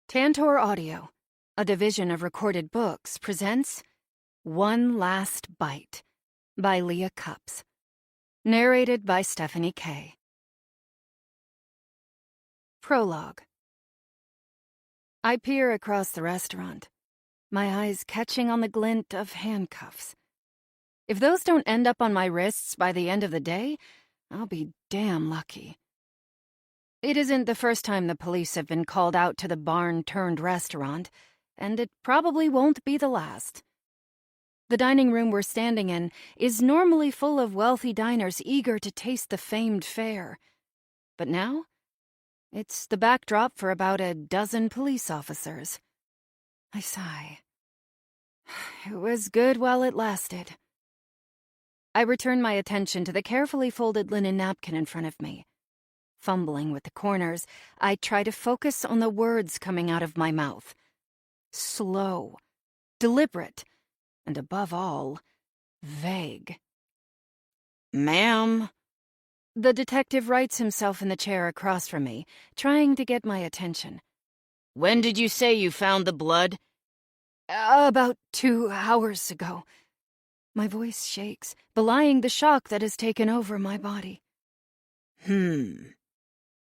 Tantor Audio, a division of Recorded Books, presents One Last Bite by Leah Cupps. Narrated by Stephanie K. Prologue. I peer across the restaurant, my eyes catching on the glint of handcuffs. If those don't end up on my wrists by the end of the day, I'll be damn lucky. It isn't the first time the police have been called out to the barn-turned-restaurant, and it probably won't be the last. The dining room we're standing in is normally full of wealthy diners eager to taste the famed fare. But now, it's the backdrop for about a dozen police officers. I sigh. It was good while it lasted. I return my attention to the carefully folded linen napkin in front of me. Fumbling with the corners, I try to focus on the words coming out of my mouth. Slow, deliberate, and above all, vague. "Ma'am." The detective rights himself in the chair across from me, trying to get my attention. "When did you say you found the blood?" About 2 hours ago. My voice shakes, belying the shock that has taken over my body.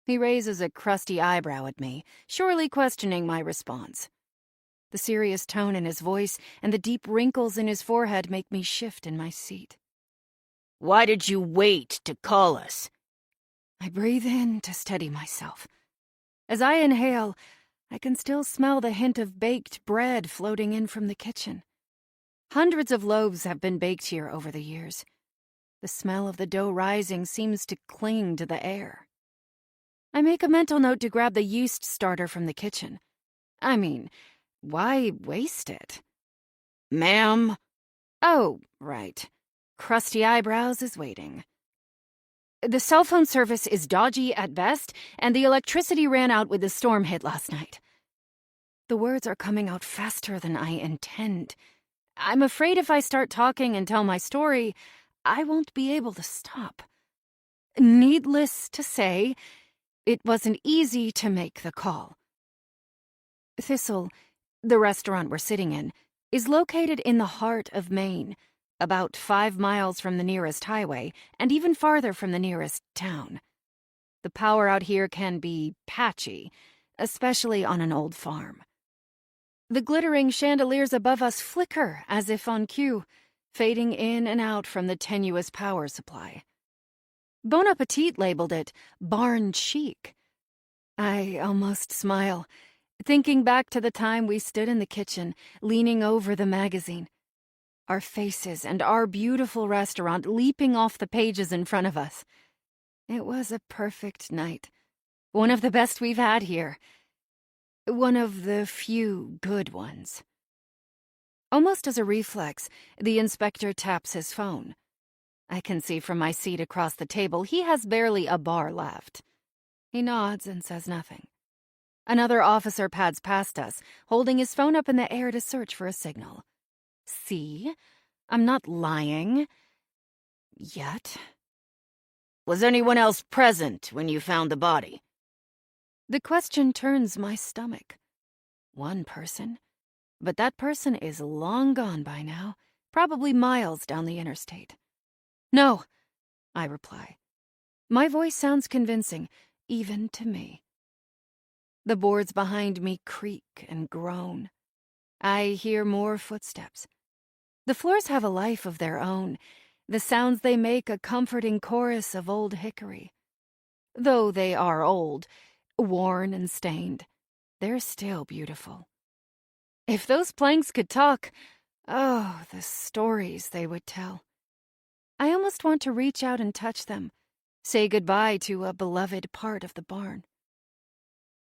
He raises a crusty eyebrow at me, surely questioning my response. The serious tone in his voice and the deep wrinkles in his forehead make me shift in my seat. "Why did you wait to call us?" I breathe in to steady myself. As I inhale, I can still smell the hint of baked bread floating in from the kitchen. Hundreds of loaves have been baked here over the years. The smell of the dough rising seems to cling to the air. I make a mental note to grab the yeast starter from the kitchen. I mean, why waste it? "Ma'am." Oh, right. Crusty eyebrows is waiting. The cell phone service is dodgy at best, and the electricity ran out with the storm hit last night. The words are coming out faster than I intend. I'm afraid if I start talking and tell my story, I won't be able to stop. Needless to say, it wasn't easy to make the call. Thistle, the restaurant we're sitting in, is located in the heart of Maine, about 5 miles from the nearest highway and even farther from the nearest town. The power out here can be patchy, especially on an old farm. The glittering chandeliers above us flicker as if on cue, fading in and out from the tenuous power supply. Bon Appetit labeled it barn chic. I almost smile, thinking back to the time we stood in the kitchen, leaning over the magazine. Our faces and our beautiful restaurant leaping off the pages in front of us. It was a perfect night. One of the best we've had here. One of the few good ones. Almost as a reflex, the inspector taps his phone. I can see from my seat across the table he has barely a bar left. He nods and says nothing. Another officer pads past us, holding his phone up in the air to search for a signal. See? I'm not lying. Yet. "Was anyone else present when you found the body?" The question turns my stomach. One person. But that person is long gone by now, probably miles down the interstate. "No," I reply. My voice sounds convincing, even to me. The boards behind me creak and groan. I hear more footsteps. The floors have a life of their own, the sounds they make a comforting chorus of old hickory. Though they are old, worn and stained, they're still beautiful. If those planks could talk, oh, the stories they would tell. I almost want to reach out and touch them, say goodbye to a beloved part of the barn.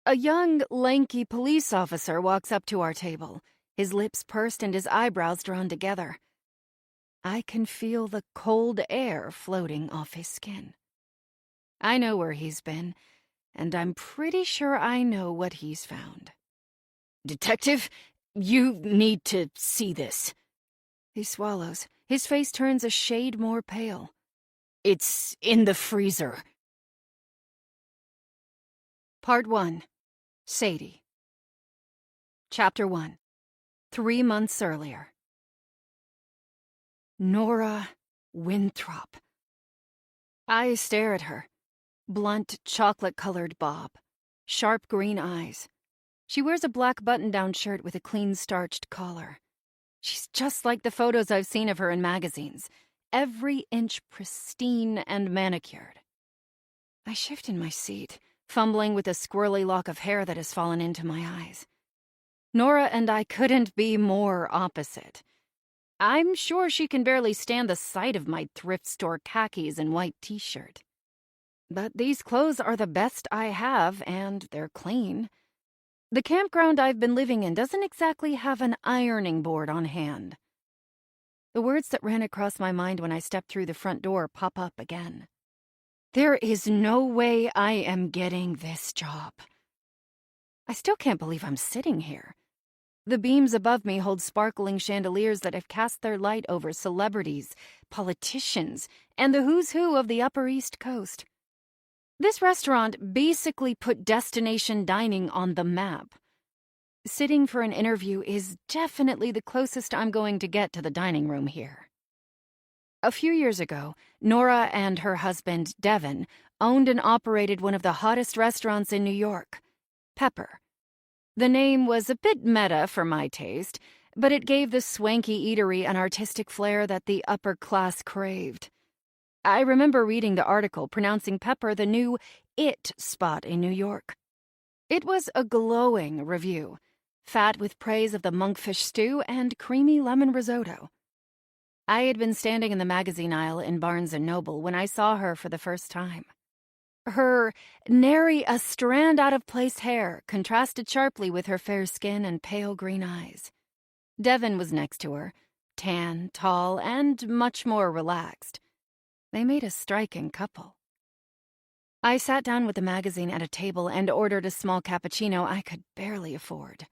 A young, lanky police officer walks up to our table, his lips pursed and his eyebrows drawn together. I can feel the cold air floating off his skin. I know where he's been, and I'm pretty sure I know what he's found. "Detective, you need to see this." He swallows. His face turns a shade more pale. "It's in the freezer." Part 1. Sadie. Chapter 1. 3 months earlier. Nora Winthrop. I stare at her. Blunt, chocolate-colored bob. Sharp green eyes. She wears a black button-down shirt with a clean starched collar. She's just like the photos I've seen of her in magazines. Every inch pristine and manicured. I shift in my seat, fumbling with a squirrely lock of hair that has fallen into my eyes. Nora and I couldn't be more opposite. I'm sure she can barely stand the sight of my thrift store khakis and white t-shirt. But these clothes are the best I have, and they're clean. The campground I've been living in doesn't exactly have an ironing board on hand. The words that ran across my mind when I stepped through the front door pop up again. There is no way I am getting this job. I still can't believe I'm sitting here. The beams above me hold sparkling chandeliers that have cast their light over celebrities, politicians, and the who's who of the Upper East Coast. This restaurant basically put destination dining on the map. Sitting for an interview is definitely the closest I'm going to get to the dining room here. A few years ago, Nora and her husband, Devin, owned and operated one of the hottest restaurants in New York, Pepper. The name was a bit meta for my taste, but it gave the swanky eatery an artistic flair that the upper class craved. I remember reading the article pronouncing Pepper the new it spot in New York. It was a glowing review, fat with praise of the monkfish stew and creamy lemon risotto. I had been standing in the magazine aisle in Barnes & Noble when I saw her for the first time. Her nary a strand out of place hair contrasted sharply with her fair skin and pale green eyes. Devin was next to her, tan, tall, and much more relaxed. They made a striking couple. I sat down with the magazine at a table and ordered a small cappuccino I could barely afford.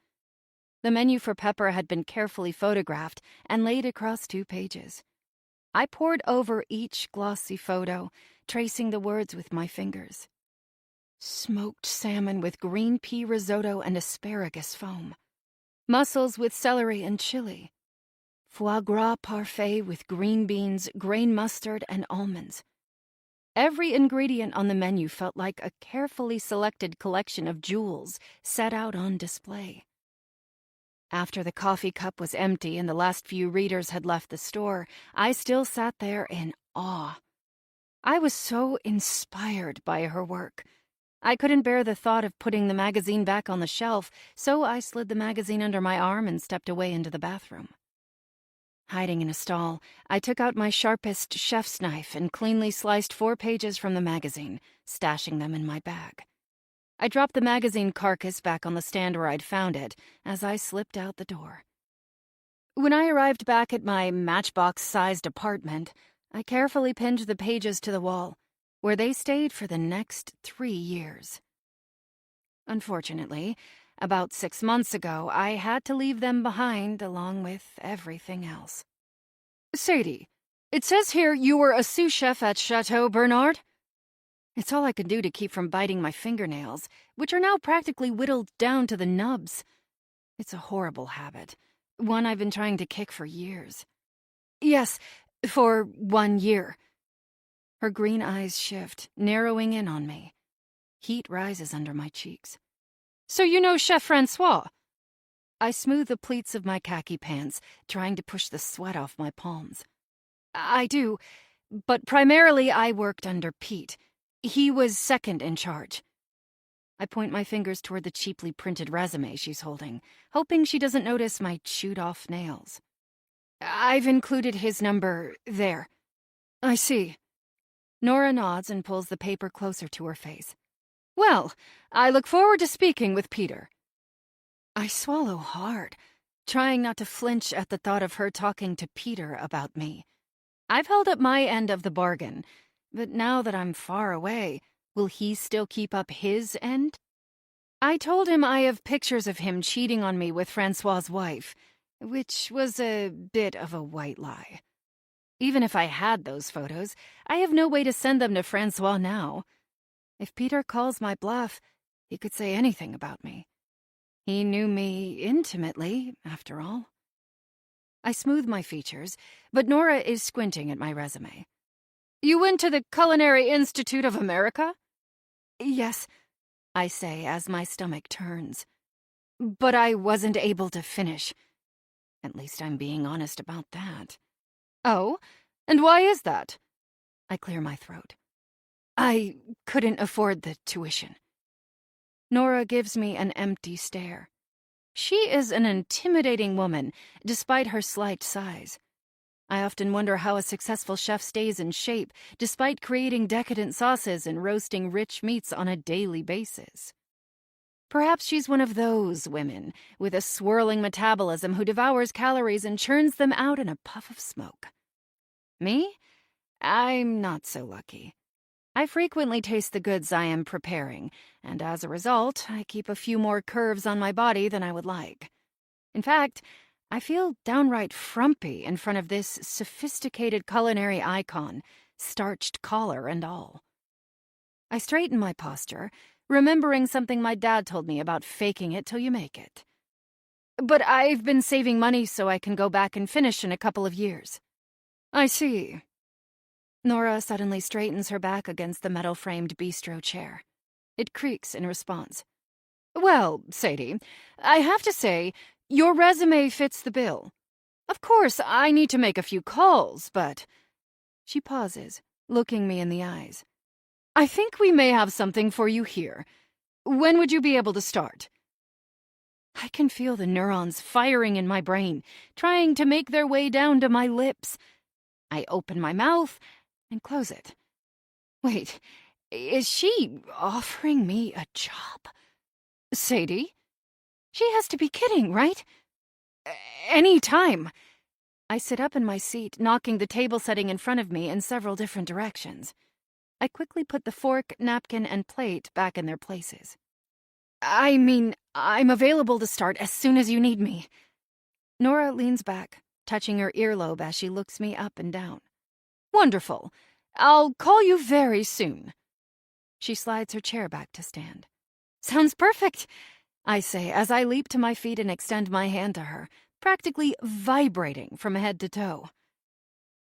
The menu for Pepper had been carefully photographed and laid across 2 pages. I pored over each glossy photo, tracing the words with my fingers. Smoked salmon with green pea risotto and asparagus foam. Mussels with celery and chili. Foie gras parfait with green beans, grain mustard, and almonds. Every ingredient on the menu felt like a carefully selected collection of jewels set out on display. After the coffee cup was empty and the last few readers had left the store, I still sat there in awe. I was so inspired by her work. I couldn't bear the thought of putting the magazine back on the shelf, so I slid the magazine under my arm and stepped away into the bathroom. Hiding in a stall, I took out my sharpest chef's knife and cleanly sliced 4 pages from the magazine, stashing them in my bag. I dropped the magazine carcass back on the stand where I'd found it as I slipped out the door. When I arrived back at my matchbox-sized apartment, I carefully pinned the pages to the wall, where they stayed for the next 3 years. Unfortunately, about 6 months ago, I had to leave them behind along with everything else. Sadie, it says here you were a sous chef at Chateau Bernard? It's all I could do to keep from biting my fingernails, which are now practically whittled down to the nubs. It's a horrible habit, one I've been trying to kick for years. Yes, for 1 year. Her green eyes shift, narrowing in on me. Heat rises under my cheeks. So you know Chef Francois? I smooth the pleats of my khaki pants, trying to push the sweat off my palms. I do, but primarily I worked under Pete. He was second in charge. I point my fingers toward the cheaply printed resume she's holding, hoping she doesn't notice my chewed-off nails. I've included his number there. I see. Nora nods and pulls the paper closer to her face. Well, I look forward to speaking with Peter. I swallow hard, trying not to flinch at the thought of her talking to Peter about me. I've held up my end of the bargain, but now that I'm far away, will he still keep up his end? I told him I have pictures of him cheating on me with Francois's wife, which was a bit of a white lie. Even if I had those photos, I have no way to send them to Francois now. If Peter calls my bluff, he could say anything about me. He knew me intimately, after all. I smooth my features, but Nora is squinting at my resume. You went to the Culinary Institute of America? Yes, I say as my stomach turns. But I wasn't able to finish. At least I'm being honest about that. Oh? And why is that? I clear my throat. I couldn't afford the tuition. Nora gives me an empty stare. She is an intimidating woman, despite her slight size. I often wonder how a successful chef stays in shape, despite creating decadent sauces and roasting rich meats on a daily basis. Perhaps she's one of those women with a swirling metabolism who devours calories and churns them out in a puff of smoke. Me? I'm not so lucky. I frequently taste the goods I am preparing, and as a result, I keep a few more curves on my body than I would like. In fact, I feel downright frumpy in front of this sophisticated culinary icon, starched collar and all. I straighten my posture, remembering something my dad told me about faking it till you make it. But I've been saving money so I can go back and finish in a couple of years. I see. Nora suddenly straightens her back against the metal-framed bistro chair. It creaks in response. Well, Sadie, I have to say, your resume fits the bill. Of course, I need to make a few calls, but... She pauses, looking me in the eyes. I think we may have something for you here. When would you be able to start? I can feel the neurons firing in my brain, trying to make their way down to my lips. I open my mouth and close it. Wait, is she offering me a job? Sadie? She has to be kidding, right? Any time. I sit up in my seat, knocking the table setting in front of me in several different directions. I quickly put the fork, napkin, and plate back in their places. I mean, I'm available to start as soon as you need me. Nora leans back, touching her earlobe as she looks me up and down. Wonderful. I'll call you very soon. She slides her chair back to stand. Sounds perfect, I say as I leap to my feet and extend my hand to her, practically vibrating from head to toe.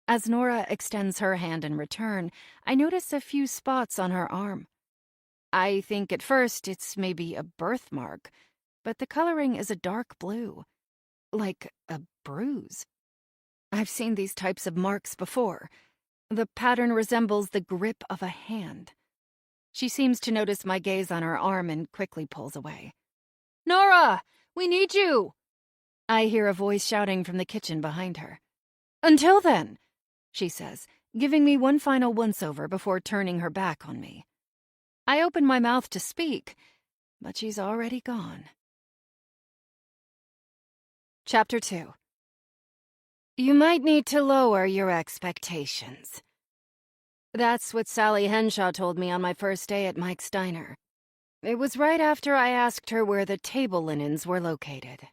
As Nora extends her hand in return, I notice a few spots on her arm. I think at first it's maybe a birthmark, but the coloring is a dark blue, like a bruise. I've seen these types of marks before. The pattern resembles the grip of a hand. She seems to notice my gaze on her arm and quickly pulls away. Nora, we need you! I hear a voice shouting from the kitchen behind her. Until then, she says, giving me one final once-over before turning her back on me. I open my mouth to speak, but she's already gone. Chapter 2. You might need to lower your expectations. That's what Sally Henshaw told me on my first day at Mike's Diner. It was right after I asked her where the table linens were located.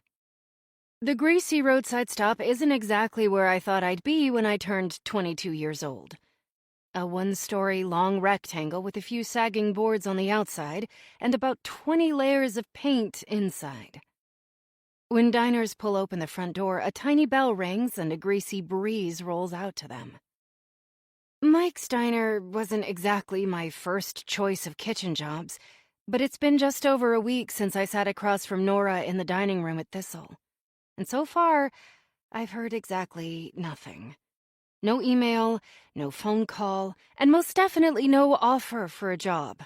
The greasy roadside stop isn't exactly where I thought I'd be when I turned 22 years old. A one-story long rectangle with a few sagging boards on the outside and about 20 layers of paint inside. When diners pull open the front door, a tiny bell rings and a greasy breeze rolls out to them. Mike's Diner wasn't exactly my first choice of kitchen jobs, but it's been just over a week since I sat across from Nora in the dining room at Thistle. And so far, I've heard exactly nothing. No email, no phone call, and most definitely no offer for a job.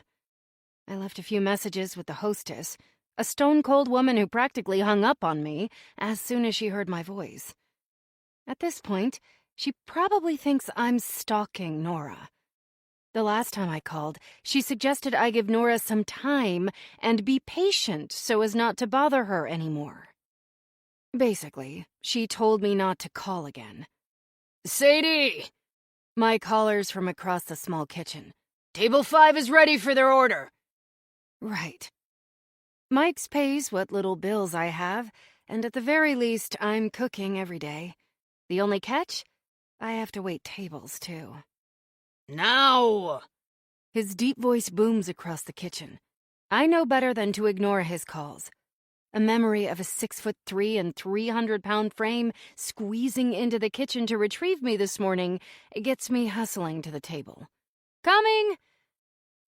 I left a few messages with the hostess, a stone-cold woman who practically hung up on me as soon as she heard my voice. At this point, she probably thinks I'm stalking Nora. The last time I called, she suggested I give Nora some time and be patient so as not to bother her anymore. Basically, she told me not to call again. Sadie! Mike hollers from across the small kitchen. Table 5 is ready for their order. Right. Mike's pays what little bills I have, and at the very least, I'm cooking every day. The only catch? I have to wait tables, too. Now! His deep voice booms across the kitchen. I know better than to ignore his calls. A memory of a 6'3" and 300-pound frame squeezing into the kitchen to retrieve me this morning gets me hustling to the table. Coming!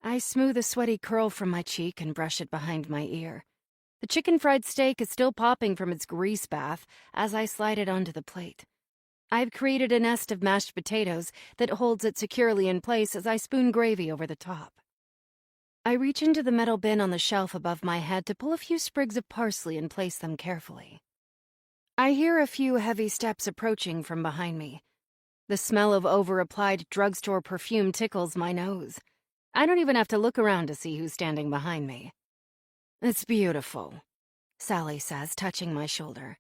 I smooth a sweaty curl from my cheek and brush it behind my ear. The chicken fried steak is still popping from its grease bath as I slide it onto the plate. I've created a nest of mashed potatoes that holds it securely in place as I spoon gravy over the top. I reach into the metal bin on the shelf above my head to pull a few sprigs of parsley and place them carefully. I hear a few heavy steps approaching from behind me. The smell of over-applied drugstore perfume tickles my nose. I don't even have to look around to see who's standing behind me. It's beautiful, Sally says, touching my shoulder.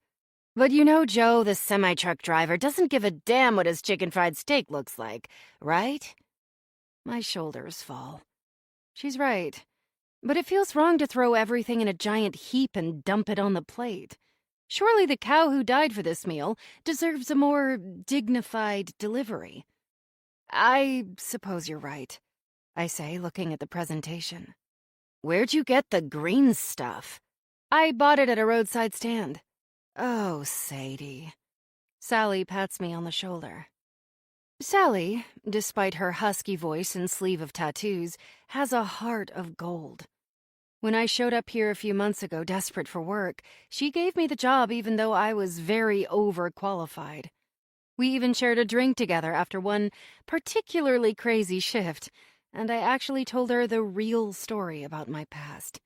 But you know Joe, the semi-truck driver, doesn't give a damn what his chicken fried steak looks like, right? My shoulders fall. She's right. But it feels wrong to throw everything in a giant heap and dump it on the plate. Surely the cow who died for this meal deserves a more dignified delivery. I suppose you're right, I say, looking at the presentation. Where'd you get the green stuff? I bought it at a roadside stand. Oh, Sadie. Sally pats me on the shoulder. Sally, despite her husky voice and sleeve of tattoos, has a heart of gold. When I showed up here a few months ago desperate for work, she gave me the job even though I was very overqualified. We even shared a drink together after one particularly crazy shift, and I actually told her the real story about my past.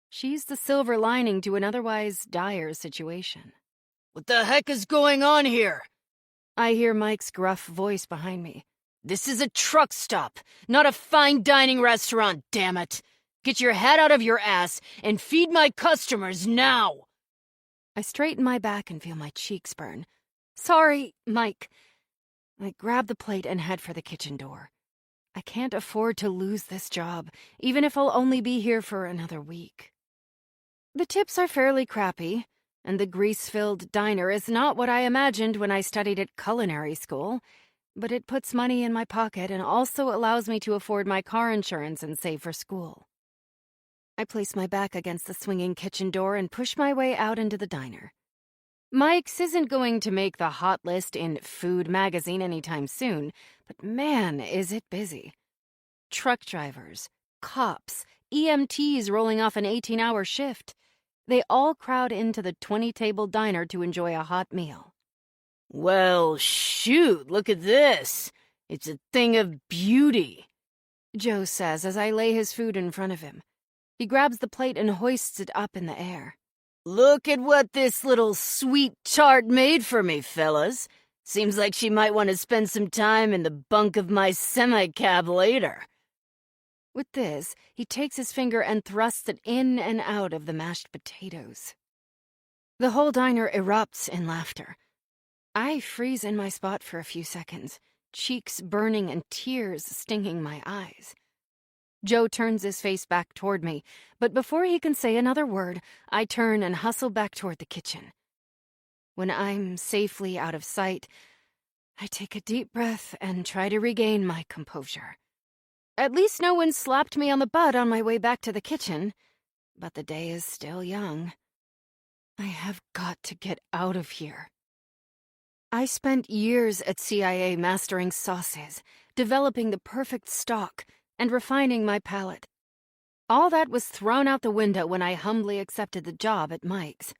She's the silver lining to an otherwise dire situation. What the heck is going on here? I hear Mike's gruff voice behind me. This is a truck stop, not a fine dining restaurant, damn it. Get your head out of your ass and feed my customers now. I straighten my back and feel my cheeks burn. Sorry, Mike. I grab the plate and head for the kitchen door. I can't afford to lose this job, even if I'll only be here for another week. The tips are fairly crappy, and the grease-filled diner is not what I imagined when I studied at culinary school, but it puts money in my pocket and also allows me to afford my car insurance and save for school. I place my back against the swinging kitchen door and push my way out into the diner. Mike's isn't going to make the hot list in Food magazine anytime soon, but man, is it busy. Truck drivers, cops, EMTs rolling off an 18-hour shift. They all crowd into the 20-table diner to enjoy a hot meal. Well, shoot, look at this. It's a thing of beauty, Joe says as I lay his food in front of him. He grabs the plate and hoists it up in the air. Look at what this little sweet tart made for me, fellas. Seems like she might want to spend some time in the bunk of my semi-cab later. With this, he takes his finger and thrusts it in and out of the mashed potatoes. The whole diner erupts in laughter. I freeze in my spot for a few seconds, cheeks burning and tears stinging my eyes. Joe turns his face back toward me, but before he can say another word, I turn and hustle back toward the kitchen. When I'm safely out of sight, I take a deep breath and try to regain my composure. At least no one slapped me on the butt on my way back to the kitchen, but the day is still young. I have got to get out of here. I spent years at CIA mastering sauces, developing the perfect stock, and refining my palate. All that was thrown out the window when I humbly accepted the job at Mike's.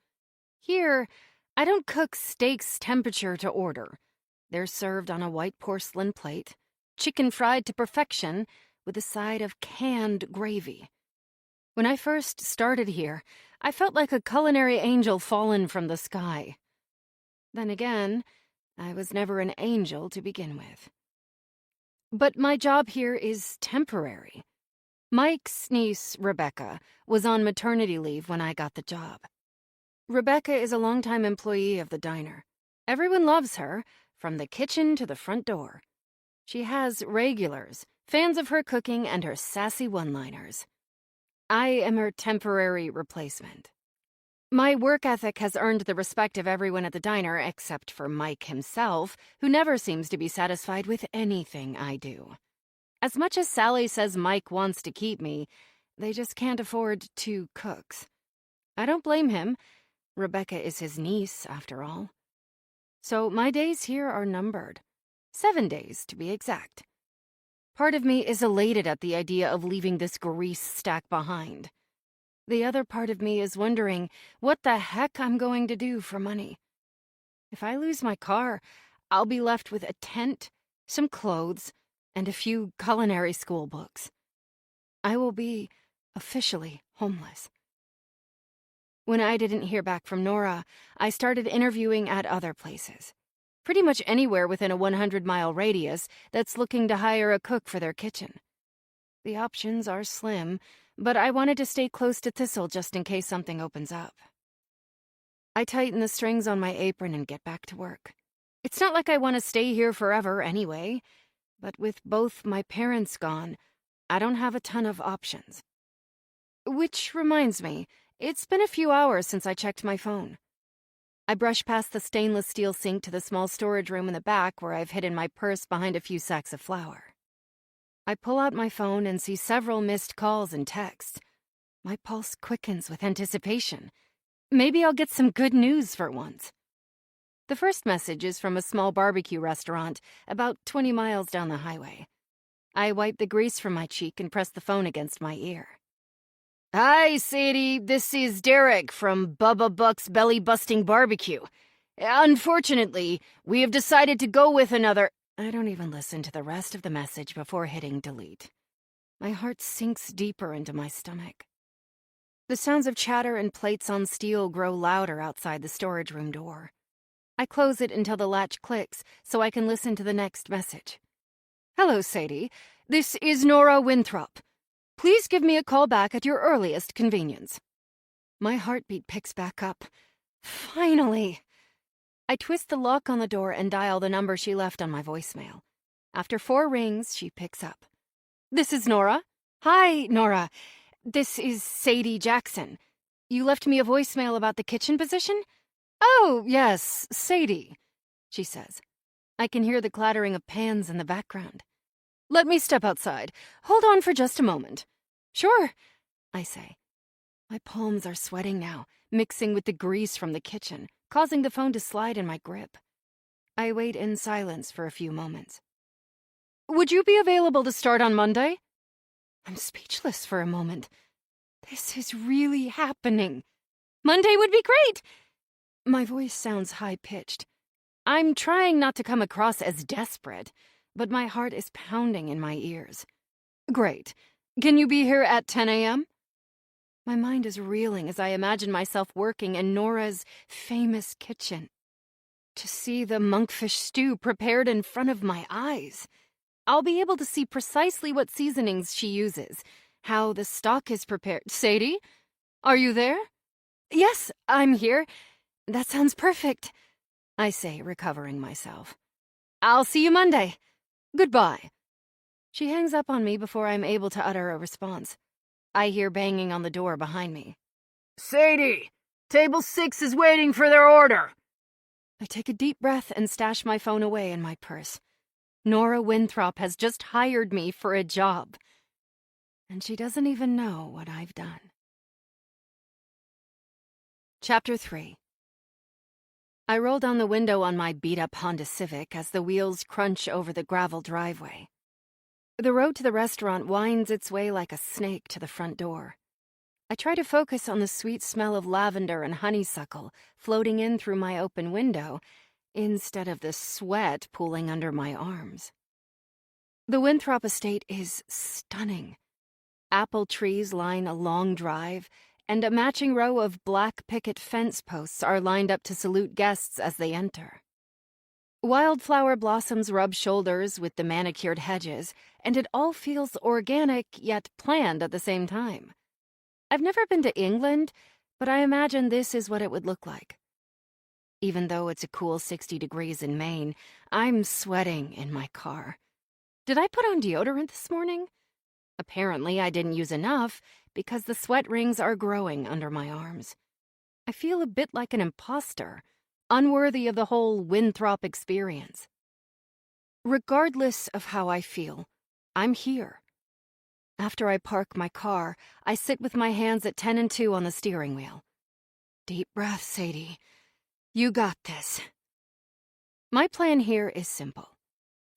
Here, I don't cook steaks temperature to order. They're served on a white porcelain plate, chicken fried to perfection, with a side of canned gravy. When I first started here, I felt like a culinary angel fallen from the sky. Then again, I was never an angel to begin with. But my job here is temporary. Mike's niece, Rebecca, was on maternity leave when I got the job. Rebecca is a longtime employee of the diner. Everyone loves her, from the kitchen to the front door. She has regulars, fans of her cooking and her sassy one-liners. I am her temporary replacement. My work ethic has earned the respect of everyone at the diner except for Mike himself, who never seems to be satisfied with anything I do. As much as Sally says Mike wants to keep me, they just can't afford 2 cooks. I don't blame him. Rebecca is his niece, after all. So my days here are numbered. 7 days, to be exact. Part of me is elated at the idea of leaving this grease stack behind. The other part of me is wondering what the heck I'm going to do for money. If I lose my car, I'll be left with a tent, some clothes, and a few culinary school books. I will be officially homeless. When I didn't hear back from Nora, I started interviewing at other places. Pretty much anywhere within a 100-mile radius that's looking to hire a cook for their kitchen. The options are slim, but I wanted to stay close to Thistle just in case something opens up. I tighten the strings on my apron and get back to work. It's not like I want to stay here forever anyway, but with both my parents gone, I don't have a ton of options. Which reminds me, it's been a few hours since I checked my phone. I brush past the stainless steel sink to the small storage room in the back where I've hidden my purse behind a few sacks of flour. I pull out my phone and see several missed calls and texts. My pulse quickens with anticipation. Maybe I'll get some good news for once. The first message is from a small barbecue restaurant about 20 miles down the highway. I wipe the grease from my cheek and press the phone against my ear. Hi, Sadie. This is Derek from Bubba Buck's Belly Busting Barbecue. Unfortunately, we have decided to go with another... I don't even listen to the rest of the message before hitting delete. My heart sinks deeper into my stomach. The sounds of chatter and plates on steel grow louder outside the storage room door. I close it until the latch clicks so I can listen to the next message. Hello, Sadie. This is Nora Winthrop. Please give me a call back at your earliest convenience. My heartbeat picks back up. Finally! I twist the lock on the door and dial the number she left on my voicemail. After 4 rings, she picks up. This is Nora. Hi, Nora. This is Sadie Jackson. You left me a voicemail about the kitchen position? Oh, yes, Sadie, she says. I can hear the clattering of pans in the background. Let me step outside. Hold on for just a moment. Sure, I say. My palms are sweating now, mixing with the grease from the kitchen, causing the phone to slide in my grip. I wait in silence for a few moments. Would you be available to start on Monday? I'm speechless for a moment. This is really happening. Monday would be great! My voice sounds high-pitched. I'm trying not to come across as desperate, but my heart is pounding in my ears. Great. Can you be here at 10 a.m.? My mind is reeling as I imagine myself working in Nora's famous kitchen. To see the monkfish stew prepared in front of my eyes. I'll be able to see precisely what seasonings she uses, how the stock is prepared. Sadie, are you there? Yes, I'm here. That sounds perfect, I say, recovering myself. I'll see you Monday. Goodbye. She hangs up on me before I'm able to utter a response. I hear banging on the door behind me. Sadie, table 6 is waiting for their order. I take a deep breath and stash my phone away in my purse. Nora Winthrop has just hired me for a job. And she doesn't even know what I've done. Chapter 3. I roll down the window on my beat-up Honda Civic as the wheels crunch over the gravel driveway. The road to the restaurant winds its way like a snake to the front door. I try to focus on the sweet smell of lavender and honeysuckle floating in through my open window instead of the sweat pooling under my arms. The Winthrop estate is stunning. Apple trees line a long drive, and a matching row of black picket fence posts are lined up to salute guests as they enter. Wildflower blossoms rub shoulders with the manicured hedges, and it all feels organic yet planned at the same time. I've never been to England, but I imagine this is what it would look like. Even though it's a cool 60 degrees in Maine, I'm sweating in my car. Did I put on deodorant this morning? Apparently, I didn't use enough because the sweat rings are growing under my arms. I feel a bit like an imposter, unworthy of the whole Winthrop experience. Regardless of how I feel, I'm here. After I park my car, I sit with my hands at 10 and 2 on the steering wheel. Deep breath, Sadie. You got this. My plan here is simple.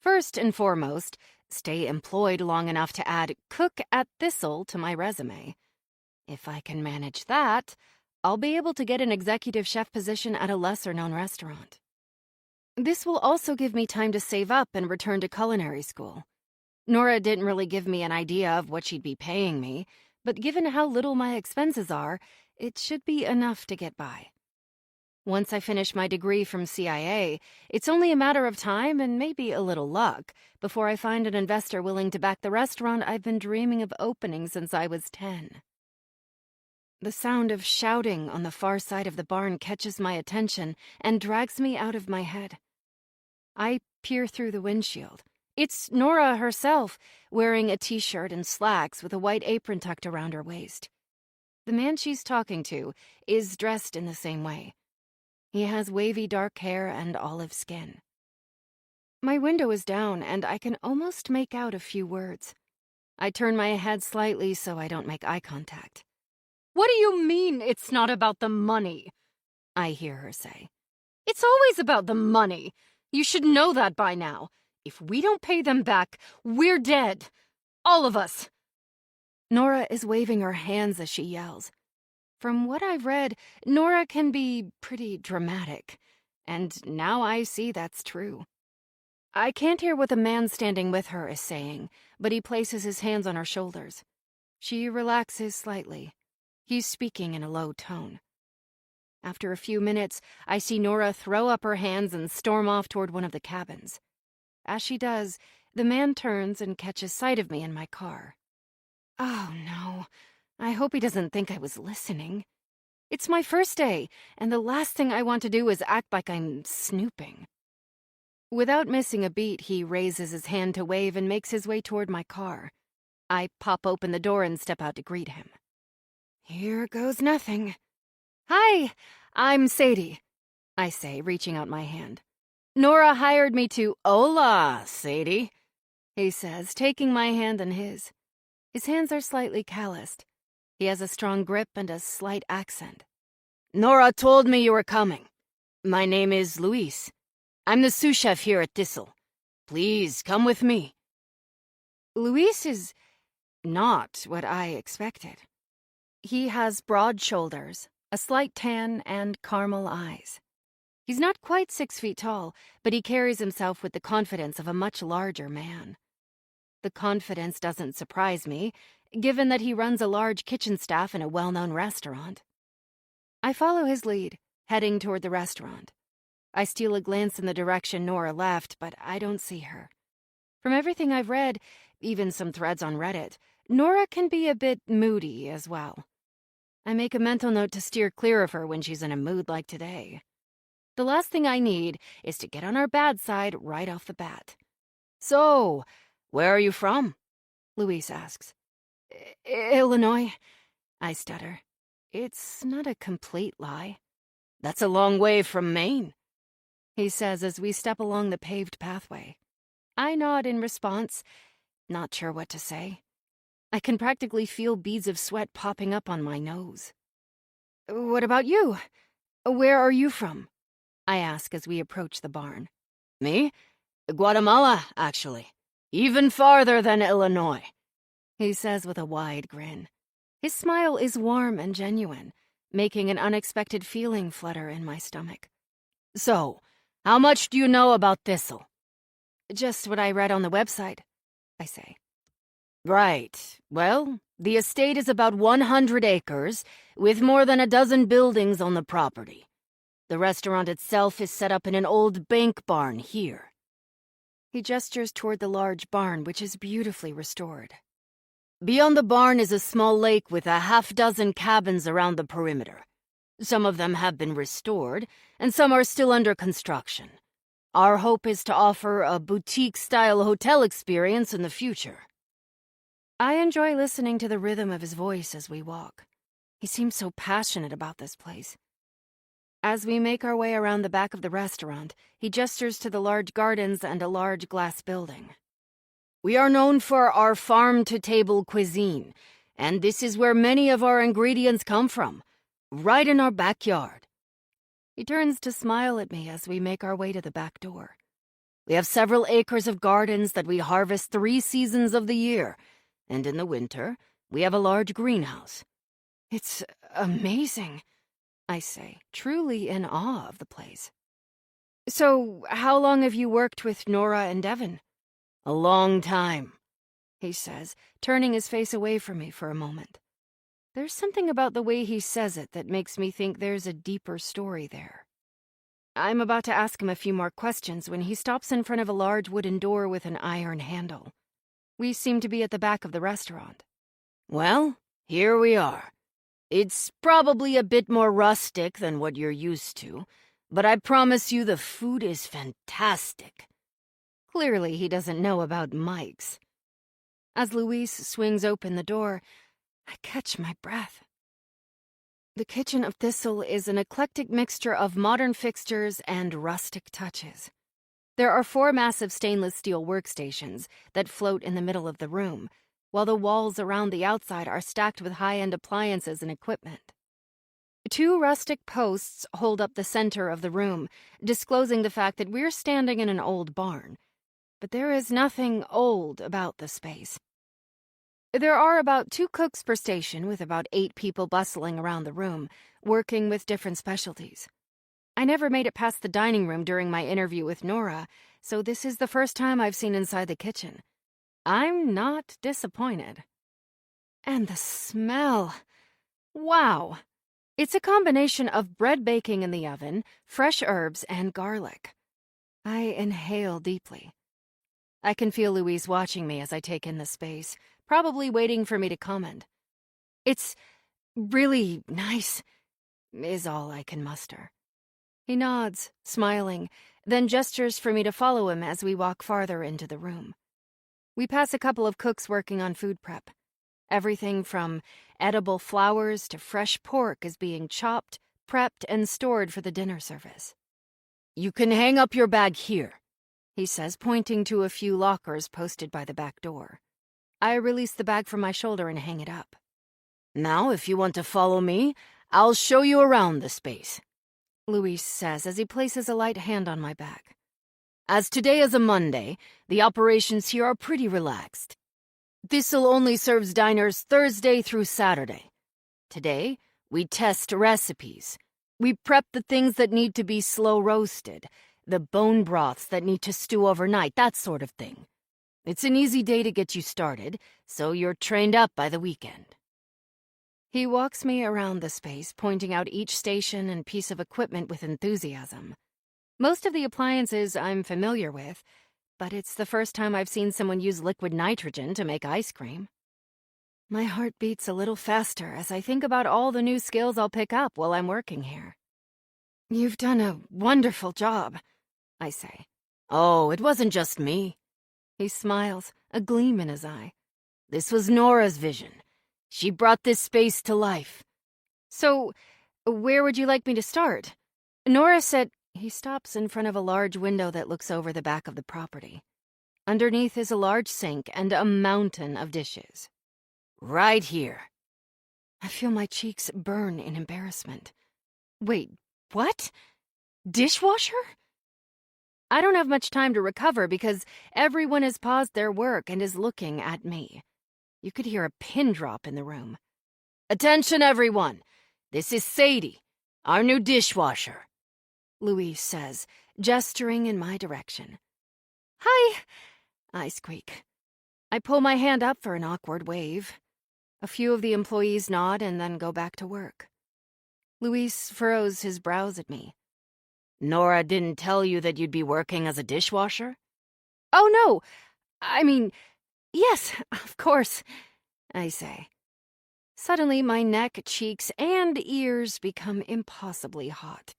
First and foremost, stay employed long enough to add cook at Thistle to my resume. If I can manage that, I'll be able to get an executive chef position at a lesser-known restaurant. This will also give me time to save up and return to culinary school. Nora didn't really give me an idea of what she'd be paying me, but given how little my expenses are, it should be enough to get by. Once I finish my degree from CIA, it's only a matter of time and maybe a little luck before I find an investor willing to back the restaurant I've been dreaming of opening since I was 10. The sound of shouting on the far side of the barn catches my attention and drags me out of my head. I peer through the windshield. It's Nora herself, wearing a t-shirt and slacks with a white apron tucked around her waist. The man she's talking to is dressed in the same way. He has wavy dark hair and olive skin. My window is down, and I can almost make out a few words. I turn my head slightly so I don't make eye contact. What do you mean it's not about the money? I hear her say. It's always about the money. You should know that by now. If we don't pay them back, we're dead. All of us. Nora is waving her hands as she yells. From what I've read, Nora can be pretty dramatic, and now I see that's true. I can't hear what the man standing with her is saying, but he places his hands on her shoulders. She relaxes slightly. He's speaking in a low tone. After a few minutes, I see Nora throw up her hands and storm off toward one of the cabins. As she does, the man turns and catches sight of me in my car. Oh, no. I hope he doesn't think I was listening. It's my first day, and the last thing I want to do is act like I'm snooping. Without missing a beat, he raises his hand to wave and makes his way toward my car. I pop open the door and step out to greet him. Here goes nothing. Hi, I'm Sadie, I say, reaching out my hand. Nora hired me to— Hola, Sadie, he says, taking my hand in his. His hands are slightly calloused. He has a strong grip and a slight accent. Nora told me you were coming. My name is Luis. I'm the sous chef here at Thistle. Please, come with me. Luis is not what I expected. He has broad shoulders, a slight tan, and caramel eyes. He's not quite 6 feet tall, but he carries himself with the confidence of a much larger man. The confidence doesn't surprise me, given that he runs a large kitchen staff in a well-known restaurant. I follow his lead, heading toward the restaurant. I steal a glance in the direction Nora left, but I don't see her. From everything I've read, even some threads on Reddit, Nora can be a bit moody as well. I make a mental note to steer clear of her when she's in a mood like today. The last thing I need is to get on her bad side right off the bat. So, where are you from? Luis asks. Illinois, I stutter. It's not a complete lie. That's a long way from Maine, he says as we step along the paved pathway. I nod in response, not sure what to say. I can practically feel beads of sweat popping up on my nose. What about you? Where are you from? I ask as we approach the barn. Me? Guatemala, actually. Even farther than Illinois, he says with a wide grin. His smile is warm and genuine, making an unexpected feeling flutter in my stomach. So, how much do you know about Thistle? Just what I read on the website, I say. Right. Well, the estate is about 100 acres, with more than a dozen buildings on the property. The restaurant itself is set up in an old bank barn here. He gestures toward the large barn, which is beautifully restored. Beyond the barn is a small lake with a half-dozen cabins around the perimeter. Some of them have been restored, and some are still under construction. Our hope is to offer a boutique-style hotel experience in the future. I enjoy listening to the rhythm of his voice as we walk. He seems so passionate about this place. As we make our way around the back of the restaurant, he gestures to the large gardens and a large glass building. We are known for our farm-to-table cuisine, and this is where many of our ingredients come from. right in our backyard." He turns to smile at me as we make our way to the back door. "We have several acres of gardens that we harvest 3 seasons of the year, and in the winter, we have a large greenhouse." It's amazing, I say, truly in awe of the place. So, how long have you worked with Nora and Devon? "A long time," he says, turning his face away from me for a moment. There's something about the way he says it that makes me think there's a deeper story there. I'm about to ask him a few more questions when he stops in front of a large wooden door with an iron handle. We seem to be at the back of the restaurant. "Well, here we are. It's probably a bit more rustic than what you're used to, but I promise you the food is fantastic." Clearly, he doesn't know about mics. As Luis swings open the door, I catch my breath. The kitchen of Thistle is an eclectic mixture of modern fixtures and rustic touches. There are 4 massive stainless steel workstations that float in the middle of the room, while the walls around the outside are stacked with high-end appliances and equipment. 2 rustic posts hold up the center of the room, disclosing the fact that we're standing in an old barn. But there is nothing old about the space. There are about 2 cooks per station, with about 8 people bustling around the room, working with different specialties. I never made it past the dining room during my interview with Nora, so this is the first time I've seen inside the kitchen. I'm not disappointed. And the smell. Wow. It's a combination of bread baking in the oven, fresh herbs, and garlic. I inhale deeply. I can feel Louise watching me as I take in the space, probably waiting for me to comment. "It's really nice," is all I can muster. He nods, smiling, then gestures for me to follow him as we walk farther into the room. We pass a couple of cooks working on food prep. Everything from edible flowers to fresh pork is being chopped, prepped, and stored for the dinner service. "You can hang up your bag here," he says, pointing to a few lockers posted by the back door. I release the bag from my shoulder and hang it up. "Now, if you want to follow me, I'll show you around the space," Luis says as he places a light hand on my back. "As today is a Monday, the operations here are pretty relaxed. Thistle only serves diners Thursday through Saturday. Today, we test recipes. We prep the things that need to be slow roasted, the bone broths that need to stew overnight, that sort of thing. It's an easy day to get you started, so you're trained up by the weekend." He walks me around the space, pointing out each station and piece of equipment with enthusiasm. Most of the appliances I'm familiar with, but it's the first time I've seen someone use liquid nitrogen to make ice cream. My heart beats a little faster as I think about all the new skills I'll pick up while I'm working here. "You've done a wonderful job," I say. "Oh, it wasn't just me." He smiles, a gleam in his eye. "This was Nora's vision. She brought this space to life." "So, where would you like me to start? Nora said—" He stops in front of a large window that looks over the back of the property. Underneath is a large sink and a mountain of dishes. "Right here." I feel my cheeks burn in embarrassment. Wait, what? Dishwasher? I don't have much time to recover because everyone has paused their work and is looking at me. You could hear a pin drop in the room. "Attention, everyone. This is Sadie, our new dishwasher," Louise says, gesturing in my direction. "Hi," I squeak. I pull my hand up for an awkward wave. A few of the employees nod and then go back to work. Luis furrows his brows at me. "Nora didn't tell you that you'd be working as a dishwasher?" "Oh, no. I mean, yes, of course," I say. Suddenly, my neck, cheeks, and ears become impossibly hot.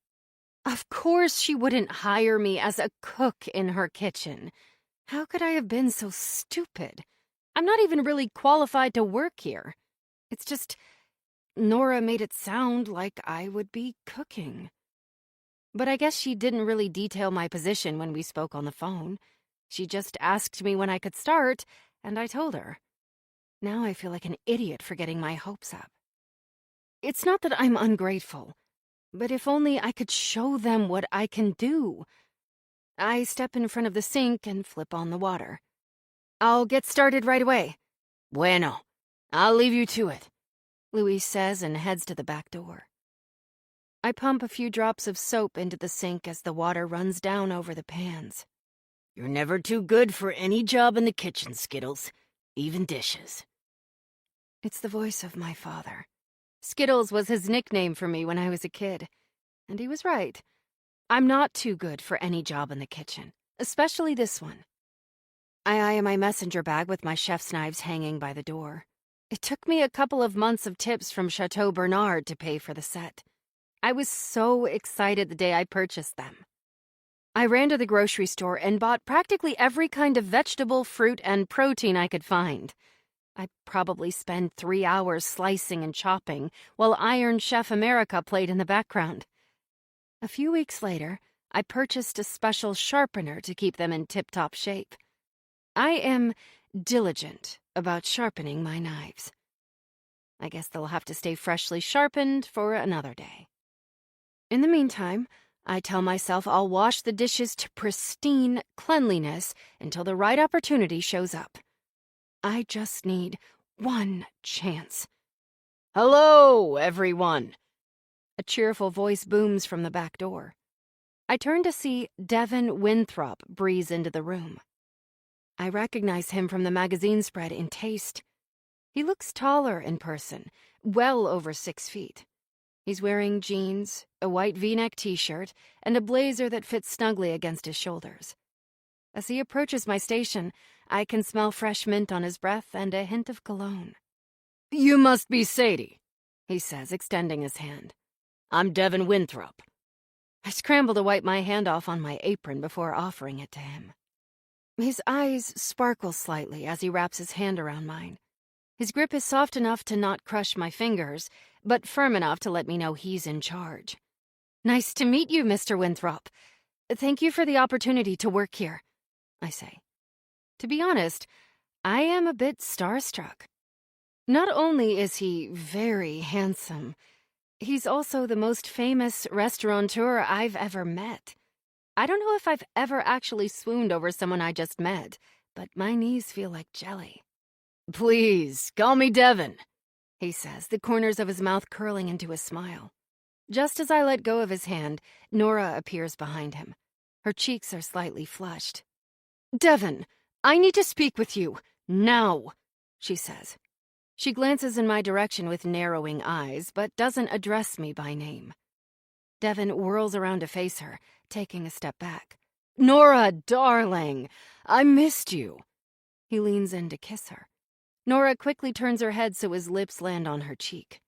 Of course she wouldn't hire me as a cook in her kitchen. How could I have been so stupid? I'm not even really qualified to work here. It's just, Nora made it sound like I would be cooking. But I guess she didn't really detail my position when we spoke on the phone. She just asked me when I could start, and I told her. Now I feel like an idiot for getting my hopes up. It's not that I'm ungrateful, but if only I could show them what I can do. I step in front of the sink and flip on the water. I'll get started right away. Bueno, I'll leave you to it, Louise says and heads to the back door. I pump a few drops of soap into the sink as the water runs down over the pans. You're never too good for any job in the kitchen, Skittles, even dishes. It's the voice of my father. Skittles was his nickname for me when I was a kid. And he was right. I'm not too good for any job in the kitchen, especially this one. I eye my messenger bag with my chef's knives hanging by the door. It took me a couple of months of tips from Chateau Bernard to pay for the set. I was so excited the day I purchased them. I ran to the grocery store and bought practically every kind of vegetable, fruit, and protein I could find. I probably spent 3 hours slicing and chopping while Iron Chef America played in the background. A few weeks later, I purchased a special sharpener to keep them in tip-top shape. I am diligent about sharpening my knives. I guess they'll have to stay freshly sharpened for another day. In the meantime, I tell myself I'll wash the dishes to pristine cleanliness until the right opportunity shows up. I just need one chance. Hello, everyone. A cheerful voice booms from the back door. I turn to see Devin Winthrop breeze into the room. I recognize him from the magazine spread in Taste. He looks taller in person, well over 6 feet. He's wearing jeans, a white V-neck t-shirt, and a blazer that fits snugly against his shoulders. As he approaches my station, I can smell fresh mint on his breath and a hint of cologne. You must be Sadie, he says, extending his hand. I'm Devin Winthrop. I scramble to wipe my hand off on my apron before offering it to him. His eyes sparkle slightly as he wraps his hand around mine. His grip is soft enough to not crush my fingers, but firm enough to let me know he's in charge. Nice to meet you, Mr. Winthrop. Thank you for the opportunity to work here, I say. To be honest, I am a bit starstruck. Not only is he very handsome, he's also the most famous restaurateur I've ever met. I don't know if I've ever actually swooned over someone I just met, but my knees feel like jelly. Please, call me Devin, he says, the corners of his mouth curling into a smile. Just as I let go of his hand, Nora appears behind him. Her cheeks are slightly flushed. Devin, I need to speak with you, now, she says. She glances in my direction with narrowing eyes, but doesn't address me by name. Devin whirls around to face her, taking a step back. Nora, darling, I missed you. He leans in to kiss her. Nora quickly turns her head so his lips land on her cheek.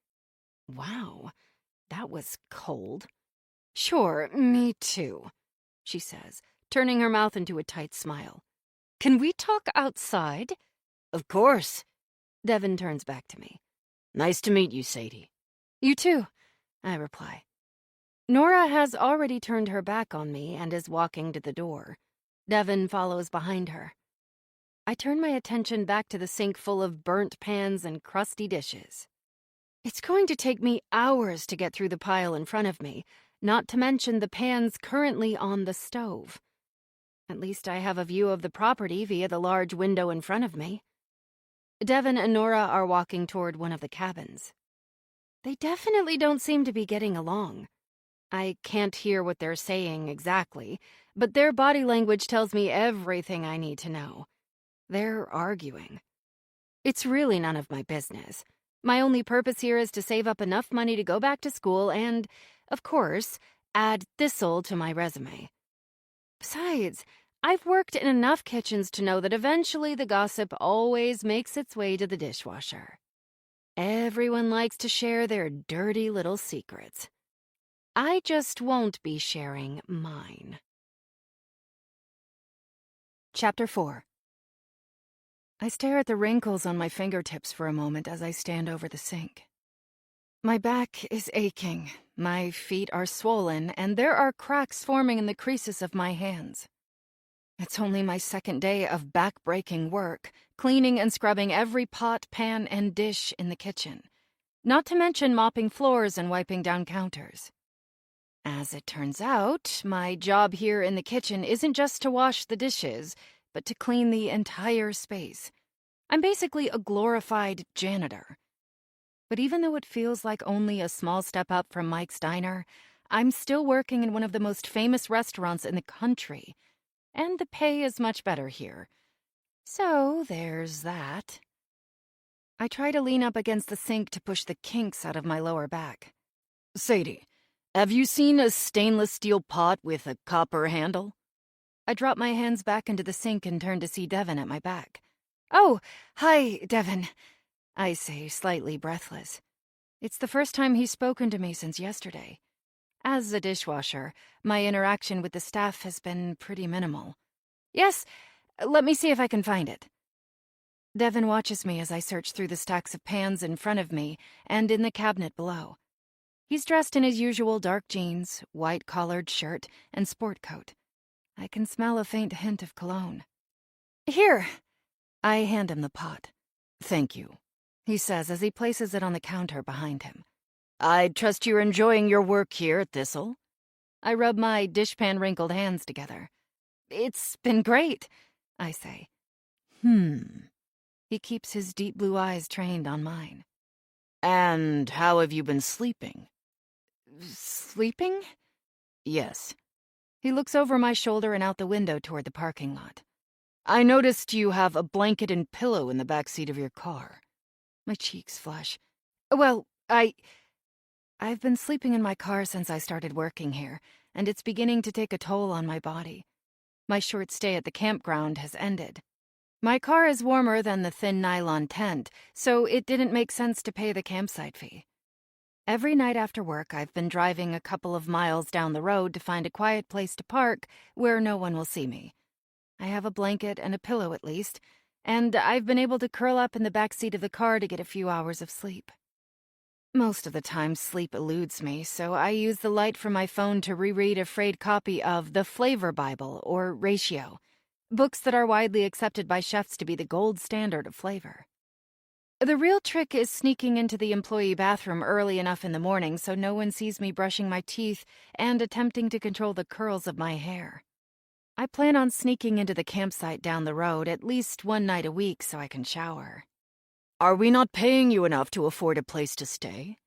Wow, that was cold. Sure, me too, she says, turning her mouth into a tight smile. Can we talk outside? Of course. Devin turns back to me. Nice to meet you, Sadie. You too, I reply. Nora has already turned her back on me and is walking to the door. Devin follows behind her. I turn my attention back to the sink full of burnt pans and crusty dishes. It's going to take me hours to get through the pile in front of me, not to mention the pans currently on the stove. At least I have a view of the property via the large window in front of me. Devin and Nora are walking toward one of the cabins. They definitely don't seem to be getting along. I can't hear what they're saying exactly, but their body language tells me everything I need to know. They're arguing. It's really none of my business. My only purpose here is to save up enough money to go back to school and, of course, add Thistle to my resume. Besides, I've worked in enough kitchens to know that eventually the gossip always makes its way to the dishwasher. Everyone likes to share their dirty little secrets. I just won't be sharing mine. Chapter 4. I stare at the wrinkles on my fingertips for a moment as I stand over the sink. My back is aching, my feet are swollen, and there are cracks forming in the creases of my hands. It's only my second day of back-breaking work, cleaning and scrubbing every pot, pan, and dish in the kitchen. not to mention mopping floors and wiping down counters. As it turns out, my job here in the kitchen isn't just to wash the dishes, but to clean the entire space. I'm basically a glorified janitor. But even though it feels like only a small step up from Mike's Diner, I'm still working in one of the most famous restaurants in the country, and the pay is much better here. So there's that. I try to lean up against the sink to push the kinks out of my lower back. Sadie, have you seen a stainless steel pot with a copper handle? I drop my hands back into the sink and turn to see Devin at my back. Oh, hi, Devin, I say, slightly breathless. It's the first time he's spoken to me since yesterday. As a dishwasher, my interaction with the staff has been pretty minimal. Yes, let me see if I can find it. Devin watches me as I search through the stacks of pans in front of me and in the cabinet below. He's dressed in his usual dark jeans, white collared shirt, and sport coat. I can smell a faint hint of cologne. Here! I hand him the pot. Thank you, he says as he places it on the counter behind him. I trust you're enjoying your work here at Thistle? I rub my dishpan-wrinkled hands together. It's been great, I say. He keeps his deep blue eyes trained on mine. And how have you been sleeping? Sleeping? Yes. He looks over my shoulder and out the window toward the parking lot. I noticed you have a blanket and pillow in the back seat of your car. My cheeks flush. Well, I've been sleeping in my car since I started working here, and it's beginning to take a toll on my body. My short stay at the campground has ended. My car is warmer than the thin nylon tent, so it didn't make sense to pay the campsite fee. Every night after work, I've been driving a couple of miles down the road to find a quiet place to park where no one will see me. I have a blanket and a pillow at least, and I've been able to curl up in the back seat of the car to get a few hours of sleep. Most of the time, sleep eludes me, so I use the light from my phone to reread a frayed copy of The Flavor Bible, or Ratio, books that are widely accepted by chefs to be the gold standard of flavor. The real trick is sneaking into the employee bathroom early enough in the morning so no one sees me brushing my teeth and attempting to control the curls of my hair. I plan on sneaking into the campsite down the road at least one night a week so I can shower. Are we not paying you enough to afford a place to stay?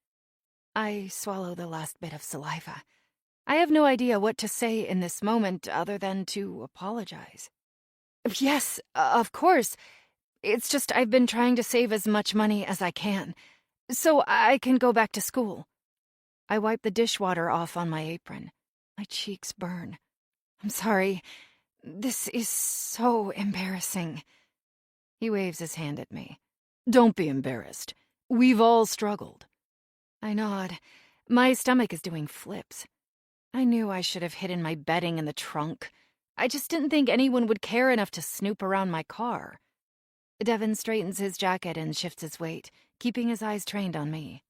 I swallow the last bit of saliva. I have no idea what to say in this moment other than to apologize. Yes, of course. It's just I've been trying to save as much money as I can, so I can go back to school. I wipe the dishwater off on my apron. My cheeks burn. I'm sorry. This is so embarrassing. He waves his hand at me. Don't be embarrassed. We've all struggled. I nod. My stomach is doing flips. I knew I should have hidden my bedding in the trunk. I just didn't think anyone would care enough to snoop around my car. Devin straightens his jacket and shifts his weight, keeping his eyes trained on me.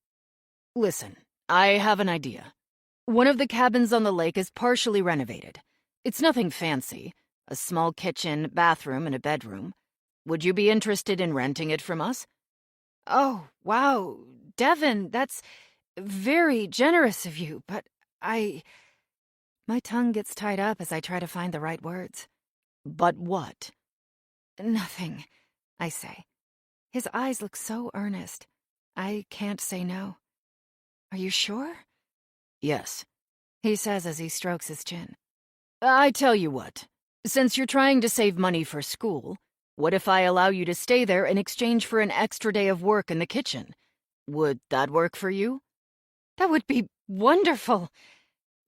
Listen, I have an idea. One of the cabins on the lake is partially renovated. It's nothing fancy. A small kitchen, bathroom, and a bedroom. Would you be interested in renting it from us? Oh, wow. Devin, that's very generous of you, but My tongue gets tied up as I try to find the right words. But what? Nothing, I say. His eyes look so earnest. I can't say no. Are you sure? Yes, he says as he strokes his chin. I tell you what. Since you're trying to save money for school, what if I allow you to stay there in exchange for an extra day of work in the kitchen? Would that work for you? That would be wonderful.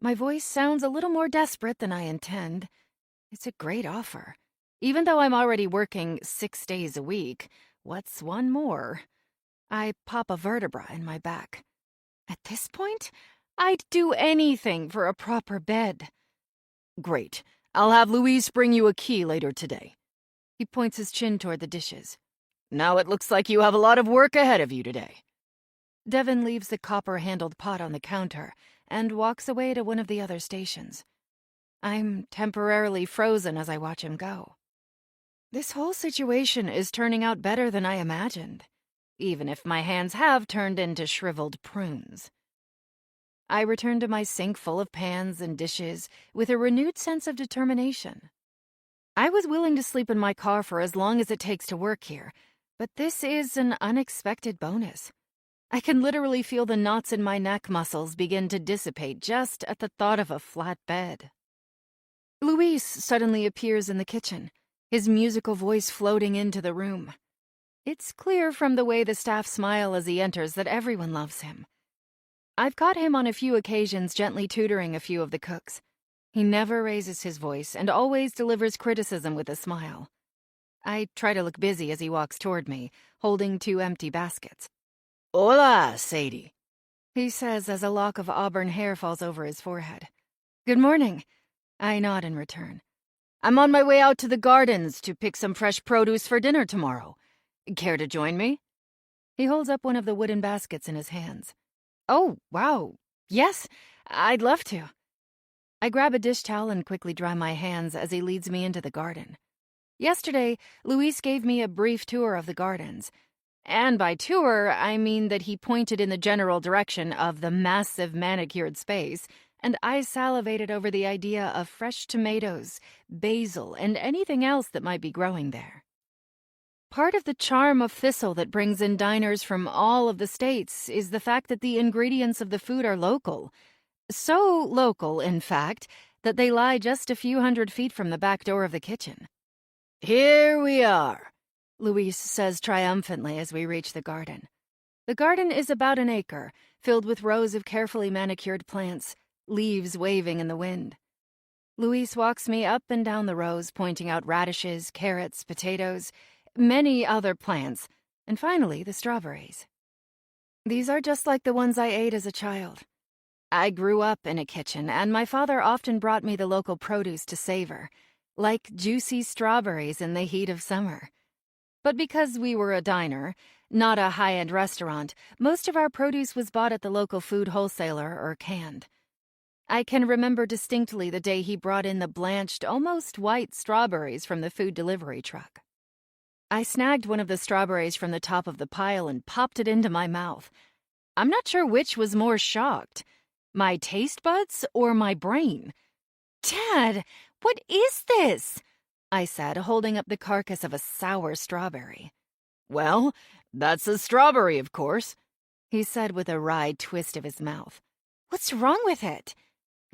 My voice sounds a little more desperate than I intend. It's a great offer. Even though I'm already working 6 days a week, what's one more? I pop a vertebra in my back. At this point, I'd do anything for a proper bed. Great. I'll have Louise bring you a key later today. He points his chin toward the dishes. Now it looks like you have a lot of work ahead of you today. Devin leaves the copper-handled pot on the counter and walks away to one of the other stations. I'm temporarily frozen as I watch him go. This whole situation is turning out better than I imagined. even if my hands have turned into shriveled prunes. I return to my sink full of pans and dishes with a renewed sense of determination. I was willing to sleep in my car for as long as it takes to work here, but this is an unexpected bonus. I can literally feel the knots in my neck muscles begin to dissipate just at the thought of a flat bed. Luis suddenly appears in the kitchen, his musical voice floating into the room. It's clear from the way the staff smile as he enters that everyone loves him. I've caught him on a few occasions gently tutoring a few of the cooks. He never raises his voice and always delivers criticism with a smile. I try to look busy as he walks toward me, holding 2 empty baskets. "Hola, Sadie," he says as a lock of auburn hair falls over his forehead. "Good morning." I nod in return. "I'm on my way out to the gardens to pick some fresh produce for dinner tomorrow. Care to join me?" He holds up one of the wooden baskets in his hands. "Oh, wow. Yes, I'd love to." I grab a dish towel and quickly dry my hands as he leads me into the garden. Yesterday, Luis gave me a brief tour of the gardens. And by tour, I mean that he pointed in the general direction of the massive manicured space, and I salivated over the idea of fresh tomatoes, basil, and anything else that might be growing there. Part of the charm of Thistle that brings in diners from all of the states is the fact that the ingredients of the food are local. So local, in fact, that they lie just a few hundred feet from the back door of the kitchen. "Here we are," Luis says triumphantly as we reach the garden. The garden is about an acre, filled with rows of carefully manicured plants, leaves waving in the wind. Luis walks me up and down the rows, pointing out radishes, carrots, potatoes, many other plants, and finally the strawberries. These are just like the ones I ate as a child. I grew up in a kitchen, and my father often brought me the local produce to savor, like juicy strawberries in the heat of summer. But because we were a diner, not a high-end restaurant, most of our produce was bought at the local food wholesaler or canned. I can remember distinctly the day he brought in the blanched, almost white strawberries from the food delivery truck. I snagged one of the strawberries from the top of the pile and popped it into my mouth. I'm not sure which was more shocked, my taste buds or my brain. "Dad, what is this?" I said, holding up the carcass of a sour strawberry. "Well, that's a strawberry, of course," he said with a wry twist of his mouth. "What's wrong with it?"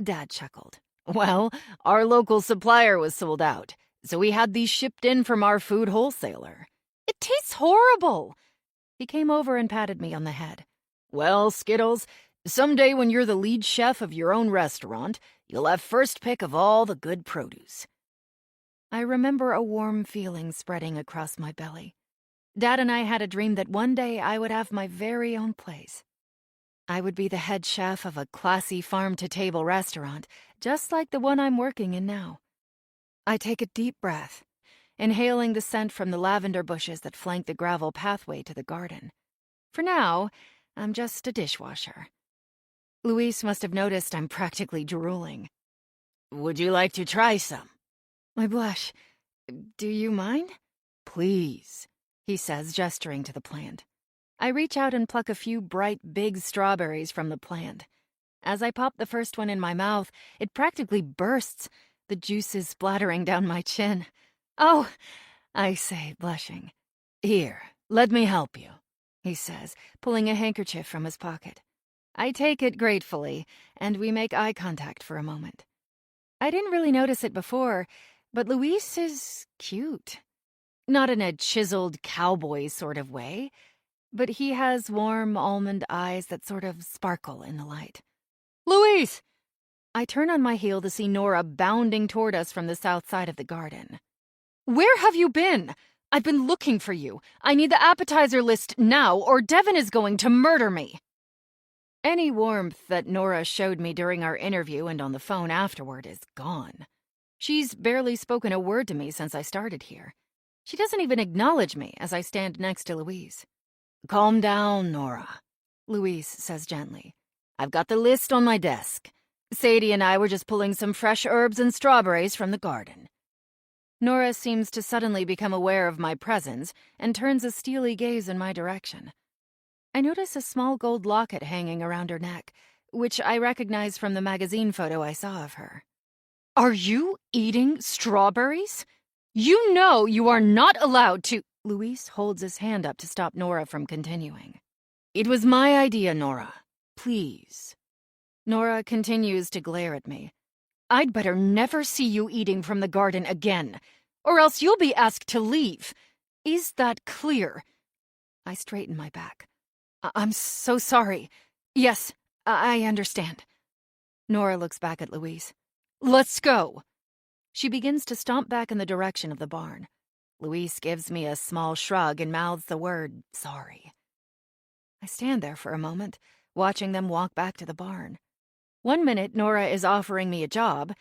Dad chuckled. "Well, our local supplier was sold out, so we had these shipped in from our food wholesaler." "It tastes horrible." He came over and patted me on the head. "Well, Skittles, someday when you're the lead chef of your own restaurant, you'll have first pick of all the good produce." I remember a warm feeling spreading across my belly. Dad and I had a dream that one day I would have my very own place. I would be the head chef of a classy farm-to-table restaurant, just like the one I'm working in now. I take a deep breath, inhaling the scent from the lavender bushes that flank the gravel pathway to the garden. For now, I'm just a dishwasher. Luis must have noticed I'm practically drooling. "Would you like to try some?" I blush. "Do you mind?" "Please," he says, gesturing to the plant. I reach out and pluck a few bright, big strawberries from the plant. As I pop the first one in my mouth, it practically bursts, the juices splattering down my chin. "Oh," I say, blushing. "Here, let me help you," he says, pulling a handkerchief from his pocket. I take it gratefully, and we make eye contact for a moment. I didn't really notice it before, but Luis is cute. Not in a chiseled cowboy sort of way, but he has warm almond eyes that sort of sparkle in the light. "Luis!" I turn on my heel to see Nora bounding toward us from the south side of the garden. "Where have you been? I've been looking for you. I need the appetizer list now, or Devin is going to murder me." Any warmth that Nora showed me during our interview and on the phone afterward is gone. She's barely spoken a word to me since I started here. She doesn't even acknowledge me as I stand next to Louise. "Calm down, Nora," Louise says gently. "I've got the list on my desk. Sadie and I were just pulling some fresh herbs and strawberries from the garden." Nora seems to suddenly become aware of my presence and turns a steely gaze in my direction. I notice a small gold locket hanging around her neck, which I recognize from the magazine photo I saw of her. "Are you eating strawberries? You know you are not allowed to—" Luis holds his hand up to stop Nora from continuing. "It was my idea, Nora. Please." Nora continues to glare at me. "I'd better never see you eating from the garden again, or else you'll be asked to leave. Is that clear?" I straighten my back. "I'm so sorry. Yes, I understand." Nora looks back at Luis. "Let's go." She begins to stomp back in the direction of the barn. Luis gives me a small shrug and mouths the word, "sorry." I stand there for a moment, watching them walk back to the barn. 1 minute, Nora is offering me a job.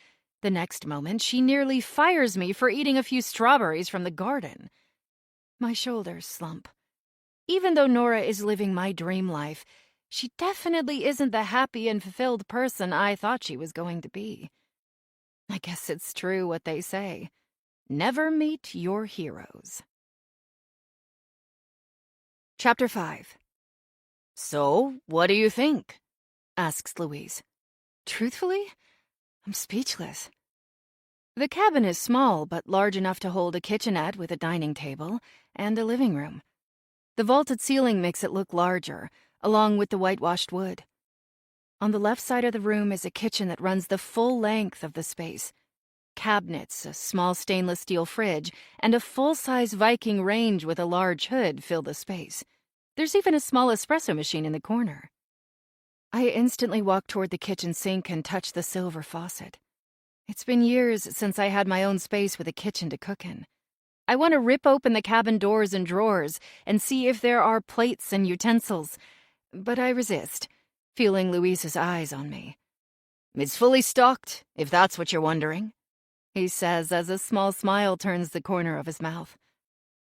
The next moment, she nearly fires me for eating a few strawberries from the garden. My shoulders slump. Even though Nora is living my dream life, she definitely isn't the happy and fulfilled person I thought she was going to be. I guess it's true what they say. Never meet your heroes. Chapter 5. "So, what do you think?" asks Louise. Truthfully, I'm speechless. The cabin is small, but large enough to hold a kitchenette with a dining table and a living room. The vaulted ceiling makes it look larger, along with the whitewashed wood. On the left side of the room is a kitchen that runs the full length of the space. Cabinets, a small stainless steel fridge, and a full-size Viking range with a large hood fill the space. There's even a small espresso machine in the corner. I instantly walk toward the kitchen sink and touch the silver faucet. It's been years since I had my own space with a kitchen to cook in. I want to rip open the cabin doors and drawers and see if there are plates and utensils, but I resist, feeling Luis's eyes on me. "It's fully stocked, if that's what you're wondering," he says as a small smile turns the corner of his mouth.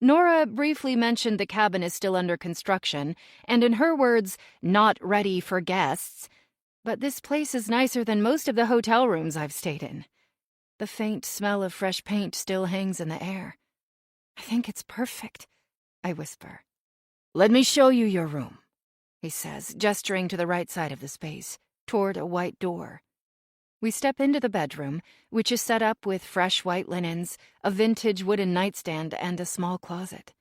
Nora briefly mentioned the cabin is still under construction, and in her words, not ready for guests. But this place is nicer than most of the hotel rooms I've stayed in. The faint smell of fresh paint still hangs in the air. "I think it's perfect," I whisper. "Let me show you your room," he says, gesturing to the right side of the space, toward a white door. We step into the bedroom, which is set up with fresh white linens, a vintage wooden nightstand, and a small closet.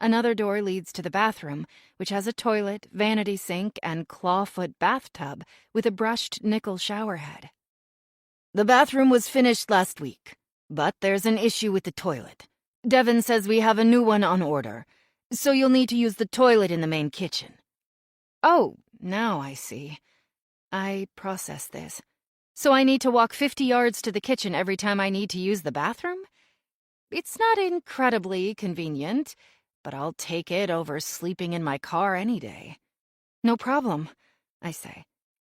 Another door leads to the bathroom, which has a toilet, vanity sink, and clawfoot bathtub with a brushed nickel shower head. "The bathroom was finished last week, but there's an issue with the toilet. Devin says we have a new one on order, so you'll need to use the toilet in the main kitchen." "Oh, now I see." I process this. "So I need to walk 50 yards to the kitchen every time I need to use the bathroom? It's not incredibly convenient, but I'll take it over sleeping in my car any day." "No problem," I say.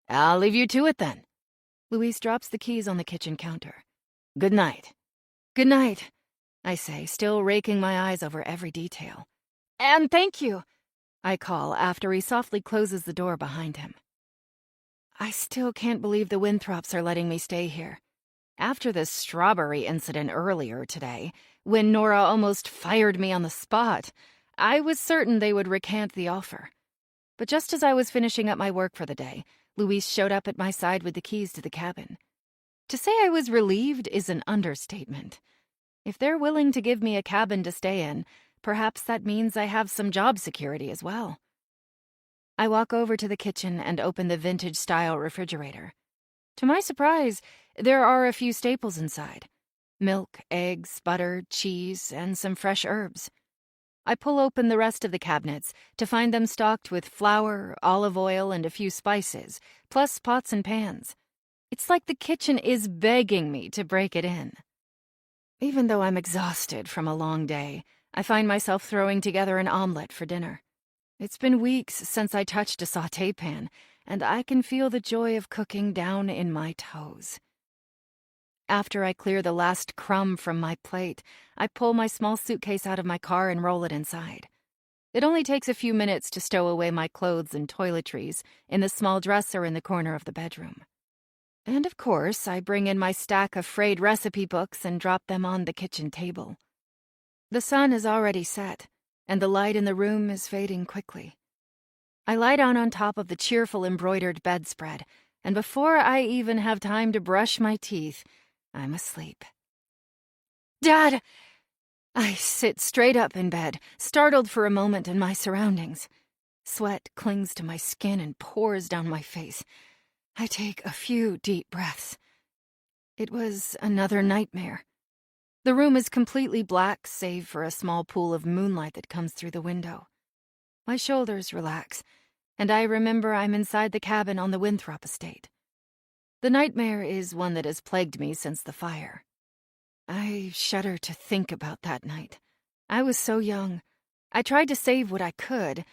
"I'll leave you to it then." Luis drops the keys on the kitchen counter. "Good night." "Good night," I say, still raking my eyes over every detail. "And thank you," I call after he softly closes the door behind him. I still can't believe the Winthrops are letting me stay here. After the strawberry incident earlier today, when Nora almost fired me on the spot, I was certain they would recant the offer. But just as I was finishing up my work for the day, Luis showed up at my side with the keys to the cabin. To say I was relieved is an understatement. If they're willing to give me a cabin to stay in, perhaps that means I have some job security as well. I walk over to the kitchen and open the vintage-style refrigerator. To my surprise, there are a few staples inside. Milk, eggs, butter, cheese, and some fresh herbs. I pull open the rest of the cabinets to find them stocked with flour, olive oil, and a few spices, plus pots and pans. It's like the kitchen is begging me to break it in. Even though I'm exhausted from a long day, I find myself throwing together an omelet for dinner. It's been weeks since I touched a sauté pan, and I can feel the joy of cooking down in my toes. After I clear the last crumb from my plate, I pull my small suitcase out of my car and roll it inside. It only takes a few minutes to stow away my clothes and toiletries in the small dresser in the corner of the bedroom. And of course, I bring in my stack of frayed recipe books and drop them on the kitchen table. The sun is already set, and the light in the room is fading quickly. I lie down on top of the cheerful embroidered bedspread, and before I even have time to brush my teeth, I'm asleep. Dad! I sit straight up in bed, startled for a moment in my surroundings. Sweat clings to my skin and pours down my face. I take a few deep breaths. It was another nightmare. The room is completely black, save for a small pool of moonlight that comes through the window. My shoulders relax, and I remember I'm inside the cabin on the Winthrop estate. The nightmare is one that has plagued me since the fire. I shudder to think about that night. I was so young. I tried to save what I could: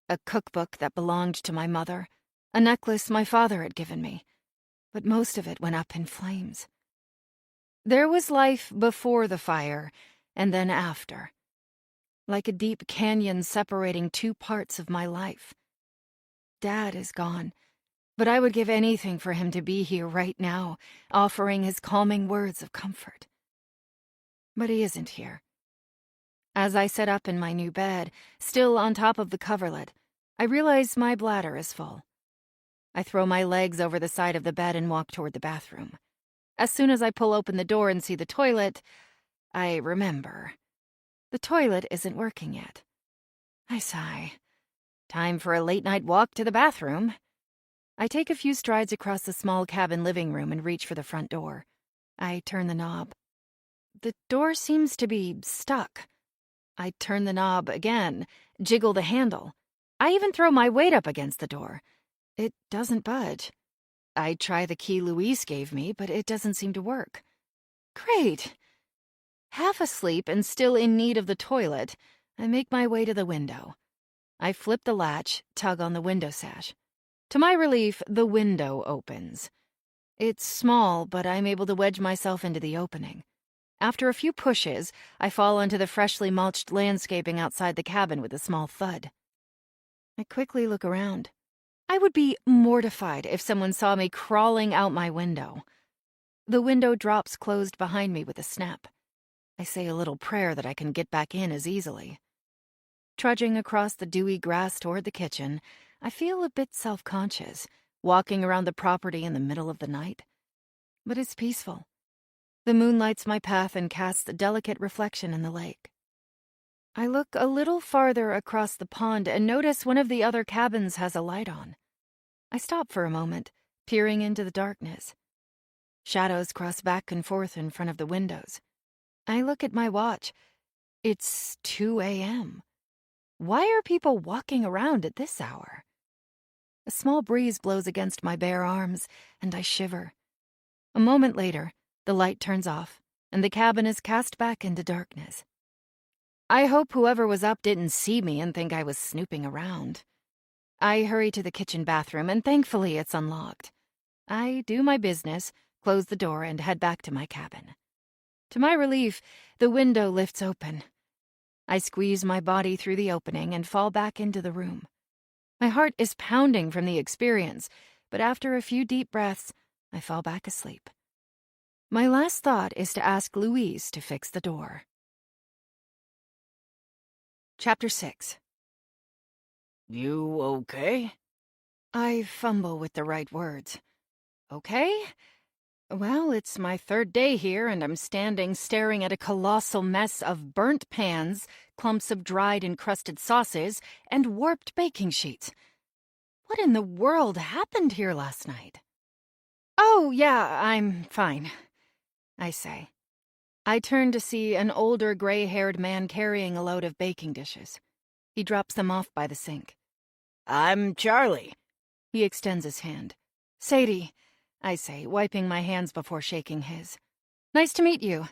a cookbook that belonged to my mother, a necklace my father had given me, but most of it went up in flames. There was life before the fire, and then after. Like a deep canyon separating two parts of my life. Dad is gone, but I would give anything for him to be here right now, offering his calming words of comfort. But he isn't here. As I sit up in my new bed, still on top of the coverlet, I realize my bladder is full. I throw my legs over the side of the bed and walk toward the bathroom. As soon as I pull open the door and see the toilet, I remember. The toilet isn't working yet. I sigh. Time for a late-night walk to the bathroom. I take a few strides across the small cabin living room and reach for the front door. I turn the knob. The door seems to be stuck. I turn the knob again, jiggle the handle. I even throw my weight up against the door. It doesn't budge. I try the key Louise gave me, but it doesn't seem to work. Great! Half asleep and still in need of the toilet, I make my way to the window. I flip the latch, tug on the window sash. To my relief, the window opens. It's small, but I'm able to wedge myself into the opening. After a few pushes, I fall onto the freshly mulched landscaping outside the cabin with a small thud. I quickly look around. I would be mortified if someone saw me crawling out my window. The window drops closed behind me with a snap. I say a little prayer that I can get back in as easily. Trudging across the dewy grass toward the kitchen, I feel a bit self-conscious, walking around the property in the middle of the night. But it's peaceful. The moon lights my path and casts a delicate reflection in the lake. I look a little farther across the pond and notice one of the other cabins has a light on. I stop for a moment, peering into the darkness. Shadows cross back and forth in front of the windows. I look at my watch. It's 2 a.m. Why are people walking around at this hour? A small breeze blows against my bare arms, and I shiver. A moment later, the light turns off, and the cabin is cast back into darkness. I hope whoever was up didn't see me and think I was snooping around. I hurry to the kitchen bathroom, and thankfully it's unlocked. I do my business, close the door, and head back to my cabin. To my relief, the window lifts open. I squeeze my body through the opening and fall back into the room. My heart is pounding from the experience, but after a few deep breaths, I fall back asleep. My last thought is to ask Louise to fix the door. Chapter 6. You okay? I fumble with the right words. Okay? Well, it's my third day here, and I'm standing staring at a colossal mess of burnt pans, clumps of dried and crusted sauces, and warped baking sheets. What in the world happened here last night? Oh, yeah, I'm fine, I say. I turn to see an older gray-haired man carrying a load of baking dishes. He drops them off by the sink. I'm Charlie. He extends his hand. Sadie, I say, wiping my hands before shaking his. Nice to meet you.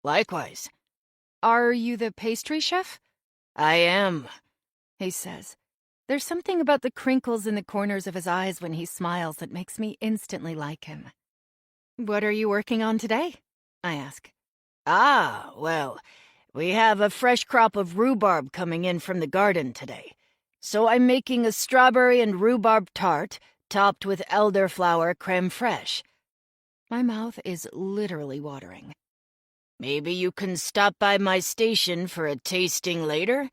Likewise. Are you the pastry chef? I am, he says. There's something about the crinkles in the corners of his eyes when he smiles that makes me instantly like him. What are you working on today? I ask. Ah, well, we have a fresh crop of rhubarb coming in from the garden today. So I'm making a strawberry and rhubarb tart topped with elderflower creme fraiche. My mouth is literally watering. Maybe you can stop by my station for a tasting later?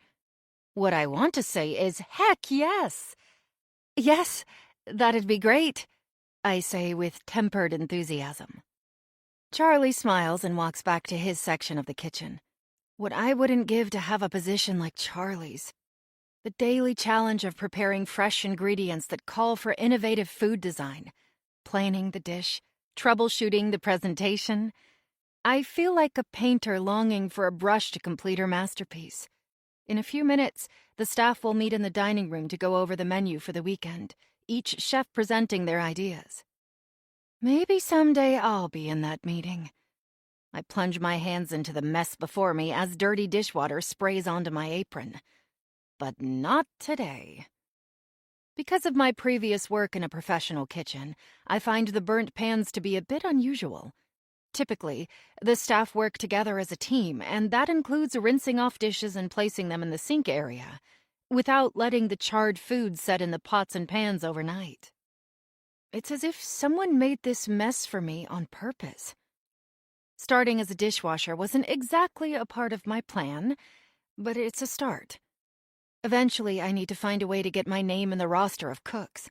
What I want to say is, heck yes! Yes, that'd be great, I say with tempered enthusiasm. Charlie smiles and walks back to his section of the kitchen. What I wouldn't give to have a position like Charlie's. The daily challenge of preparing fresh ingredients that call for innovative food design. Planning the dish, troubleshooting the presentation. I feel like a painter longing for a brush to complete her masterpiece. In a few minutes, the staff will meet in the dining room to go over the menu for the weekend, each chef presenting their ideas. Maybe someday I'll be in that meeting. I plunge my hands into the mess before me as dirty dishwater sprays onto my apron. But not today. Because of my previous work in a professional kitchen, I find the burnt pans to be a bit unusual. Typically, the staff work together as a team, and that includes rinsing off dishes and placing them in the sink area, without letting the charred food set in the pots and pans overnight. It's as if someone made this mess for me on purpose. Starting as a dishwasher wasn't exactly a part of my plan, but it's a start. Eventually, I need to find a way to get my name in the roster of cooks.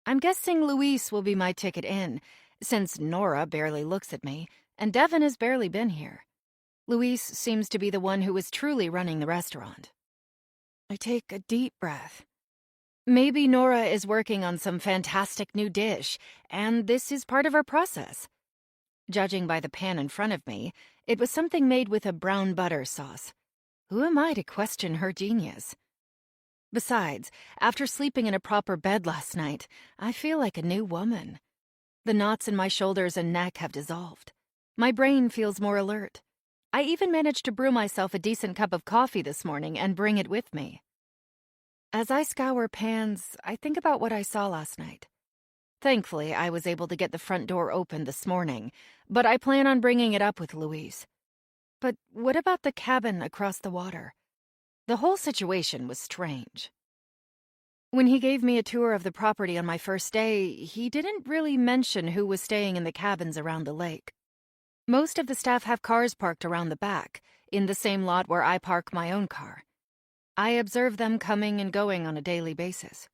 I'm guessing Luis will be my ticket in, since Nora barely looks at me, and Devin has barely been here. Luis seems to be the one who is truly running the restaurant. I take a deep breath. Maybe Nora is working on some fantastic new dish, and this is part of her process. Judging by the pan in front of me, it was something made with a brown butter sauce. Who am I to question her genius? Besides, after sleeping in a proper bed last night, I feel like a new woman. The knots in my shoulders and neck have dissolved. My brain feels more alert. I even managed to brew myself a decent cup of coffee this morning and bring it with me. As I scour pans, I think about what I saw last night. Thankfully, I was able to get the front door open this morning, but I plan on bringing it up with Luis. But what about the cabin across the water? The whole situation was strange. When he gave me a tour of the property on my first day, he didn't really mention who was staying in the cabins around the lake. Most of the staff have cars parked around the back, in the same lot where I park my own car. I observe them coming and going on a daily basis.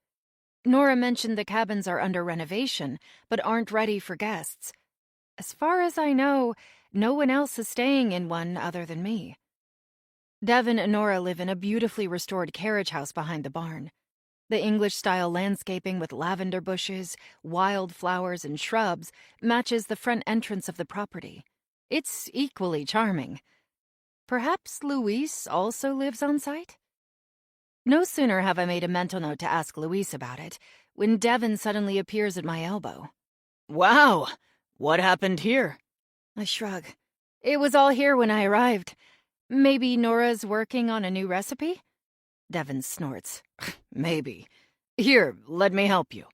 Nora mentioned the cabins are under renovation, but aren't ready for guests. As far as I know, no one else is staying in one other than me. Devin and Nora live in a beautifully restored carriage house behind the barn. The English-style landscaping with lavender bushes, wildflowers, and shrubs matches the front entrance of the property. It's equally charming. Perhaps Luis also lives on site? No sooner have I made a mental note to ask Luis about it, when Devin suddenly appears at my elbow. Wow! What happened here? I shrug. It was all here when I arrived. Maybe Nora's working on a new recipe? Devin snorts. Maybe. Here, let me help you.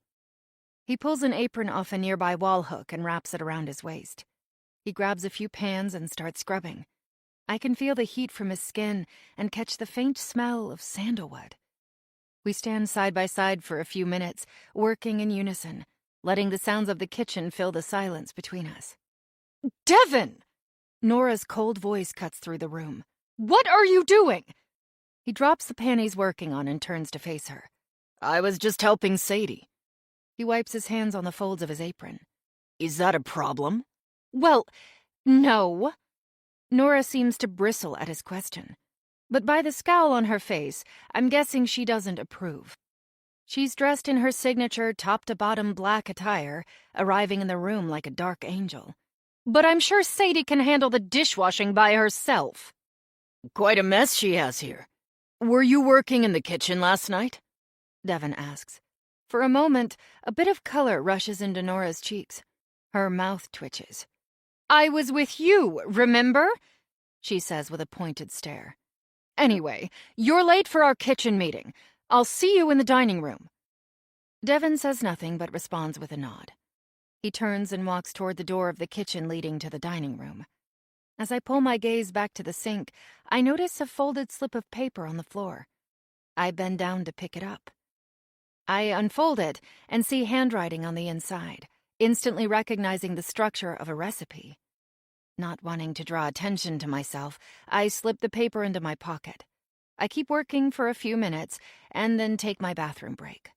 He pulls an apron off a nearby wall hook and wraps it around his waist. He grabs a few pans and starts scrubbing. I can feel the heat from his skin and catch the faint smell of sandalwood. We stand side by side for a few minutes, working in unison, letting the sounds of the kitchen fill the silence between us. Devin! Nora's cold voice cuts through the room. What are you doing? He drops the pan he's working on and turns to face her. I was just helping Sadie. He wipes his hands on the folds of his apron. Is that a problem? Well, no. Nora seems to bristle at his question. But by the scowl on her face, I'm guessing she doesn't approve. She's dressed in her signature top-to-bottom black attire, arriving in the room like a dark angel. But I'm sure Sadie can handle the dishwashing by herself. Quite a mess she has here. Were you working in the kitchen last night? Devin asks. For a moment, a bit of color rushes into Nora's cheeks. Her mouth twitches. I was with you, remember? She says with a pointed stare. Anyway, you're late for our kitchen meeting. I'll see you in the dining room. Devin says nothing but responds with a nod. He turns and walks toward the door of the kitchen leading to the dining room. As I pull my gaze back to the sink, I notice a folded slip of paper on the floor. I bend down to pick it up. I unfold it and see handwriting on the inside, instantly recognizing the structure of a recipe. Not wanting to draw attention to myself, I slip the paper into my pocket. I keep working for a few minutes and then take my bathroom break.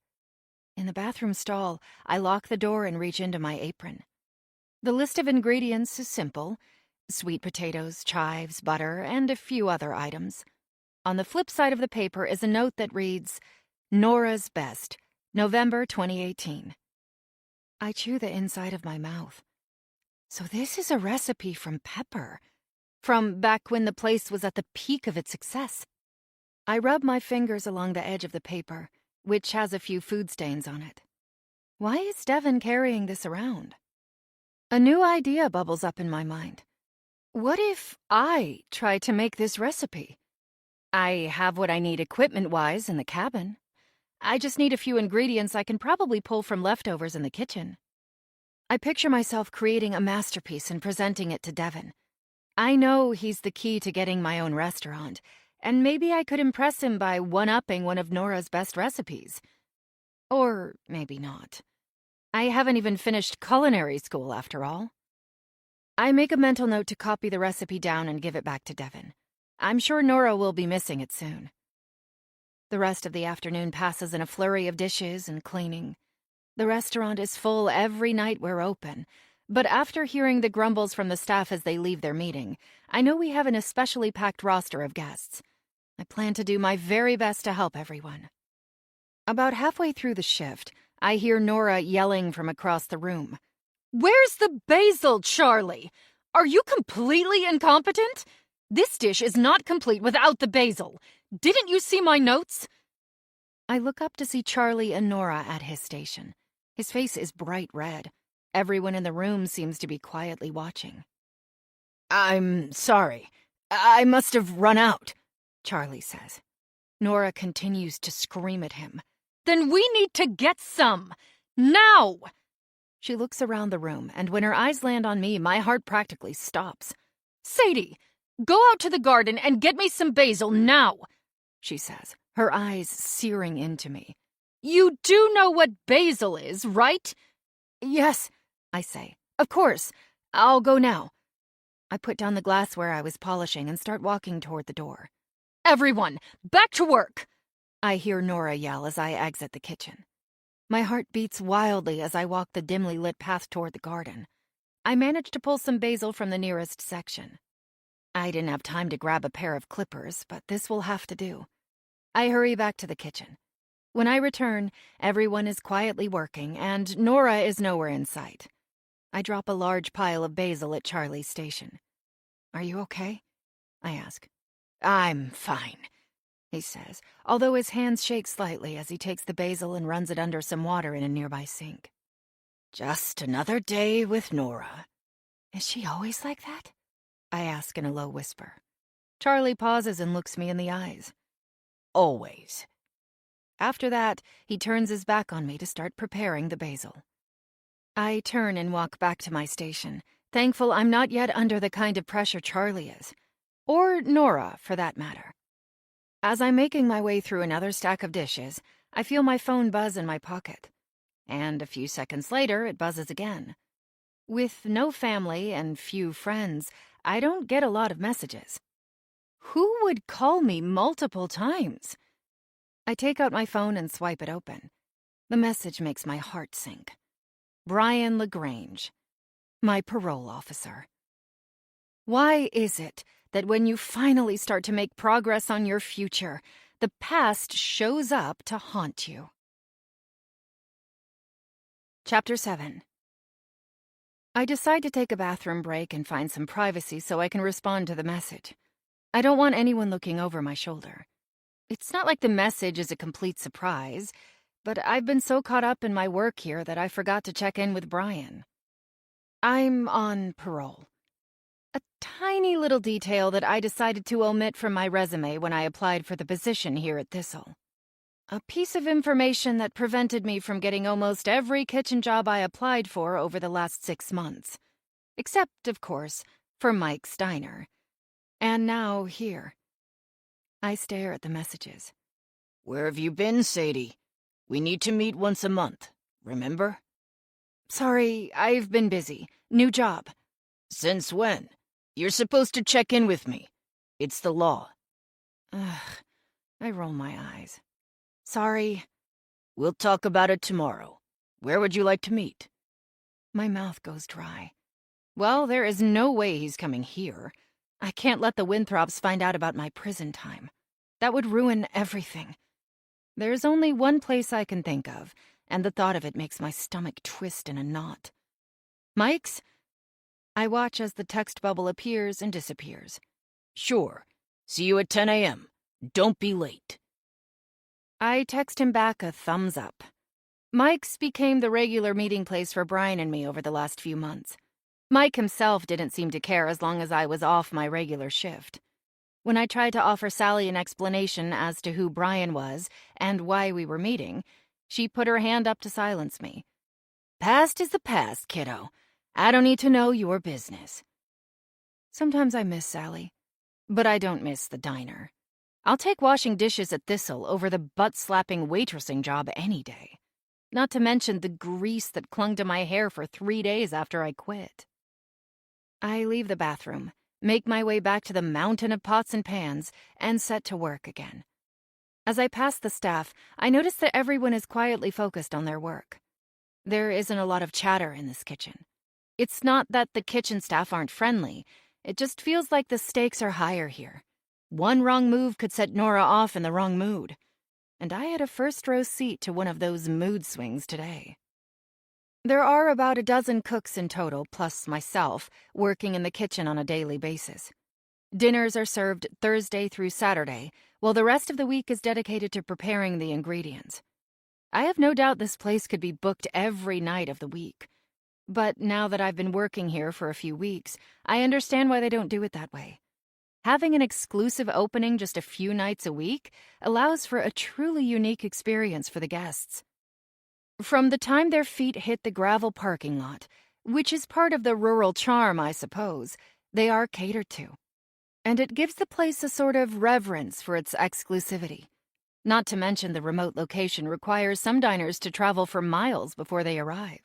In the bathroom stall, I lock the door and reach into my apron. The list of ingredients is simple: sweet potatoes, chives, butter, and a few other items. On the flip side of the paper is a note that reads, Nora's Best, November 2018. I chew the inside of my mouth. So this is a recipe from Pepper, from back when the place was at the peak of its success. I rub my fingers along the edge of the paper, which has a few food stains on it. Why is Devin carrying this around? A new idea bubbles up in my mind. What if I try to make this recipe? I have what I need equipment-wise in the cabin. I just need a few ingredients I can probably pull from leftovers in the kitchen. I picture myself creating a masterpiece and presenting it to Devin. I know he's the key to getting my own restaurant, and maybe I could impress him by one-upping one of Nora's best recipes. Or maybe not. I haven't even finished culinary school, after all. I make a mental note to copy the recipe down and give it back to Devin. I'm sure Nora will be missing it soon. The rest of the afternoon passes in a flurry of dishes and cleaning. The restaurant is full every night we're open, but after hearing the grumbles from the staff as they leave their meeting, I know we have an especially packed roster of guests. I plan to do my very best to help everyone. About halfway through the shift, I hear Nora yelling from across the room. "Where's the basil, Charlie? Are you completely incompetent? This dish is not complete without the basil. Didn't you see my notes?" I look up to see Charlie and Nora at his station. His face is bright red. Everyone in the room seems to be quietly watching. "I'm sorry. I must have run out," Charlie says. Nora continues to scream at him. "Then we need to get some! Now!" She looks around the room, and when her eyes land on me, my heart practically stops. "Sadie, go out to the garden and get me some basil now," she says, her eyes searing into me. "You do know what basil is, right?" "Yes," I say. "Of course. I'll go now." I put down the glassware I was polishing and start walking toward the door. "Everyone, back to work!" I hear Nora yell as I exit the kitchen. My heart beats wildly as I walk the dimly lit path toward the garden. I manage to pull some basil from the nearest section. I didn't have time to grab a pair of clippers, but this will have to do. I hurry back to the kitchen. When I return, everyone is quietly working, and Nora is nowhere in sight. I drop a large pile of basil at Charlie's station. "Are you okay?" I ask. "I'm fine," he says, although his hands shake slightly as he takes the basil and runs it under some water in a nearby sink. "Just another day with Nora." "Is she always like that?" I ask in a low whisper. Charlie pauses and looks me in the eyes. "Always." After that, he turns his back on me to start preparing the basil. I turn and walk back to my station, thankful I'm not yet under the kind of pressure Charlie is. Or Nora, for that matter. As I'm making my way through another stack of dishes, I feel my phone buzz in my pocket. And a few seconds later, it buzzes again. With no family and few friends, I don't get a lot of messages. Who would call me multiple times? I take out my phone and swipe it open. The message makes my heart sink. Brian LaGrange, my parole officer. Why is it that when you finally start to make progress on your future, the past shows up to haunt you? Chapter 7. I decide to take a bathroom break and find some privacy so I can respond to the message. I don't want anyone looking over my shoulder. It's not like the message is a complete surprise, but I've been so caught up in my work here that I forgot to check in with Brian. I'm on parole. A tiny little detail that I decided to omit from my resume when I applied for the position here at Thistle. A piece of information that prevented me from getting almost every kitchen job I applied for over the last 6 months. Except, of course, for Mike Steiner. And now here. I stare at the messages. "Where have you been, Sadie? We need to meet once a month, remember?" Sorry, I've been busy. New job. Since when? You're supposed to check in with me. It's the law. Ugh, I roll my eyes. Sorry. We'll talk about it tomorrow. Where would you like to meet? My mouth goes dry. Well, there is no way he's coming here. I can't let the Winthrops find out about my prison time. That would ruin everything. There's only one place I can think of, and the thought of it makes my stomach twist in a knot. Mike's? I watch as the text bubble appears and disappears. Sure. See you at 10 a.m. Don't be late. I text him back a thumbs up. Mike's became the regular meeting place for Brian and me over the last few months. Mike himself didn't seem to care as long as I was off my regular shift. When I tried to offer Sally an explanation as to who Brian was and why we were meeting, she put her hand up to silence me. Past is the past, kiddo. I don't need to know your business. Sometimes I miss Sally, but I don't miss the diner. I'll take washing dishes at Thistle over the butt-slapping waitressing job any day. Not to mention the grease that clung to my hair for 3 days after I quit. I leave the bathroom, make my way back to the mountain of pots and pans, and set to work again. As I pass the staff, I notice that everyone is quietly focused on their work. There isn't a lot of chatter in this kitchen. It's not that the kitchen staff aren't friendly, it just feels like the stakes are higher here. One wrong move could set Nora off in the wrong mood. And I had a first-row seat to one of those mood swings today. There are about a dozen cooks in total, plus myself, working in the kitchen on a daily basis. Dinners are served Thursday through Saturday, while the rest of the week is dedicated to preparing the ingredients. I have no doubt this place could be booked every night of the week. But now that I've been working here for a few weeks, I understand why they don't do it that way. Having an exclusive opening just a few nights a week allows for a truly unique experience for the guests. From the time their feet hit the gravel parking lot, which is part of the rural charm, I suppose, they are catered to. And it gives the place a sort of reverence for its exclusivity. Not to mention the remote location requires some diners to travel for miles before they arrive.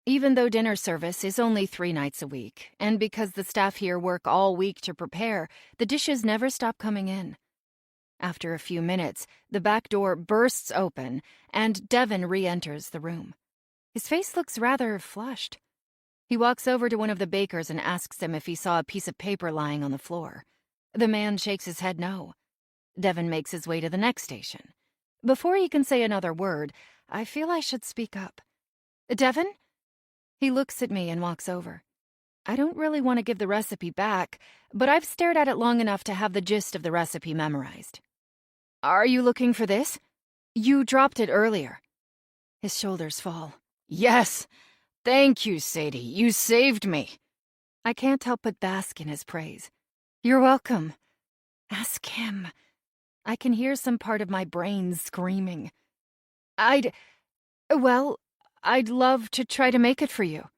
Even though dinner service is only 3 nights a week, and because the staff here work all week to prepare, the dishes never stop coming in. After a few minutes, the back door bursts open, and Devin re-enters the room. His face looks rather flushed. He walks over to one of the bakers and asks him if he saw a piece of paper lying on the floor. The man shakes his head no. Devin makes his way to the next station. Before he can say another word, I feel I should speak up. "Devin?" He looks at me and walks over. I don't really want to give the recipe back, but I've stared at it long enough to have the gist of the recipe memorized. "Are you looking for this? You dropped it earlier." His shoulders fall. Yes! Thank you, Sadie. You saved me. I can't help but bask in his praise. "You're welcome." Ask him. I can hear some part of my brain screaming. I'd love to try to make it for you."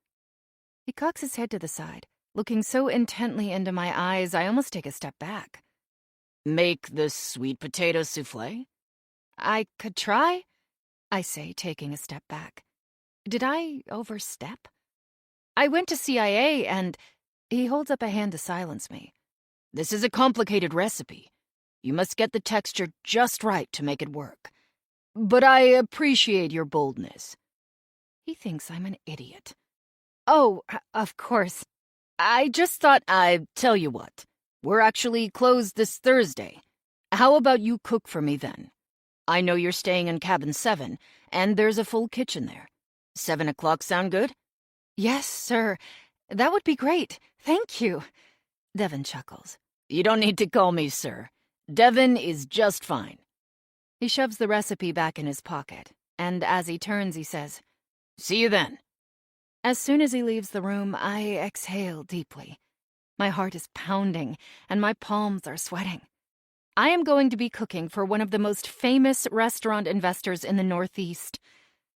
He cocks his head to the side, looking so intently into my eyes I almost take a step back. Make the sweet potato souffle? "I could try," I say, taking a step back. Did I overstep? "I went to CIA and—" He holds up a hand to silence me. This is a complicated recipe. You must get the texture just right to make it work. But I appreciate your boldness. He thinks I'm an idiot. "Oh, of course. I just thought I'd tell you what. We're actually closed this Thursday. How about you cook for me then? I know you're staying in cabin 7, and there's a full kitchen there. 7 o'clock sound good?" "Yes, sir. That would be great. Thank you." Devin chuckles. You don't need to call me sir. Devin is just fine. He shoves the recipe back in his pocket, and as he turns, he says, "See you then." As soon as he leaves the room, I exhale deeply. My heart is pounding, and my palms are sweating. I am going to be cooking for one of the most famous restaurant investors in the Northeast.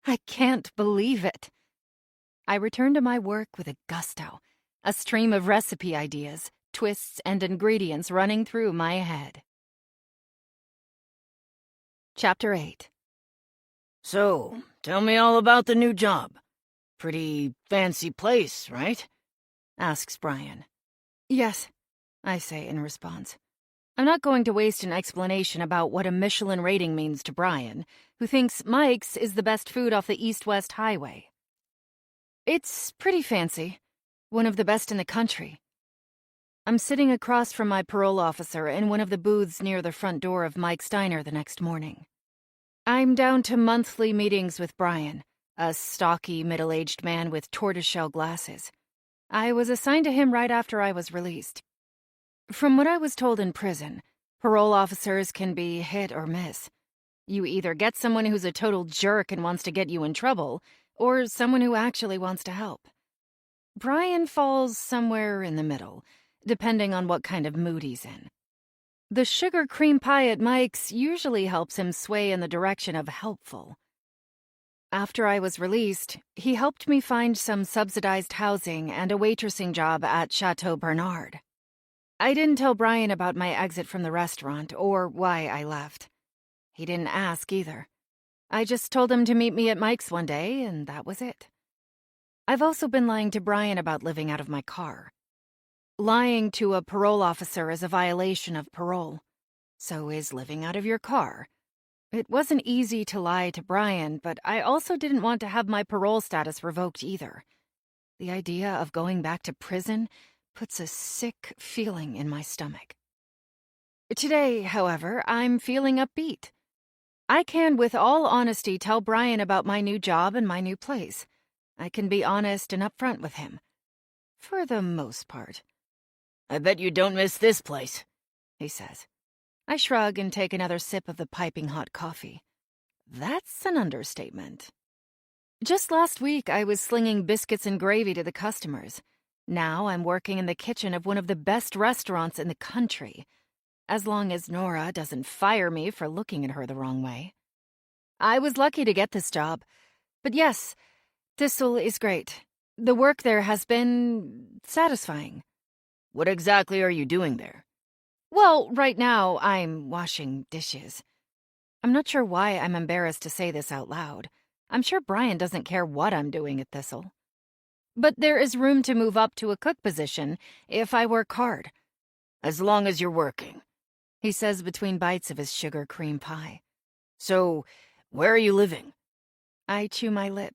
I can't believe it. I return to my work with a gusto, a stream of recipe ideas, twists, and ingredients running through my head. Chapter 8. So, tell me all about the new job. Pretty fancy place, right? Asks Brian. Yes, I say in response. I'm not going to waste an explanation about what a Michelin rating means to Brian, who thinks Mike's is the best food off the East-West Highway. It's pretty fancy. One of the best in the country. I'm sitting across from my parole officer in one of the booths near the front door of Mike's Diner the next morning. I'm down to monthly meetings with Brian, a stocky, middle-aged man with tortoiseshell glasses. I was assigned to him right after I was released. From what I was told in prison, parole officers can be hit or miss. You either get someone who's a total jerk and wants to get you in trouble, or someone who actually wants to help. Brian falls somewhere in the middle, depending on what kind of mood he's in. The sugar cream pie at Mike's usually helps him sway in the direction of helpful. After I was released, he helped me find some subsidized housing and a waitressing job at Chateau Bernard. I didn't tell Brian about my exit from the restaurant or why I left. He didn't ask either. I just told him to meet me at Mike's one day, and that was it. I've also been lying to Brian about living out of my car. Lying to a parole officer is a violation of parole. So is living out of your car. It wasn't easy to lie to Brian, but I also didn't want to have my parole status revoked either. The idea of going back to prison puts a sick feeling in my stomach. Today, however, I'm feeling upbeat. I can, with all honesty, tell Brian about my new job and my new place. I can be honest and upfront with him. For the most part. I bet you don't miss this place, he says. I shrug and take another sip of the piping hot coffee. That's an understatement. Just last week, I was slinging biscuits and gravy to the customers. Now I'm working in the kitchen of one of the best restaurants in the country. As long as Nora doesn't fire me for looking at her the wrong way. I was lucky to get this job. But yes, Thistle is great. The work there has been satisfying. What exactly are you doing there? Well, right now, I'm washing dishes. I'm not sure why I'm embarrassed to say this out loud. I'm sure Brian doesn't care what I'm doing at Thistle. But there is room to move up to a cook position if I work hard. As long as you're working, he says between bites of his sugar cream pie. So, where are you living? I chew my lip.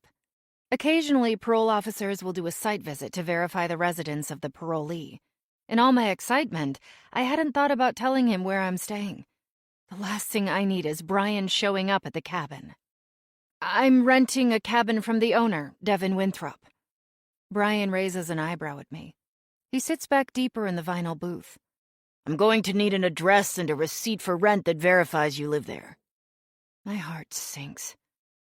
Occasionally, parole officers will do a site visit to verify the residence of the parolee. In all my excitement, I hadn't thought about telling him where I'm staying. The last thing I need is Brian showing up at the cabin. I'm renting a cabin from the owner, Devin Winthrop. Brian raises an eyebrow at me. He sits back deeper in the vinyl booth. I'm going to need an address and a receipt for rent that verifies you live there. My heart sinks.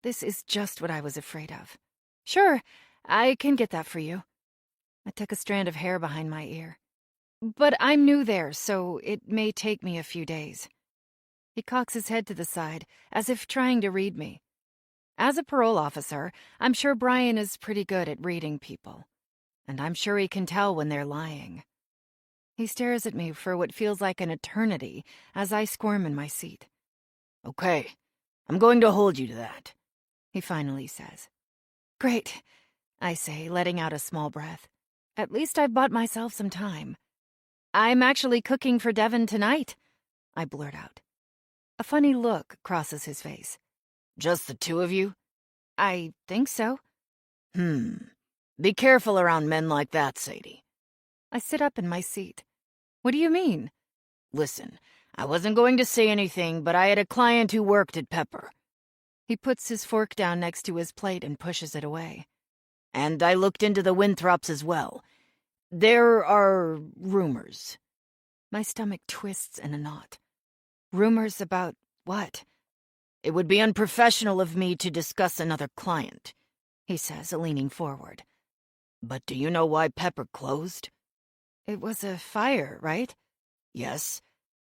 This is just what I was afraid of. Sure, I can get that for you. I took a strand of hair behind my ear. But I'm new there, so it may take me a few days. He cocks his head to the side, as if trying to read me. As a parole officer, I'm sure Brian is pretty good at reading people. And I'm sure he can tell when they're lying. He stares at me for what feels like an eternity as I squirm in my seat. Okay, I'm going to hold you to that, he finally says. Great, I say, letting out a small breath. At least I've bought myself some time. I'm actually cooking for Devin tonight, I blurt out. A funny look crosses his face. Just the two of you? I think so. Be careful around men like that, Sadie. I sit up in my seat. What do you mean? Listen, I wasn't going to say anything, but I had a client who worked at Pepper. He puts his fork down next to his plate and pushes it away. And I looked into the Winthrops as well. There are rumors. My stomach twists in a knot. Rumors about what? It would be unprofessional of me to discuss another client, he says, leaning forward. But do you know why Pepper closed? It was a fire, right? Yes.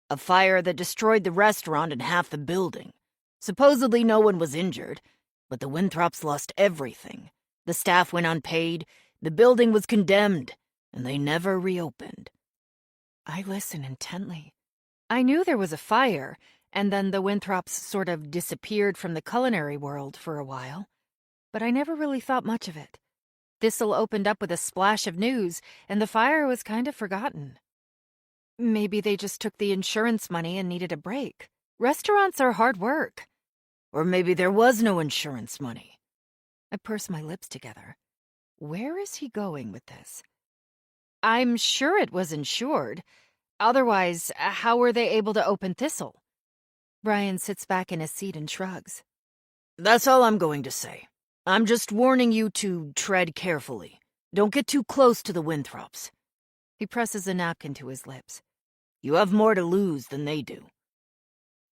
A fire that destroyed the restaurant and half the building. Supposedly no one was injured, but the Winthrops lost everything. The staff went unpaid, the building was condemned, and they never reopened. I listen intently. I knew there was a fire, and then the Winthrops sort of disappeared from the culinary world for a while, but I never really thought much of it. Thistle opened up with a splash of news, and the fire was kind of forgotten. Maybe they just took the insurance money and needed a break. Restaurants are hard work. Or maybe there was no insurance money. I purse my lips together. Where is he going with this? I'm sure it was insured. Otherwise, how were they able to open Thistle? Brian sits back in his seat and shrugs. That's all I'm going to say. I'm just warning you to tread carefully. Don't get too close to the Winthrops. He presses a napkin to his lips. You have more to lose than they do.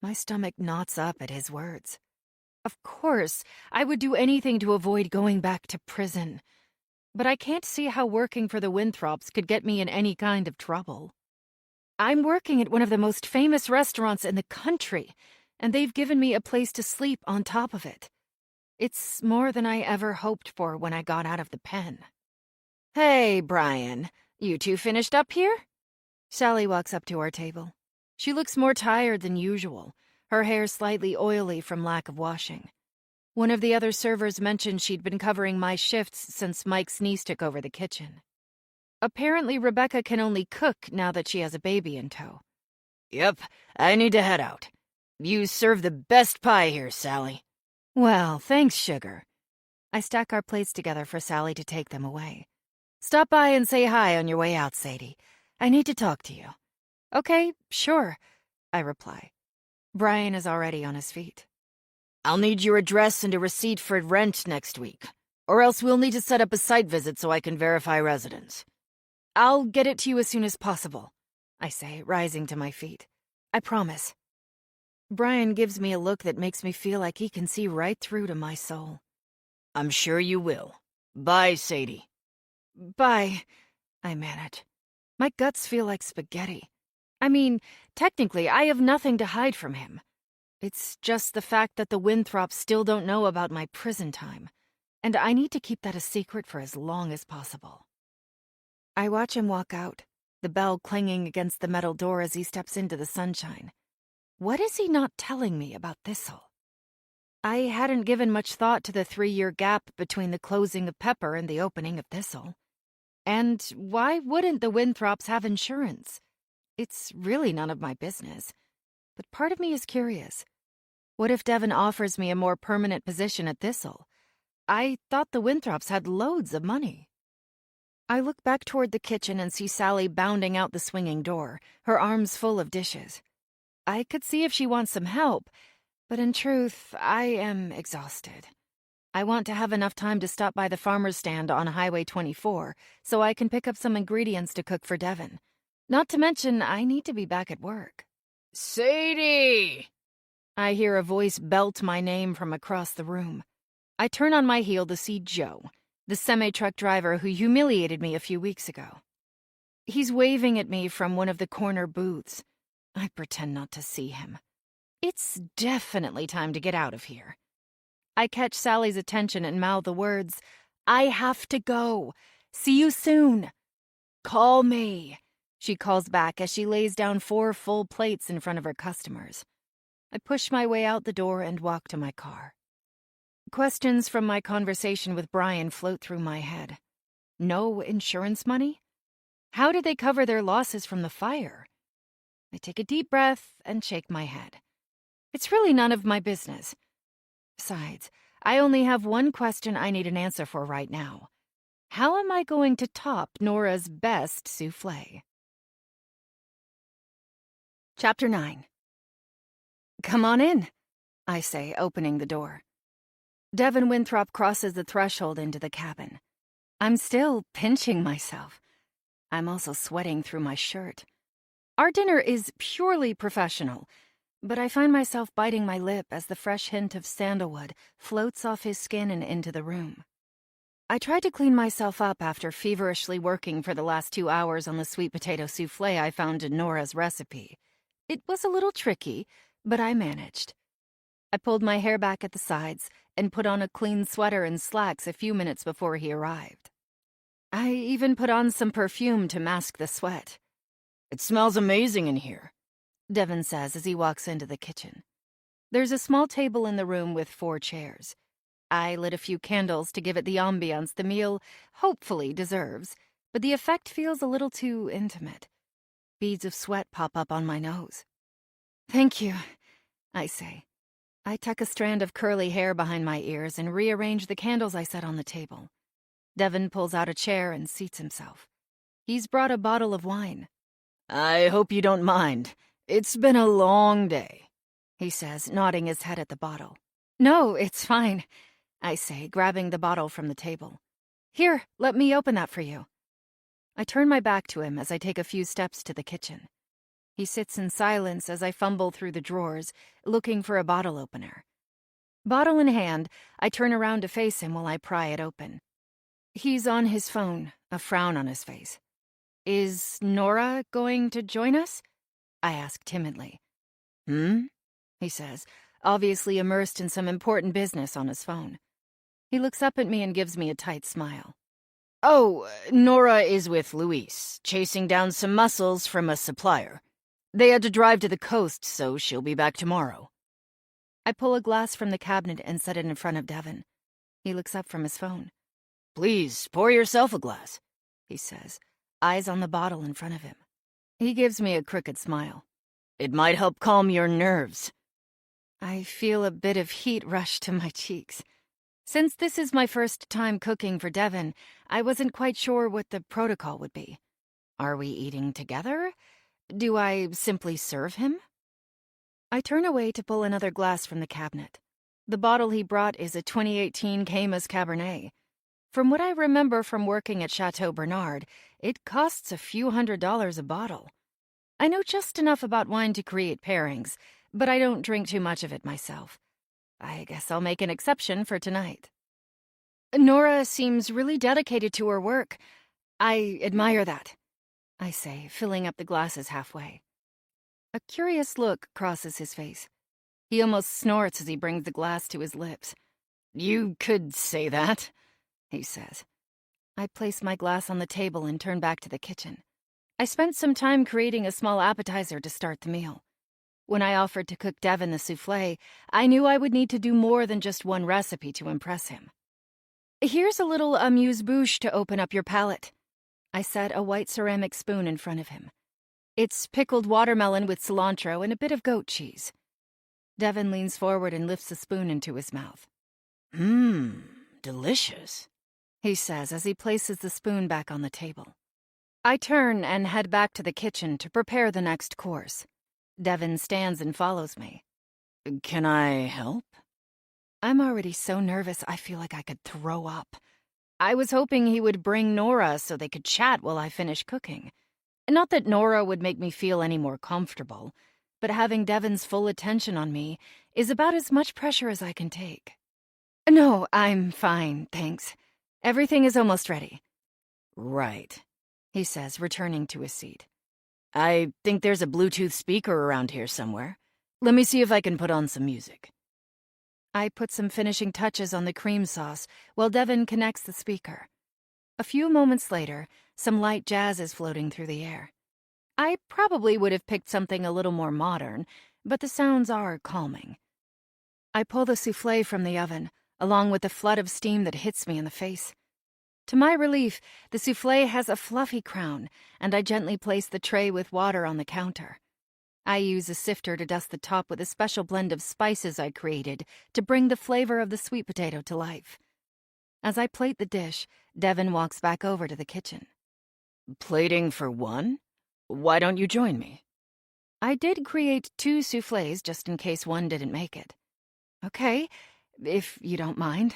My stomach knots up at his words. Of course, I would do anything to avoid going back to prison. But I can't see how working for the Winthrops could get me in any kind of trouble. I'm working at one of the most famous restaurants in the country, and they've given me a place to sleep on top of it. It's more than I ever hoped for when I got out of the pen. Hey, Brian, you two finished up here? Sally walks up to our table. She looks more tired than usual, her hair slightly oily from lack of washing. One of the other servers mentioned she'd been covering my shifts since Mike's niece took over the kitchen. Apparently, Rebecca can only cook now that she has a baby in tow. Yep, I need to head out. You serve the best pie here, Sally. Well, thanks, sugar. I stack our plates together for Sally to take them away. Stop by and say hi on your way out, Sadie. I need to talk to you. Okay, sure, I reply. Brian is already on his feet. I'll need your address and a receipt for rent next week, or else we'll need to set up a site visit so I can verify residence. I'll get it to you as soon as possible, I say, rising to my feet. I promise. Brian gives me a look that makes me feel like he can see right through to my soul. I'm sure you will. Bye, Sadie. Bye, I manage. My guts feel like spaghetti. I mean, technically, I have nothing to hide from him. It's just the fact that the Winthrops still don't know about my prison time, and I need to keep that a secret for as long as possible. I watch him walk out, the bell clanging against the metal door as he steps into the sunshine. What is he not telling me about Thistle? I hadn't given much thought to the 3-year gap between the closing of Pepper and the opening of Thistle. And why wouldn't the Winthrops have insurance? It's really none of my business. But part of me is curious. What if Devon offers me a more permanent position at Thistle? I thought the Winthrops had loads of money. I look back toward the kitchen and see Sally bounding out the swinging door, her arms full of dishes. I could see if she wants some help, but in truth, I am exhausted. I want to have enough time to stop by the farmer's stand on Highway 24 so I can pick up some ingredients to cook for Devon. Not to mention, I need to be back at work. Sadie! I hear a voice belt my name from across the room. I turn on my heel to see Joe, the semi-truck driver who humiliated me a few weeks ago. He's waving at me from one of the corner booths. I pretend not to see him. It's definitely time to get out of here. I catch Sally's attention and mouth the words, "I have to go. See you soon." "Call me," she calls back as she lays down 4 full plates in front of her customers. I push my way out the door and walk to my car. Questions from my conversation with Brian float through my head. No insurance money? How did they cover their losses from the fire? I take a deep breath and shake my head. It's really none of my business. Besides, I only have one question I need an answer for right now. How am I going to top Nora's best soufflé? Chapter 9. Come on in, I say, opening the door. Devon Winthrop crosses the threshold into the cabin. I'm still pinching myself. I'm also sweating through my shirt. Our dinner is purely professional, but I find myself biting my lip as the fresh hint of sandalwood floats off his skin and into the room. I tried to clean myself up after feverishly working for the last 2 hours on the sweet potato soufflé I found in Nora's recipe. It was a little tricky, but I managed. I pulled my hair back at the sides and put on a clean sweater and slacks a few minutes before he arrived. I even put on some perfume to mask the sweat. "It smells amazing in here," Devon says as he walks into the kitchen. There's a small table in the room with 4 chairs. I lit a few candles to give it the ambiance the meal hopefully deserves, but the effect feels a little too intimate. Beads of sweat pop up on my nose. "Thank you," I say. I tuck a strand of curly hair behind my ears and rearrange the candles I set on the table. Devin pulls out a chair and seats himself. He's brought a bottle of wine. "I hope you don't mind. It's been a long day," he says, nodding his head at the bottle. "No, it's fine," I say, grabbing the bottle from the table. "Here, let me open that for you." I turn my back to him as I take a few steps to the kitchen. He sits in silence as I fumble through the drawers, looking for a bottle opener. Bottle in hand, I turn around to face him while I pry it open. He's on his phone, a frown on his face. "Is Nora going to join us?" I ask timidly. He says, obviously immersed in some important business on his phone. He looks up at me and gives me a tight smile. "Oh, Nora is with Luis, chasing down some mussels from a supplier. They had to drive to the coast, so she'll be back tomorrow." I pull a glass from the cabinet and set it in front of Devin. He looks up from his phone. "Please, pour yourself a glass," he says, eyes on the bottle in front of him. He gives me a crooked smile. "It might help calm your nerves." I feel a bit of heat rush to my cheeks. Since this is my first time cooking for Devin, I wasn't quite sure what the protocol would be. Are we eating together? Do I simply serve him? I turn away to pull another glass from the cabinet. The bottle he brought is a 2018 Caymas Cabernet. From what I remember from working at Chateau Bernard, it costs a few $100s a bottle. I know just enough about wine to create pairings, but I don't drink too much of it myself. I guess I'll make an exception for tonight. "Nora seems really dedicated to her work. I admire that," I say, filling up the glasses halfway. A curious look crosses his face. He almost snorts as he brings the glass to his lips. "You could say that," he says. I place my glass on the table and turn back to the kitchen. I spent some time creating a small appetizer to start the meal. When I offered to cook Devin the souffle, I knew I would need to do more than just one recipe to impress him. "Here's a little amuse-bouche to open up your palate." I set a white ceramic spoon in front of him. It's pickled watermelon with cilantro and a bit of goat cheese. Devin leans forward and lifts the spoon into his mouth. Delicious," he says as he places the spoon back on the table. I turn and head back to the kitchen to prepare the next course. Devin stands and follows me. "Can I help?" I'm already so nervous I feel like I could throw up. I was hoping he would bring Nora so they could chat while I finish cooking. Not that Nora would make me feel any more comfortable, but having Devin's full attention on me is about as much pressure as I can take. "No, I'm fine, thanks. Everything is almost ready." "Right," he says, returning to his seat. "I think there's a Bluetooth speaker around here somewhere. Let me see if I can put on some music." I put some finishing touches on the cream sauce while Devin connects the speaker. A few moments later, some light jazz is floating through the air. I probably would have picked something a little more modern, but the sounds are calming. I pull the souffle from the oven, along with the flood of steam that hits me in the face. To my relief, the souffle has a fluffy crown, and I gently place the tray with water on the counter. I use a sifter to dust the top with a special blend of spices I created to bring the flavor of the sweet potato to life. As I plate the dish, Devin walks back over to the kitchen. "Plating for one? Why don't you join me?" I did create 2 soufflés just in case one didn't make it. "Okay, if you don't mind."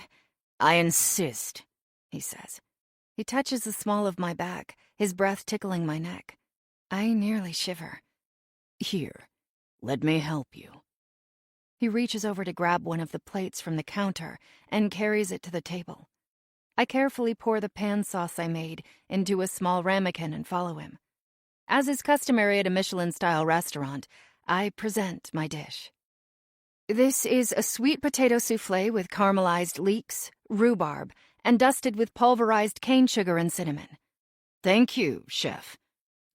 "I insist," he says. He touches the small of my back, his breath tickling my neck. I nearly shiver. "Here, let me help you." He reaches over to grab one of the plates from the counter and carries it to the table. I carefully pour the pan sauce I made into a small ramekin and follow him. As is customary at a Michelin-style restaurant, I present my dish. This is a sweet potato souffle with caramelized leeks, rhubarb, and dusted with pulverized cane sugar and cinnamon. "Thank you, chef,"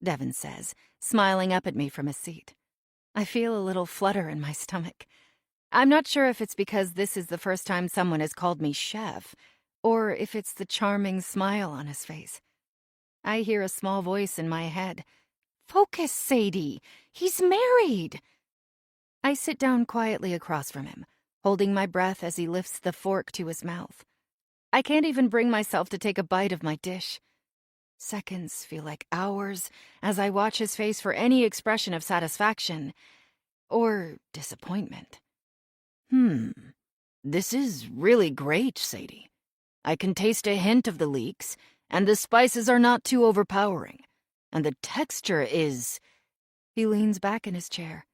Devin says, smiling up at me from his seat. I feel a little flutter in my stomach. I'm not sure if it's because this is the first time someone has called me chef, or if it's the charming smile on his face. I hear a small voice in my head. Focus, Sadie. He's married. I sit down quietly across from him, holding my breath as he lifts the fork to his mouth. I can't even bring myself to take a bite of my dish. Seconds feel like hours as I watch his face for any expression of satisfaction or disappointment. This is really great, Sadie. I can taste a hint of the leeks, and the spices are not too overpowering. And the texture is... He leans back in his chair.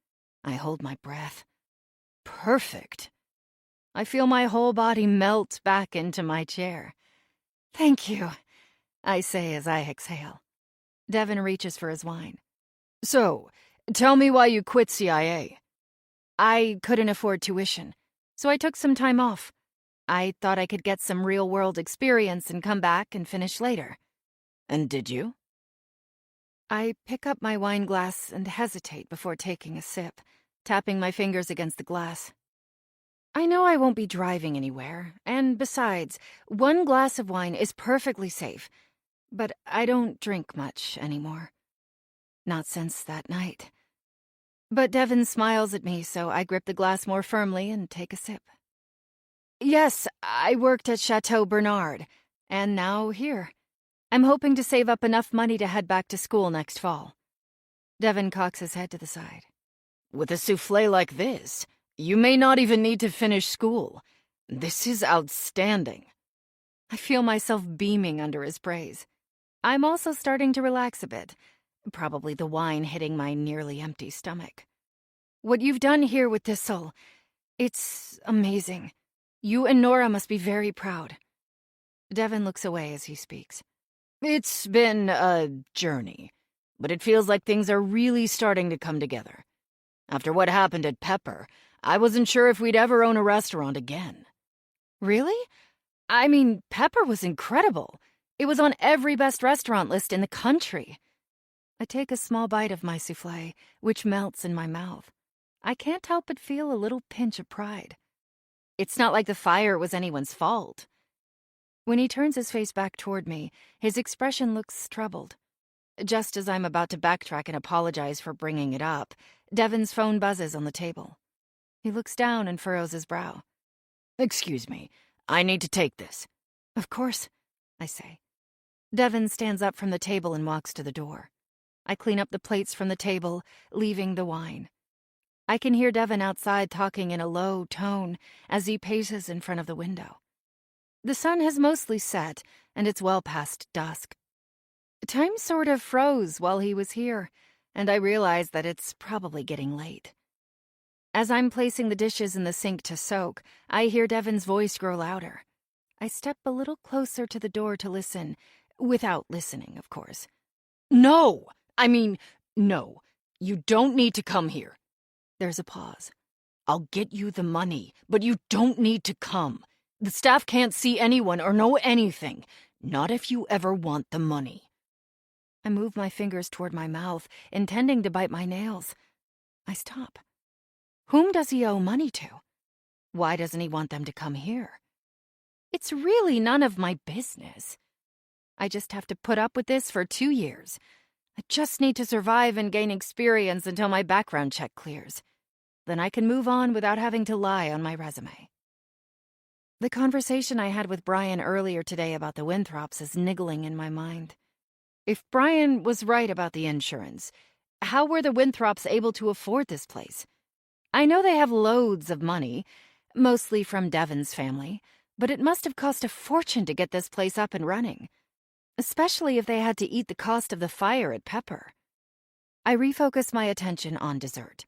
I hold my breath. Perfect. I feel my whole body melt back into my chair. Thank you, I say as I exhale. Devin reaches for his wine. So, tell me why you quit CIA. I couldn't afford tuition, so I took some time off. I thought I could get some real-world experience and come back and finish later. And did you? I pick up my wine glass and hesitate before taking a sip, tapping my fingers against the glass. I know I won't be driving anywhere, and besides, one glass of wine is perfectly safe, but I don't drink much anymore. Not since that night. But Devin smiles at me, so I grip the glass more firmly and take a sip. Yes, I worked at Chateau Bernard, and now here. I'm hoping to save up enough money to head back to school next fall. Devin cocks his head to the side. With a soufflé like this, you may not even need to finish school. This is outstanding. I feel myself beaming under his praise. I'm also starting to relax a bit, probably the wine hitting my nearly empty stomach. What you've done here with Thistle, it's amazing. You and Nora must be very proud. Devin looks away as he speaks. It's been a journey, but it feels like things are really starting to come together. After what happened at Pepper, I wasn't sure if we'd ever own a restaurant again. Really? I mean, Pepper was incredible. It was on every best restaurant list in the country. I take a small bite of my soufflé, which melts in my mouth. I can't help but feel a little pinch of pride. It's not like the fire was anyone's fault. When he turns his face back toward me, his expression looks troubled. Just as I'm about to backtrack and apologize for bringing it up, Devin's phone buzzes on the table. He looks down and furrows his brow. Excuse me, I need to take this. Of course, I say. Devin stands up from the table and walks to the door. I clean up the plates from the table, leaving the wine. I can hear Devin outside talking in a low tone as he paces in front of the window. The sun has mostly set, and it's well past dusk. Time sort of froze while he was here, and I realize that it's probably getting late. As I'm placing the dishes in the sink to soak, I hear Devin's voice grow louder. I step a little closer to the door to listen, without listening, of course. No! No. You don't need to come here. There's a pause. I'll get you the money, but you don't need to come. The staff can't see anyone or know anything. Not if you ever want the money. I move my fingers toward my mouth, intending to bite my nails. I stop. Whom does he owe money to? Why doesn't he want them to come here? It's really none of my business. I just have to put up with this for 2 years. I just need to survive and gain experience until my background check clears. Then I can move on without having to lie on my resume. The conversation I had with Brian earlier today about the Winthrops is niggling in my mind. If Brian was right about the insurance, how were the Winthrops able to afford this place? I know they have loads of money, mostly from Devin's family, but it must have cost a fortune to get this place up and running, especially if they had to eat the cost of the fire at Pepper. I refocus my attention on dessert.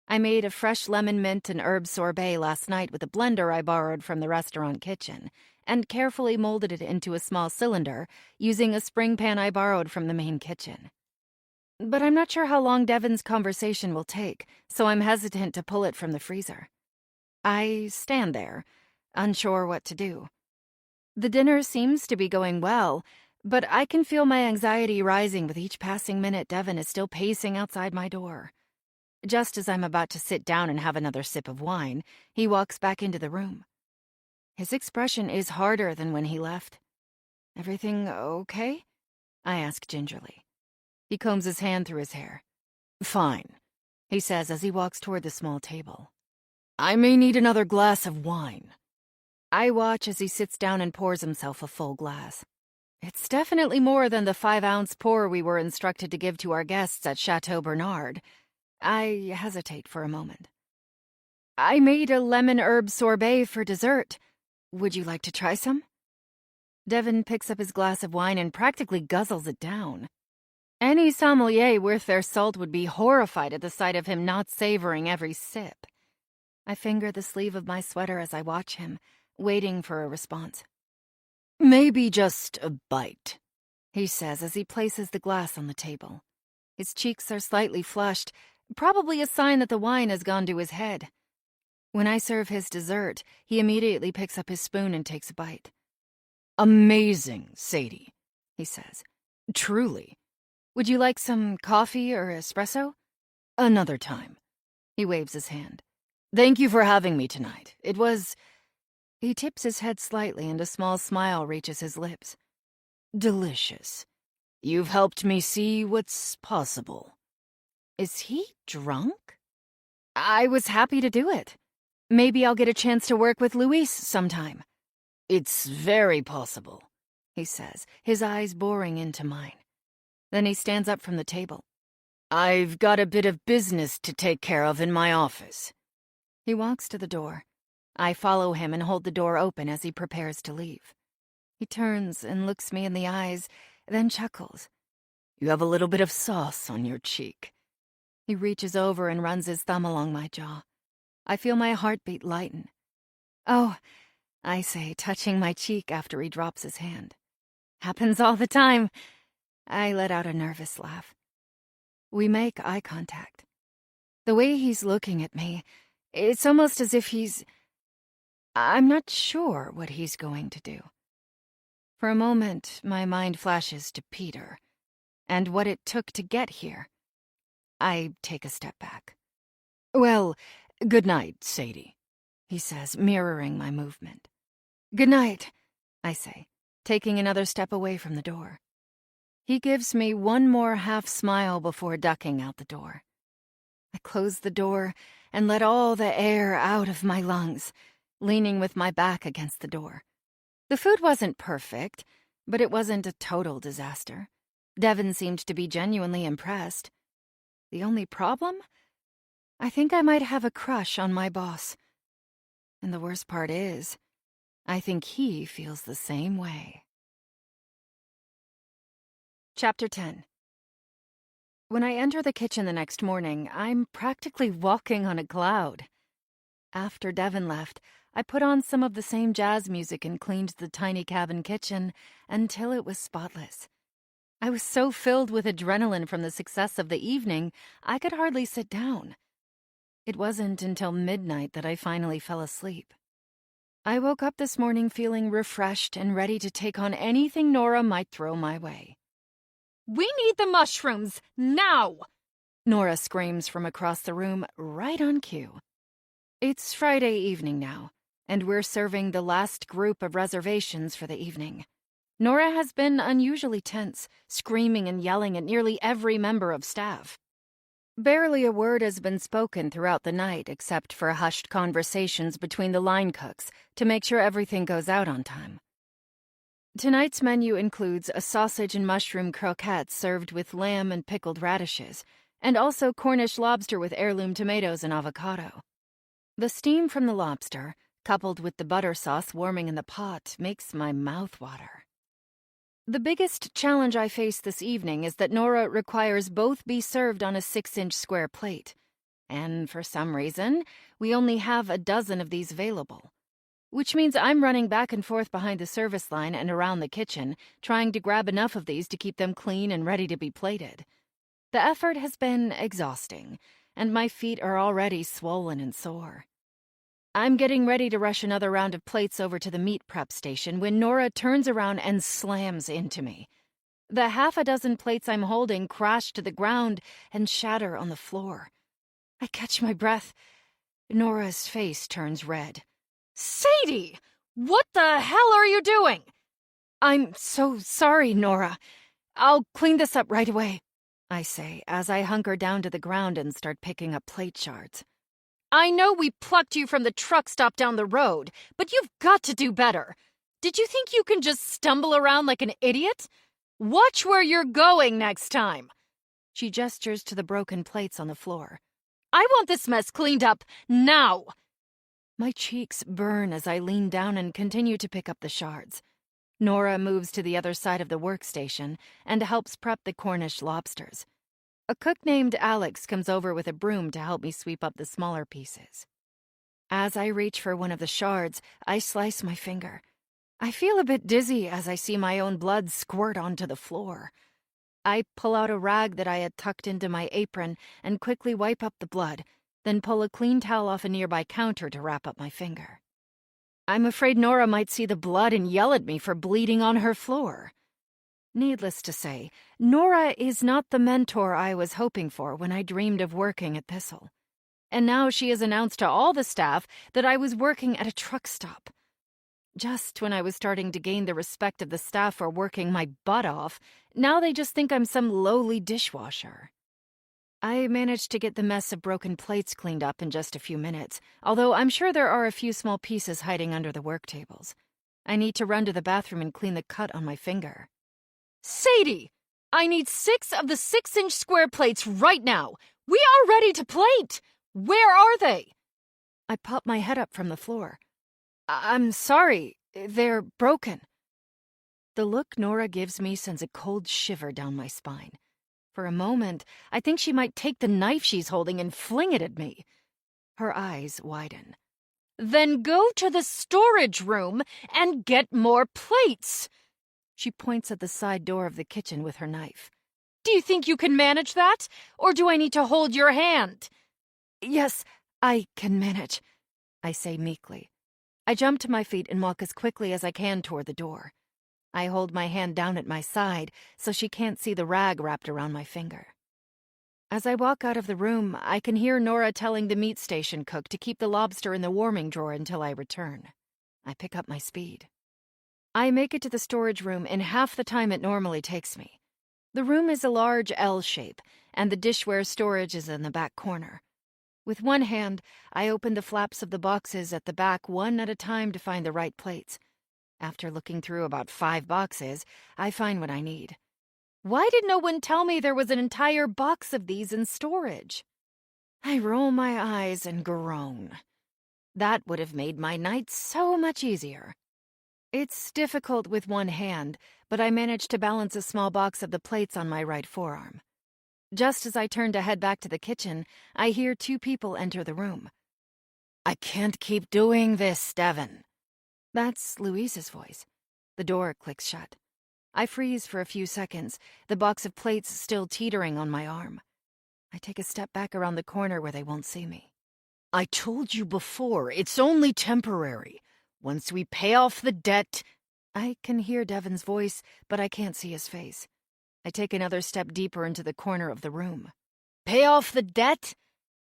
I made a fresh lemon mint and herb sorbet last night with a blender I borrowed from the restaurant kitchen, and carefully molded it into a small cylinder using a spring pan I borrowed from the main kitchen. But I'm not sure how long Devin's conversation will take, so I'm hesitant to pull it from the freezer. I stand there, unsure what to do. The dinner seems to be going well, but I can feel my anxiety rising with each passing minute Devin is still pacing outside my door. Just as I'm about to sit down and have another sip of wine, he walks back into the room. His expression is harder than when he left. "Everything okay?" I ask gingerly. He combs his hand through his hair. "Fine," he says as he walks toward the small table. "I may need another glass of wine." I watch as he sits down and pours himself a full glass. It's definitely more than the 5-ounce pour we were instructed to give to our guests at Chateau Bernard. I hesitate for a moment. "I made a lemon herb sorbet for dessert. Would you like to try some?" Devin picks up his glass of wine and practically guzzles it down. Any sommelier worth their salt would be horrified at the sight of him not savoring every sip. I finger the sleeve of my sweater as I watch him, waiting for a response. "Maybe just a bite," he says as he places the glass on the table. His cheeks are slightly flushed, probably a sign that the wine has gone to his head. When I serve his dessert, he immediately picks up his spoon and takes a bite. "Amazing, Sadie," he says. "Truly. Would you like some coffee or espresso?" "Another time." He waves his hand. "Thank you for having me tonight. It was—" He tips his head slightly and a small smile reaches his lips. "Delicious. You've helped me see what's possible." Is he drunk? I was happy to do it. Maybe I'll get a chance to work with Luis sometime. "It's very possible," he says, his eyes boring into mine. Then he stands up from the table. "I've got a bit of business to take care of in my office." He walks to the door. I follow him and hold the door open as he prepares to leave. He turns and looks me in the eyes, then chuckles. "You have a little bit of sauce on your cheek." He reaches over and runs his thumb along my jaw. I feel my heartbeat lighten. "Oh," I say, touching my cheek after he drops his hand. "Happens all the time." I let out a nervous laugh. We make eye contact. The way he's looking at me, it's almost as if I'm not sure what he's going to do. For a moment, my mind flashes to Peter, and what it took to get here. I take a step back. "Well, good night, Sadie," he says, mirroring my movement. "Good night," I say, taking another step away from the door. He gives me one more half smile before ducking out the door. I close the door and let all the air out of my lungs, leaning with my back against the door. The food wasn't perfect, but it wasn't a total disaster. Devin seemed to be genuinely impressed. The only problem? I think I might have a crush on my boss. And the worst part is, I think he feels the same way. Chapter 10. When I enter the kitchen the next morning, I'm practically walking on a cloud. After Devin left, I put on some of the same jazz music and cleaned the tiny cabin kitchen until it was spotless. I was so filled with adrenaline from the success of the evening, I could hardly sit down. It wasn't until midnight that I finally fell asleep. I woke up this morning feeling refreshed and ready to take on anything Nora might throw my way. "We need the mushrooms, now!" Nora screams from across the room, right on cue. It's Friday evening now, and we're serving the last group of reservations for the evening. Nora has been unusually tense, screaming and yelling at nearly every member of staff. Barely a word has been spoken throughout the night except for hushed conversations between the line cooks to make sure everything goes out on time. Tonight's menu includes a sausage and mushroom croquette served with lamb and pickled radishes, and also Cornish lobster with heirloom tomatoes and avocado. The steam from the lobster, coupled with the butter sauce warming in the pot, makes my mouth water. The biggest challenge I face this evening is that Nora requires both be served on a 6-inch square plate, and for some reason, we only have a dozen of these available. Which means I'm running back and forth behind the service line and around the kitchen, trying to grab enough of these to keep them clean and ready to be plated. The effort has been exhausting, and my feet are already swollen and sore. I'm getting ready to rush another round of plates over to the meat prep station when Nora turns around and slams into me. The half a dozen plates I'm holding crash to the ground and shatter on the floor. I catch my breath. Nora's face turns red. Sadie! What the hell are you doing? I'm so sorry, Nora. I'll clean this up right away, I say as I hunker down to the ground and start picking up plate shards. I know we plucked you from the truck stop down the road, but you've got to do better. Did you think you can just stumble around like an idiot? Watch where you're going next time. She gestures to the broken plates on the floor. I want this mess cleaned up now. My cheeks burn as I lean down and continue to pick up the shards. Nora moves to the other side of the workstation and helps prep the Cornish lobsters. A cook named Alex comes over with a broom to help me sweep up the smaller pieces. As I reach for one of the shards, I slice my finger. I feel a bit dizzy as I see my own blood squirt onto the floor. I pull out a rag that I had tucked into my apron and quickly wipe up the blood, then pull a clean towel off a nearby counter to wrap up my finger. I'm afraid Nora might see the blood and yell at me for bleeding on her floor. Needless to say, Nora is not the mentor I was hoping for when I dreamed of working at Thistle. And now she has announced to all the staff that I was working at a truck stop. Just when I was starting to gain the respect of the staff for working my butt off, now they just think I'm some lowly dishwasher. I managed to get the mess of broken plates cleaned up in just a few minutes, although I'm sure there are a few small pieces hiding under the work tables. I need to run to the bathroom and clean the cut on my finger. Sadie! I need 6 of the 6-inch square plates right now! We are ready to plate! Where are they? I pop my head up from the floor. I'm sorry, they're broken. The look Nora gives me sends a cold shiver down my spine. For a moment, I think she might take the knife she's holding and fling it at me. Her eyes widen. Then go to the storage room and get more plates. She points at the side door of the kitchen with her knife. Do you think you can manage that? Or do I need to hold your hand? Yes, I can manage, I say meekly. I jump to my feet and walk as quickly as I can toward the door. I hold my hand down at my side so she can't see the rag wrapped around my finger. As I walk out of the room, I can hear Nora telling the meat station cook to keep the lobster in the warming drawer until I return. I pick up my speed. I make it to the storage room in half the time it normally takes me. The room is a large L shape, and the dishware storage is in the back corner. With one hand, I open the flaps of the boxes at the back one at a time to find the right plates. After looking through about 5 boxes, I find what I need. Why did no one tell me there was an entire box of these in storage? I roll my eyes and groan. That would have made my night so much easier. It's difficult with one hand, but I manage to balance a small box of the plates on my right forearm. Just as I turn to head back to the kitchen, I hear 2 people enter the room. I can't keep doing this, Devon. That's Louise's voice. The door clicks shut. I freeze for a few seconds, the box of plates still teetering on my arm. I take a step back around the corner where they won't see me. I told you before, it's only temporary. Once we pay off the debt... I can hear Devon's voice, but I can't see his face. I take another step deeper into the corner of the room. Pay off the debt?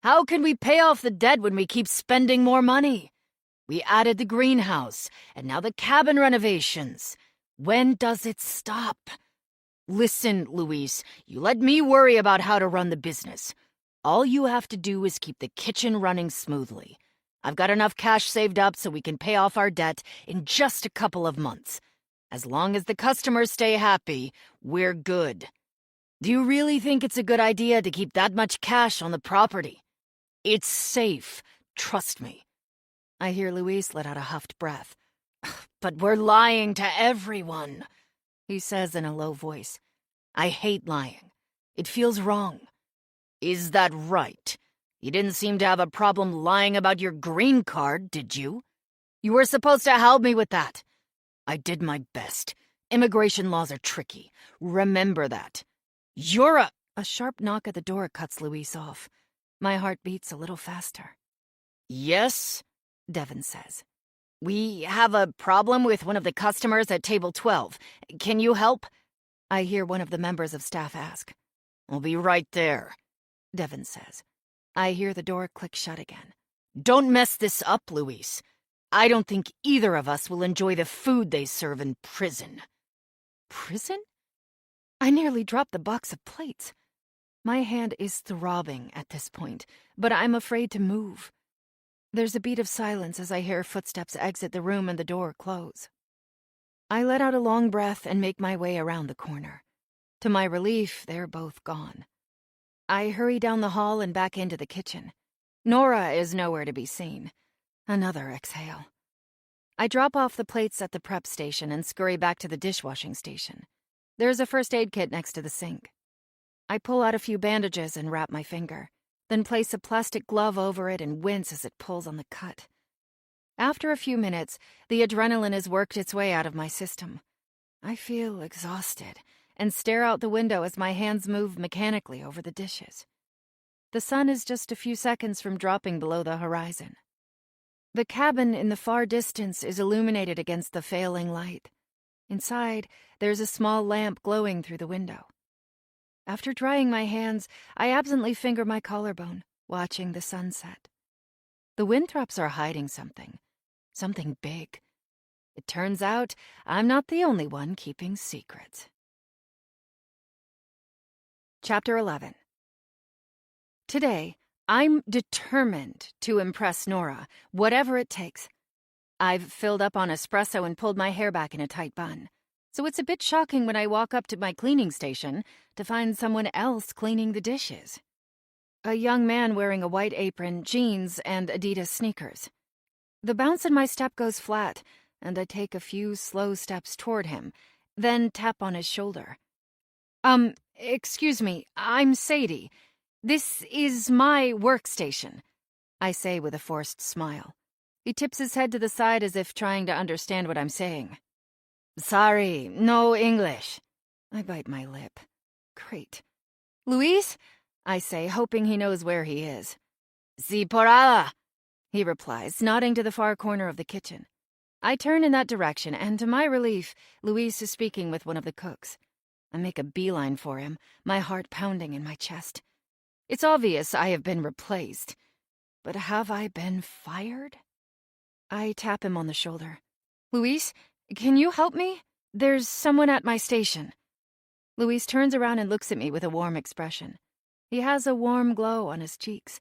How can we pay off the debt when we keep spending more money? We added the greenhouse, and now the cabin renovations. When does it stop? Listen, Louise, you let me worry about how to run the business. All you have to do is keep the kitchen running smoothly. I've got enough cash saved up so we can pay off our debt in just a couple of months. As long as the customers stay happy, we're good. Do you really think it's a good idea to keep that much cash on the property? It's safe, trust me. I hear Louise let out a huffed breath. But we're lying to everyone, he says in a low voice. I hate lying. It feels wrong. Is that right? You didn't seem to have a problem lying about your green card, did you? You were supposed to help me with that. I did my best. Immigration laws are tricky. Remember that. You're a sharp knock at the door cuts Louise off. My heart beats a little faster. Yes, Devon says. We have a problem with one of the customers at table 12. Can you help? I hear one of the members of staff ask. I'll be right there, Devon says. I hear the door click shut again. Don't mess this up, Louise. I don't think either of us will enjoy the food they serve in prison. Prison? I nearly dropped the box of plates. My hand is throbbing at this point, but I'm afraid to move. There's a beat of silence as I hear footsteps exit the room and the door close. I let out a long breath and make my way around the corner. To my relief, they're both gone. I hurry down the hall and back into the kitchen. Nora is nowhere to be seen. Another exhale. I drop off the plates at the prep station and scurry back to the dishwashing station. There's a first aid kit next to the sink. I pull out a few bandages and wrap my finger, then place a plastic glove over it and wince as it pulls on the cut. After a few minutes, the adrenaline has worked its way out of my system. I feel exhausted and stare out the window as my hands move mechanically over the dishes. The sun is just a few seconds from dropping below the horizon. The cabin in the far distance is illuminated against the failing light. Inside, there's a small lamp glowing through the window. After drying my hands, I absently finger my collarbone, watching the sunset. The Winthrops are hiding something big. It turns out I'm not the only one keeping secrets. Chapter 11. Today, I'm determined to impress Nora, whatever it takes. I've filled up on espresso and pulled my hair back in a tight bun, so it's a bit shocking when I walk up to my cleaning station to find someone else cleaning the dishes. A young man wearing a white apron, jeans, and Adidas sneakers. The bounce in my step goes flat, and I take a few slow steps toward him, then tap on his shoulder. Excuse me, I'm Sadie. This is my workstation, I say with a forced smile. He tips his head to the side as if trying to understand what I'm saying. Sorry, no English. I bite my lip. Great. Luis? I say, hoping he knows where he is. Si porada, he replies, nodding to the far corner of the kitchen. I turn in that direction, and to my relief, Luis is speaking with one of the cooks. I make a beeline for him, my heart pounding in my chest. It's obvious I have been replaced. But have I been fired? I tap him on the shoulder. Luis, can you help me? There's someone at my station. Luis turns around and looks at me with a warm expression. He has a warm glow on his cheeks.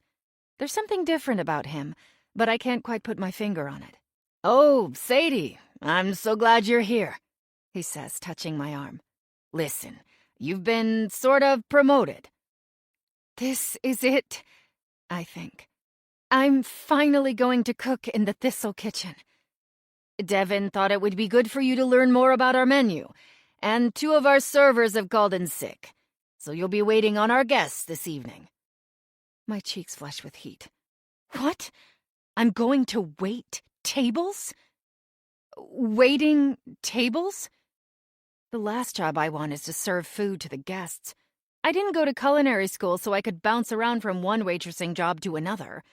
There's something different about him, but I can't quite put my finger on it. Oh, Sadie, I'm so glad you're here, he says, touching my arm. Listen, you've been sort of promoted. This is it, I think. I'm finally going to cook in the Thistle kitchen. Devin thought it would be good for you to learn more about our menu, and 2 of our servers have called in sick, so you'll be waiting on our guests this evening. My cheeks flush with heat. What? I'm going to wait tables? Waiting tables? The last job I want is to serve food to the guests. I didn't go to culinary school so I could bounce around from one waitressing job to another.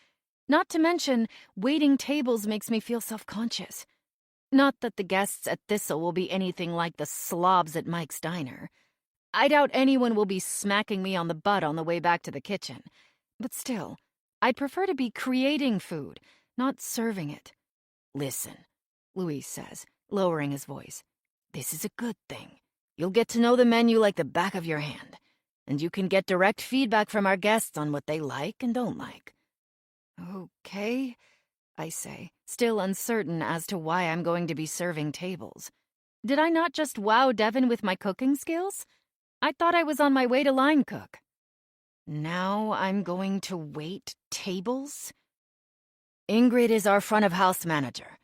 Not to mention, waiting tables makes me feel self-conscious. Not that the guests at Thistle will be anything like the slobs at Mike's Diner. I doubt anyone will be smacking me on the butt on the way back to the kitchen. But still, I'd prefer to be creating food, not serving it. Listen, Luis says, lowering his voice. This is a good thing. You'll get to know the menu like the back of your hand, and you can get direct feedback from our guests on what they like and don't like. Okay, I say, still uncertain as to why I'm going to be serving tables. Did I not just wow Devin with my cooking skills? I thought I was on my way to line cook. Now I'm going to wait tables? Ingrid is our front of house manager.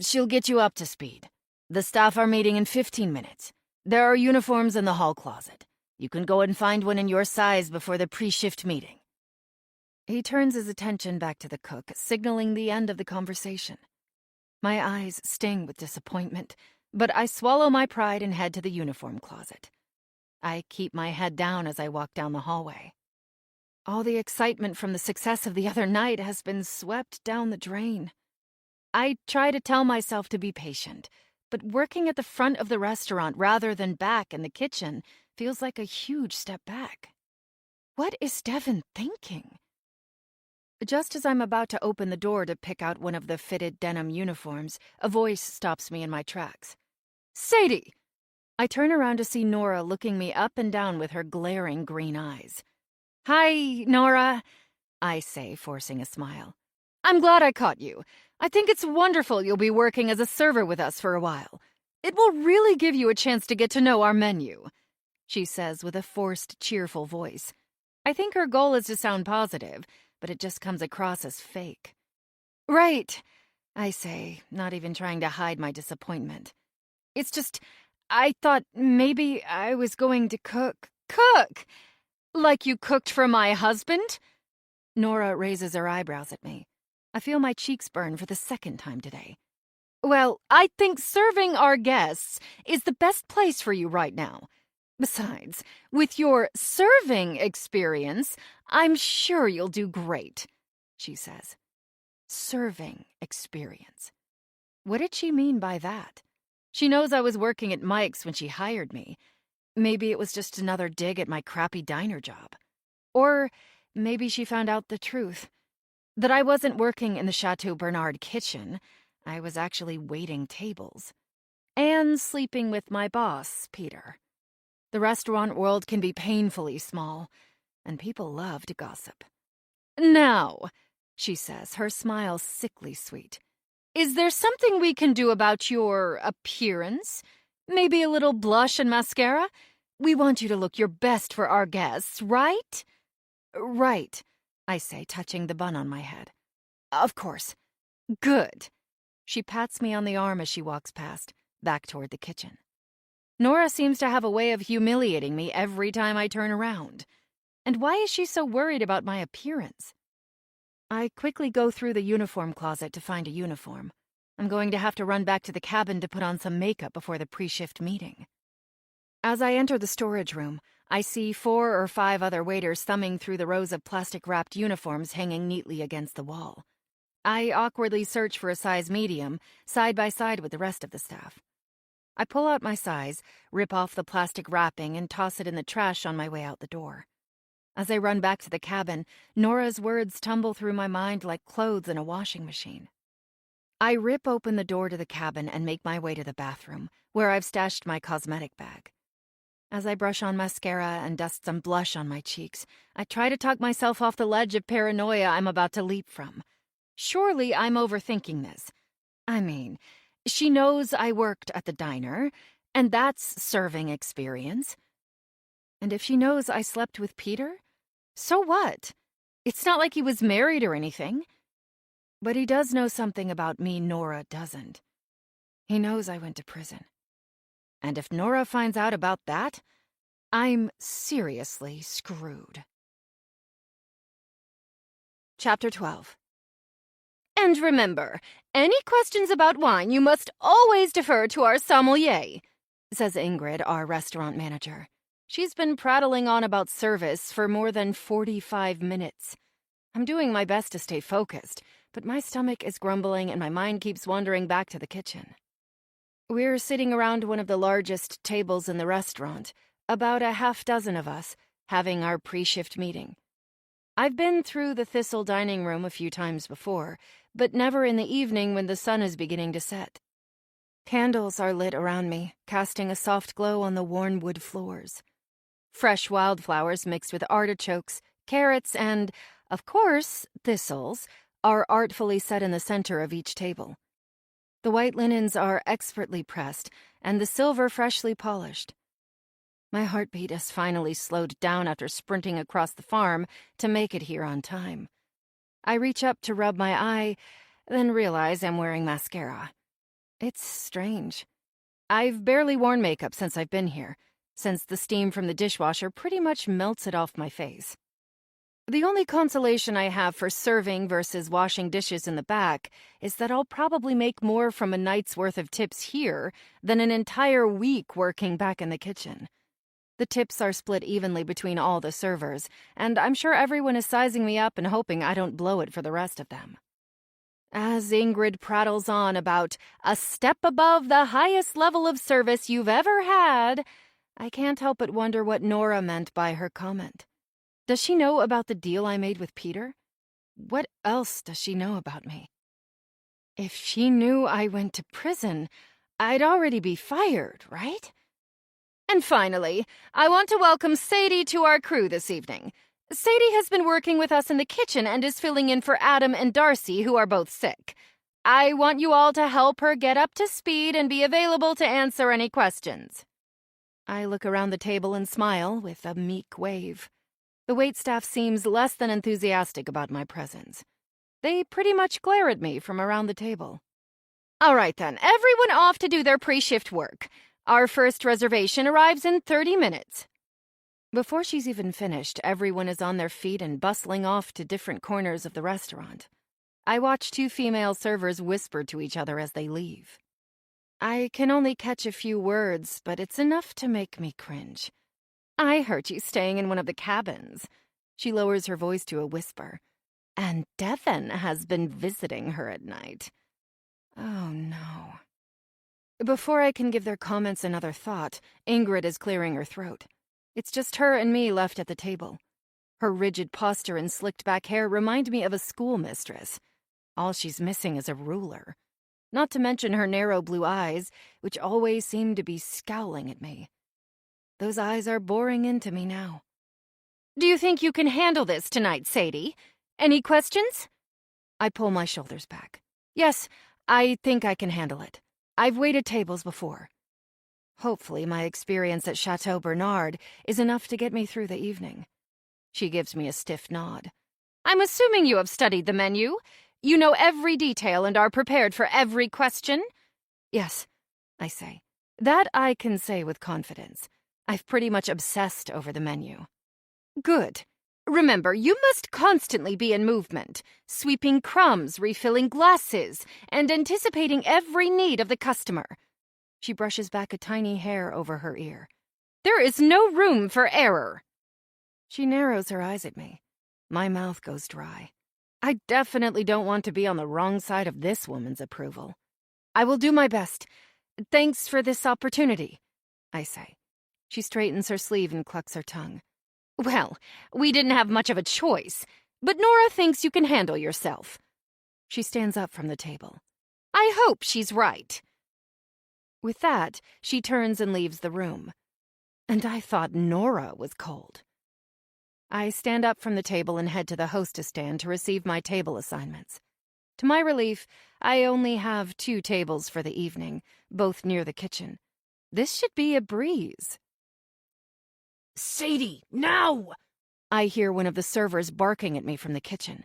She'll get you up to speed. The staff are meeting in 15 minutes. There are uniforms in the hall closet. You can go and find one in your size before the pre-shift meeting. He turns his attention back to the cook, signaling the end of the conversation. My eyes sting with disappointment, but I swallow my pride and head to the uniform closet. I keep my head down as I walk down the hallway. All the excitement from the success of the other night has been swept down the drain. I try to tell myself to be patient, but working at the front of the restaurant rather than back in the kitchen feels like a huge step back. What is Devin thinking? Just as I'm about to open the door to pick out one of the fitted denim uniforms, a voice stops me in my tracks. Sadie! I turn around to see Nora looking me up and down with her glaring green eyes. Hi, Nora, I say, forcing a smile. I'm glad I caught you. I think it's wonderful you'll be working as a server with us for a while. It will really give you a chance to get to know our menu, she says with a forced, cheerful voice. I think her goal is to sound positive, but it just comes across as fake. Right, I say, not even trying to hide my disappointment. It's just, I thought maybe I was going to cook. Cook! Like you cooked for my husband? Nora raises her eyebrows at me. I feel my cheeks burn for the second time today. Well, I think serving our guests is the best place for you right now. Besides, with your serving experience, I'm sure you'll do great, she says. Serving experience. What did she mean by that? She knows I was working at Mike's when she hired me. Maybe it was just another dig at my crappy diner job. Or maybe she found out the truth. That I wasn't working in the Chateau Bernard kitchen. I was actually waiting tables. And sleeping with my boss, Peter. The restaurant world can be painfully small, and people love to gossip. Now, she says, her smile sickly sweet, is there something we can do about your appearance? Maybe a little blush and mascara? We want you to look your best for our guests, right? Right, I say, touching the bun on my head. Of course. Good. She pats me on the arm as she walks past, back toward the kitchen. Nora seems to have a way of humiliating me every time I turn around. And why is she so worried about my appearance? I quickly go through the uniform closet to find a uniform. I'm going to have to run back to the cabin to put on some makeup before the pre-shift meeting. As I enter the storage room, I see 4 or 5 other waiters thumbing through the rows of plastic-wrapped uniforms hanging neatly against the wall. I awkwardly search for a size medium, side by side with the rest of the staff. I pull out my size, rip off the plastic wrapping, and toss it in the trash on my way out the door. As I run back to the cabin, Nora's words tumble through my mind like clothes in a washing machine. I rip open the door to the cabin and make my way to the bathroom, where I've stashed my cosmetic bag. As I brush on mascara and dust some blush on my cheeks, I try to talk myself off the ledge of paranoia I'm about to leap from. Surely I'm overthinking this. I mean, she knows I worked at the diner, and that's serving experience. And if she knows I slept with Peter, so what? It's not like he was married or anything. But he does know something about me Nora doesn't. He knows I went to prison. And if Nora finds out about that, I'm seriously screwed. Chapter 12. And remember, any questions about wine you must always defer to our sommelier, says Ingrid, our restaurant manager. She's been prattling on about service for more than 45 minutes. I'm doing my best to stay focused, but my stomach is grumbling and my mind keeps wandering back to the kitchen. We're sitting around one of the largest tables in the restaurant, about a half dozen of us, having our pre-shift meeting. I've been through the Thistle dining room a few times before, but never in the evening when the sun is beginning to set. Candles are lit around me, casting a soft glow on the worn wood floors. Fresh wildflowers mixed with artichokes, carrots, and, of course, thistles, are artfully set in the center of each table. The white linens are expertly pressed, and the silver freshly polished. My heartbeat has finally slowed down after sprinting across the farm to make it here on time. I reach up to rub my eye, then realize I'm wearing mascara. It's strange. I've barely worn makeup since I've been here, since the steam from the dishwasher pretty much melts it off my face. The only consolation I have for serving versus washing dishes in the back is that I'll probably make more from a night's worth of tips here than an entire week working back in the kitchen. The tips are split evenly between all the servers, and I'm sure everyone is sizing me up and hoping I don't blow it for the rest of them. As Ingrid prattles on about a step above the highest level of service you've ever had, I can't help but wonder what Nora meant by her comment. Does she know about the deal I made with Peter? What else does she know about me? If she knew I went to prison, I'd already be fired, right? And finally, I want to welcome Sadie to our crew this evening. Sadie has been working with us in the kitchen and is filling in for Adam and Darcy, who are both sick. I want you all to help her get up to speed and be available to answer any questions. I look around the table and smile with a meek wave. The waitstaff seems less than enthusiastic about my presence. They pretty much glare at me from around the table. All right then, everyone off to do their pre-shift work. Our first reservation arrives in 30 minutes. Before she's even finished, everyone is on their feet and bustling off to different corners of the restaurant. I watch two female servers whisper to each other as they leave. I can only catch a few words, but it's enough to make me cringe. I heard you staying in one of the cabins. She lowers her voice to a whisper. And Devon has been visiting her at night. Oh, no. Before I can give their comments another thought, Ingrid is clearing her throat. It's just her and me left at the table. Her rigid posture and slicked-back hair remind me of a schoolmistress. All she's missing is a ruler. Not to mention her narrow blue eyes, which always seem to be scowling at me. Those eyes are boring into me now. Do you think you can handle this tonight, Sadie? Any questions? I pull my shoulders back. Yes, I think I can handle it. I've waited tables before. Hopefully my experience at Chateau Bernard is enough to get me through the evening. She gives me a stiff nod. I'm assuming you have studied the menu. You know every detail and are prepared for every question? Yes, I say. That I can say with confidence. I've pretty much obsessed over the menu. Good. Remember, you must constantly be in movement, sweeping crumbs, refilling glasses, and anticipating every need of the customer. She brushes back a tiny hair over her ear. There is no room for error. She narrows her eyes at me. My mouth goes dry. I definitely don't want to be on the wrong side of this woman's approval. I will do my best. Thanks for this opportunity, I say. She straightens her sleeve and clucks her tongue. Well, we didn't have much of a choice, but Nora thinks you can handle yourself. She stands up from the table. I hope she's right. With that, she turns and leaves the room. And I thought Nora was cold. I stand up from the table and head to the hostess stand to receive my table assignments. To my relief, I only have 2 tables for the evening, both near the kitchen. This should be a breeze. Sadie, now! I hear one of the servers barking at me from the kitchen.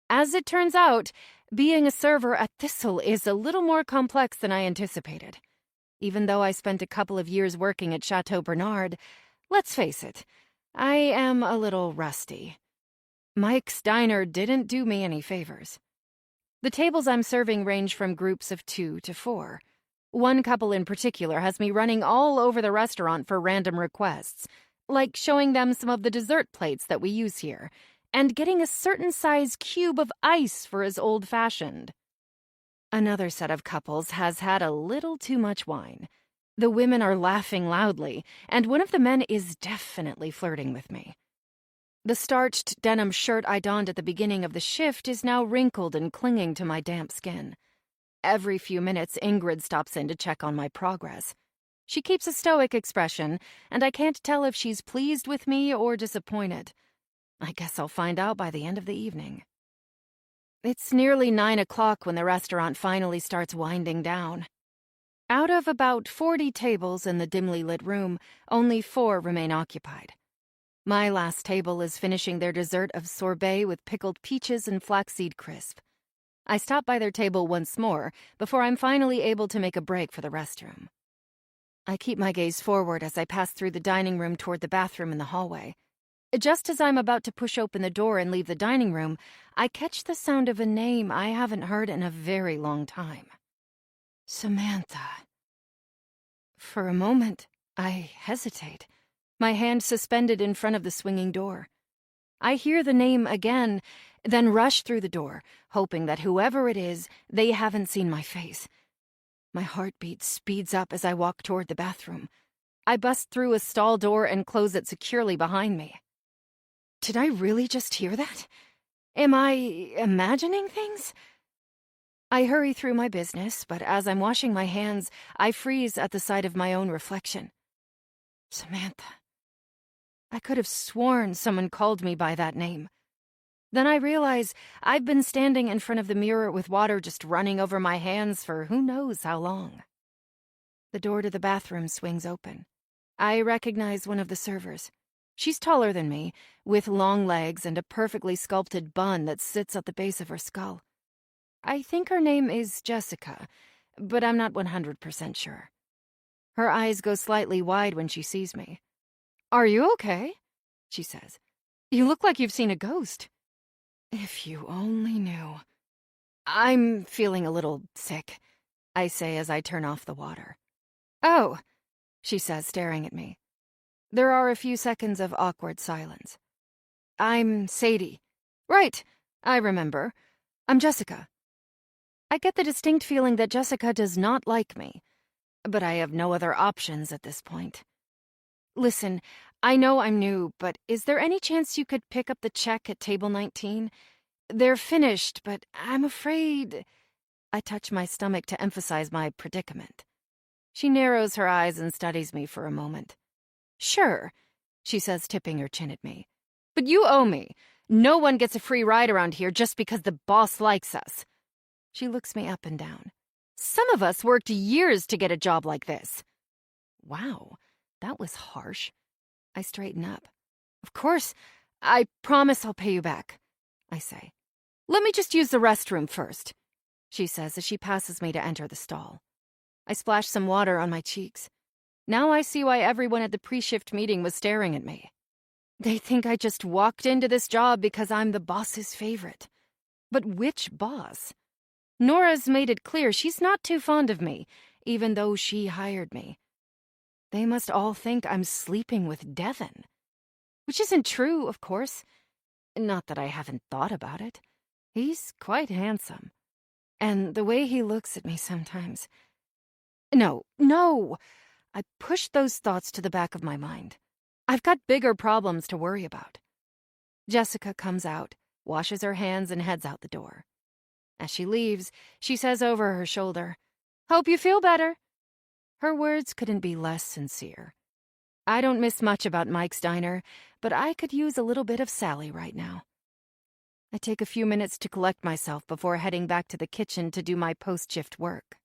As it turns out, being a server at Thistle is a little more complex than I anticipated. Even though I spent a couple of years working at Chateau Bernard, let's face it, I am a little rusty. Mike's diner didn't do me any favors. The tables I'm serving range from groups of 2 to 4. One couple in particular has me running all over the restaurant for random requests, like showing them some of the dessert plates that we use here, and getting a certain size cube of ice for his old-fashioned. Another set of couples has had a little too much wine. The women are laughing loudly, and one of the men is definitely flirting with me. The starched denim shirt I donned at the beginning of the shift is now wrinkled and clinging to my damp skin. Every few minutes, Ingrid stops in to check on my progress. She keeps a stoic expression, and I can't tell if she's pleased with me or disappointed. I guess I'll find out by the end of the evening. It's nearly 9 o'clock when the restaurant finally starts winding down. Out of about 40 tables in the dimly lit room, only 4 remain occupied. My last table is finishing their dessert of sorbet with pickled peaches and flaxseed crisp. I stop by their table once more before I'm finally able to make a break for the restroom. I keep my gaze forward as I pass through the dining room toward the bathroom in the hallway. Just as I'm about to push open the door and leave the dining room, I catch the sound of a name I haven't heard in a very long time. Samantha. For a moment, I hesitate, my hand suspended in front of the swinging door. I hear the name again, then rush through the door, hoping that whoever it is, they haven't seen my face. My heartbeat speeds up as I walk toward the bathroom. I bust through a stall door and close it securely behind me. Did I really just hear that? Am I imagining things? I hurry through my business, but as I'm washing my hands, I freeze at the sight of my own reflection. Samantha. I could have sworn someone called me by that name. Then I realize I've been standing in front of the mirror with water just running over my hands for who knows how long. The door to the bathroom swings open. I recognize one of the servers. She's taller than me, with long legs and a perfectly sculpted bun that sits at the base of her skull. I think her name is Jessica, but I'm not 100% sure. Her eyes go slightly wide when she sees me. "Are you okay?" she says. "You look like you've seen a ghost." If you only knew. "I'm feeling a little sick," I say as I turn off the water. "Oh," she says, staring at me. There are a few seconds of awkward silence. "I'm Sadie." "Right, I remember. I'm Jessica." I get the distinct feeling that Jessica does not like me, but I have no other options at this point. "Listen, I know I'm new, but is there any chance you could pick up the check at table 19? They're finished, but I'm afraid—" I touch my stomach to emphasize my predicament. She narrows her eyes and studies me for a moment. "Sure," she says, tipping her chin at me. "But you owe me. No one gets a free ride around here just because the boss likes us." She looks me up and down. "Some of us worked years to get a job like this." Wow, that was harsh. I straighten up. "Of course, I promise I'll pay you back," I say. "Let me just use the restroom first," she says as she passes me to enter the stall. I splash some water on my cheeks. Now I see why everyone at the pre-shift meeting was staring at me. They think I just walked into this job because I'm the boss's favorite. But which boss? Nora's made it clear she's not too fond of me, even though she hired me. They must all think I'm sleeping with Devon. Which isn't true, of course. Not that I haven't thought about it. He's quite handsome. And the way he looks at me sometimes... No. I push those thoughts to the back of my mind. I've got bigger problems to worry about. Jessica comes out, washes her hands, and heads out the door. As she leaves, she says over her shoulder, "Hope you feel better." Her words couldn't be less sincere. I don't miss much about Mike's Diner, but I could use a little bit of Sally right now. I take a few minutes to collect myself before heading back to the kitchen to do my post-shift work.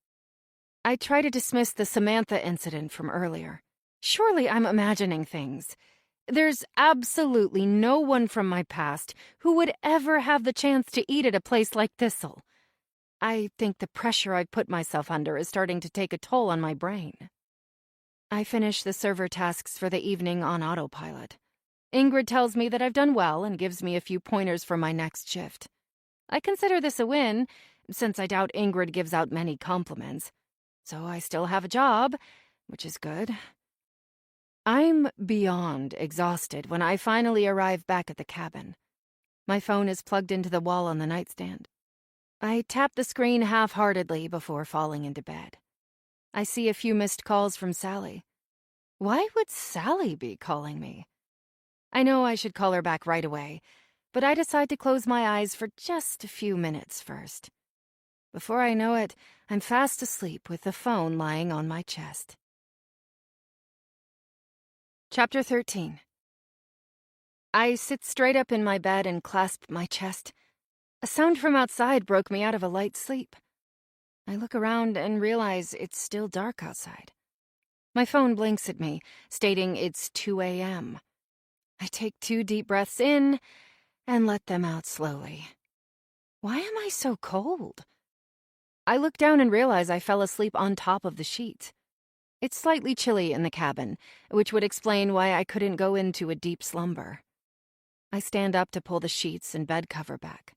I try to dismiss the Samantha incident from earlier. Surely I'm imagining things. There's absolutely no one from my past who would ever have the chance to eat at a place like Thistle. I think the pressure I've put myself under is starting to take a toll on my brain. I finish the server tasks for the evening on autopilot. Ingrid tells me that I've done well and gives me a few pointers for my next shift. I consider this a win, since I doubt Ingrid gives out many compliments. So I still have a job, which is good. I'm beyond exhausted when I finally arrive back at the cabin. My phone is plugged into the wall on the nightstand. I tap the screen half-heartedly before falling into bed. I see a few missed calls from Sally. Why would Sally be calling me? I know I should call her back right away, but I decide to close my eyes for just a few minutes first. Before I know it, I'm fast asleep with the phone lying on my chest. Chapter 13. I sit straight up in my bed and clasp my chest. A sound from outside broke me out of a light sleep. I look around and realize it's still dark outside. My phone blinks at me, stating it's 2 a.m. I take 2 deep breaths in and let them out slowly. Why am I so cold? I look down and realize I fell asleep on top of the sheet. It's slightly chilly in the cabin, which would explain why I couldn't go into a deep slumber. I stand up to pull the sheets and bed cover back.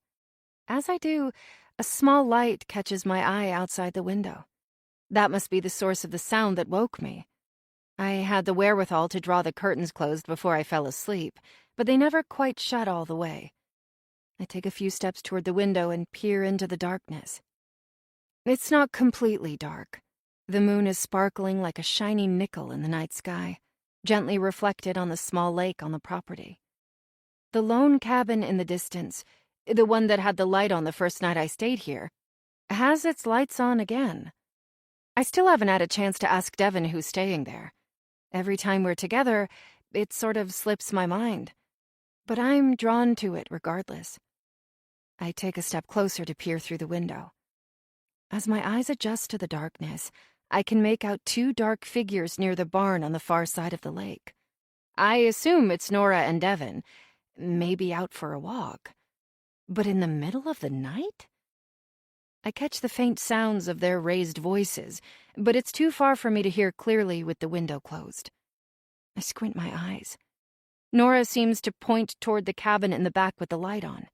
As I do, a small light catches my eye outside the window. That must be the source of the sound that woke me. I had the wherewithal to draw the curtains closed before I fell asleep, but they never quite shut all the way. I take a few steps toward the window and peer into the darkness. It's not completely dark. The moon is sparkling like a shiny nickel in the night sky, gently reflected on the small lake on the property. The lone cabin in the distance the one that had the light on the first night I stayed here, has its lights on again. I still haven't had a chance to ask Devin who's staying there. Every time we're together, it sort of slips my mind. But I'm drawn to it regardless. I take a step closer to peer through the window. As my eyes adjust to the darkness, I can make out two dark figures near the barn on the far side of the lake. I assume it's Nora and Devin, maybe out for a walk. But in the middle of the night? I catch the faint sounds of their raised voices, but it's too far for me to hear clearly with the window closed. I squint my eyes. Nora seems to point toward the cabin in the back with the light on.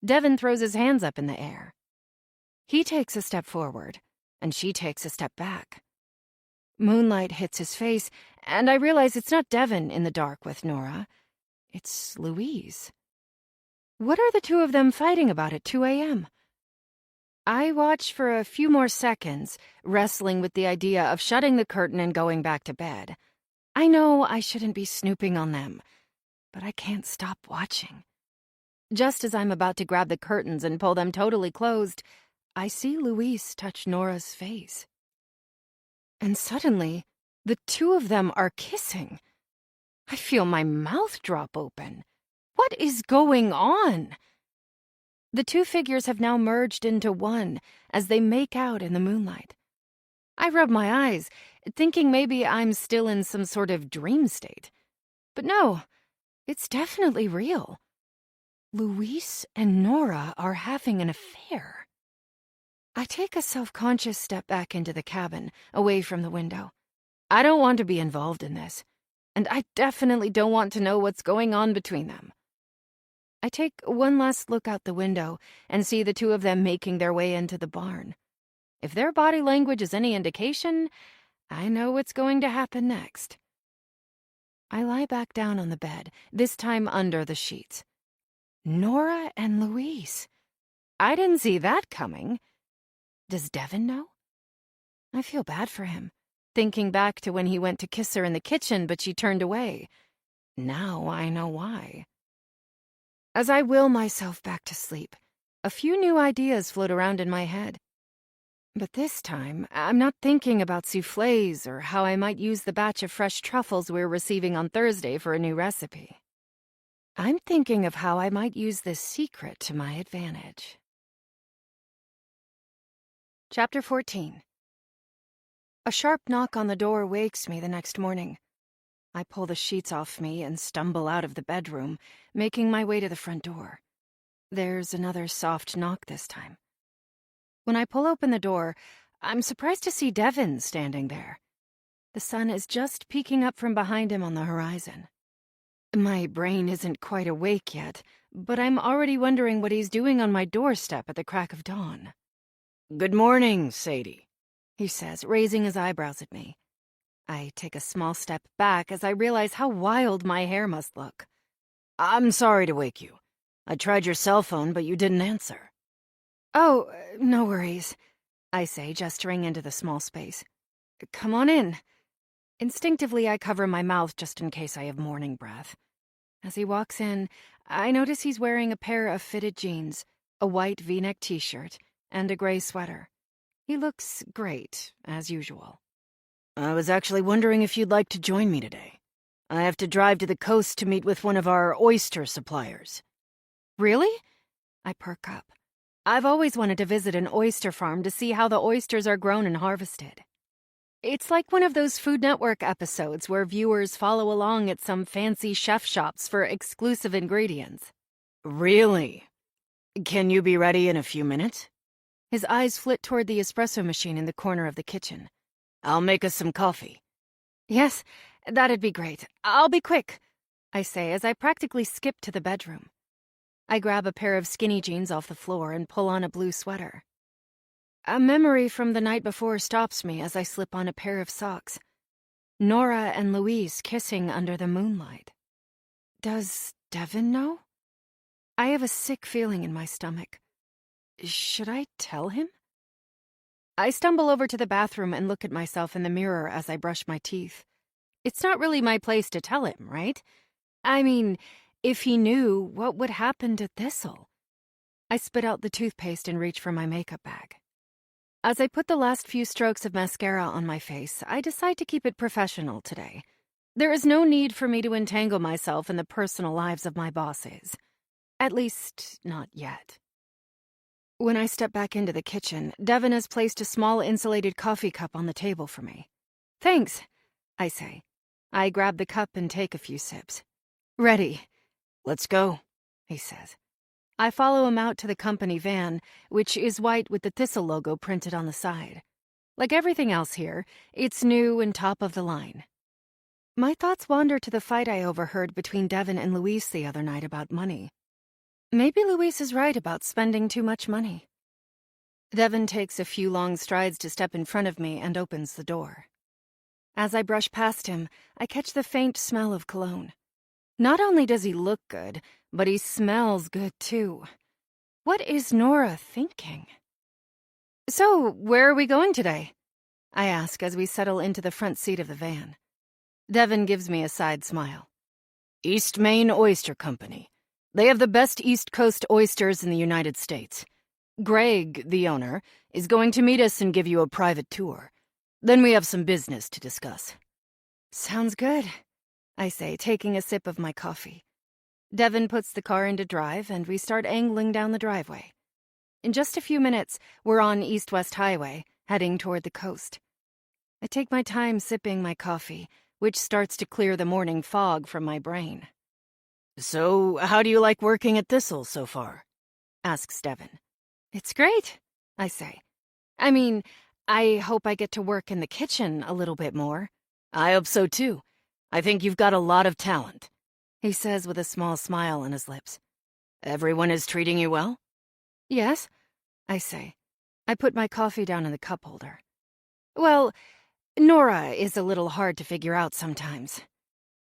Devin throws his hands up in the air. He takes a step forward, and she takes a step back. Moonlight hits his face, and I realize it's not Devin in the dark with Nora. It's Louise. What are the two of them fighting about at 2 a.m.? I watch for a few more seconds, wrestling with the idea of shutting the curtain and going back to bed. I know I shouldn't be snooping on them, but I can't stop watching. Just as I'm about to grab the curtains and pull them totally closed, I see Louise touch Nora's face. And suddenly, the two of them are kissing. I feel my mouth drop open. What is going on? The two figures have now merged into one as they make out in the moonlight. I rub my eyes, thinking maybe I'm still in some sort of dream state. But no, it's definitely real. Louise and Nora are having an affair. I take a self-conscious step back into the cabin, away from the window. I don't want to be involved in this, and I definitely don't want to know what's going on between them. I take one last look out the window and see the two of them making their way into the barn. If their body language is any indication, I know what's going to happen next. I lie back down on the bed, this time under the sheets. Nora and Louise. I didn't see that coming. Does Devin know? I feel bad for him, thinking back to when he went to kiss her in the kitchen, but she turned away. Now I know why. As I will myself back to sleep, a few new ideas float around in my head. But this time, I'm not thinking about soufflés or how I might use the batch of fresh truffles we're receiving on Thursday for a new recipe. I'm thinking of how I might use this secret to my advantage. Chapter 14. A sharp knock on the door wakes me the next morning. I pull the sheets off me and stumble out of the bedroom, making my way to the front door. There's another soft knock this time. When I pull open the door, I'm surprised to see Devin standing there. The sun is just peeking up from behind him on the horizon. My brain isn't quite awake yet, but I'm already wondering what he's doing on my doorstep at the crack of dawn. Good morning, Sadie, he says, raising his eyebrows at me. I take a small step back as I realize how wild my hair must look. I'm sorry to wake you. I tried your cell phone, but you didn't answer. Oh, no worries, I say, gesturing into the small space. Come on in. Instinctively, I cover my mouth just in case I have morning breath. As he walks in, I notice he's wearing a pair of fitted jeans, a white V-neck t-shirt, and a gray sweater. He looks great, as usual. I was actually wondering if you'd like to join me today. I have to drive to the coast to meet with one of our oyster suppliers. Really? I perk up. I've always wanted to visit an oyster farm to see how the oysters are grown and harvested. It's like one of those Food Network episodes where viewers follow along at some fancy chef shops for exclusive ingredients. Really? Can you be ready in a few minutes? His eyes flit toward the espresso machine in the corner of the kitchen. I'll make us some coffee. Yes, that'd be great. I'll be quick, I say as I practically skip to the bedroom. I grab a pair of skinny jeans off the floor and pull on a blue sweater. A memory from the night before stops me as I slip on a pair of socks. Nora and Louise kissing under the moonlight. Does Devin know? I have a sick feeling in my stomach. Should I tell him? I stumble over to the bathroom and look at myself in the mirror as I brush my teeth. It's not really my place to tell him, right? I mean, if he knew, what would happen to Thistle? I spit out the toothpaste and reach for my makeup bag. As I put the last few strokes of mascara on my face, I decide to keep it professional today. There is no need for me to entangle myself in the personal lives of my bosses. At least, not yet. When I step back into the kitchen, Devin has placed a small insulated coffee cup on the table for me. "Thanks," I say. I grab the cup and take a few sips. "Ready." "Let's go," he says. I follow him out to the company van, which is white with the Thistle logo printed on the side. Like everything else here, it's new and top of the line. My thoughts wander to the fight I overheard between Devin and Luis the other night about money. Maybe Luis is right about spending too much money. Devin takes a few long strides to step in front of me and opens the door. As I brush past him, I catch the faint smell of cologne. Not only does he look good, but he smells good too. What is Nora thinking? "So, where are we going today?" I ask as we settle into the front seat of the van. Devin gives me a side smile. "East Maine Oyster Company. They have the best East Coast oysters in the United States. Greg, the owner, is going to meet us and give you a private tour. Then we have some business to discuss." "Sounds good," I say, taking a sip of my coffee. Devin puts the car into drive, and we start angling down the driveway. In just a few minutes, we're on East-West Highway, heading toward the coast. I take my time sipping my coffee, which starts to clear the morning fog from my brain. "So, how do you like working at Thistle so far?" asks Devin. "It's great," I say. I mean, I hope I get to work in the kitchen a little bit more. "I hope so too. I think you've got a lot of talent," he says with a small smile on his lips. "Everyone is treating you well?" "Yes," I say. I put my coffee down in the cup holder. "Well, Nora is a little hard to figure out sometimes."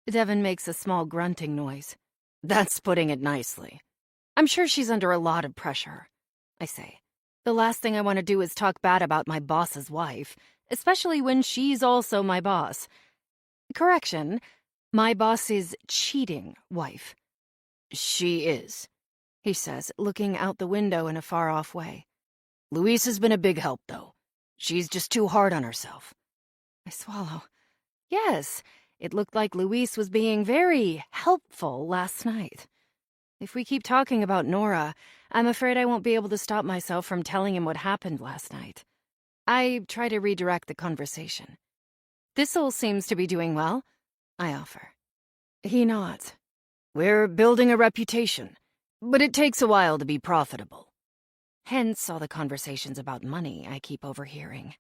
Devin makes a small grunting noise. "That's putting it nicely." "I'm sure she's under a lot of pressure," I say. The last thing I want to do is talk bad about my boss's wife, especially when she's also my boss. Correction, my boss's cheating wife. "She is," he says, looking out the window in a far-off way. "Louise has been a big help, though. She's just too hard on herself." I swallow. Yes, it looked like Luis was being very helpful last night. If we keep talking about Nora, I'm afraid I won't be able to stop myself from telling him what happened last night. I try to redirect the conversation. "Thistle seems to be doing well," I offer. He nods. "We're building a reputation, but it takes a while to be profitable." Hence all the conversations about money I keep overhearing.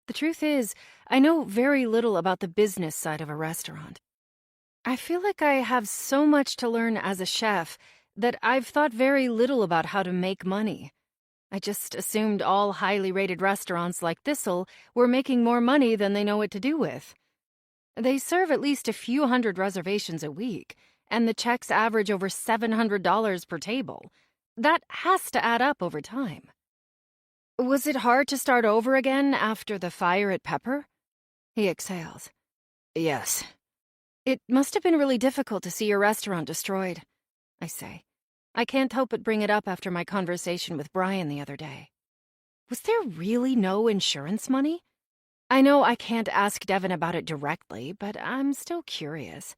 The truth is, I know very little about the business side of a restaurant. I feel like I have so much to learn as a chef that I've thought very little about how to make money. I just assumed all highly rated restaurants like Thistle were making more money than they know what to do with. They serve at least a few hundred reservations a week, and the checks average over $700 per table. That has to add up over time. "Was it hard to start over again after the fire at Pepper?" He exhales. "Yes." "It must have been really difficult to see your restaurant destroyed," I say. I can't help but bring it up after my conversation with Brian the other day. Was there really no insurance money? I know I can't ask Devin about it directly, but I'm still curious.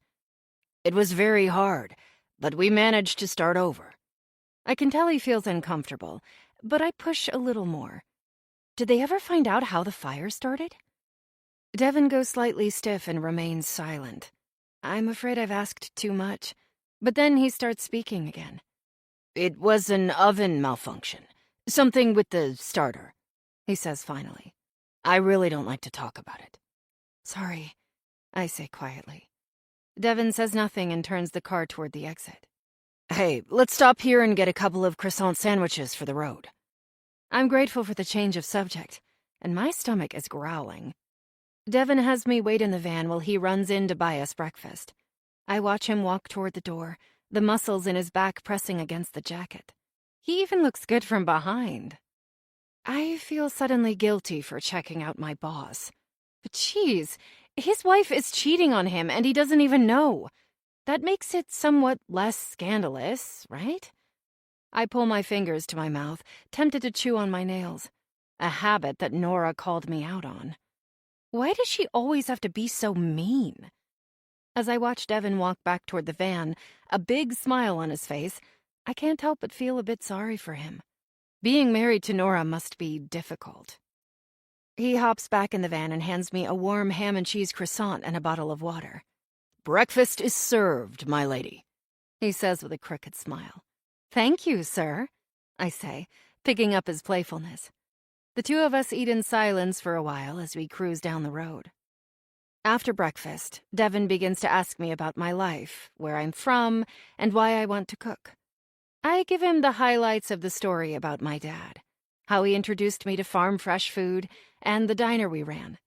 "It was very hard, but we managed to start over." I can tell he feels uncomfortable, but I push a little more. Did they ever find out how the fire started? Devin goes slightly stiff and remains silent. I'm afraid I've asked too much, but then he starts speaking again. "It was an oven malfunction. Something with the starter," he says finally. "I really don't like to talk about it." "Sorry," I say quietly. Devin says nothing and turns the car toward the exit. "Hey, let's stop here and get a couple of croissant sandwiches for the road." I'm grateful for the change of subject, and my stomach is growling. Devin has me wait in the van while he runs in to buy us breakfast. I watch him walk toward the door, the muscles in his back pressing against the jacket. He even looks good from behind. I feel suddenly guilty for checking out my boss. But geez, his wife is cheating on him and he doesn't even know. That makes it somewhat less scandalous, right? I pull my fingers to my mouth, tempted to chew on my nails, a habit that Nora called me out on. Why does she always have to be so mean? As I watch Devin walk back toward the van, a big smile on his face, I can't help but feel a bit sorry for him. Being married to Nora must be difficult. He hops back in the van and hands me a warm ham and cheese croissant and a bottle of water. "Breakfast is served, my lady," he says with a crooked smile. "Thank you, sir," I say, picking up his playfulness. The two of us eat in silence for a while as we cruise down the road. After breakfast, Devin begins to ask me about my life, where I'm from, and why I want to cook. I give him the highlights of the story about my dad, how he introduced me to farm fresh food, and the diner we ran.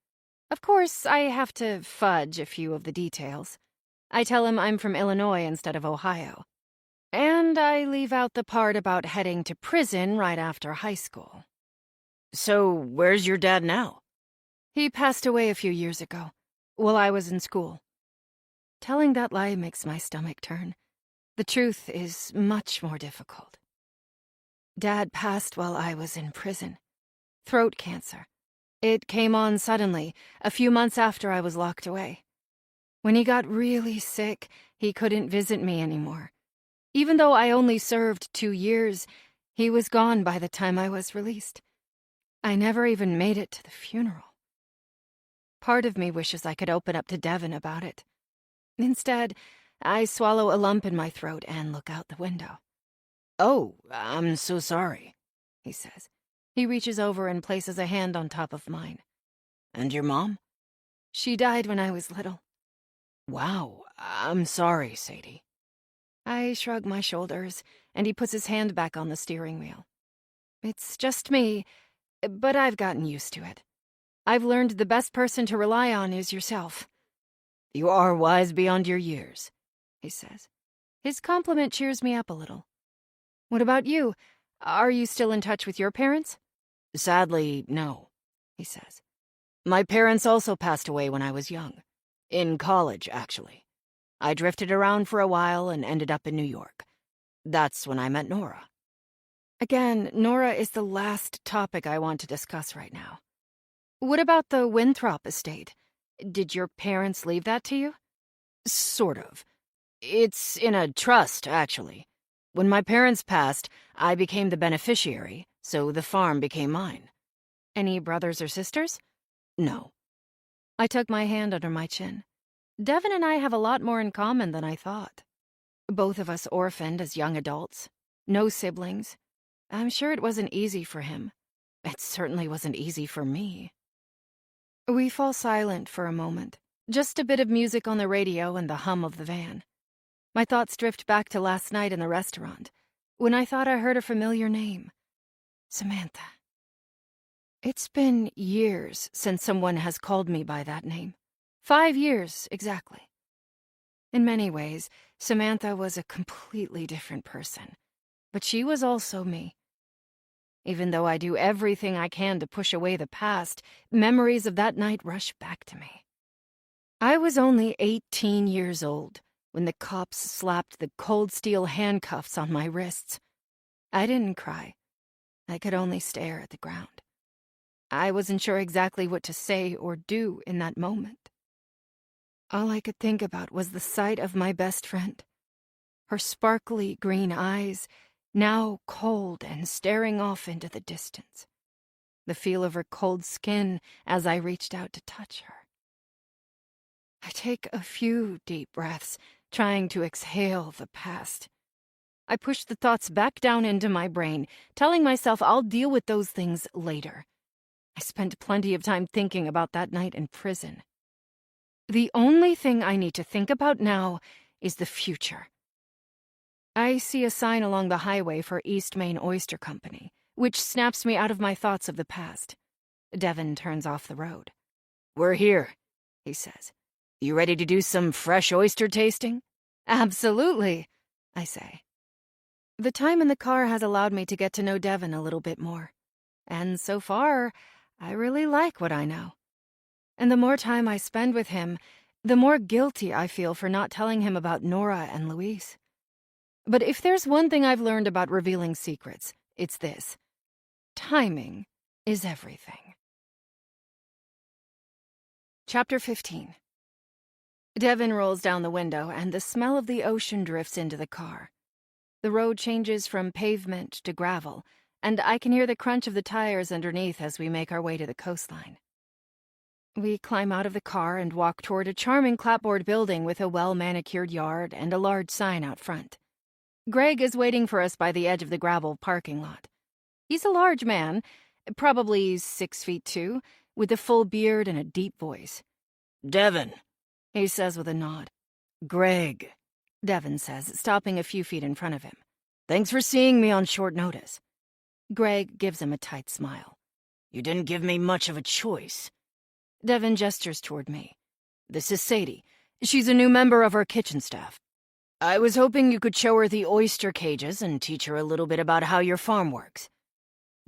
Of course, I have to fudge a few of the details. I tell him I'm from Illinois instead of Ohio. And I leave out the part about heading to prison right after high school. "So, where's your dad now?" He passed away a few years ago, while I was in school. Telling that lie makes my stomach turn. The truth is much more difficult. Dad passed while I was in prison. Throat cancer. It came on suddenly, a few months after I was locked away. When he got really sick, he couldn't visit me anymore. Even though I only served 2 years, he was gone by the time I was released. I never even made it to the funeral. Part of me wishes I could open up to Devin about it. Instead, I swallow a lump in my throat and look out the window. "Oh, I'm so sorry," he says. He reaches over and places a hand on top of mine. "And your mom?" She died when I was little. "Wow, I'm sorry, Sadie." I shrug my shoulders, and he puts his hand back on the steering wheel. It's just me, but I've gotten used to it. I've learned the best person to rely on is yourself. "You are wise beyond your years," he says. His compliment cheers me up a little. What about you? Are you still in touch with your parents? "Sadly, no," he says. "My parents also passed away when I was young. In college, actually. I drifted around for a while and ended up in New York. That's when I met Nora." Again, Nora is the last topic I want to discuss right now. What about the Winthrop estate? Did your parents leave that to you? "Sort of. It's in a trust, actually. When my parents passed, I became the beneficiary, so the farm became mine." Any brothers or sisters? "No." I tuck my hand under my chin. Devin and I have a lot more in common than I thought. Both of us orphaned as young adults. No siblings. I'm sure it wasn't easy for him. It certainly wasn't easy for me. We fall silent for a moment. Just a bit of music on the radio and the hum of the van. My thoughts drift back to last night in the restaurant, when I thought I heard a familiar name. Samantha. It's been years since someone has called me by that name. 5 years, exactly. In many ways, Samantha was a completely different person. But she was also me. Even though I do everything I can to push away the past, memories of that night rush back to me. I was only 18 years old when the cops slapped the cold steel handcuffs on my wrists. I didn't cry. I could only stare at the ground. I wasn't sure exactly what to say or do in that moment. All I could think about was the sight of my best friend. Her sparkly green eyes, now cold and staring off into the distance. The feel of her cold skin as I reached out to touch her. I take a few deep breaths, trying to exhale the past. I push the thoughts back down into my brain, telling myself I'll deal with those things later. I spent plenty of time thinking about that night in prison. The only thing I need to think about now is the future. I see a sign along the highway for East Main Oyster Company, which snaps me out of my thoughts of the past. Devin turns off the road. "We're here," he says. "You ready to do some fresh oyster tasting?" "Absolutely," I say. The time in the car has allowed me to get to know Devin a little bit more. And so far, I really like what I know. And the more time I spend with him, the more guilty I feel for not telling him about Nora and Louise. But if there's one thing I've learned about revealing secrets, it's this. Timing is everything. Chapter 15. Devin rolls down the window, and the smell of the ocean drifts into the car. The road changes from pavement to gravel, and I can hear the crunch of the tires underneath as we make our way to the coastline. We climb out of the car and walk toward a charming clapboard building with a well-manicured yard and a large sign out front. Greg is waiting for us by the edge of the gravel parking lot. He's a large man, probably 6'2", with a full beard and a deep voice. "Devin," he says with a nod. "Greg," Devin says, stopping a few feet in front of him. "Thanks for seeing me on short notice." Greg gives him a tight smile. "You didn't give me much of a choice." Devin gestures toward me. "This is Sadie. She's a new member of our kitchen staff. I was hoping you could show her the oyster cages and teach her a little bit about how your farm works."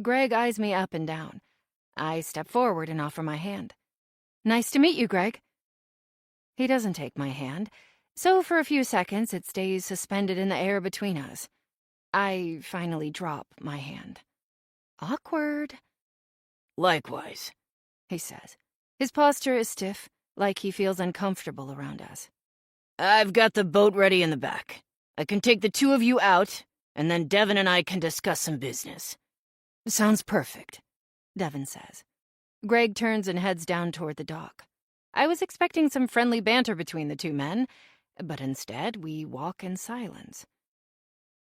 Greg eyes me up and down. I step forward and offer my hand. "Nice to meet you, Greg." He doesn't take my hand, so for a few seconds it stays suspended in the air between us. I finally drop my hand. Awkward. "Likewise," he says. His posture is stiff, like he feels uncomfortable around us. "I've got the boat ready in the back. I can take the two of you out, and then Devin and I can discuss some business." "Sounds perfect," Devin says. Greg turns and heads down toward the dock. I was expecting some friendly banter between the two men, but instead we walk in silence.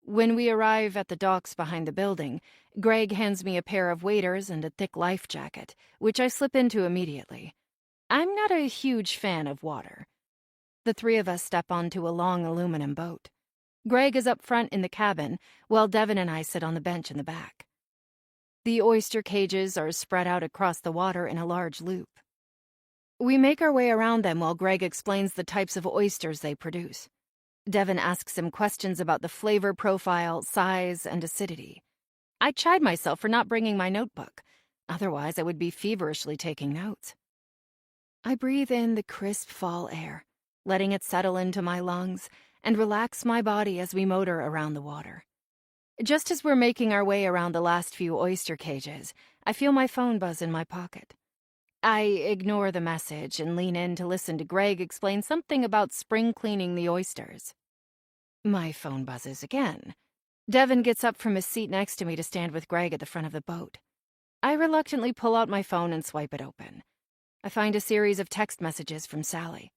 When we arrive at the docks behind the building, Greg hands me a pair of waders and a thick life jacket, which I slip into immediately. I'm not a huge fan of water. The three of us step onto a long aluminum boat. Greg is up front in the cabin, while Devin and I sit on the bench in the back. The oyster cages are spread out across the water in a large loop. We make our way around them while Greg explains the types of oysters they produce. Devin asks him questions about the flavor profile, size, and acidity. I chide myself for not bringing my notebook. Otherwise, I would be feverishly taking notes. I breathe in the crisp fall air, letting it settle into my lungs, and relax my body as we motor around the water. Just as we're making our way around the last few oyster cages, I feel my phone buzz in my pocket. I ignore the message and lean in to listen to Greg explain something about spring cleaning the oysters. My phone buzzes again. Devin gets up from his seat next to me to stand with Greg at the front of the boat. I reluctantly pull out my phone and swipe it open. I find a series of text messages from Sally.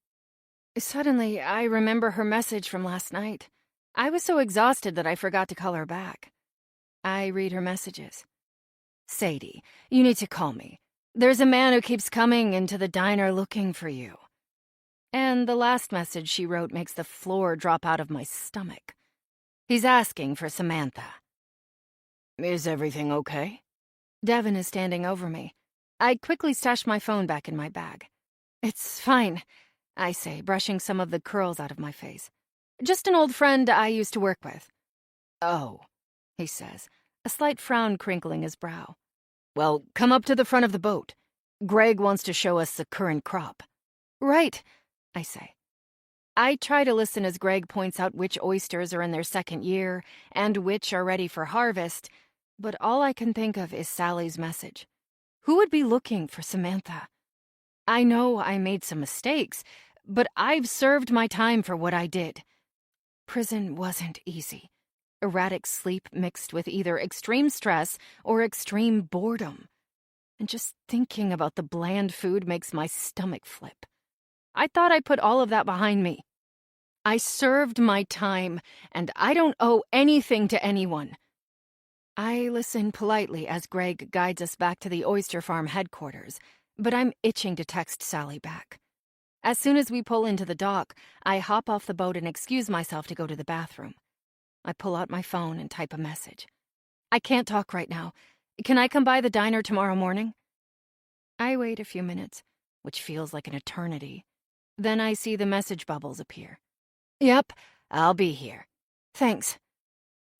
Suddenly, I remember her message from last night. I was so exhausted that I forgot to call her back. I read her messages. "Sadie, you need to call me. There's a man who keeps coming into the diner looking for you." And the last message she wrote makes the floor drop out of my stomach. He's asking for Samantha. "Is everything okay?" Devin is standing over me. I quickly stash my phone back in my bag. "It's fine," I say, brushing some of the curls out of my face. "Just an old friend I used to work with." "Oh," he says, a slight frown crinkling his brow. "Well, come up to the front of the boat. Greg wants to show us the current crop." "Right," I say. I try to listen as Greg points out which oysters are in their second year and which are ready for harvest, but all I can think of is Sally's message. Who would be looking for Samantha? I know I made some mistakes, but I've served my time for what I did. Prison wasn't easy. Erratic sleep mixed with either extreme stress or extreme boredom. And just thinking about the bland food makes my stomach flip. I thought I put all of that behind me. I served my time, and I don't owe anything to anyone. I listen politely as Greg guides us back to the oyster farm headquarters, but I'm itching to text Sally back. As soon as we pull into the dock, I hop off the boat and excuse myself to go to the bathroom. I pull out my phone and type a message. "I can't talk right now. Can I come by the diner tomorrow morning?" I wait a few minutes, which feels like an eternity. Then I see the message bubbles appear. "Yep, I'll be here. Thanks."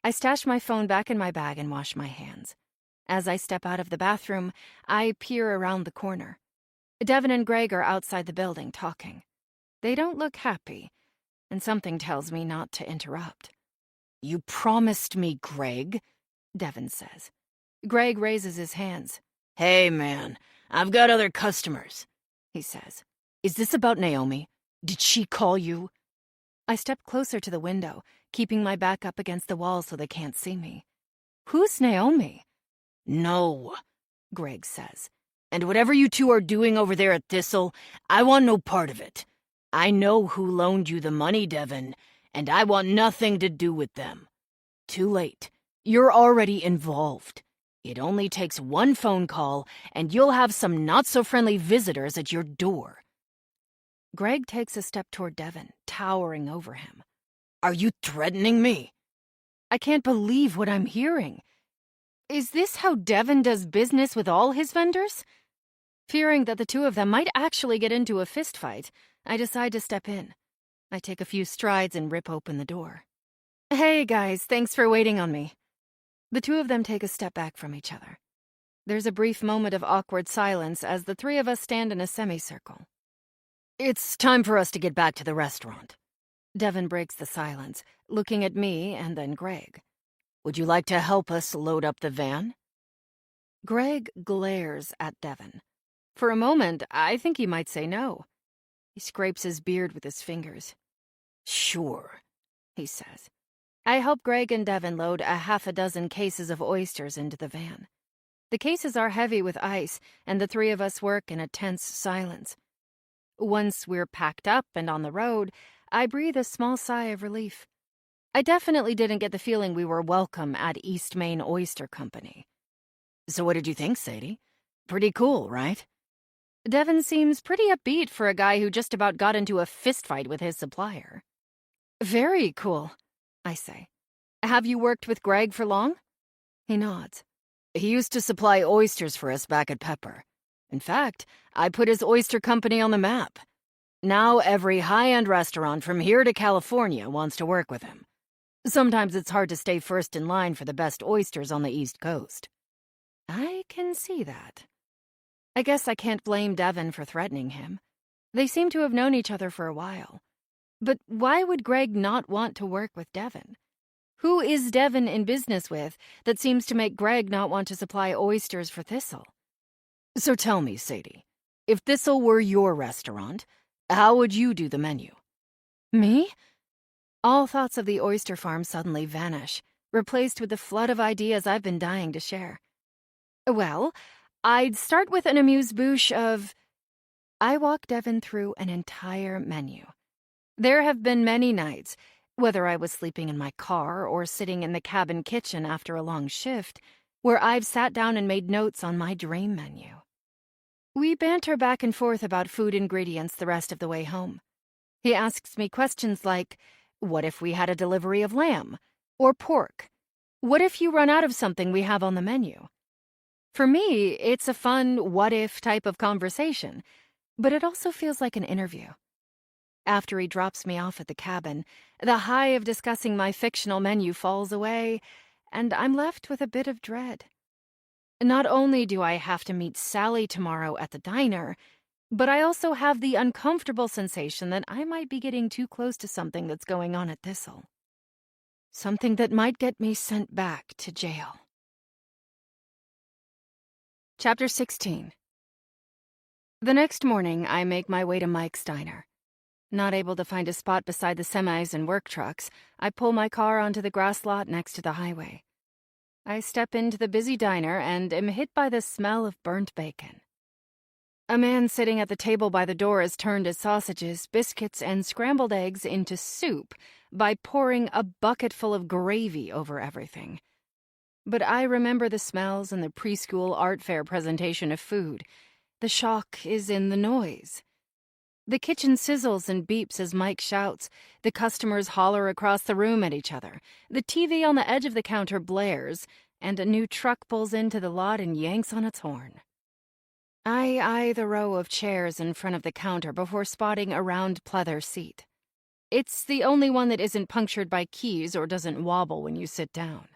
I stash my phone back in my bag and wash my hands. As I step out of the bathroom, I peer around the corner. Devin and Greg are outside the building talking. They don't look happy, and something tells me not to interrupt. You promised me, Greg, Devin says. Greg raises his hands. Hey, man, I've got other customers, he says. Is this about Naomi? Did she call you? I step closer to the window, keeping my back up against the wall so they can't see me. Who's Naomi? No, Greg says. And whatever you two are doing over there at Thistle, I want no part of it. I know who loaned you the money, Devin, and I want nothing to do with them. Too late. You're already involved. It only takes one phone call, and you'll have some not-so-friendly visitors at your door. Greg takes a step toward Devin, towering over him. Are you threatening me? I can't believe what I'm hearing. Is this how Devin does business with all his vendors? Fearing that the two of them might actually get into a fistfight, I decide to step in. I take a few strides and rip open the door. Hey guys, thanks for waiting on me. The two of them take a step back from each other. There's a brief moment of awkward silence as the three of us stand in a semicircle. It's time for us to get back to the restaurant. Devin breaks the silence, looking at me and then Greg. Would you like to help us load up the van? Greg glares at Devin. For a moment, I think he might say no. He scrapes his beard with his fingers. Sure, he says. I help Greg and Devin load a half a dozen cases of oysters into the van. The cases are heavy with ice, and the three of us work in a tense silence. Once we're packed up and on the road, I breathe a small sigh of relief. I definitely didn't get the feeling we were welcome at East Main Oyster Company. So what did you think, Sadie? Pretty cool, right? Devin seems pretty upbeat for a guy who just about got into a fistfight with his supplier. Very cool, I say. Have you worked with Greg for long? He nods. He used to supply oysters for us back at Pepper. In fact, I put his oyster company on the map. Now every high-end restaurant from here to California wants to work with him. Sometimes it's hard to stay first in line for the best oysters on the East Coast. I can see that. I guess I can't blame Devin for threatening him. They seem to have known each other for a while. But why would Greg not want to work with Devin? Who is Devin in business with that seems to make Greg not want to supply oysters for Thistle? So tell me, Sadie, if Thistle were your restaurant, how would you do the menu? Me? All thoughts of the oyster farm suddenly vanish, replaced with the flood of ideas I've been dying to share. Well, I'd start with an amuse-bouche of... I walk Devin through an entire menu. There have been many nights, whether I was sleeping in my car or sitting in the cabin kitchen after a long shift, where I've sat down and made notes on my dream menu. We banter back and forth about food ingredients the rest of the way home. He asks me questions like, what if we had a delivery of lamb? Or pork? What if you run out of something we have on the menu? For me, it's a fun what-if type of conversation, but it also feels like an interview. After he drops me off at the cabin, the high of discussing my fictional menu falls away, and I'm left with a bit of dread. Not only do I have to meet Sally tomorrow at the diner, but I also have the uncomfortable sensation that I might be getting too close to something that's going on at Thistle. Something that might get me sent back to jail. Chapter 16. The next morning, I make my way to Mike's diner. Not able to find a spot beside the semis and work trucks, I pull my car onto the grass lot next to the highway. I step into the busy diner and am hit by the smell of burnt bacon. A man sitting at the table by the door has turned his sausages, biscuits, and scrambled eggs into soup by pouring a bucket full of gravy over everything. But I remember the smells and the preschool art fair presentation of food. The shock is in the noise. The kitchen sizzles and beeps as Mike shouts. The customers holler across the room at each other. The TV on the edge of the counter blares, and a new truck pulls into the lot and yanks on its horn. I eye the row of chairs in front of the counter before spotting a round pleather seat. It's the only one that isn't punctured by keys or doesn't wobble when you sit down.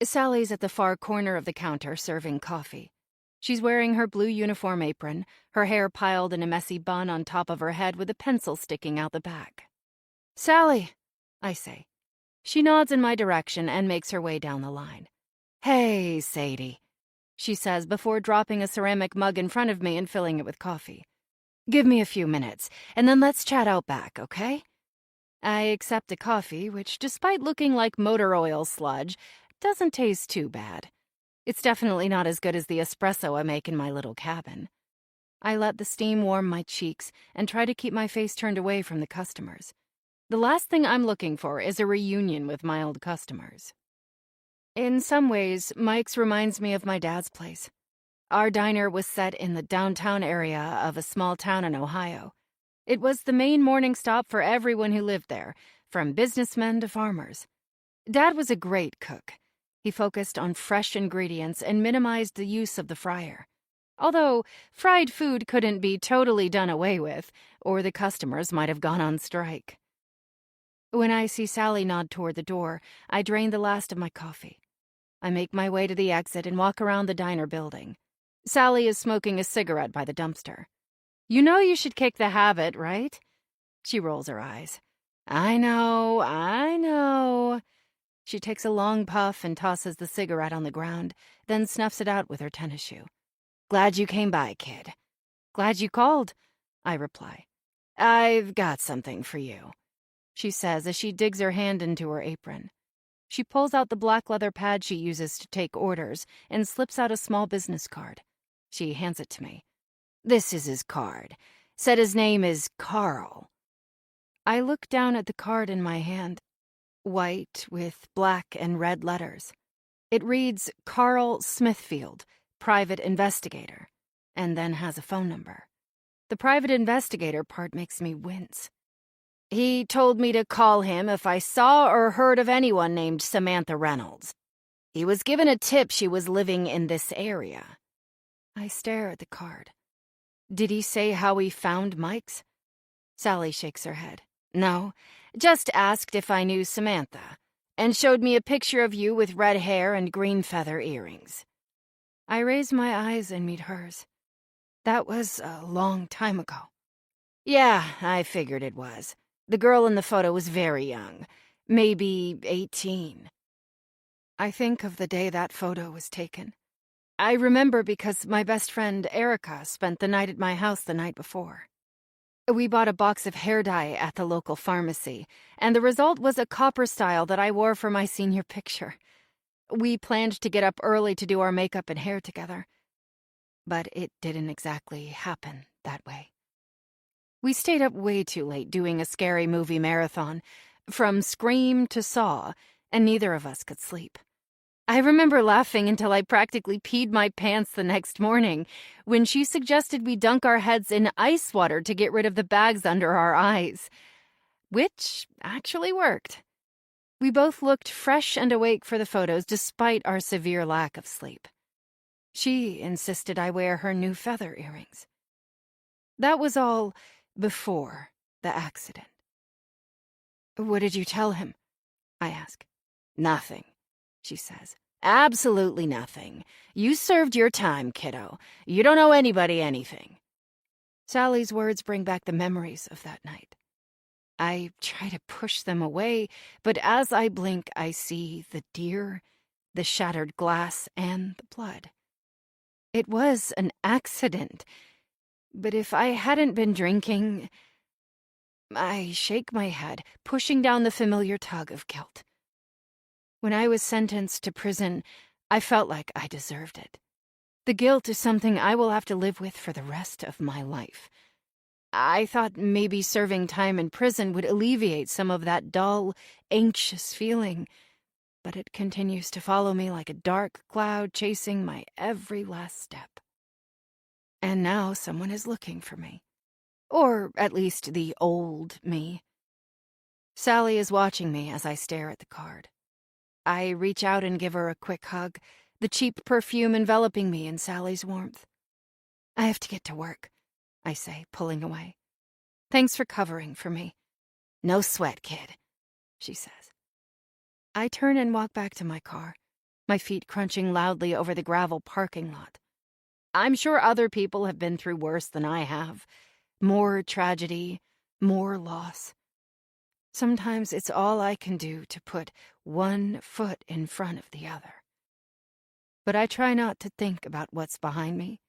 Sally's at the far corner of the counter serving coffee. She's wearing her blue uniform apron, her hair piled in a messy bun on top of her head with a pencil sticking out the back. "Sally," I say. She nods in my direction and makes her way down the line. "Hey, Sadie," she says before dropping a ceramic mug in front of me and filling it with coffee. "Give me a few minutes, and then let's chat out back, okay?" I accept a coffee, which, despite looking like motor oil sludge, doesn't taste too bad. It's definitely not as good as the espresso I make in my little cabin. I let the steam warm my cheeks and try to keep my face turned away from the customers. The last thing I'm looking for is a reunion with my old customers. In some ways, Mike's reminds me of my dad's place. Our diner was set in the downtown area of a small town in Ohio. It was the main morning stop for everyone who lived there, from businessmen to farmers. Dad was a great cook. He focused on fresh ingredients and minimized the use of the fryer. Although fried food couldn't be totally done away with, or the customers might have gone on strike. When I see Sally nod toward the door, I drain the last of my coffee. I make my way to the exit and walk around the diner building. Sally is smoking a cigarette by the dumpster. "You know you should kick the habit, right?" She rolls her eyes. I know. She takes a long puff and tosses the cigarette on the ground, then snuffs it out with her tennis shoe. "Glad you came by, kid." "Glad you called," I reply. "I've got something for you," she says as she digs her hand into her apron. She pulls out the black leather pad she uses to take orders and slips out a small business card. She hands it to me. "This is his card. Said his name is Carl." I look down at the card in my hand, white with black and red letters. It reads Carl Smithfield, private investigator, and then has a phone number. The private investigator part makes me wince. "He told me to call him if I saw or heard of anyone named Samantha Reynolds. He was given a tip she was living in this area." I stare at the card. "Did he say how he found Mike's?" Sally shakes her head. "No, just asked if I knew Samantha, and showed me a picture of you with red hair and green feather earrings." I raise my eyes and meet hers. "That was a long time ago." "Yeah, I figured it was. The girl in the photo was very young, maybe 18. I think of the day that photo was taken. I remember because my best friend, Erica, spent the night at my house the night before. We bought a box of hair dye at the local pharmacy, and the result was a copper style that I wore for my senior picture. We planned to get up early to do our makeup and hair together. But it didn't exactly happen that way. We stayed up way too late doing a scary movie marathon, from Scream to Saw, and neither of us could sleep. I remember laughing until I practically peed my pants the next morning when she suggested we dunk our heads in ice water to get rid of the bags under our eyes, which actually worked. We both looked fresh and awake for the photos despite our severe lack of sleep. She insisted I wear her new feather earrings. That was all before the accident. "What did you tell him?" I ask. "Nothing," she says. "Absolutely nothing. You served your time, kiddo. You don't owe anybody anything." Sally's words bring back the memories of that night. I try to push them away, but as I blink, I see the deer, the shattered glass, and the blood. It was an accident, but if I hadn't been drinking... I shake my head, pushing down the familiar tug of guilt. When I was sentenced to prison, I felt like I deserved it. The guilt is something I will have to live with for the rest of my life. I thought maybe serving time in prison would alleviate some of that dull, anxious feeling, but it continues to follow me like a dark cloud chasing my every last step. And now someone is looking for me. Or at least the old me. Sally is watching me as I stare at the card. I reach out and give her a quick hug, the cheap perfume enveloping me in Sally's warmth. "I have to get to work," I say, pulling away. "Thanks for covering for me." "No sweat, kid," she says. I turn and walk back to my car, my feet crunching loudly over the gravel parking lot. I'm sure other people have been through worse than I have. More tragedy, more loss. Sometimes it's all I can do to put one foot in front of the other. But I try not to think about what's behind me.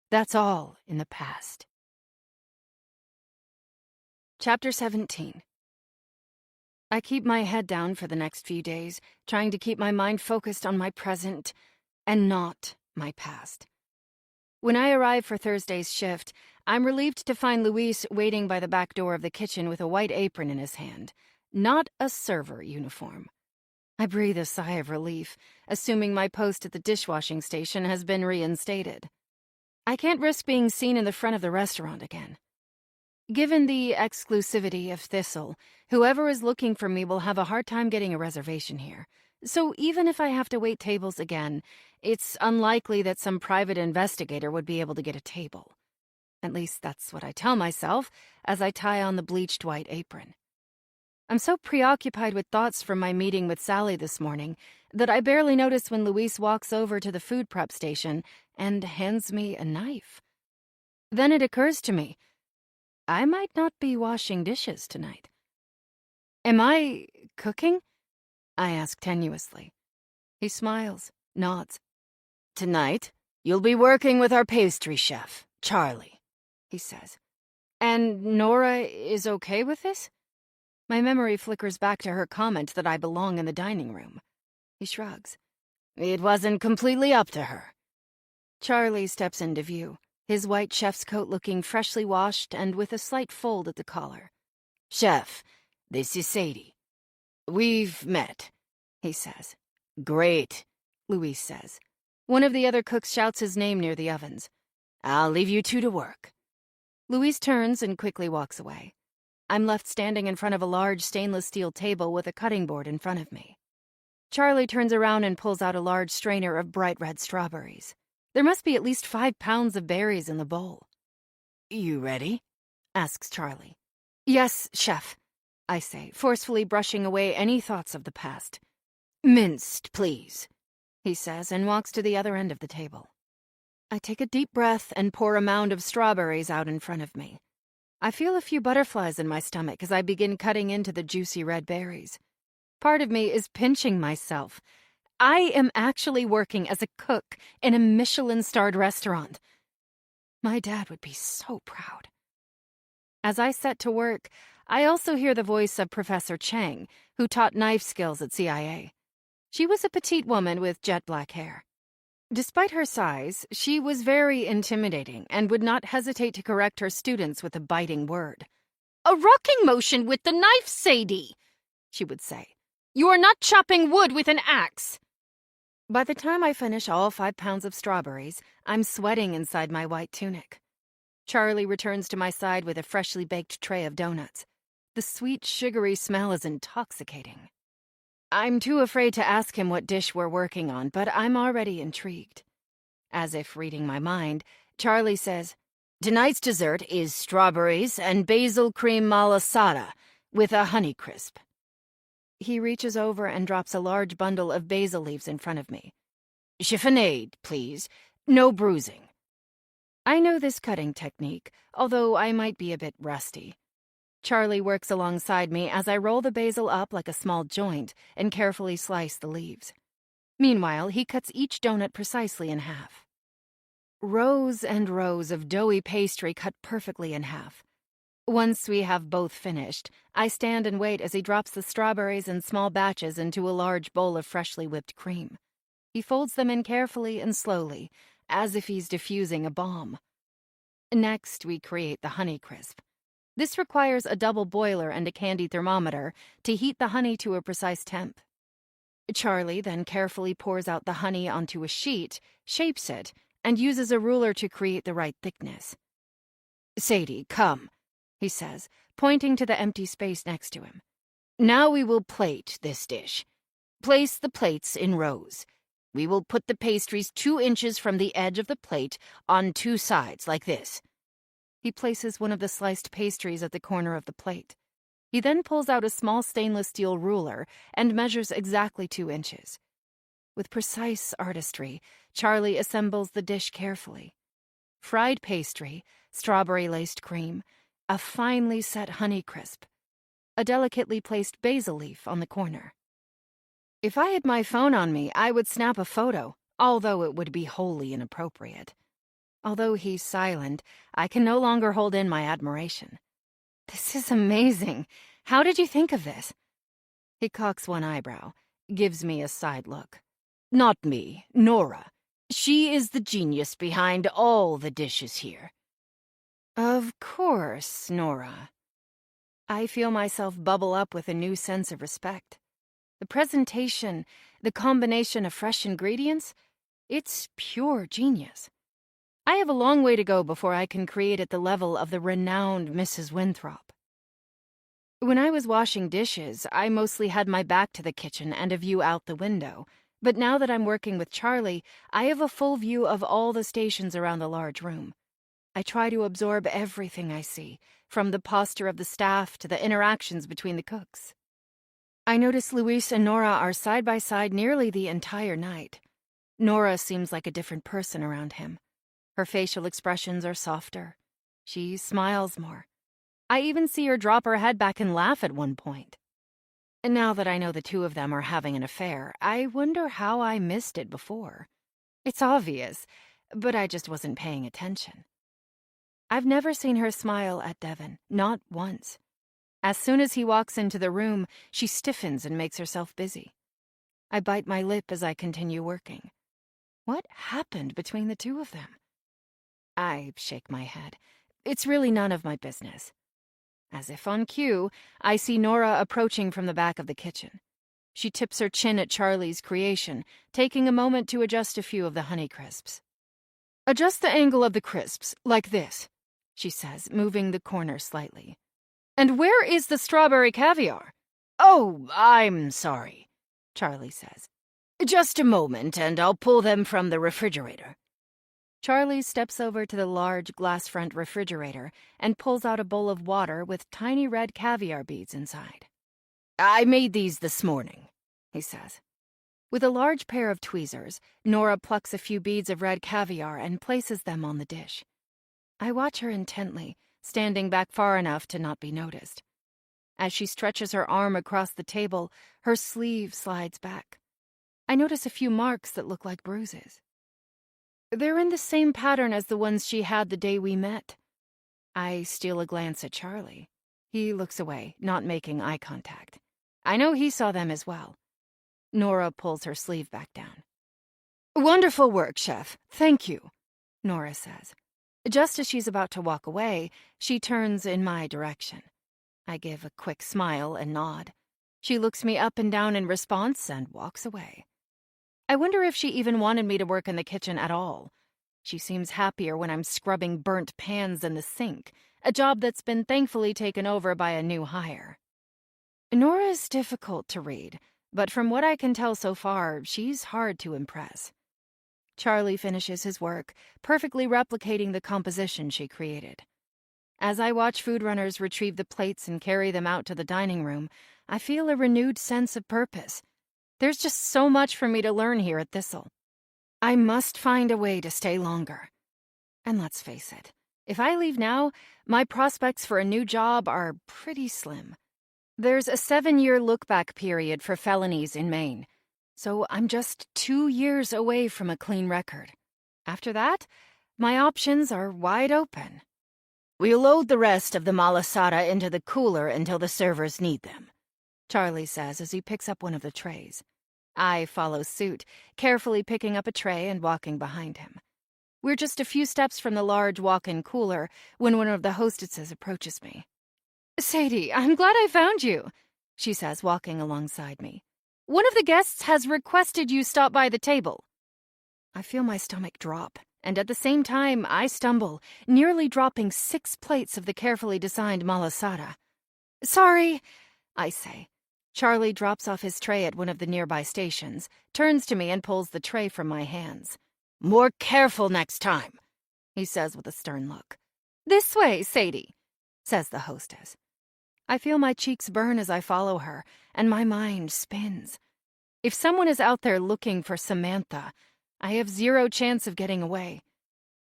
That's all in the past. Chapter 17. I keep my head down for the next few days, trying to keep my mind focused on my present and not my past. When I arrive for Thursday's shift, I'm relieved to find Luis waiting by the back door of the kitchen with a white apron in his hand, not a server uniform. I breathe a sigh of relief, assuming my post at the dishwashing station has been reinstated. I can't risk being seen in the front of the restaurant again. Given the exclusivity of Thistle, whoever is looking for me will have a hard time getting a reservation here. So even if I have to wait tables again, it's unlikely that some private investigator would be able to get a table. At least that's what I tell myself as I tie on the bleached white apron. I'm so preoccupied with thoughts from my meeting with Sally this morning that I barely notice when Luis walks over to the food prep station and hands me a knife. Then it occurs to me, I might not be washing dishes tonight. Am I cooking? I ask tenuously. He smiles, nods. Tonight, you'll be working with our pastry chef, Charlie, he says. And Nora is okay with this? My memory flickers back to her comment that I belong in the dining room. He shrugs. It wasn't completely up to her. Charlie steps into view, his white chef's coat looking freshly washed and with a slight fold at the collar. Chef, this is Sadie. We've met, he says. Great, Luis says. One of the other cooks shouts his name near the ovens. I'll leave you two to work. Luis turns and quickly walks away. I'm left standing in front of a large stainless steel table with a cutting board in front of me. Charlie turns around and pulls out a large strainer of bright red strawberries. There must be at least 5 pounds of berries in the bowl. You ready? Asks Charlie. Yes, chef, I say, forcefully brushing away any thoughts of the past. Minced, please, he says, and walks to the other end of the table. I take a deep breath and pour a mound of strawberries out in front of me. I feel a few butterflies in my stomach as I begin cutting into the juicy red berries. Part of me is pinching myself. I am actually working as a cook in a Michelin-starred restaurant. My dad would be so proud. As I set to work, I also hear the voice of Professor Chang, who taught knife skills at CIA. She was a petite woman with jet black hair. Despite her size, she was very intimidating and would not hesitate to correct her students with a biting word. "A rocking motion with the knife, Sadie," she would say. "You are not chopping wood with an axe." By the time I finish all 5 pounds of strawberries, I'm sweating inside my white tunic. Charlie returns to my side with a freshly baked tray of donuts. The sweet, sugary smell is intoxicating. I'm too afraid to ask him what dish we're working on, but I'm already intrigued. As if reading my mind, Charlie says, Tonight's dessert is strawberries and basil cream malasada with a Honeycrisp. He reaches over and drops a large bundle of basil leaves in front of me. Chiffonade, please. No bruising. I know this cutting technique, although I might be a bit rusty. Charlie works alongside me as I roll the basil up like a small joint and carefully slice the leaves. Meanwhile, he cuts each donut precisely in half. Rows and rows of doughy pastry cut perfectly in half. Once we have both finished, I stand and wait as he drops the strawberries in small batches into a large bowl of freshly whipped cream. He folds them in carefully and slowly, as if he's diffusing a bomb. Next, we create the Honeycrisp. This requires a double boiler and a candy thermometer to heat the honey to a precise temp. Charlie then carefully pours out the honey onto a sheet, shapes it, and uses a ruler to create the right thickness. Sadie, come, he says, pointing to the empty space next to him. Now we will plate this dish. Place the plates in rows. We will put the pastries 2 inches from the edge of the plate on 2 sides, like this. He places one of the sliced pastries at the corner of the plate. He then pulls out a small stainless steel ruler and measures exactly 2 inches. With precise artistry, Charlie assembles the dish carefully. Fried pastry, strawberry-laced cream, a finely set Honeycrisp. a delicately placed basil leaf on the corner. If I had my phone on me, I would snap a photo, although it would be wholly inappropriate. Although he's silent, I can no longer hold in my admiration. This is amazing. How did you think of this? He cocks one eyebrow, gives me a side look. Not me, Nora. She is the genius behind all the dishes here. Of course, Nora. I feel myself bubble up with a new sense of respect. The presentation, the combination of fresh ingredients, it's pure genius. I have a long way to go before I can create at the level of the renowned Mrs. Winthrop. When I was washing dishes, I mostly had my back to the kitchen and a view out the window. But now that I'm working with Charlie, I have a full view of all the stations around the large room. I try to absorb everything I see, from the posture of the staff to the interactions between the cooks. I notice Luis and Nora are side by side nearly the entire night. Nora seems like a different person around him. Her facial expressions are softer. She smiles more. I even see her drop her head back and laugh at one point. And now that I know the two of them are having an affair, I wonder how I missed it before. It's obvious, but I just wasn't paying attention. I've never seen her smile at Devon, not once. As soon as he walks into the room, she stiffens and makes herself busy. I bite my lip as I continue working. What happened between the two of them? I shake my head. It's really none of my business. As if on cue, I see Nora approaching from the back of the kitchen. She tips her chin at Charlie's creation, taking a moment to adjust a few of the Honey Crisps. "Adjust the angle of the crisps, like this," she says, moving the corner slightly. "And where is the strawberry caviar?" "Oh, I'm sorry," Charlie says. "Just a moment, and I'll pull them from the refrigerator." Charlie steps over to the large glass-front refrigerator and pulls out a bowl of water with tiny red caviar beads inside. "I made these this morning," he says. With a large pair of tweezers, Nora plucks a few beads of red caviar and places them on the dish. I watch her intently, standing back far enough to not be noticed. As she stretches her arm across the table, her sleeve slides back. I notice a few marks that look like bruises. They're in the same pattern as the ones she had the day we met. I steal a glance at Charlie. He looks away, not making eye contact. I know he saw them as well. Nora pulls her sleeve back down. "Wonderful work, Chef. Thank you," Nora says. Just as she's about to walk away, she turns in my direction. I give a quick smile and nod. She looks me up and down in response and walks away. I wonder if she even wanted me to work in the kitchen at all. She seems happier when I'm scrubbing burnt pans in the sink, a job that's been thankfully taken over by a new hire. Nora's difficult to read, but from what I can tell so far, she's hard to impress. Charlie finishes his work, perfectly replicating the composition she created. As I watch food runners retrieve the plates and carry them out to the dining room, I feel a renewed sense of purpose. There's just so much for me to learn here at Thistle. I must find a way to stay longer. And let's face it, if I leave now, my prospects for a new job are pretty slim. There's a 7-year look-back period for felonies in Maine, so I'm just 2 years away from a clean record. After that, my options are wide open. "We'll load the rest of the malasada into the cooler until the servers need them," Charlie says as he picks up one of the trays. I follow suit, carefully picking up a tray and walking behind him. We're just a few steps from the large walk-in cooler when one of the hostesses approaches me. "Sadie, I'm glad I found you," she says, walking alongside me. "One of the guests has requested you stop by the table." I feel my stomach drop, and at the same time, I stumble, nearly dropping 6 plates of the carefully designed malasada. "Sorry," I say. Charlie drops off his tray at one of the nearby stations, turns to me and pulls the tray from my hands. "More careful next time," he says with a stern look. "This way, Sadie," says the hostess. I feel my cheeks burn as I follow her, and my mind spins. If someone is out there looking for Samantha, I have 0 chance of getting away,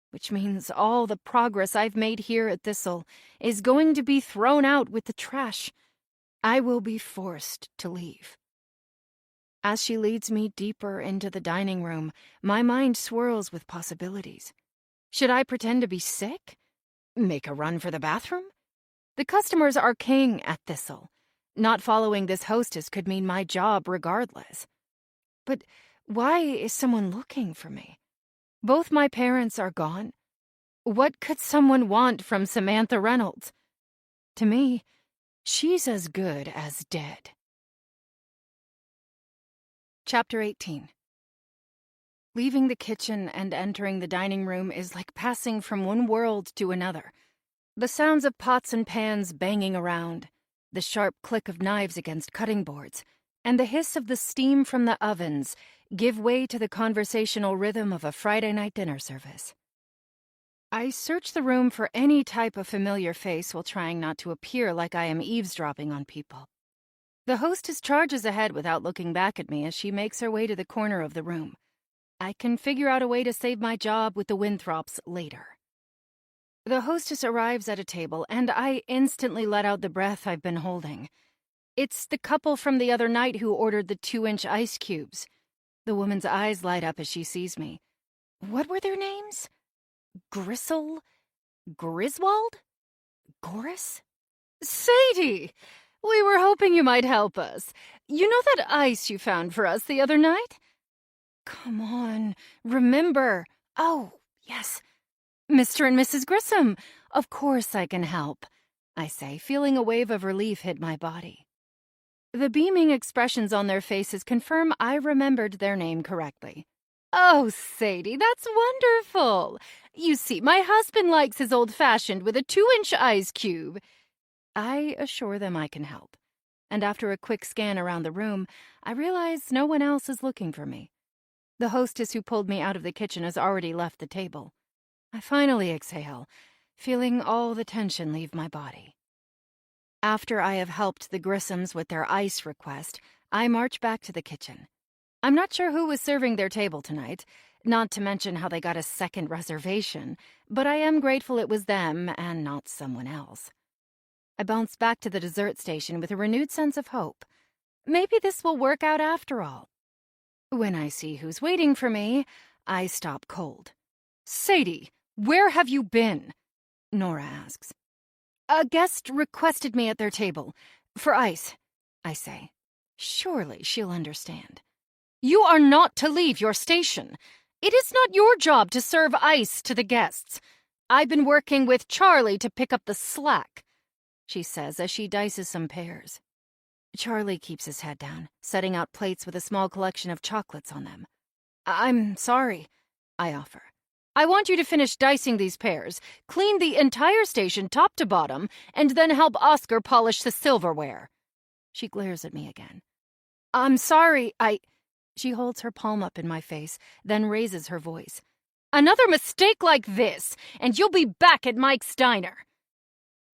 which means all the progress I've made here at Thistle is going to be thrown out with the trash. I will be forced to leave. As she leads me deeper into the dining room, my mind swirls with possibilities. Should I pretend to be sick? Make a run for the bathroom? The customers are king at Thistle. Not following this hostess could mean my job regardless. But why is someone looking for me? Both my parents are gone. What could someone want from Samantha Reynolds? To me, she's as good as dead. Chapter 18. Leaving the kitchen and entering the dining room is like passing from one world to another. The sounds of pots and pans banging around, the sharp click of knives against cutting boards, and the hiss of the steam from the ovens give way to the conversational rhythm of a Friday night dinner service. I search the room for any type of familiar face while trying not to appear like I am eavesdropping on people. The hostess charges ahead without looking back at me as she makes her way to the corner of the room. I can figure out a way to save my job with the Winthrops later. The hostess arrives at a table, and I instantly let out the breath I've been holding. It's the couple from the other night who ordered the 2-inch ice cubes. The woman's eyes light up as she sees me. What were their names? Grisel? Griswold? Goris? Sadie! We were hoping you might help us. You know that ice you found for us the other night? Come on, remember. Oh, yes. Mr. and Mrs. Grissom, of course I can help, I say, feeling a wave of relief hit my body. The beaming expressions on their faces confirm I remembered their name correctly. Oh, Sadie, that's wonderful. You see, my husband likes his old-fashioned with a 2-inch ice cube. I assure them I can help, and after a quick scan around the room, I realize no one else is looking for me. The hostess who pulled me out of the kitchen has already left the table. I finally exhale, feeling all the tension leave my body. After I have helped the Grissoms with their ice request, I march back to the kitchen. I'm not sure who was serving their table tonight, not to mention how they got a second reservation, but I am grateful it was them and not someone else. I bounce back to the dessert station with a renewed sense of hope. Maybe this will work out after all. When I see who's waiting for me, I stop cold. Sadie, where have you been? Nora asks. A guest requested me at their table. For ice, I say. Surely she'll understand. You are not to leave your station. It is not your job to serve ice to the guests. I've been working with Charlie to pick up the slack, she says as she dices some pears. Charlie keeps his head down, setting out plates with a small collection of chocolates on them. I'm sorry, I offer. I want you to finish dicing these pears, clean the entire station top to bottom, and then help Oscar polish the silverware. She glares at me again. I'm sorry, She holds her palm up in my face, then raises her voice. Another mistake like this, and you'll be back at Mike's diner.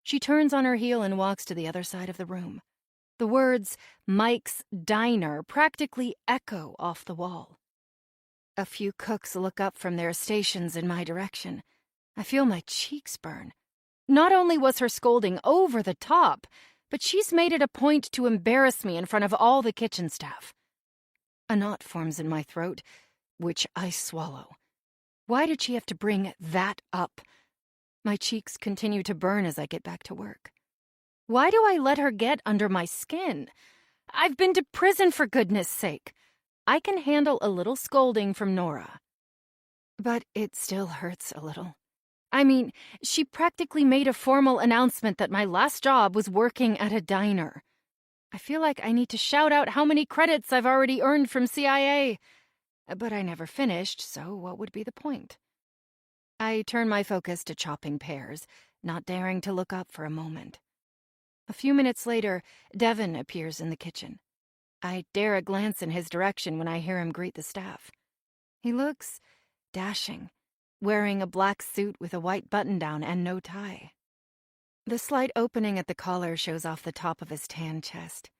She turns on her heel and walks to the other side of the room. The words, Mike's diner, practically echo off the wall. A few cooks look up from their stations in my direction. I feel my cheeks burn. Not only was her scolding over the top, but she's made it a point to embarrass me in front of all the kitchen staff. A knot forms in my throat, which I swallow. Why did she have to bring that up? My cheeks continue to burn as I get back to work. Why do I let her get under my skin? I've been to prison for goodness sake. I can handle a little scolding from Nora. But it still hurts a little. I mean, she practically made a formal announcement that my last job was working at a diner. I feel like I need to shout out how many credits I've already earned from CIA. But I never finished, so what would be the point? I turn my focus to chopping pears, not daring to look up for a moment. A few minutes later, Devin appears in the kitchen. I dare a glance in his direction when I hear him greet the staff. He looks dashing, wearing a black suit with a white button-down and no tie. The slight opening at the collar shows off the top of his tan chest.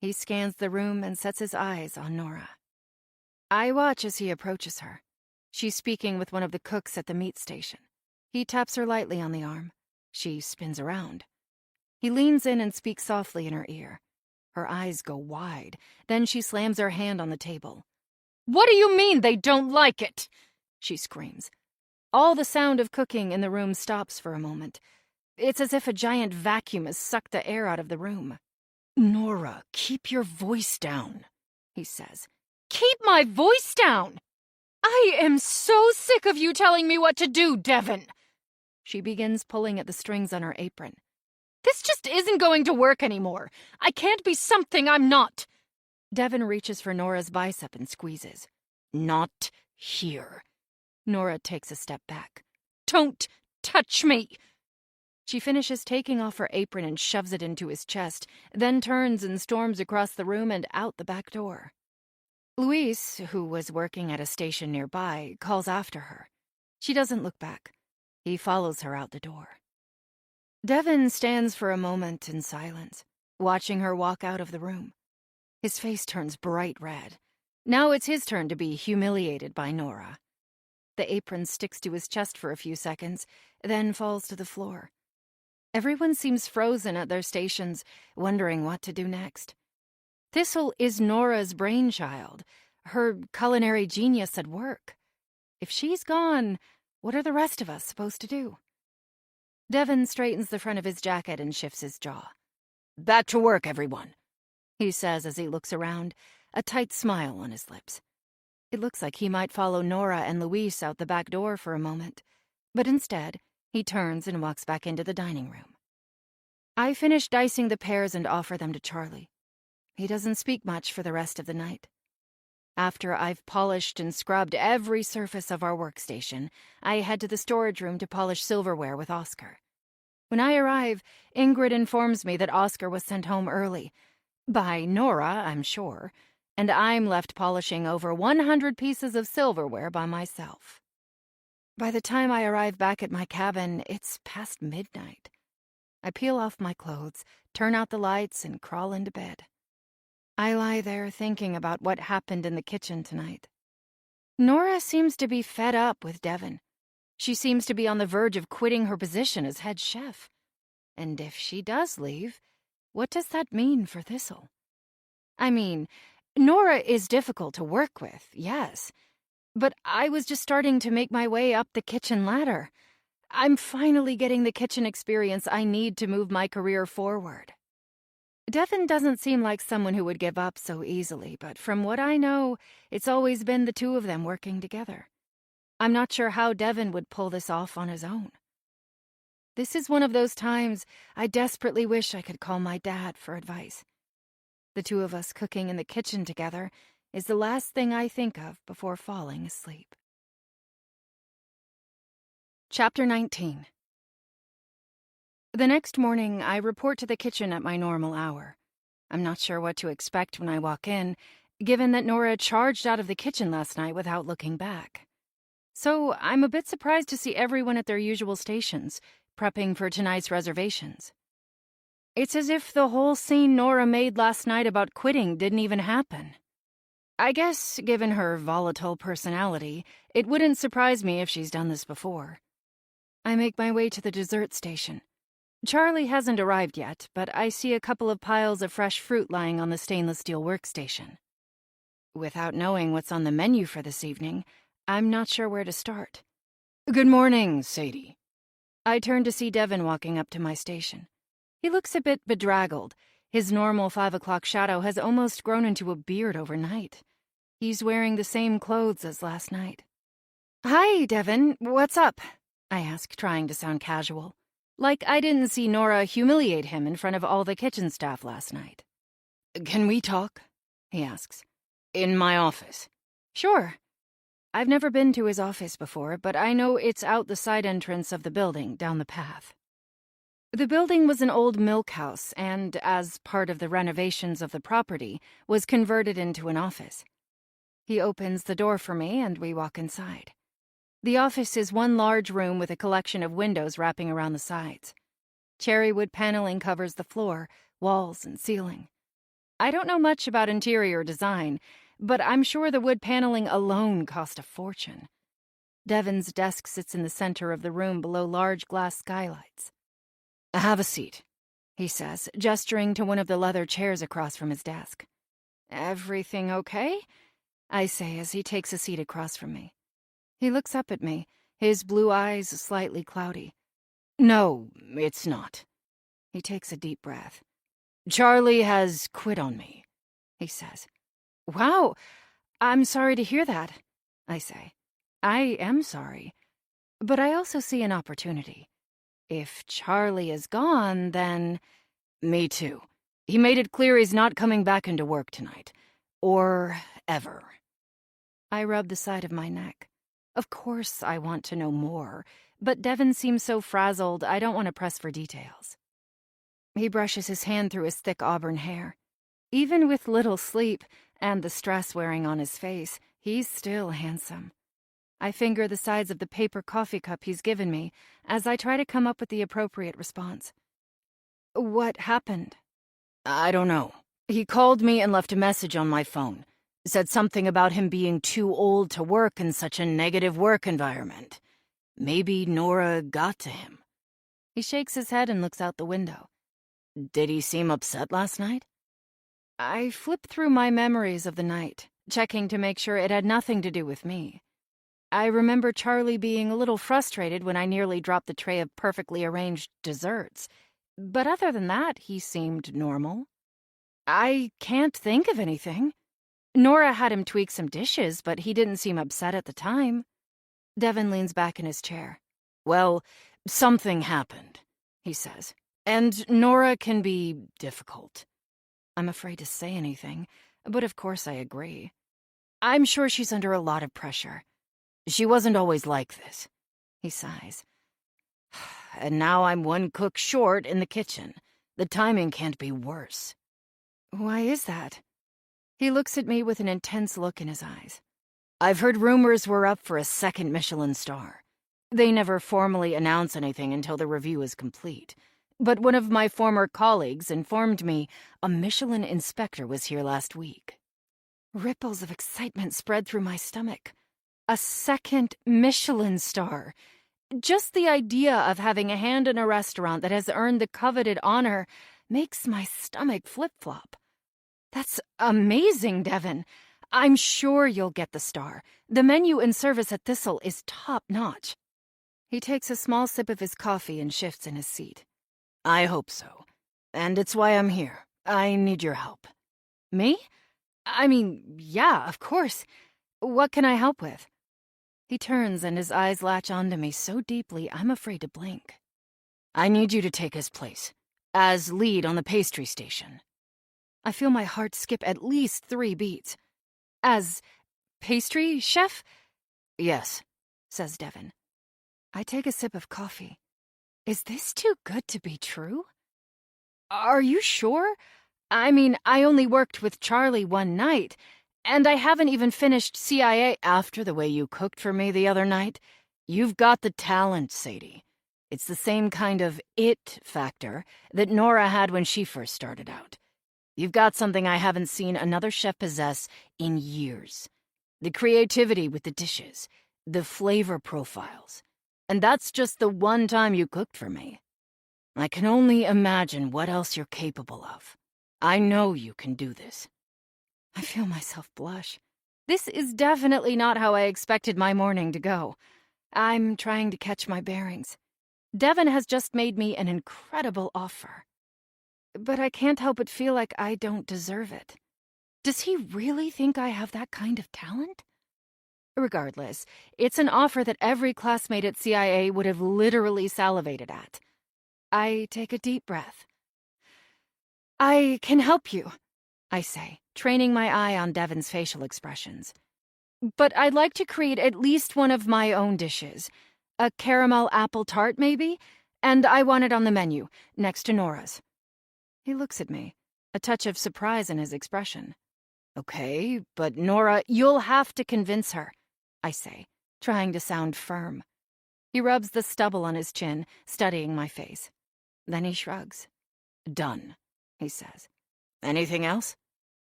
He scans the room and sets his eyes on Nora. I watch as he approaches her. She's speaking with one of the cooks at the meat station. He taps her lightly on the arm. She spins around. He leans in and speaks softly in her ear. Her eyes go wide. Then she slams her hand on the table. "What do you mean they don't like it?" she screams. All the sound of cooking in the room stops for a moment. It's as if a giant vacuum has sucked the air out of the room. "Nora, keep your voice down," he says. "Keep my voice down! I am so sick of you telling me what to do, Devon." She begins pulling at the strings on her apron. "This just isn't going to work anymore. I can't be something I'm not." Devon reaches for Nora's bicep and squeezes. "Not here." Nora takes a step back. "Don't touch me." She finishes taking off her apron and shoves it into his chest, then turns and storms across the room and out the back door. Luis, who was working at a station nearby, calls after her. She doesn't look back. He follows her out the door. Devon stands for a moment in silence, watching her walk out of the room. His face turns bright red. Now it's his turn to be humiliated by Nora. The apron sticks to his chest for a few seconds, then falls to the floor. Everyone seems frozen at their stations, wondering what to do next. Thistle is Nora's brainchild, her culinary genius at work. If she's gone, what are the rest of us supposed to do? Devon straightens the front of his jacket and shifts his jaw. "Back to work, everyone," he says as he looks around, a tight smile on his lips. It looks like he might follow Nora and Luis out the back door for a moment, but instead, he turns and walks back into the dining room. I finish dicing the pears and offer them to Charlie. He doesn't speak much for the rest of the night. After I've polished and scrubbed every surface of our workstation, I head to the storage room to polish silverware with Oscar. When I arrive, Ingrid informs me that Oscar was sent home early. By Nora, I'm sure, and I'm left polishing over 100 pieces of silverware by myself. By the time I arrive back at my cabin, it's past midnight. I peel off my clothes, turn out the lights, and crawl into bed. I lie there thinking about what happened in the kitchen tonight. Nora seems to be fed up with Devon. She seems to be on the verge of quitting her position as head chef. And if she does leave, what does that mean for Thistle? I mean, Nora is difficult to work with, yes, but I was just starting to make my way up the kitchen ladder. I'm finally getting the kitchen experience I need to move my career forward. Devon doesn't seem like someone who would give up so easily, but from what I know, it's always been the two of them working together. I'm not sure how Devon would pull this off on his own. This is one of those times I desperately wish I could call my dad for advice. The two of us cooking in the kitchen together is the last thing I think of before falling asleep. Chapter 19. The next morning, I report to the kitchen at my normal hour. I'm not sure what to expect when I walk in, given that Nora charged out of the kitchen last night without looking back. So I'm a bit surprised to see everyone at their usual stations, prepping for tonight's reservations. It's as if the whole scene Nora made last night about quitting didn't even happen. I guess, given her volatile personality, it wouldn't surprise me if she's done this before. I make my way to the dessert station. Charlie hasn't arrived yet, but I see a couple of piles of fresh fruit lying on the stainless steel workstation. Without knowing what's on the menu for this evening, I'm not sure where to start. "Good morning, Sadie." I turn to see Devon walking up to my station. He looks a bit bedraggled. His normal 5 o'clock shadow has almost grown into a beard overnight. He's wearing the same clothes as last night. "Hi, Devon. What's up?" I ask, trying to sound casual. Like I didn't see Nora humiliate him in front of all the kitchen staff last night. "Can we talk?" he asks. "In my office." "Sure." I've never been to his office before, but I know it's out the side entrance of the building, down the path. The building was an old milk house and, as part of the renovations of the property, was converted into an office. He opens the door for me and we walk inside. The office is one large room with a collection of windows wrapping around the sides. Cherry wood paneling covers the floor, walls, and ceiling. I don't know much about interior design, but I'm sure the wood paneling alone cost a fortune. Devon's desk sits in the center of the room below large glass skylights. "Have a seat," he says, gesturing to one of the leather chairs across from his desk. Everything okay? I say as he takes a seat across from me. He looks up at me, his blue eyes slightly cloudy. No, it's not. He takes a deep breath. Charlie has quit on me, he says. Wow, I'm sorry to hear that, I say. I am sorry. But I also see an opportunity. If Charlie is gone, then... Me too. He made it clear he's not coming back into work tonight. Or ever. I rub the side of my neck. Of course I want to know more, but Devin seems so frazzled I don't want to press for details. He brushes his hand through his thick auburn hair. Even with little sleep and the stress wearing on his face, he's still handsome. I finger the sides of the paper coffee cup he's given me as I try to come up with the appropriate response. What happened? I don't know. He called me and left a message on my phone. Said something about him being too old to work in such a negative work environment. Maybe Nora got to him. He shakes his head and looks out the window. Did he seem upset last night? I flip through my memories of the night, checking to make sure it had nothing to do with me. I remember Charlie being a little frustrated when I nearly dropped the tray of perfectly arranged desserts. But other than that, he seemed normal. I can't think of anything. Nora had him tweak some dishes, but he didn't seem upset at the time. Devin leans back in his chair. Well, something happened, he says. And Nora can be difficult. I'm afraid to say anything, but of course I agree. I'm sure she's under a lot of pressure. She wasn't always like this. He sighs. And now I'm one cook short in the kitchen. The timing can't be worse. Why is that? He looks at me with an intense look in his eyes. I've heard rumors we're up for a second Michelin star. They never formally announce anything until the review is complete. But one of my former colleagues informed me a Michelin inspector was here last week. Ripples of excitement spread through my stomach. A second Michelin star. Just the idea of having a hand in a restaurant that has earned the coveted honor makes my stomach flip-flop. That's amazing, Devin. I'm sure you'll get the star. The menu and service at Thistle is top-notch. He takes a small sip of his coffee and shifts in his seat. I hope so. And it's why I'm here. I need your help. Me? I mean, yeah, of course. What can I help with? He turns and his eyes latch onto me so deeply I'm afraid to blink. I need you to take his place, as lead on the pastry station. I feel my heart skip at least 3 beats. As pastry chef? Yes, says Devin. I take a sip of coffee. Is this too good to be true? Are you sure? I mean, I only worked with Charlie one night, and I haven't even finished CIA. After the way you cooked for me the other night, you've got the talent, Sadie. It's the same kind of it factor that Nora had when she first started out. You've got something I haven't seen another chef possess in years. The creativity with the dishes, the flavor profiles. And that's just the one time you cooked for me. I can only imagine what else you're capable of. I know you can do this. I feel myself blush. This is definitely not how I expected my morning to go. I'm trying to catch my bearings. Devin has just made me an incredible offer. But I can't help but feel like I don't deserve it. Does he really think I have that kind of talent? Regardless, it's an offer that every classmate at CIA would have literally salivated at. I take a deep breath. I can help you, I say, training my eye on Devin's facial expressions. But I'd like to create at least one of my own dishes. A caramel apple tart, maybe? And I want it on the menu, next to Nora's. He looks at me, a touch of surprise in his expression. Okay, but Nora, you'll have to convince her, I say, trying to sound firm. He rubs the stubble on his chin, studying my face. Then he shrugs. Done, he says. Anything else?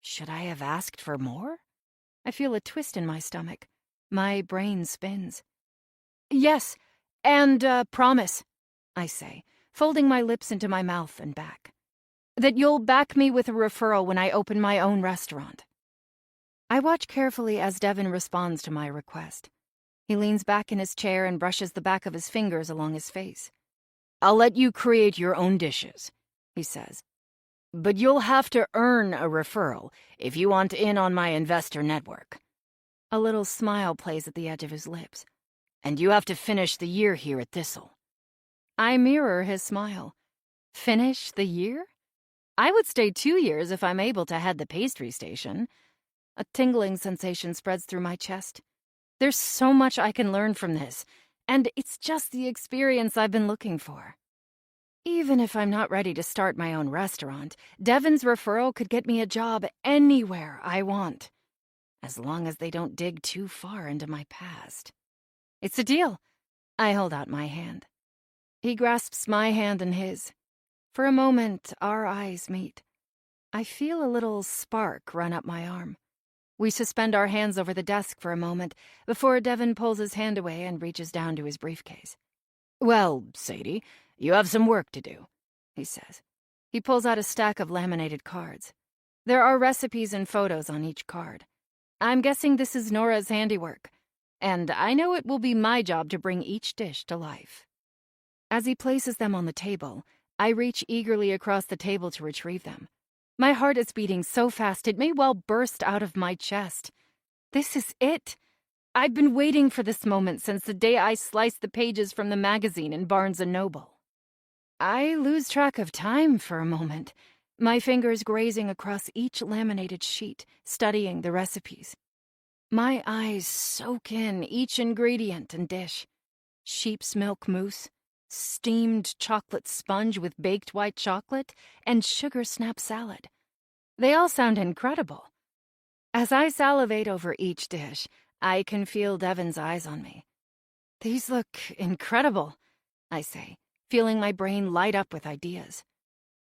Should I have asked for more? I feel a twist in my stomach. My brain spins. Yes, and promise, I say, folding my lips into my mouth and back. That you'll back me with a referral when I open my own restaurant. I watch carefully as Devin responds to my request. He leans back in his chair and brushes the back of his fingers along his face. I'll let you create your own dishes, he says. But you'll have to earn a referral if you want in on my investor network. A little smile plays at the edge of his lips. And you have to finish the year here at Thistle. I mirror his smile. Finish the year? I would stay 2 years if I'm able to head the pastry station. A tingling sensation spreads through my chest. There's so much I can learn from this, and it's just the experience I've been looking for. Even if I'm not ready to start my own restaurant, Devin's referral could get me a job anywhere I want, as long as they don't dig too far into my past. It's a deal. I hold out my hand. He grasps my hand in his. For a moment, our eyes meet. I feel a little spark run up my arm. We suspend our hands over the desk for a moment before Devin pulls his hand away and reaches down to his briefcase. Well, Sadie, you have some work to do, he says. He pulls out a stack of laminated cards. There are recipes and photos on each card. I'm guessing this is Nora's handiwork, and I know it will be my job to bring each dish to life. As he places them on the table, I reach eagerly across the table to retrieve them. My heart is beating so fast it may well burst out of my chest. This is it. I've been waiting for this moment since the day I sliced the pages from the magazine in Barnes & Noble. I lose track of time for a moment, my fingers grazing across each laminated sheet, studying the recipes. My eyes soak in each ingredient and dish. Sheep's milk mousse, steamed chocolate sponge with baked white chocolate, and sugar snap salad. They all sound incredible. As I salivate over each dish, I can feel Devin's eyes on me. These look incredible, I say, feeling my brain light up with ideas.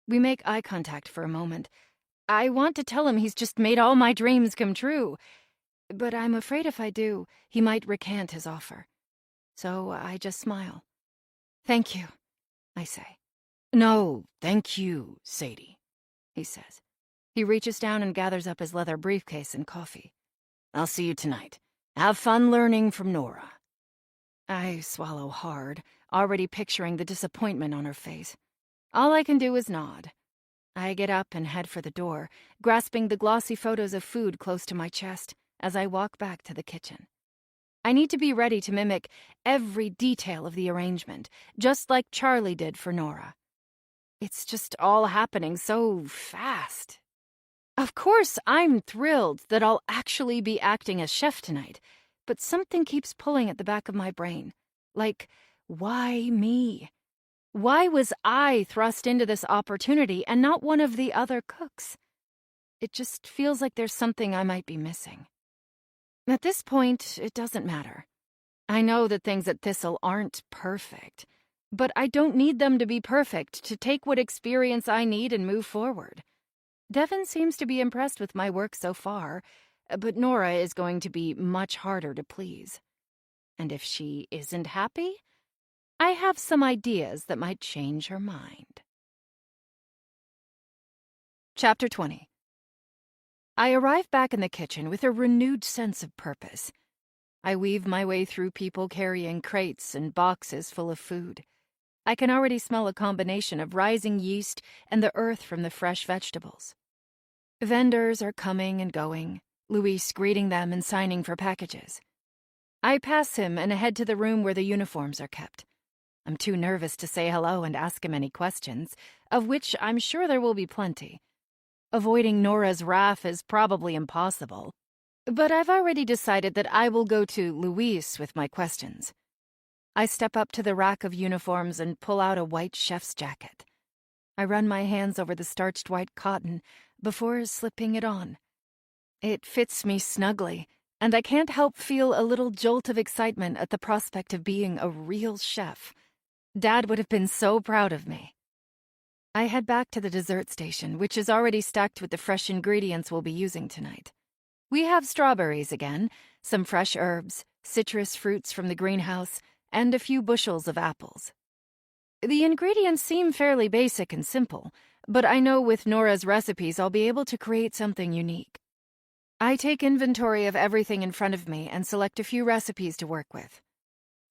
We make eye contact for a moment. I want to tell him he's just made all my dreams come true, but I'm afraid if I do, he might recant his offer. So I just smile. Thank you, I say. No, thank you, Sadie, he says. He reaches down and gathers up his leather briefcase and coffee. I'll see you tonight. Have fun learning from Nora. I swallow hard, already picturing the disappointment on her face. All I can do is nod. I get up and head for the door, grasping the glossy photos of food close to my chest as I walk back to the kitchen. I need to be ready to mimic every detail of the arrangement, just like Charlie did for Nora. It's just all happening so fast. Of course, I'm thrilled that I'll actually be acting as chef tonight, but something keeps pulling at the back of my brain. Like, why me? Why was I thrust into this opportunity and not one of the other cooks? It just feels like there's something I might be missing. At this point, it doesn't matter. I know that things at Thistle aren't perfect, but I don't need them to be perfect to take what experience I need and move forward. Devin seems to be impressed with my work so far, but Nora is going to be much harder to please. And if she isn't happy, I have some ideas that might change her mind. Chapter 20. I arrive back in the kitchen with a renewed sense of purpose. I weave my way through people carrying crates and boxes full of food. I can already smell a combination of rising yeast and the earth from the fresh vegetables. Vendors are coming and going, Luis greeting them and signing for packages. I pass him and head to the room where the uniforms are kept. I'm too nervous to say hello and ask him any questions, of which I'm sure there will be plenty. Avoiding Nora's wrath is probably impossible, but I've already decided that I will go to Luis with my questions. I step up to the rack of uniforms and pull out a white chef's jacket. I run my hands over the starched white cotton before slipping it on. It fits me snugly, and I can't help feel a little jolt of excitement at the prospect of being a real chef. Dad would have been so proud of me. I head back to the dessert station, which is already stacked with the fresh ingredients we'll be using tonight. We have strawberries again, some fresh herbs, citrus fruits from the greenhouse, and a few bushels of apples. The ingredients seem fairly basic and simple, but I know with Nora's recipes I'll be able to create something unique. I take inventory of everything in front of me and select a few recipes to work with.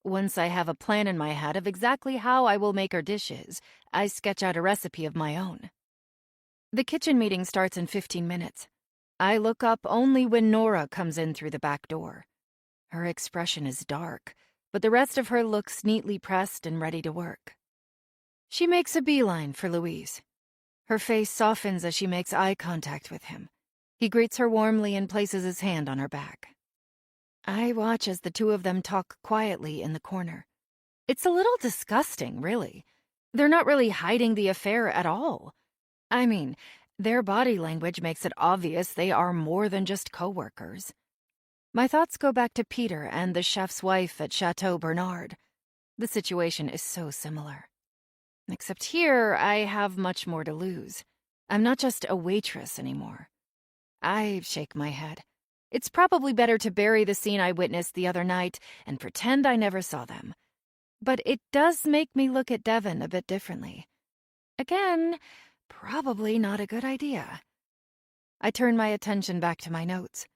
Once I have a plan in my head of exactly how I will make our dishes, I sketch out a recipe of my own. The kitchen meeting starts in 15 minutes. I look up only when Nora comes in through the back door. Her expression is dark, but the rest of her looks neatly pressed and ready to work. She makes a beeline for Louise. Her face softens as she makes eye contact with him. He greets her warmly and places his hand on her back. I watch as the two of them talk quietly in the corner. It's a little disgusting, really. They're not really hiding the affair at all. I mean, their body language makes it obvious they are more than just co-workers. My thoughts go back to Peter and the chef's wife at Chateau Bernard. The situation is so similar. Except here, I have much more to lose. I'm not just a waitress anymore. I shake my head. It's probably better to bury the scene I witnessed the other night and pretend I never saw them. But it does make me look at Devon a bit differently. Again, probably not a good idea. I turn my attention back to my notes.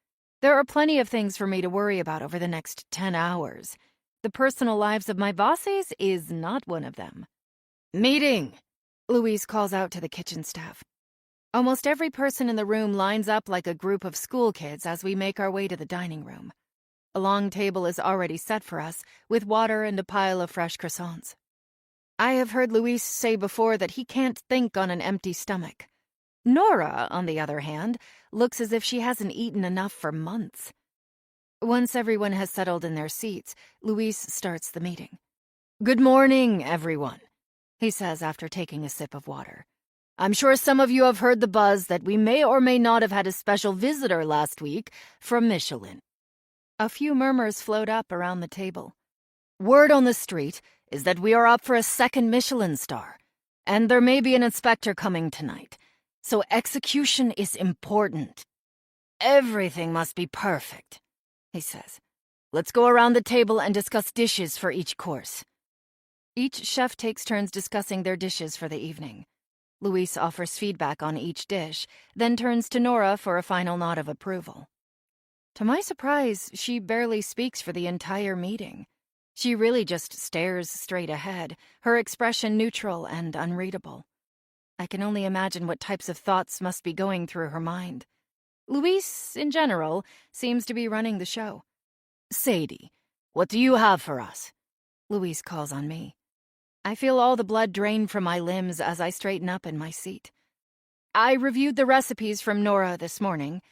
There are plenty of things for me to worry about over the next 10 hours. The personal lives of my bosses is not one of them. "Meeting!" Louise calls out to the kitchen staff. Almost every person in the room lines up like a group of school kids as we make our way to the dining room. A long table is already set for us, with water and a pile of fresh croissants. I have heard Louise say before that he can't think on an empty stomach. Nora, on the other hand, looks as if she hasn't eaten enough for months. Once everyone has settled in their seats, Louise starts the meeting. "Good morning, everyone," he says after taking a sip of water. "I'm sure some of you have heard the buzz that we may or may not have had a special visitor last week from Michelin." A few murmurs float up around the table. "Word on the street is that we are up for a second Michelin star, and there may be an inspector coming tonight, so execution is important. Everything must be perfect," he says. "Let's go around the table and discuss dishes for each course." Each chef takes turns discussing their dishes for the evening. Louise offers feedback on each dish, then turns to Nora for a final nod of approval. To my surprise, she barely speaks for the entire meeting. She really just stares straight ahead, her expression neutral and unreadable. I can only imagine what types of thoughts must be going through her mind. Louise, in general, seems to be running the show. "Sadie, what do you have for us?" Louise calls on me. I feel all the blood drain from my limbs as I straighten up in my seat. "I reviewed the recipes from Nora this morning,"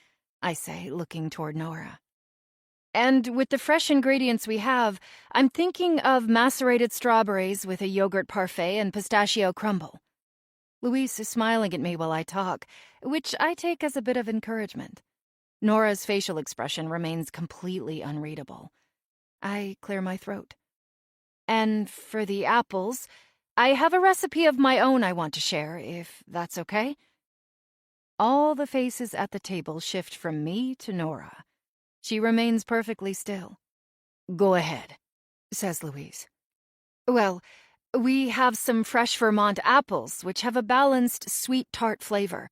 I say, looking toward Nora. "And with the fresh ingredients we have, I'm thinking of macerated strawberries with a yogurt parfait and pistachio crumble." Louise is smiling at me while I talk, which I take as a bit of encouragement. Nora's facial expression remains completely unreadable. I clear my throat. "And for the apples, I have a recipe of my own I want to share, if that's okay." All the faces at the table shift from me to Nora. She remains perfectly still. "Go ahead," says Louise. "Well, we have some fresh Vermont apples, which have a balanced sweet tart flavor.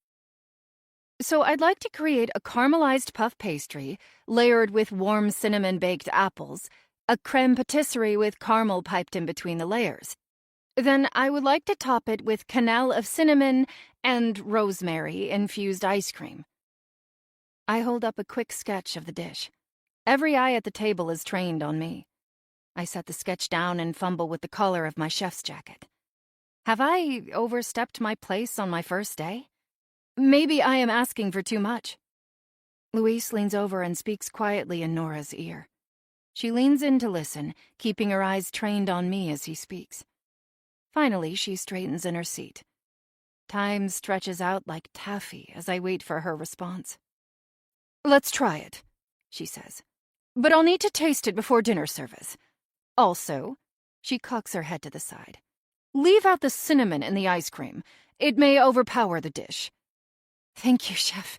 So I'd like to create a caramelized puff pastry layered with warm cinnamon-baked apples, a creme patisserie with caramel piped in between the layers. Then I would like to top it with cannelle of cinnamon and rosemary-infused ice cream." I hold up a quick sketch of the dish. Every eye at the table is trained on me. I set the sketch down and fumble with the collar of my chef's jacket. Have I overstepped my place on my first day? Maybe I am asking for too much. Louise leans over and speaks quietly in Nora's ear. She leans in to listen, keeping her eyes trained on me as he speaks. Finally, she straightens in her seat. Time stretches out like taffy as I wait for her response. "Let's try it," she says. "But I'll need to taste it before dinner service. Also," she cocks her head to the side, "leave out the cinnamon in the ice cream. It may overpower the dish." "Thank you, Chef,"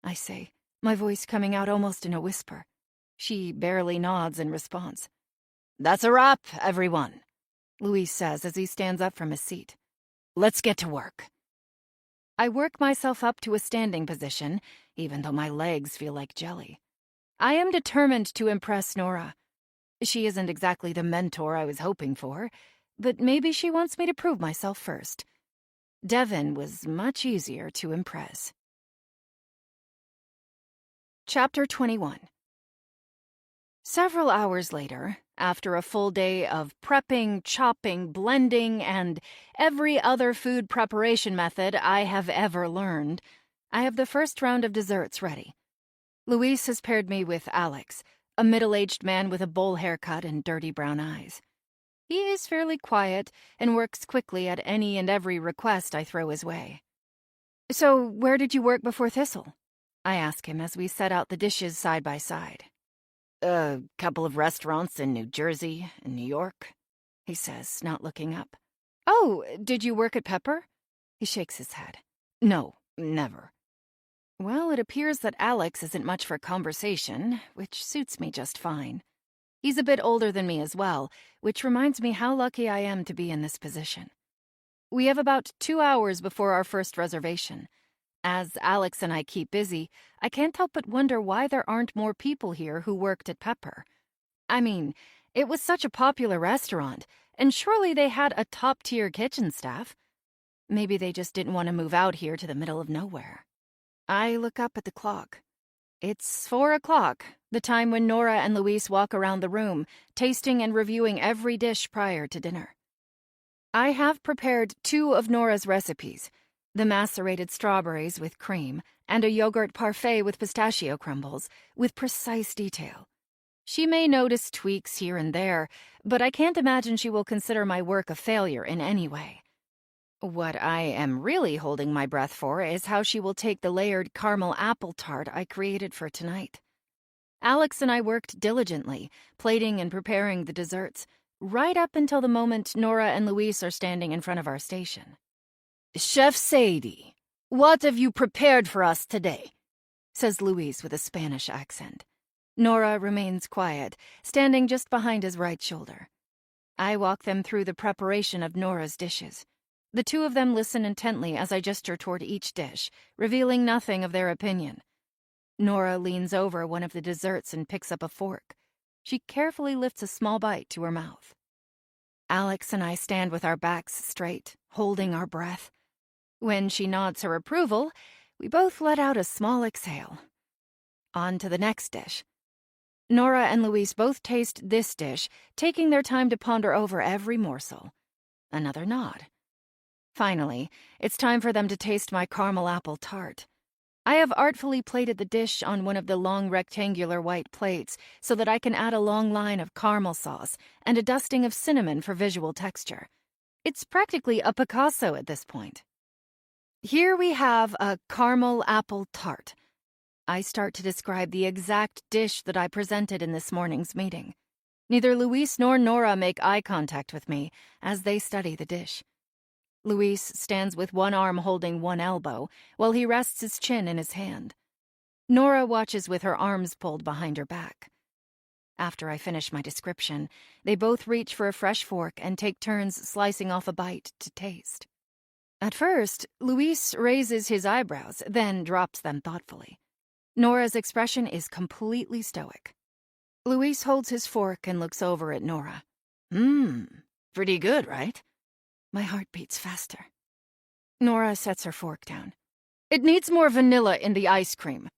I say, my voice coming out almost in a whisper. She barely nods in response. "That's a wrap, everyone," Luis says as he stands up from his seat. Let's get to work. I work myself up to a standing position, even though my legs feel like jelly. I am determined to impress Nora. She isn't exactly the mentor I was hoping for, but maybe she wants me to prove myself first. Devin was much easier to impress. Chapter 21. Several hours later, after a full day of prepping, chopping, blending, and every other food preparation method I have ever learned, I have the first round of desserts ready. Luis has paired me with Alex, a middle-aged man with a bowl haircut and dirty brown eyes. He is fairly quiet and works quickly at any and every request I throw his way. "So, where did you work before Thistle?" I ask him as we set out the dishes side by side. "A couple of restaurants in New Jersey and New York," he says, not looking up. "Oh, did you work at Pepper?" He shakes his head. "No, never." Well, it appears that Alex isn't much for conversation, which suits me just fine. He's a bit older than me as well, which reminds me how lucky I am to be in this position. We have about 2 hours before our first reservation. As Alex and I keep busy, I can't help but wonder why there aren't more people here who worked at Pepper. I mean, it was such a popular restaurant, and surely they had a top-tier kitchen staff. Maybe they just didn't want to move out here to the middle of nowhere. I look up at the clock. It's 4 o'clock, the time when Nora and Luis walk around the room, tasting and reviewing every dish prior to dinner. I have prepared 2 of Nora's recipes, the macerated strawberries with cream and a yogurt parfait with pistachio crumbles, with precise detail. She may notice tweaks here and there, but I can't imagine she will consider my work a failure in any way. What I am really holding my breath for is how she will take the layered caramel apple tart I created for tonight. Alex and I worked diligently, plating and preparing the desserts, right up until the moment Nora and Luis are standing in front of our station. "Chef Sadie, what have you prepared for us today?" says Luis with a Spanish accent. Nora remains quiet, standing just behind his right shoulder. I walk them through the preparation of Nora's dishes. The 2 of them listen intently as I gesture toward each dish, revealing nothing of their opinion. Nora leans over one of the desserts and picks up a fork. She carefully lifts a small bite to her mouth. Alex and I stand with our backs straight, holding our breath. When she nods her approval, we both let out a small exhale. On to the next dish. Nora and Luis both taste this dish, taking their time to ponder over every morsel. Another nod. Finally, it's time for them to taste my caramel apple tart. I have artfully plated the dish on one of the long rectangular white plates so that I can add a long line of caramel sauce and a dusting of cinnamon for visual texture. It's practically a Picasso at this point. Here we have a caramel apple tart. I start to describe the exact dish that I presented in this morning's meeting. Neither Luis nor Nora make eye contact with me as they study the dish. Luis stands with one arm holding one elbow while he rests his chin in his hand. Nora watches with her arms pulled behind her back. After I finish my description, they both reach for a fresh fork and take turns slicing off a bite to taste. At first, Luis raises his eyebrows, then drops them thoughtfully. Nora's expression is completely stoic. Luis holds his fork and looks over at Nora. Pretty good, right? My heart beats faster. Nora sets her fork down. "It needs more vanilla in the ice cream.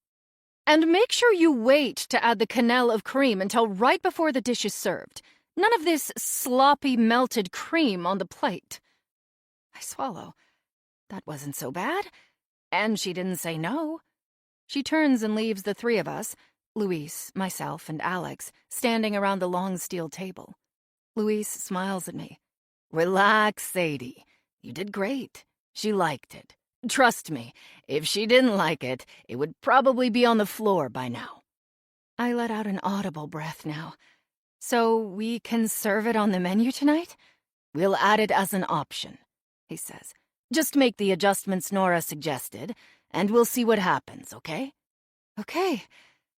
And make sure you wait to add the quenelle of cream until right before the dish is served. None of this sloppy melted cream on the plate." I swallow. That wasn't so bad. And she didn't say no. She turns and leaves the 3 of us, Luis, myself, and Alex, standing around the long steel table. Luis smiles at me. "Relax, Sadie. You did great. She liked it. Trust me, if she didn't like it, it would probably be on the floor by now." I let out an audible breath now. "So we can serve it on the menu tonight?" "We'll add it as an option," he says. "Just make the adjustments Nora suggested, and we'll see what happens, okay?" "Okay,"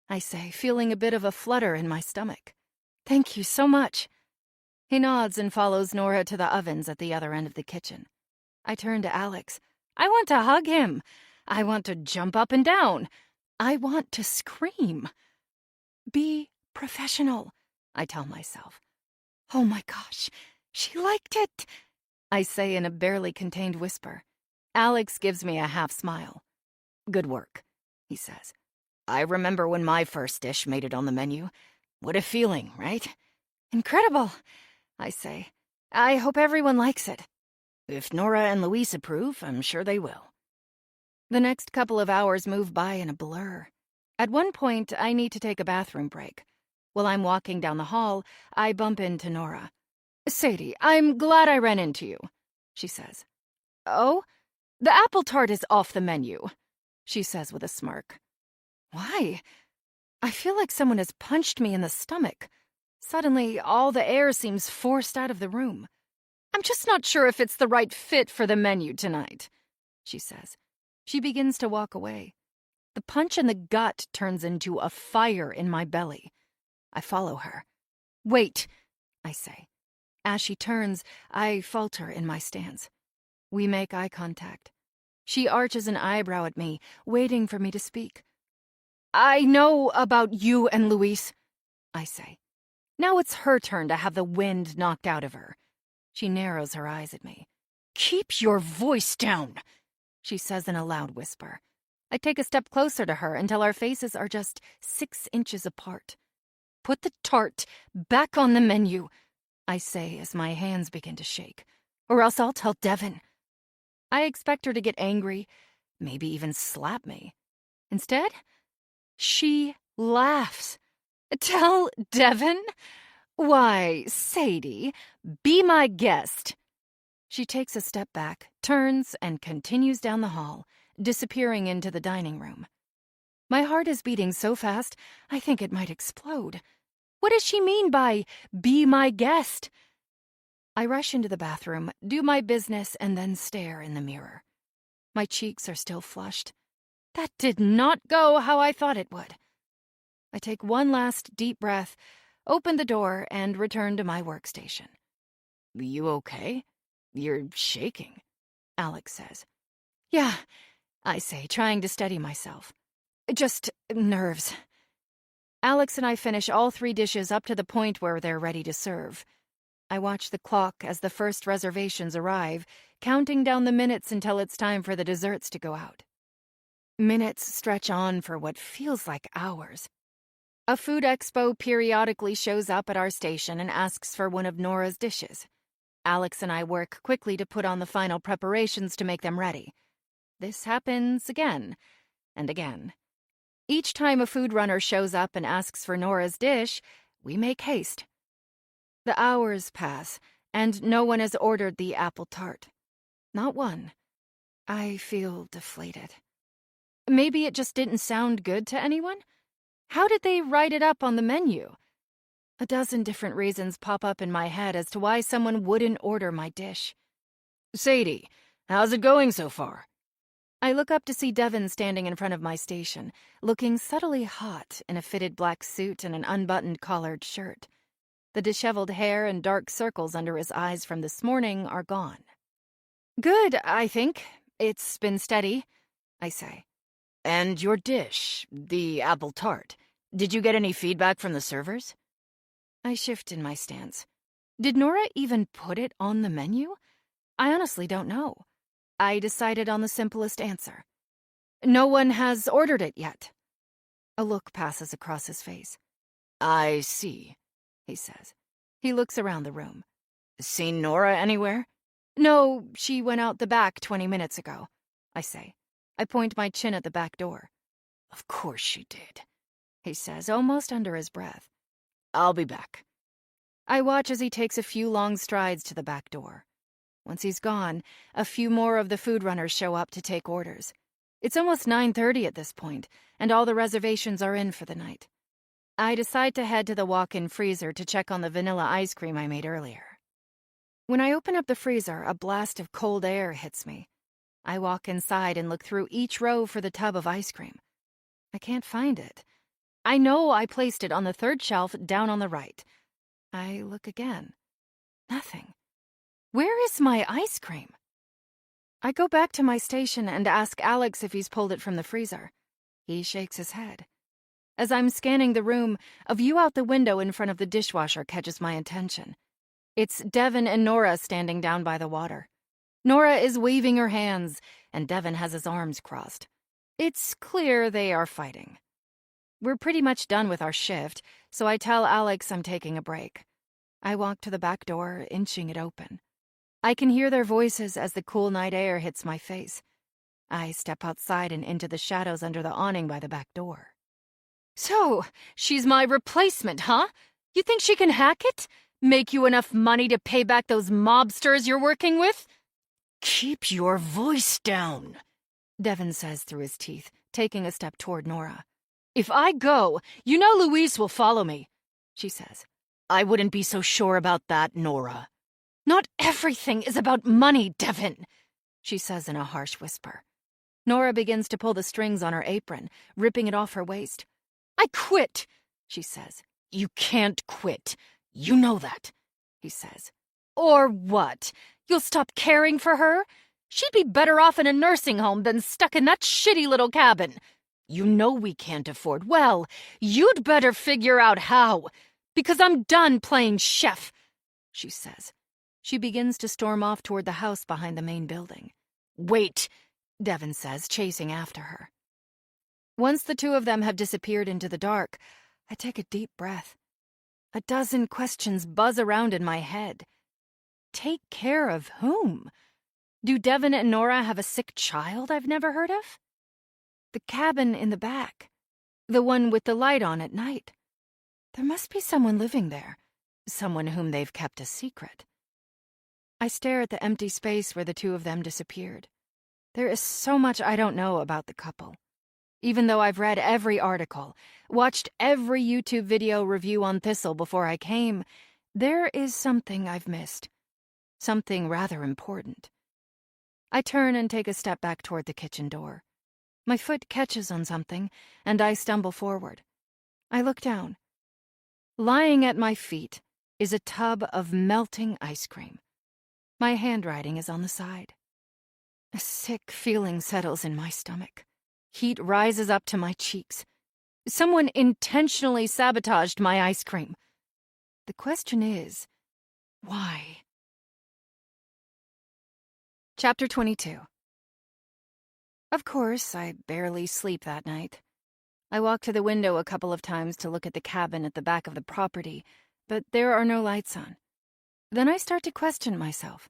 I say, feeling a bit of a flutter in my stomach. "Thank you so much." He nods and follows Nora to the ovens at the other end of the kitchen. I turn to Alex. I want to hug him. I want to jump up and down. I want to scream. Be professional, I tell myself. Oh my gosh, she liked it, I say in a barely contained whisper. Alex gives me a half smile. Good work, he says. I remember when my first dish made it on the menu. What a feeling, right? Incredible, I say. I hope everyone likes it. If Nora and Luis approve, I'm sure they will. The next couple of hours move by in a blur. At one point, I need to take a bathroom break. While I'm walking down the hall, I bump into Nora. Sadie, I'm glad I ran into you, she says. Oh? The apple tart is off the menu, she says with a smirk. Why? I feel like someone has punched me in the stomach. Suddenly, all the air seems forced out of the room. I'm just not sure if it's the right fit for the menu tonight, she says. She begins to walk away. The punch in the gut turns into a fire in my belly. I follow her. Wait, I say. As she turns, I falter in my stance. We make eye contact. She arches an eyebrow at me, waiting for me to speak. I know about you and Luis, I say. Now it's her turn to have the wind knocked out of her. She narrows her eyes at me. Keep your voice down, she says in a loud whisper. I take a step closer to her until our faces are just 6 inches apart. Put the tart back on the menu, I say as my hands begin to shake, or else I'll tell Devin. I expect her to get angry, maybe even slap me. Instead, she laughs. Tell Devin? Why, Sadie, be my guest. She takes a step back, turns, and continues down the hall, disappearing into the dining room. My heart is beating so fast, I think it might explode. What does she mean by, be my guest? I rush into the bathroom, do my business, and then stare in the mirror. My cheeks are still flushed. That did not go how I thought it would. I take one last deep breath, open the door, and return to my workstation. You okay? You're shaking, Alex says. Yeah, I say, trying to steady myself. Just nerves. Alex and I finish all 3 dishes up to the point where they're ready to serve. I watch the clock as the first reservations arrive, counting down the minutes until it's time for the desserts to go out. Minutes stretch on for what feels like hours. A food expo periodically shows up at our station and asks for one of Nora's dishes. Alex and I work quickly to put on the final preparations to make them ready. This happens again and again. Each time a food runner shows up and asks for Nora's dish, we make haste. The hours pass, and no one has ordered the apple tart. Not one. I feel deflated. Maybe it just didn't sound good to anyone? How did they write it up on the menu? A dozen different reasons pop up in my head as to why someone wouldn't order my dish. Sadie, how's it going so far? I look up to see Devin standing in front of my station, looking subtly hot in a fitted black suit and an unbuttoned collared shirt. The disheveled hair and dark circles under his eyes from this morning are gone. Good, I think. It's been steady, I say. And your dish, the apple tart, did you get any feedback from the servers? I shift in my stance. Did Nora even put it on the menu? I honestly don't know. I decided on the simplest answer. No one has ordered it yet. A look passes across his face. I see, he says. He looks around the room. Seen Nora anywhere? No, she went out the back 20 minutes ago, I say. I point my chin at the back door. Of course she did, he says, almost under his breath. I'll be back. I watch as he takes a few long strides to the back door. Once he's gone, a few more of the food runners show up to take orders. It's almost 9:30 at this point, and all the reservations are in for the night. I decide to head to the walk-in freezer to check on the vanilla ice cream I made earlier. When I open up the freezer, a blast of cold air hits me. I walk inside and look through each row for the tub of ice cream. I can't find it. I know I placed it on the 3rd shelf down on the right. I look again. Nothing. Where is my ice cream? I go back to my station and ask Alex if he's pulled it from the freezer. He shakes his head. As I'm scanning the room, a view out the window in front of the dishwasher catches my attention. It's Devin and Nora standing down by the water. Nora is waving her hands, and Devin has his arms crossed. It's clear they are fighting. We're pretty much done with our shift, so I tell Alex I'm taking a break. I walk to the back door, inching it open. I can hear their voices as the cool night air hits my face. I step outside and into the shadows under the awning by the back door. So, she's my replacement, huh? You think she can hack it? Make you enough money to pay back those mobsters you're working with? Keep your voice down, Devin says through his teeth, taking a step toward Nora. If I go, you know Louise will follow me, she says. I wouldn't be so sure about that, Nora. Not everything is about money, Devin, she says in a harsh whisper. Nora begins to pull the strings on her apron, ripping it off her waist. I quit, she says. You can't quit. You know that, he says. Or what? You'll stop caring for her? She'd be better off in a nursing home than stuck in that shitty little cabin. You know we can't afford. Well, you'd better figure out how, because I'm done playing chef, she says. She begins to storm off toward the house behind the main building. Wait, Devin says, chasing after her. Once the two of them have disappeared into the dark, I take a deep breath. A dozen questions buzz around in my head. Take care of whom? Do Devin and Nora have a sick child I've never heard of? The cabin in the back. The one with the light on at night. There must be someone living there. Someone whom they've kept a secret. I stare at the empty space where the two of them disappeared. There is so much I don't know about the couple. Even though I've read every article, watched every YouTube video review on Thistle before I came, there is something I've missed. Something rather important. I turn and take a step back toward the kitchen door. My foot catches on something, and I stumble forward. I look down. Lying at my feet is a tub of melting ice cream. My handwriting is on the side. A sick feeling settles in my stomach. Heat rises up to my cheeks. Someone intentionally sabotaged my ice cream. The question is, why? Chapter 22. Of course, I barely sleep that night. I walk to the window a couple of times to look at the cabin at the back of the property, but there are no lights on. Then I start to question myself.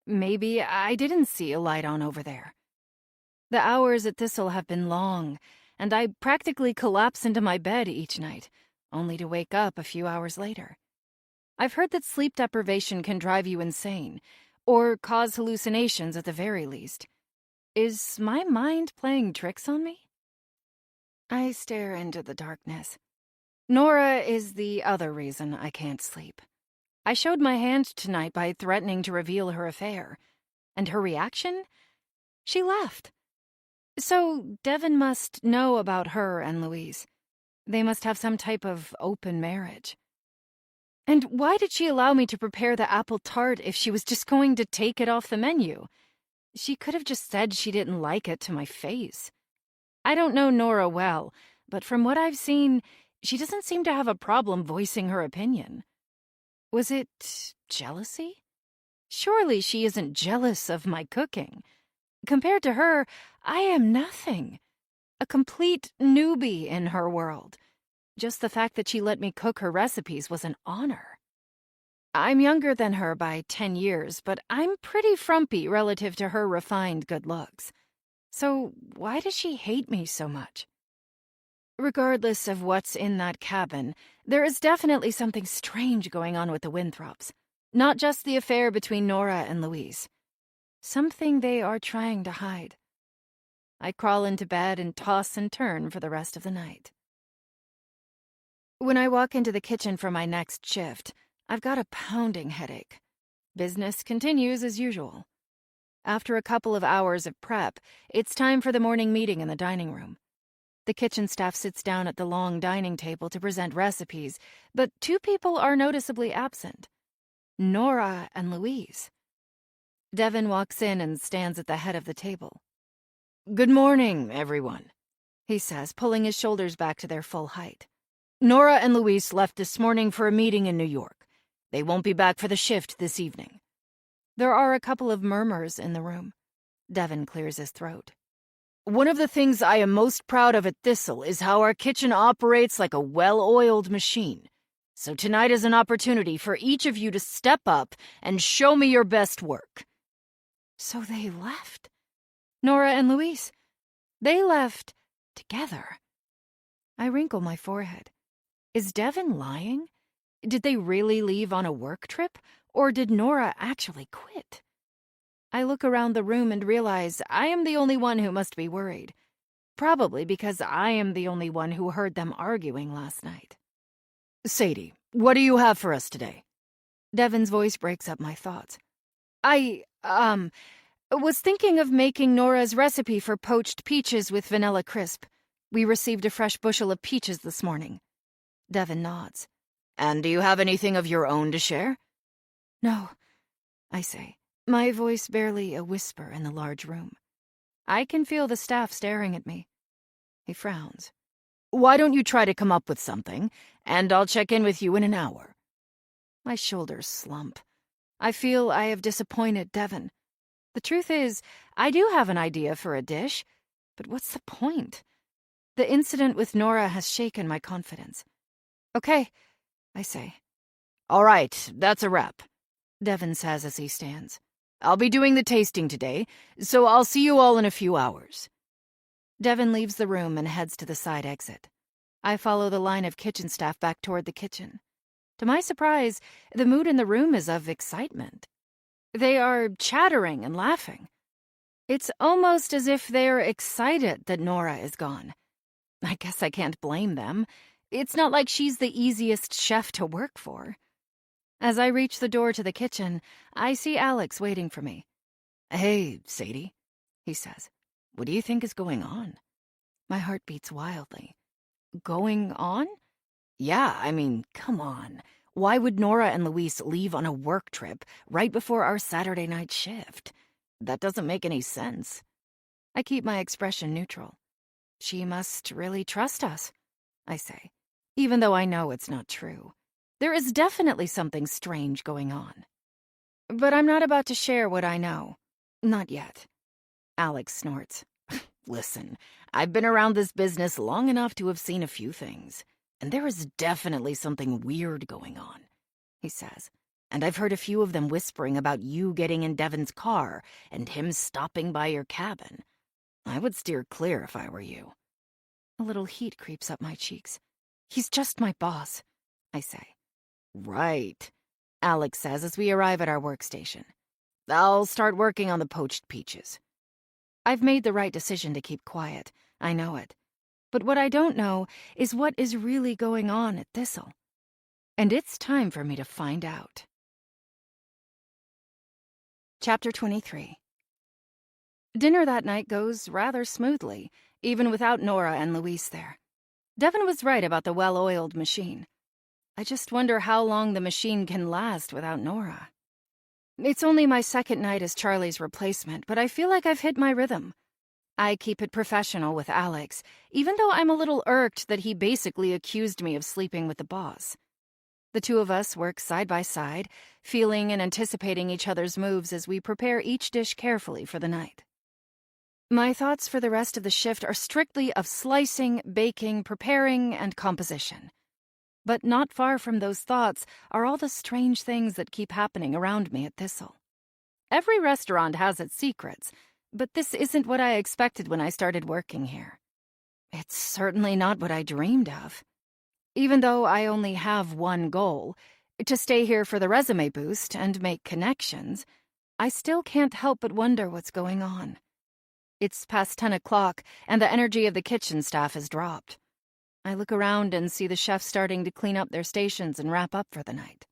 Maybe I didn't see a light on over there. The hours at Thistle have been long, and I practically collapse into my bed each night, only to wake up a few hours later. I've heard that sleep deprivation can drive you insane, or cause hallucinations at the very least. Is my mind playing tricks on me? I stare into the darkness. Nora is the other reason I can't sleep. I showed my hand tonight by threatening to reveal her affair. And her reaction? She left. So Devin must know about her and Louise. They must have some type of open marriage. And why did she allow me to prepare the apple tart if she was just going to take it off the menu? She could have just said she didn't like it to my face. I don't know Nora well, but from what I've seen, she doesn't seem to have a problem voicing her opinion. Was it jealousy? Surely she isn't jealous of my cooking. Compared to her, I am nothing. A complete newbie in her world. Just the fact that she let me cook her recipes was an honor. I'm younger than her by 10 years, but I'm pretty frumpy relative to her refined good looks. So why does she hate me so much? Regardless of what's in that cabin, there is definitely something strange going on with the Winthrops. Not just the affair between Nora and Louise. Something they are trying to hide. I crawl into bed and toss and turn for the rest of the night. When I walk into the kitchen for my next shift, I've got a pounding headache. Business continues as usual. After a couple of hours of prep, it's time for the morning meeting in the dining room. The kitchen staff sits down at the long dining table to present recipes, but two people are noticeably absent. Nora and Louise. Devin walks in and stands at the head of the table. Good morning, everyone, he says, pulling his shoulders back to their full height. Nora and Louise left this morning for a meeting in New York. They won't be back for the shift this evening. There are a couple of murmurs in the room. Devin clears his throat. One of the things I am most proud of at Thistle is how our kitchen operates like a well-oiled machine. So tonight is an opportunity for each of you to step up and show me your best work. So they left? Nora and Louise? They left together. I wrinkle my forehead. Is Devin lying? Did they really leave on a work trip, or did Nora actually quit? I look around the room and realize I am the only one who must be worried. Probably because I am the only one who heard them arguing last night. Sadie, what do you have for us today? Devin's voice breaks up my thoughts. I was thinking of making Nora's recipe for poached peaches with vanilla crisp. We received a fresh bushel of peaches this morning. Devin nods. And do you have anything of your own to share? No, I say, my voice barely a whisper in the large room. I can feel the staff staring at me. He frowns. Why don't you try to come up with something, and I'll check in with you in an hour. My shoulders slump. I feel I have disappointed Devin. The truth is, I do have an idea for a dish, but what's the point? The incident with Nora has shaken my confidence. Okay, I say. All right, that's a wrap, Devin says as he stands. I'll be doing the tasting today, so I'll see you all in a few hours. Devin leaves the room and heads to the side exit. I follow the line of kitchen staff back toward the kitchen. To my surprise, the mood in the room is of excitement. They are chattering and laughing. It's almost as if they're excited that Nora is gone. I guess I can't blame them. It's not like she's the easiest chef to work for. As I reach the door to the kitchen, I see Alex waiting for me. Hey, Sadie, he says. What do you think is going on? My heart beats wildly. Going on? Yeah, I mean, come on. Why would Nora and Louise leave on a work trip right before our Saturday night shift? That doesn't make any sense. I keep my expression neutral. She must really trust us, I say, even though I know it's not true. There is definitely something strange going on. But I'm not about to share what I know. Not yet. Alex snorts. Listen, I've been around this business long enough to have seen a few things, and there is definitely something weird going on, he says. And I've heard a few of them whispering about you getting in Devin's car and him stopping by your cabin. I would steer clear if I were you. A little heat creeps up my cheeks. He's just my boss, I say. Right, Alex says as we arrive at our workstation. I'll start working on the poached peaches. I've made the right decision to keep quiet. I know it. But what I don't know is what is really going on at Thistle. And it's time for me to find out. Chapter 23. Dinner that night goes rather smoothly, even without Nora and Louise there. Devin was right about the well-oiled machine. I just wonder how long the machine can last without Nora. It's only my second night as Charlie's replacement, but I feel like I've hit my rhythm. I keep it professional with Alex, even though I'm a little irked that he basically accused me of sleeping with the boss. The two of us work side by side, feeling and anticipating each other's moves as we prepare each dish carefully for the night. My thoughts for the rest of the shift are strictly of slicing, baking, preparing, and composition. But not far from those thoughts are all the strange things that keep happening around me at Thistle. Every restaurant has its secrets, but this isn't what I expected when I started working here. It's certainly not what I dreamed of. Even though I only have one goal, to stay here for the resume boost and make connections, I still can't help but wonder what's going on. It's past 10 o'clock, and the energy of the kitchen staff has dropped. I look around and see the chefs starting to clean up their stations and wrap up for the night.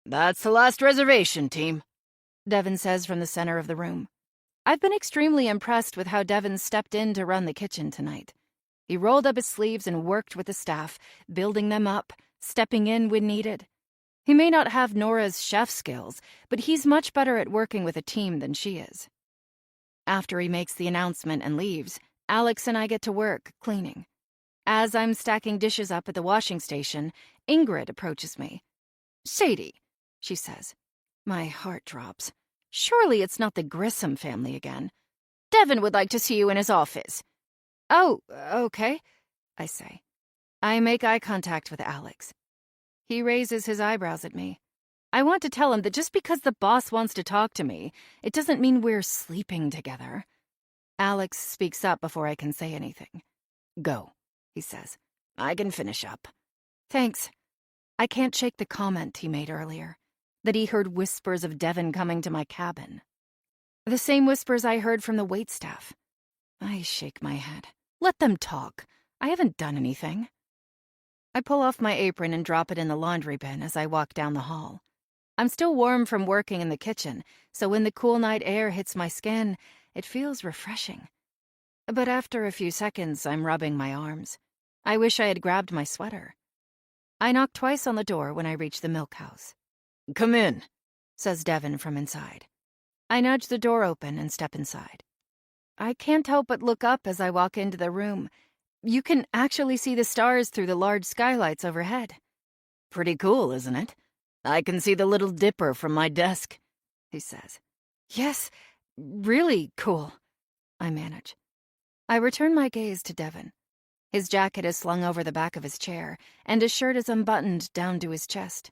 That's the last reservation, team, Devin says from the center of the room. I've been extremely impressed with how Devin stepped in to run the kitchen tonight. He rolled up his sleeves and worked with the staff, building them up, stepping in when needed. He may not have Nora's chef skills, but he's much better at working with a team than she is. After he makes the announcement and leaves, Alex and I get to work, cleaning. As I'm stacking dishes up at the washing station, Ingrid approaches me. "Sadie," she says. My heart drops. Surely it's not the Grissom family again. "Devin would like to see you in his office." "Oh, okay," I say. I make eye contact with Alex. He raises his eyebrows at me. I want to tell him that just because the boss wants to talk to me, it doesn't mean we're sleeping together. Alex speaks up before I can say anything. "Go," he says. "I can finish up." Thanks. I can't shake the comment he made earlier, that he heard whispers of Devin coming to my cabin. The same whispers I heard from the waitstaff. I shake my head. Let them talk. I haven't done anything. I pull off my apron and drop it in the laundry bin as I walk down the hall. I'm still warm from working in the kitchen, so when the cool night air hits my skin, it feels refreshing. But after a few seconds, I'm rubbing my arms. I wish I had grabbed my sweater. I knock twice on the door when I reach the milk house. "Come in," says Devin from inside. I nudge the door open and step inside. I can't help but look up as I walk into the room. You can actually see the stars through the large skylights overhead. "Pretty cool, isn't it? I can see the Little Dipper from my desk," he says. Yes, really cool, I manage. I return my gaze to Devin. His jacket is slung over the back of his chair, and his shirt is unbuttoned down to his chest.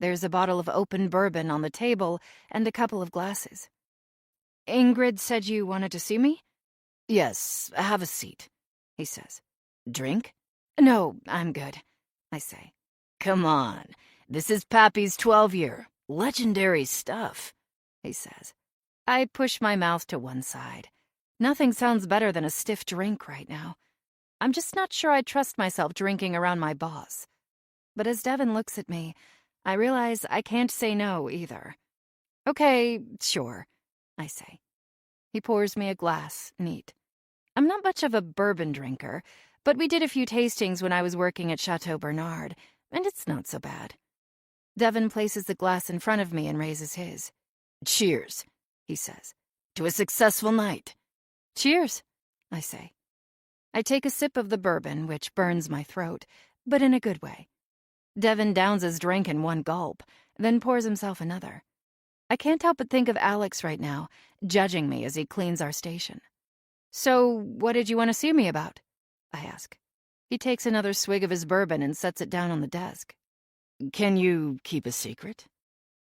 There's a bottle of open bourbon on the table and a couple of glasses. "Ingrid said you wanted to see me?" "Yes, have a seat," he says. "Drink?" "No, I'm good," I say. "Come on, this is Pappy's 12-year. Legendary stuff," he says. I push my mouth to one side. Nothing sounds better than a stiff drink right now. I'm just not sure I trust myself drinking around my boss. But as Devin looks at me, I realize I can't say no either. "Okay, sure," I say. He pours me a glass, neat. I'm not much of a bourbon drinker, but we did a few tastings when I was working at Chateau Bernard, and it's not so bad. Devin places the glass in front of me and raises his. "Cheers," he says, "to a successful night." "Cheers," I say. I take a sip of the bourbon, which burns my throat, but in a good way. Devin downs his drink in one gulp, then pours himself another. I can't help but think of Alex right now, judging me as he cleans our station. "So, what did you want to see me about?" I ask. He takes another swig of his bourbon and sets it down on the desk. "Can you keep a secret?"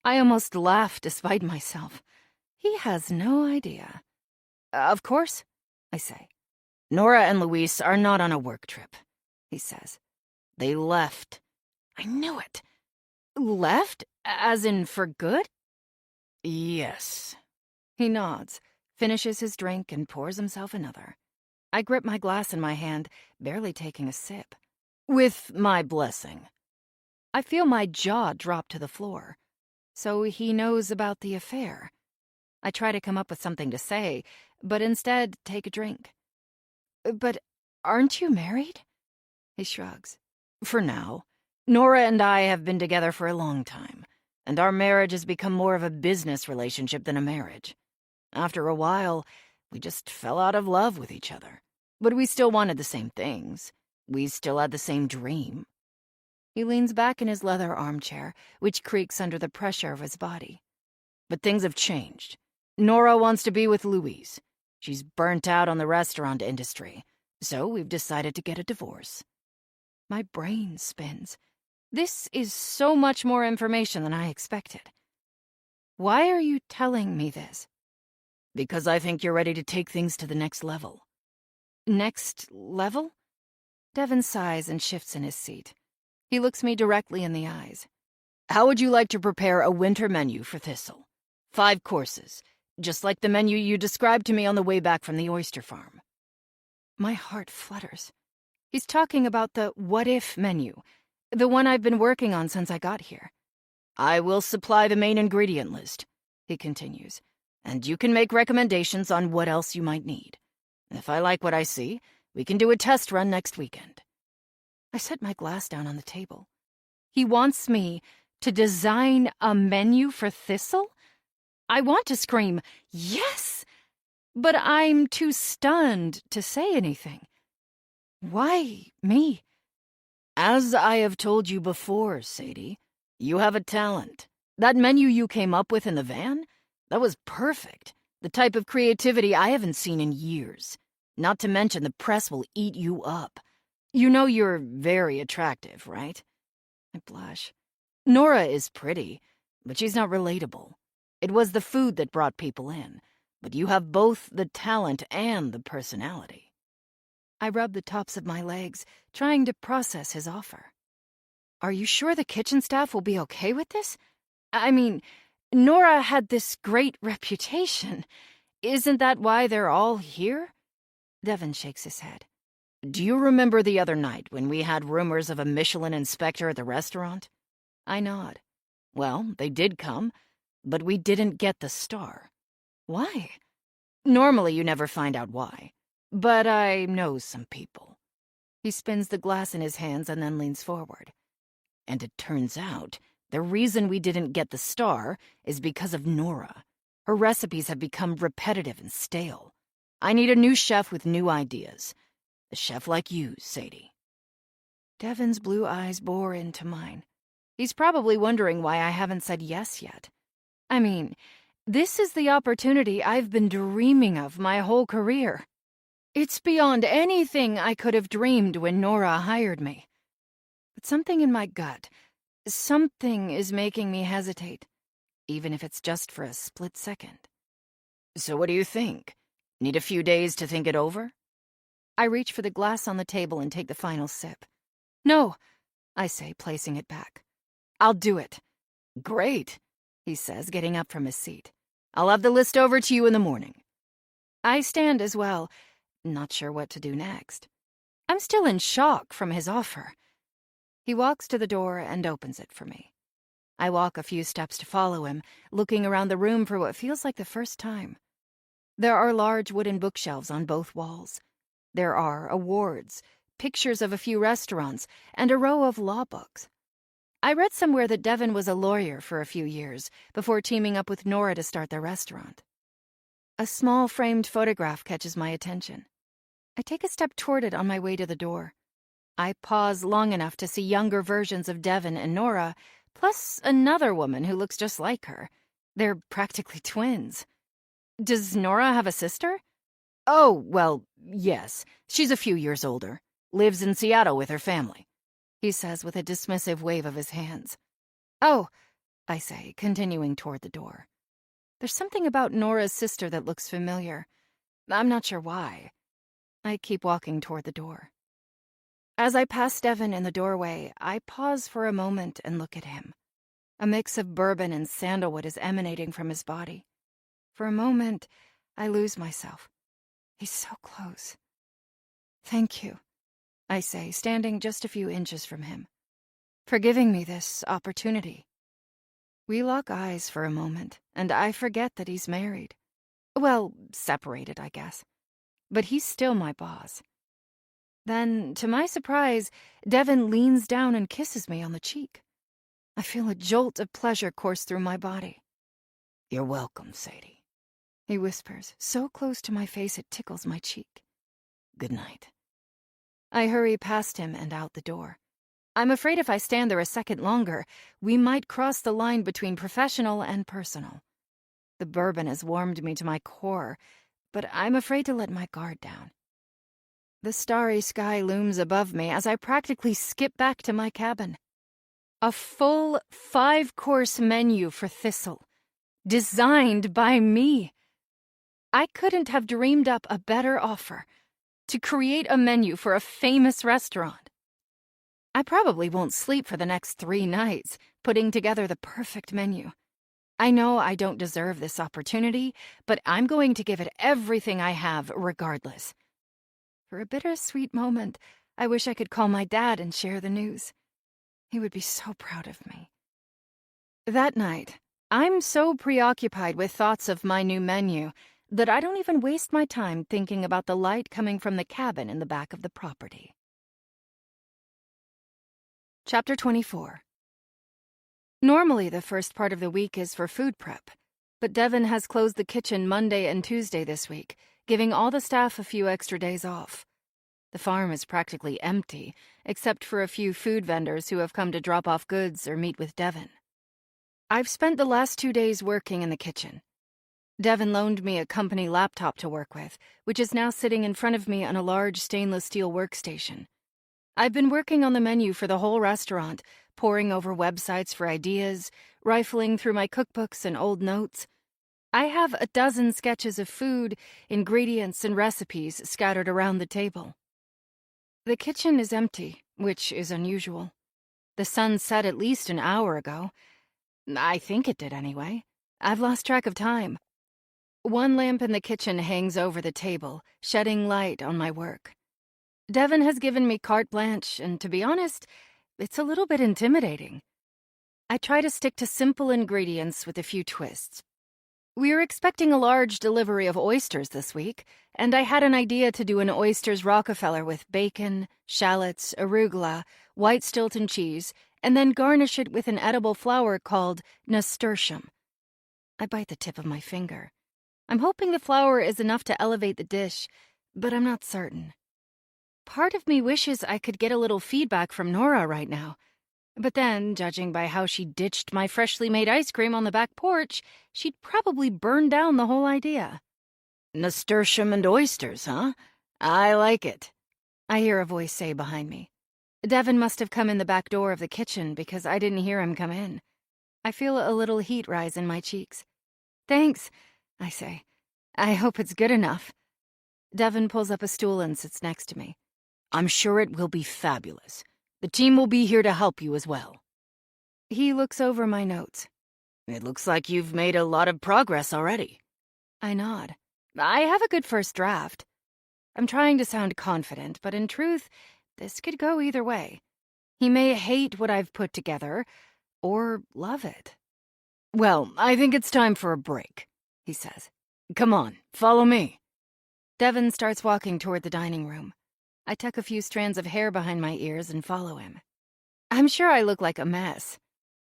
I almost laugh despite myself. He has no idea. "Of course," I say. "Nora and Luis are not on a work trip," he says. "They left." I knew it. Left? As in for good? "Yes." He nods, finishes his drink, and pours himself another. I grip my glass in my hand, barely taking a sip. "With my blessing." I feel my jaw drop to the floor. So he knows about the affair. I try to come up with something to say, but instead take a drink. "But aren't you married?" He shrugs. "For now. Nora and I have been together for a long time, and our marriage has become more of a business relationship than a marriage. After a while, we just fell out of love with each other. But we still wanted the same things. We still had the same dream." He leans back in his leather armchair, which creaks under the pressure of his body. "But things have changed. Nora wants to be with Louise. She's burnt out on the restaurant industry, so we've decided to get a divorce." My brain spins. This is so much more information than I expected. Why are you telling me this? "Because I think you're ready to take things to the next level." Next level? Devin sighs and shifts in his seat. He looks me directly in the eyes. "How would you like to prepare a winter menu for Thistle? 5 courses, just like the menu you described to me on the way back from the oyster farm." My heart flutters. He's talking about the what-if menu, the one I've been working on since I got here. "I will supply the main ingredient list," he continues, "and you can make recommendations on what else you might need. If I like what I see, we can do a test run next weekend." I set my glass down on the table. He wants me To design a menu for Thistle? I want to scream, yes! But I'm too stunned to say anything. Why me? As I have told you before, Sadie, you have a talent. That menu you came up with in the van? That was perfect. The type of creativity I haven't seen in years. Not to mention the press will eat you up. You know you're very attractive, right? I blush. Nora is pretty, but she's not relatable. It was the food that brought people in, but you have both the talent and the personality. I rub the tops of my legs, trying to process his offer. Are you sure the kitchen staff will be okay with this? I mean, Nora had this great reputation. Isn't that why they're all here? Devin shakes his head. Do you remember the other night when we had rumors of a Michelin inspector at the restaurant? I nod. Well, they did come, but we didn't get the star. Why? Normally you never find out why, but I know some people. He spins the glass in his hands and then leans forward. And it turns out the reason we didn't get the star is because of Nora. Her recipes have become repetitive and stale. I need a new chef with new ideas. A chef like you, Sadie. Devin's blue eyes bore into mine. He's probably wondering why I haven't said yes yet. I mean, this is the opportunity I've been dreaming of my whole career. It's beyond anything I could have dreamed when Nora hired me. But something in my gut, something is making me hesitate, even if it's just for a split second. So what do you think? Need a few days to think it over? I reach for the glass on the table and take the final sip. No, I say, placing it back. I'll do it. Great, he says, getting up from his seat. I'll have the list over to you in the morning. I stand as well, not sure what to do next. I'm still in shock from his offer. He walks to the door and opens it for me. I walk a few steps to follow him, looking around the room for what feels like the first time. There are large wooden bookshelves on both walls. There are awards, pictures of a few restaurants, and a row of law books. I read somewhere that Devin was a lawyer for a few years before teaming up with Nora to start their restaurant. A small framed photograph catches my attention. I take a step toward it on my way to the door. I pause long enough to see younger versions of Devin and Nora, plus another woman who looks just like her. They're practically twins. Does Nora have a sister? Oh, well, yes. She's a few years older. Lives in Seattle with her family, he says with a dismissive wave of his hands. Oh, I say, continuing toward the door. There's something about Nora's sister that looks familiar. I'm not sure why. I keep walking toward the door. As I pass Devin in the doorway, I pause for a moment and look at him. A mix of bourbon and sandalwood is emanating from his body. For a moment, I lose myself. He's so close. Thank you, I say, standing just a few inches from him, for giving me this opportunity. We lock eyes for a moment, and I forget that he's married. Well, separated, I guess. But he's still my boss. Then, to my surprise, Devin leans down and kisses me on the cheek. I feel a jolt of pleasure course through my body. You're welcome, Sadie, he whispers, so close to my face it tickles my cheek. Good night. I hurry past him and out the door. I'm afraid if I stand there a second longer, we might cross the line between professional and personal. The bourbon has warmed me to my core, but I'm afraid to let my guard down. The starry sky looms above me as I practically skip back to my cabin. A full 5-course menu for Thistle, designed by me. I couldn't have dreamed up a better offer to create a menu for a famous restaurant. I probably won't sleep for the next 3 nights, putting together the perfect menu. I know I don't deserve this opportunity, but I'm going to give it everything I have regardless. For a bittersweet moment, I wish I could call my dad and share the news. He would be so proud of me. That night, I'm so preoccupied with thoughts of my new menu that I don't even waste my time thinking about the light coming from the cabin in the back of the property. Chapter 24. Normally, the first part of the week is for food prep, but Devin has closed the kitchen Monday and Tuesday this week, giving all the staff a few extra days off. The farm is practically empty, except for a few food vendors who have come to drop off goods or meet with Devin. I've spent the last 2 days working in the kitchen. Devin loaned me a company laptop to work with, which is now sitting in front of me on a large stainless steel workstation. I've been working on the menu for the whole restaurant, poring over websites for ideas, rifling through my cookbooks and old notes. I have a dozen sketches of food, ingredients, and recipes scattered around the table. The kitchen is empty, which is unusual. The sun set at least an hour ago. I think it did anyway. I've lost track of time. One lamp in the kitchen hangs over the table, shedding light on my work. Devin has given me carte blanche, and to be honest, it's a little bit intimidating. I try to stick to simple ingredients with a few twists. We are expecting a large delivery of oysters this week, and I had an idea to do an oysters Rockefeller with bacon, shallots, arugula, white Stilton cheese, and then garnish it with an edible flower called nasturtium. I bite the tip of my finger. I'm hoping the flower is enough to elevate the dish, but I'm not certain. Part of me wishes I could get a little feedback from Nora right now. But then, judging by how she ditched my freshly made ice cream on the back porch, she'd probably burn down the whole idea. Nasturtium and oysters, huh? I like it. I hear a voice say behind me. Devin must have come in the back door of the kitchen because I didn't hear him come in. I feel a little heat rise in my cheeks. Thanks, I say. I hope it's good enough. Devin pulls up a stool and sits next to me. I'm sure it will be fabulous. The team will be here to help you as well. He looks over my notes. It looks like you've made a lot of progress already. I nod. I have a good first draft. I'm trying to sound confident, but in truth, this could go either way. He may hate what I've put together, or love it. Well, I think it's time for a break, he says. Come on, follow me. Devin starts walking toward the dining room. I tuck a few strands of hair behind my ears and follow him. I'm sure I look like a mess.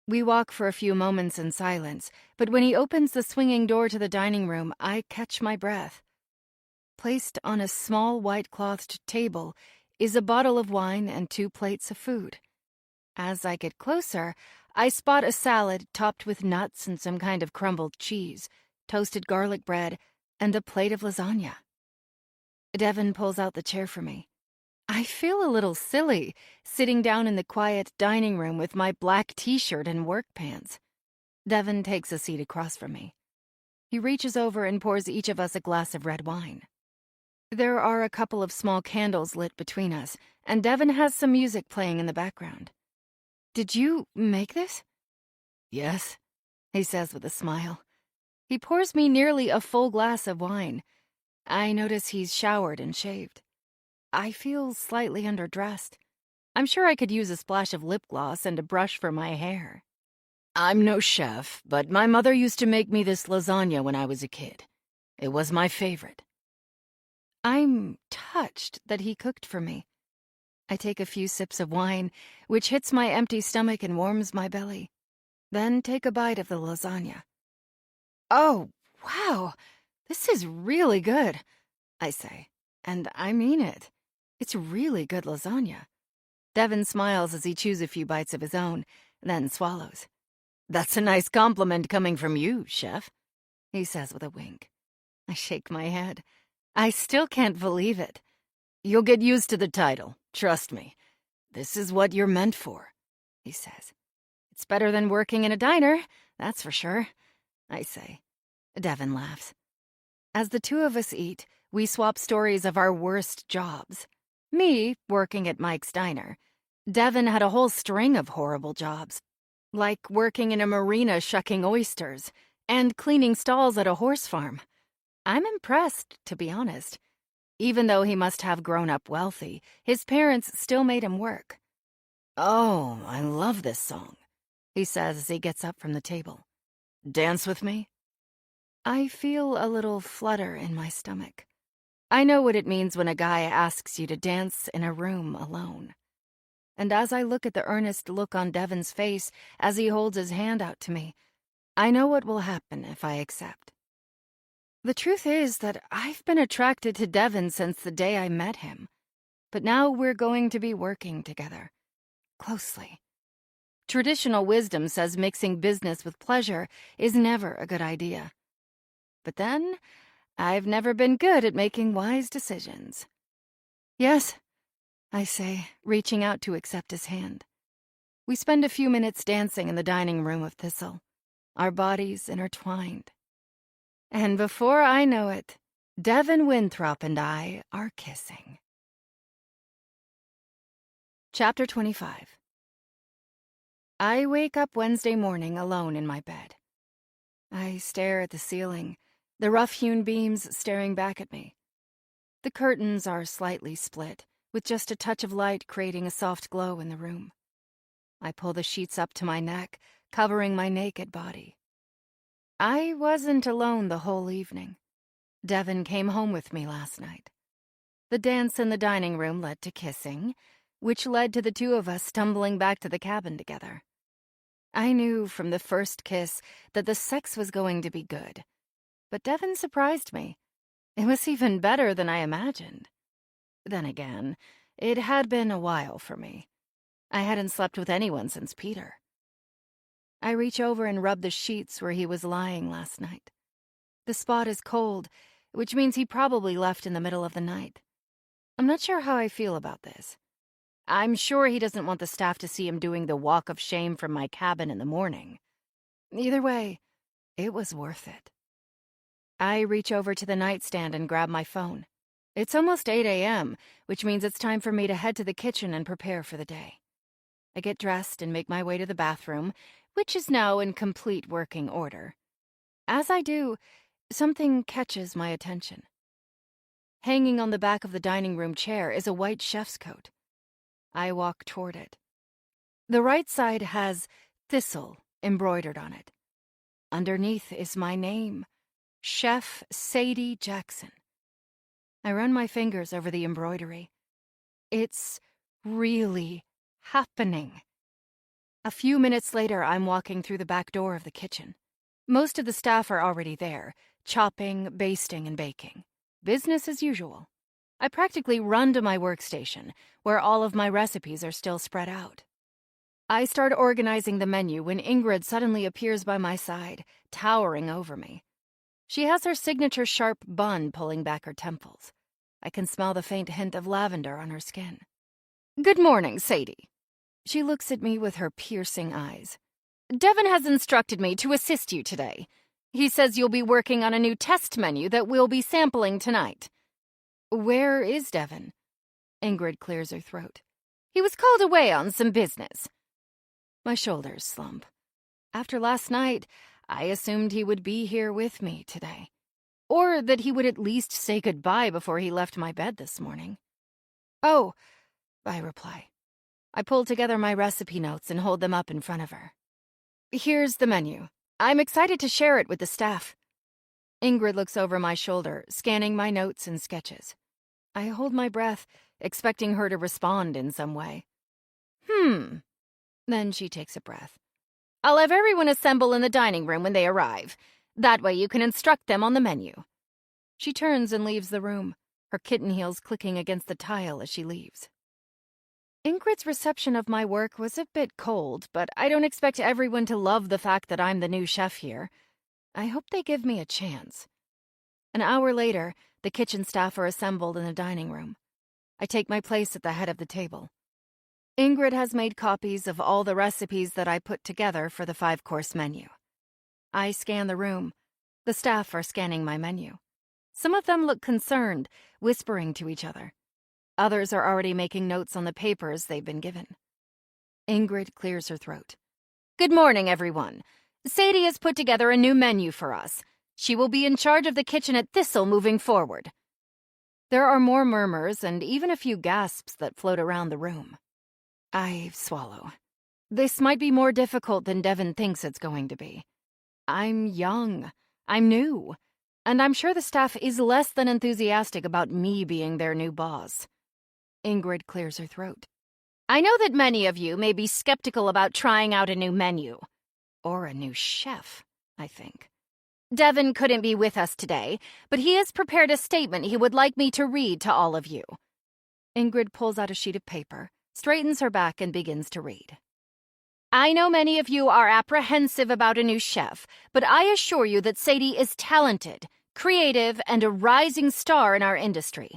We walk for a few moments in silence, but when he opens the swinging door to the dining room, I catch my breath. Placed on a small white-clothed table is a bottle of wine and 2 plates of food. As I get closer, I spot a salad topped with nuts and some kind of crumbled cheese, toasted garlic bread, and a plate of lasagna. Devin pulls out the chair for me. I feel a little silly, sitting down in the quiet dining room with my black t-shirt and work pants. Devin takes a seat across from me. He reaches over and pours each of us a glass of red wine. There are a couple of small candles lit between us, and Devin has some music playing in the background. Did you make this? Yes, he says with a smile. He pours me nearly a full glass of wine. I notice he's showered and shaved. I feel slightly underdressed. I'm sure I could use a splash of lip gloss and a brush for my hair. I'm no chef, but my mother used to make me this lasagna when I was a kid. It was my favorite. I'm touched that he cooked for me. I take a few sips of wine, which hits my empty stomach and warms my belly. Then take a bite of the lasagna. Oh, wow, this is really good, I say, and I mean it. It's really good lasagna. Devin smiles as he chews a few bites of his own, then swallows. That's a nice compliment coming from you, chef, he says with a wink. I shake my head. I still can't believe it. You'll get used to the title, trust me. This is what you're meant for, he says. It's better than working in a diner, that's for sure, I say. Devin laughs. As the two of us eat, we swap stories of our worst jobs. Me, working at Mike's Diner. Devin had a whole string of horrible jobs, like working in a marina shucking oysters and cleaning stalls at a horse farm. I'm impressed, to be honest. Even though he must have grown up wealthy, his parents still made him work. Oh, I love this song, he says as he gets up from the table. Dance with me? I feel a little flutter in my stomach. I know what it means when a guy asks you to dance in a room alone. and as I look at the earnest look on Devon's face as he holds his hand out to me, I know what will happen if I accept. The truth is that I've been attracted to Devon since the day I met him, but now we're going to be working together, closely. Traditional wisdom says mixing business with pleasure is never a good idea. But then, I've never been good at making wise decisions. Yes, I say, reaching out to accept his hand. We spend a few minutes dancing in the dining room of Thistle, our bodies intertwined. And before I know it, Devon Winthrop and I are kissing. Chapter 25. I wake up Wednesday morning alone in my bed. I stare at the ceiling, the rough-hewn beams staring back at me. The curtains are slightly split, with just a touch of light creating a soft glow in the room. I pull the sheets up to my neck, covering my naked body. I wasn't alone the whole evening. Devon came home with me last night. The dance in the dining room led to kissing, which led to the two of us stumbling back to the cabin together. I knew from the first kiss that the sex was going to be good, but Devon surprised me. It was even better than I imagined. Then again, it had been a while for me. I hadn't slept with anyone since Peter. I reach over and rub the sheets where he was lying last night. The spot is cold, which means he probably left in the middle of the night. I'm not sure how I feel about this. I'm sure he doesn't want the staff to see him doing the walk of shame from my cabin in the morning. Either way, it was worth it. I reach over to the nightstand and grab my phone. It's almost 8 a.m., which means it's time for me to head to the kitchen and prepare for the day. I get dressed and make my way to the bathroom, which is now in complete working order. As I do, something catches my attention. Hanging on the back of the dining room chair is a white chef's coat. I walk toward it. The right side has Thistle embroidered on it. Underneath is my name, Chef Sadie Jackson. I run my fingers over the embroidery. It's really happening. A few minutes later, I'm walking through the back door of the kitchen. Most of the staff are already there, chopping, basting, and baking. Business as usual. I practically run to my workstation, where all of my recipes are still spread out. I start organizing the menu when Ingrid suddenly appears by my side, towering over me. She has her signature sharp bun pulling back her temples. I can smell the faint hint of lavender on her skin. "Good morning, Sadie." She looks at me with her piercing eyes. "Devon has instructed me to assist you today. He says you'll be working on a new test menu that we'll be sampling tonight." "Where is Devon?" Ingrid clears her throat. "He was called away on some business." My shoulders slump. After last night, I assumed he would be here with me today. Or that he would at least say goodbye before he left my bed this morning. "Oh," I reply. I pull together my recipe notes and hold them up in front of her. "Here's the menu. I'm excited to share it with the staff." Ingrid looks over my shoulder, scanning my notes and sketches. I hold my breath, expecting her to respond in some way. Then she takes a breath. "I'll have everyone assemble in the dining room when they arrive. That way you can instruct them on the menu." She turns and leaves the room, her kitten heels clicking against the tile as she leaves. Ingrid's reception of my work was a bit cold, but I don't expect everyone to love the fact that I'm the new chef here. I hope they give me a chance. An hour later, the kitchen staff are assembled in the dining room. I take my place at the head of the table. Ingrid has made copies of all the recipes that I put together for the 5-course menu. I scan the room. The staff are scanning my menu. Some of them look concerned, whispering to each other. Others are already making notes on the papers they've been given. Ingrid clears her throat. "Good morning, everyone. Sadie has put together a new menu for us. She will be in charge of the kitchen at Thistle moving forward." There are more murmurs and even a few gasps that float around the room. I swallow. This might be more difficult than Devon thinks it's going to be. I'm young. I'm new. And I'm sure the staff is less than enthusiastic about me being their new boss. Ingrid clears her throat. I know that many of you may be skeptical about trying out a new menu. Or a new chef, I think. Devin couldn't be with us today, but he has prepared a statement he would like me to read to all of you. Ingrid pulls out a sheet of paper, straightens her back, and begins to read. I know many of you are apprehensive about a new chef, but I assure you that Sadie is talented, creative, and a rising star in our industry.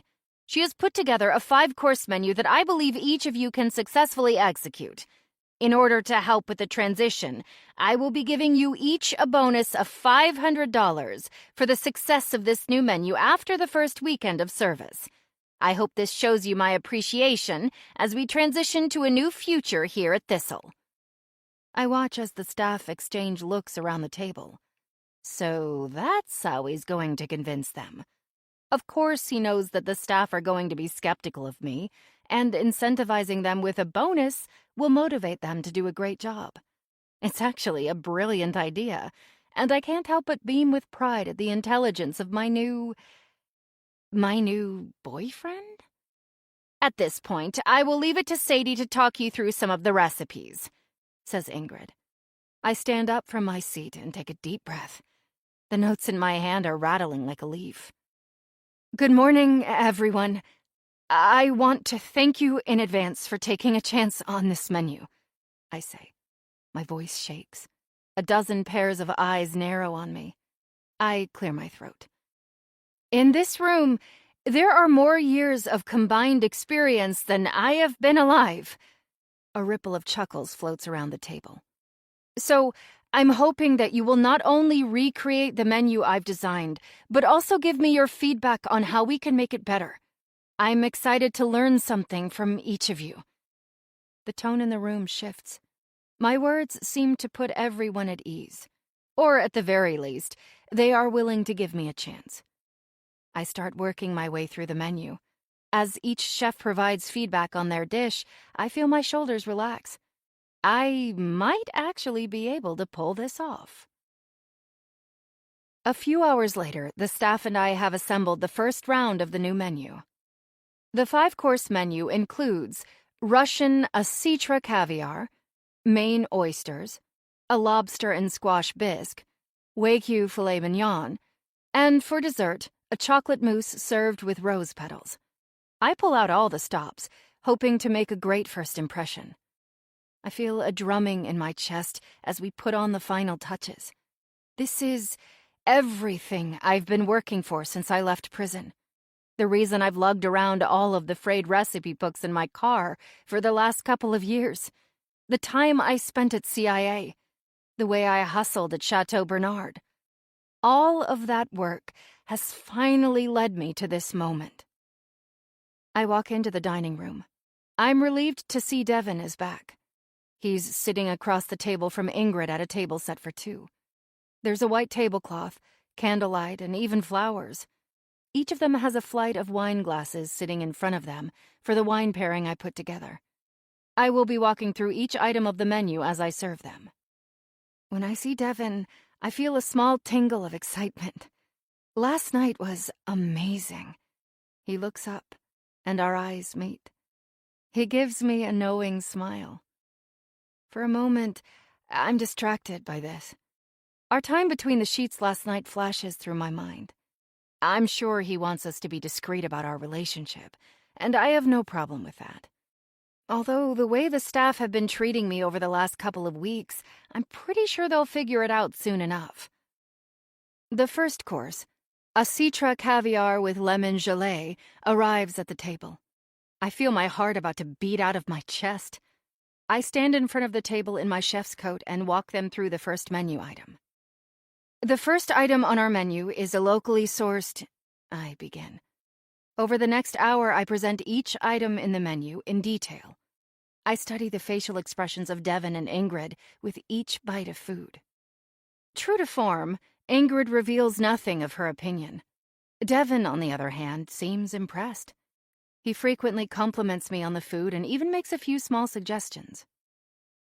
She has put together a 5-course menu that I believe each of you can successfully execute. In order to help with the transition, I will be giving you each a bonus of $500 for the success of this new menu after the first weekend of service. I hope this shows you my appreciation as we transition to a new future here at Thistle. I watch as the staff exchange looks around the table. So that's how he's going to convince them. Of course, he knows that the staff are going to be skeptical of me, and incentivizing them with a bonus will motivate them to do a great job. It's actually a brilliant idea, and I can't help but beam with pride at the intelligence of my new boyfriend? At this point, I will leave it to Sadie to talk you through some of the recipes, says Ingrid. I stand up from my seat and take a deep breath. The notes in my hand are rattling like a leaf. Good morning, everyone. I want to thank you in advance for taking a chance on this menu, I say. My voice shakes. A dozen pairs of eyes narrow on me. I clear my throat. In this room, there are more years of combined experience than I have been alive. A ripple of chuckles floats around the table. So, I'm hoping that you will not only recreate the menu I've designed, but also give me your feedback on how we can make it better. I'm excited to learn something from each of you. The tone in the room shifts. My words seem to put everyone at ease. Or at the very least, they are willing to give me a chance. I start working my way through the menu. As each chef provides feedback on their dish, I feel my shoulders relax. I might actually be able to pull this off. A few hours later, the staff and I have assembled the first round of the new menu. The 5-course menu includes Russian acetra caviar, Maine oysters, a lobster and squash bisque, Wagyu filet mignon, and for dessert, a chocolate mousse served with rose petals. I pull out all the stops, hoping to make a great first impression. I feel a drumming in my chest as we put on the final touches. This is everything I've been working for since I left prison. The reason I've lugged around all of the frayed recipe books in my car for the last couple of years. The time I spent at CIA. The way I hustled at Chateau Bernard. All of that work has finally led me to this moment. I walk into the dining room. I'm relieved to see Devin is back. He's sitting across the table from Ingrid at a table set for 2. There's a white tablecloth, candlelight, and even flowers. Each of them has a flight of wine glasses sitting in front of them for the wine pairing I put together. I will be walking through each item of the menu as I serve them. When I see Devin, I feel a small tingle of excitement. Last night was amazing. He looks up, and our eyes meet. He gives me a knowing smile. For a moment, I'm distracted by this. Our time between the sheets last night flashes through my mind. I'm sure he wants us to be discreet about our relationship, and I have no problem with that. Although the way the staff have been treating me over the last couple of weeks, I'm pretty sure they'll figure it out soon enough. The first course, acetra caviar with lemon gelée, arrives at the table. I feel my heart about to beat out of my chest. I stand in front of the table in my chef's coat and walk them through the first menu item. The first item on our menu is a locally sourced... I begin. Over the next hour, I present each item in the menu in detail. I study the facial expressions of Devin and Ingrid with each bite of food. True to form, Ingrid reveals nothing of her opinion. Devin, on the other hand, seems impressed. He frequently compliments me on the food and even makes a few small suggestions.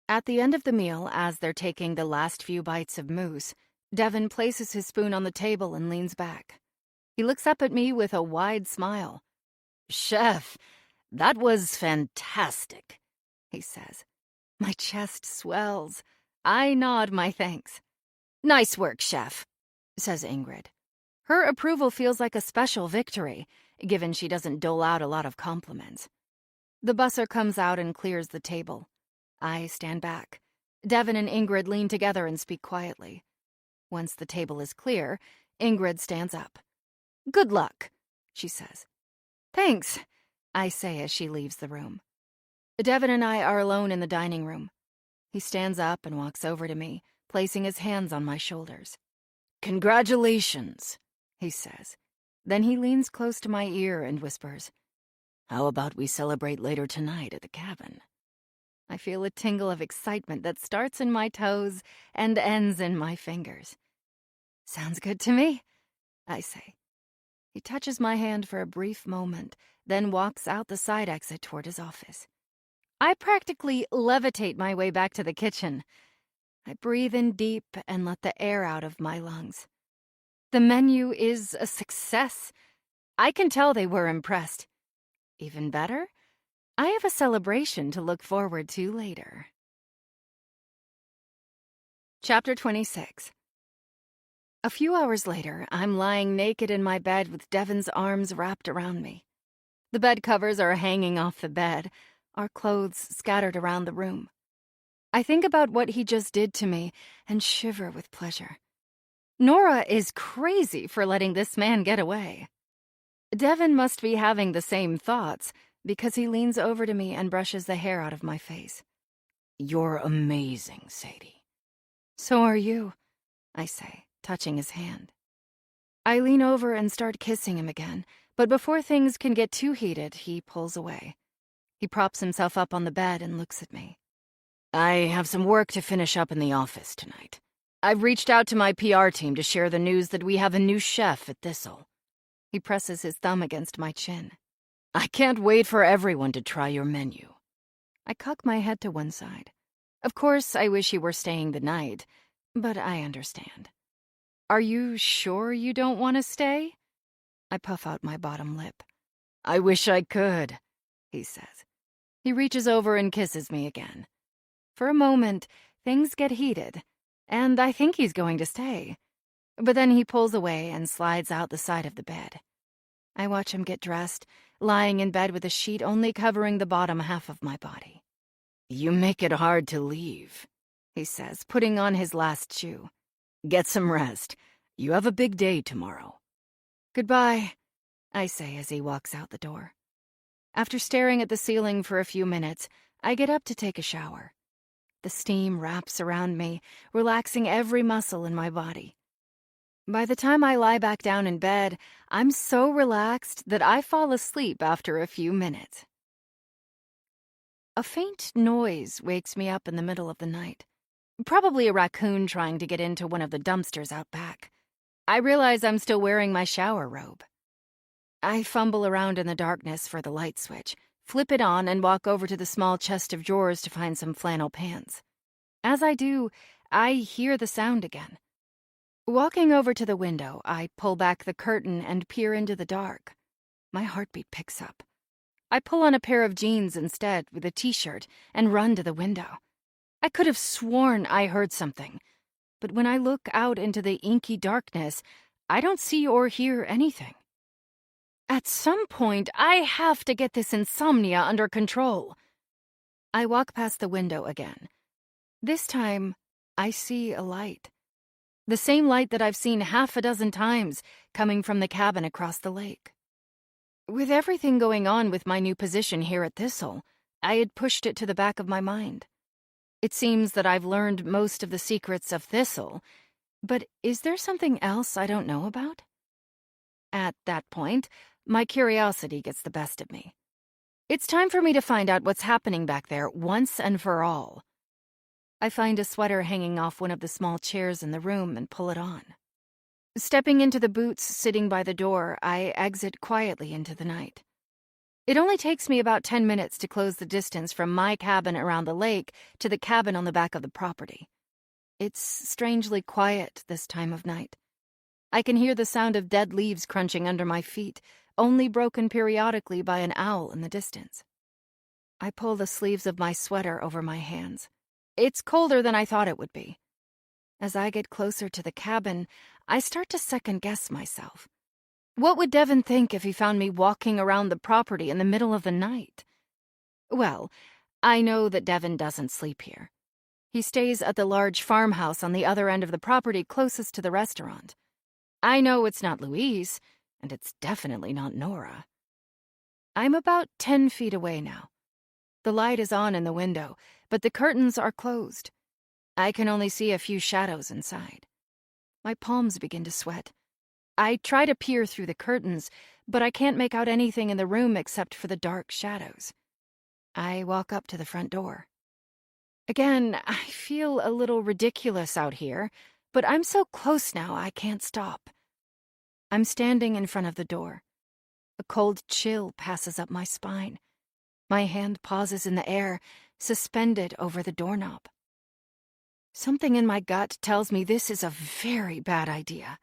At the end of the meal, as they're taking the last few bites of mousse, Devin places his spoon on the table and leans back. He looks up at me with a wide smile. "Chef, that was fantastic. he says. My chest swells. I nod my thanks. Nice work, chef, says Ingrid. Her approval feels like a special victory, given she doesn't dole out a lot of compliments. The busser comes out and clears the table. I stand back. Devin and Ingrid lean together and speak quietly. Once the table is clear, Ingrid stands up. Good luck, she says. Thanks, I say as she leaves the room. Devin and I are alone in the dining room. He stands up and walks over to me, placing his hands on my shoulders. Congratulations, he says. Then he leans close to my ear and whispers, How about we celebrate later tonight at the cabin? I feel a tingle of excitement that starts in my toes and ends in my fingers. Sounds good to me, I say. He touches my hand for a brief moment, then walks out the side exit toward his office. I practically levitate my way back to the kitchen. I breathe in deep and let the air out of my lungs. The menu is a success. I can tell they were impressed. Even better, I have a celebration to look forward to later. Chapter 26. A few hours later, I'm lying naked in my bed with Devin's arms wrapped around me. The bed covers are hanging off the bed, our clothes scattered around the room. I think about what he just did to me and shiver with pleasure. Nora is crazy for letting this man get away. Devin must be having the same thoughts because he leans over to me and brushes the hair out of my face. You're amazing, Sadie. So are you, I say, touching his hand. I lean over and start kissing him again, but before things can get too heated, he pulls away. He props himself up on the bed and looks at me. I have some work to finish up in the office tonight. I've reached out to my PR team to share the news that we have a new chef at Thistle. He presses his thumb against my chin. I can't wait for everyone to try your menu. I cock my head to one side. Of course, I wish he were staying the night, but I understand. Are you sure you don't want to stay? I puff out my bottom lip. I wish I could, he says. He reaches over and kisses me again. For a moment, things get heated, and I think he's going to stay. But then he pulls away and slides out the side of the bed. I watch him get dressed, lying in bed with a sheet only covering the bottom half of my body. You make it hard to leave, he says, putting on his last shoe. Get some rest. You have a big day tomorrow. Goodbye, I say as he walks out the door. After staring at the ceiling for a few minutes, I get up to take a shower. The steam wraps around me, relaxing every muscle in my body. By the time I lie back down in bed, I'm so relaxed that I fall asleep after a few minutes. A faint noise wakes me up in the middle of the night. Probably a raccoon trying to get into one of the dumpsters out back. I realize I'm still wearing my shower robe. I fumble around in the darkness for the light switch, flip it on, and walk over to the small chest of drawers to find some flannel pants. As I do, I hear the sound again. Walking over to the window, I pull back the curtain and peer into the dark. My heartbeat picks up. I pull on a pair of jeans instead with a t-shirt and run to the window. I could have sworn I heard something, but when I look out into the inky darkness, I don't see or hear anything. At some point, I have to get this insomnia under control. I walk past the window again. This time, I see a light. The same light that I've seen half a dozen times coming from the cabin across the lake. With everything going on with my new position here at Thistle, I had pushed it to the back of my mind. It seems that I've learned most of the secrets of Thistle, but is there something else I don't know about? At that point, my curiosity gets the best of me. It's time for me to find out what's happening back there once and for all. I find a sweater hanging off one of the small chairs in the room and pull it on. Stepping into the boots sitting by the door, I exit quietly into the night. It only takes me about 10 minutes to close the distance from my cabin around the lake to the cabin on the back of the property. It's strangely quiet this time of night. I can hear the sound of dead leaves crunching under my feet, only broken periodically by an owl in the distance. I pull the sleeves of my sweater over my hands. It's colder than I thought it would be. As I get closer to the cabin, I start to second-guess myself. What would Devin think if he found me walking around the property in the middle of the night? Well, I know that Devin doesn't sleep here. He stays at the large farmhouse on the other end of the property closest to the restaurant. I know it's not Louise, and it's definitely not Nora. I'm about 10 feet away now. The light is on in the window, but the curtains are closed. I can only see a few shadows inside. My palms begin to sweat. I try to peer through the curtains, but I can't make out anything in the room except for the dark shadows. I walk up to the front door. Again, I feel a little ridiculous out here, but I'm so close now I can't stop. I'm standing in front of the door. A cold chill passes up my spine. My hand pauses in the air, suspended over the doorknob. Something in my gut tells me this is a very bad idea.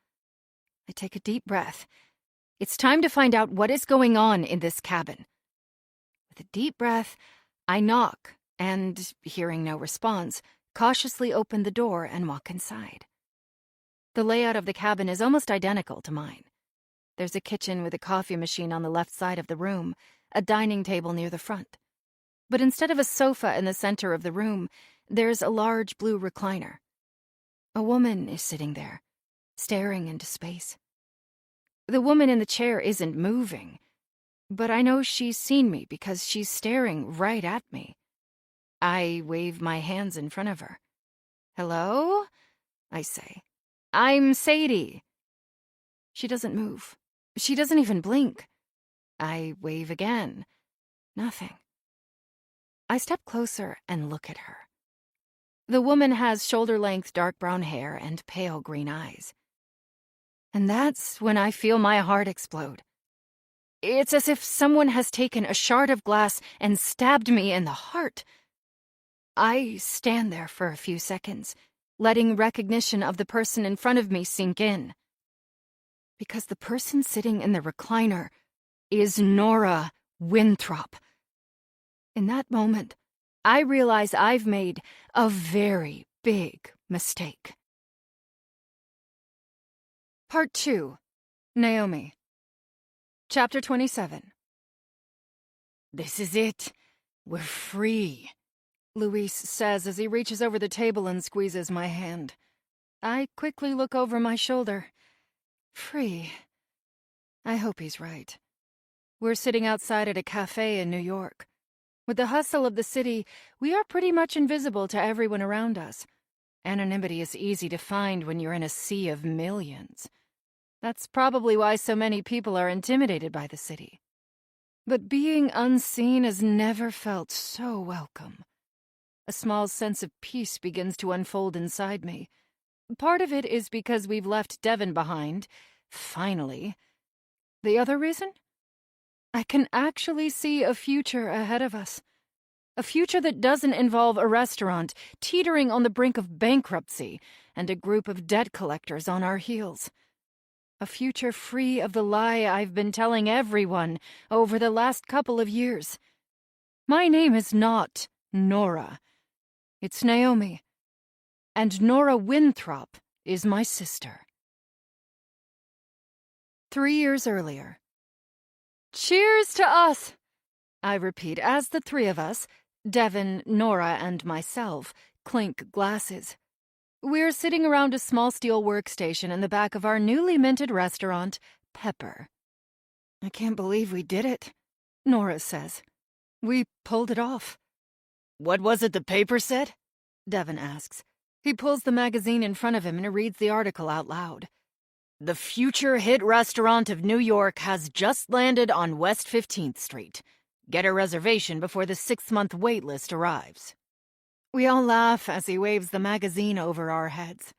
I take a deep breath. It's time to find out what is going on in this cabin. With a deep breath, I knock and, hearing no response, cautiously open the door and walk inside. The layout of the cabin is almost identical to mine. There's a kitchen with a coffee machine on the left side of the room, a dining table near the front. But instead of a sofa in the center of the room, there's a large blue recliner. A woman is sitting there, staring into space. The woman in the chair isn't moving, but I know she's seen me because she's staring right at me. I wave my hands in front of her. "Hello?" I say. "I'm Sadie." She doesn't move. She doesn't even blink. I wave again. Nothing. I step closer and look at her. The woman has shoulder-length dark brown hair and pale green eyes. And that's when I feel my heart explode. It's as if someone has taken a shard of glass and stabbed me in the heart. I stand there for a few seconds, letting recognition of the person in front of me sink in. Because the person sitting in the recliner is Nora Winthrop. In that moment, I realize I've made a very big mistake. Part 2. Naomi. Chapter 27. "This is it. We're free," Luis says as he reaches over the table and squeezes my hand. I quickly look over my shoulder. Free. I hope he's right. We're sitting outside at a cafe in New York. With the hustle of the city, we are pretty much invisible to everyone around us. Anonymity is easy to find when you're in a sea of millions. That's probably why so many people are intimidated by the city. But being unseen has never felt so welcome. A small sense of peace begins to unfold inside me. Part of it is because we've left Devin behind, finally. The other reason? I can actually see a future ahead of us. A future that doesn't involve a restaurant teetering on the brink of bankruptcy and a group of debt collectors on our heels. A future free of the lie I've been telling everyone over the last couple of years. My name is not Nora. It's Naomi. And Nora Winthrop is my sister. 3 years earlier. Cheers to us! I repeat as the three of us, Devin, Nora, and myself, clink glasses. We're sitting around a small steel workstation in the back of our newly minted restaurant, Pepper. I can't believe we did it, Nora says. We pulled it off. "What was it the paper said?" Devin asks. He pulls the magazine in front of him and reads the article out loud. "The future hit restaurant of New York has just landed on West 15th Street. Get a reservation before the 6-month wait list arrives." We all laugh as he waves the magazine over our heads.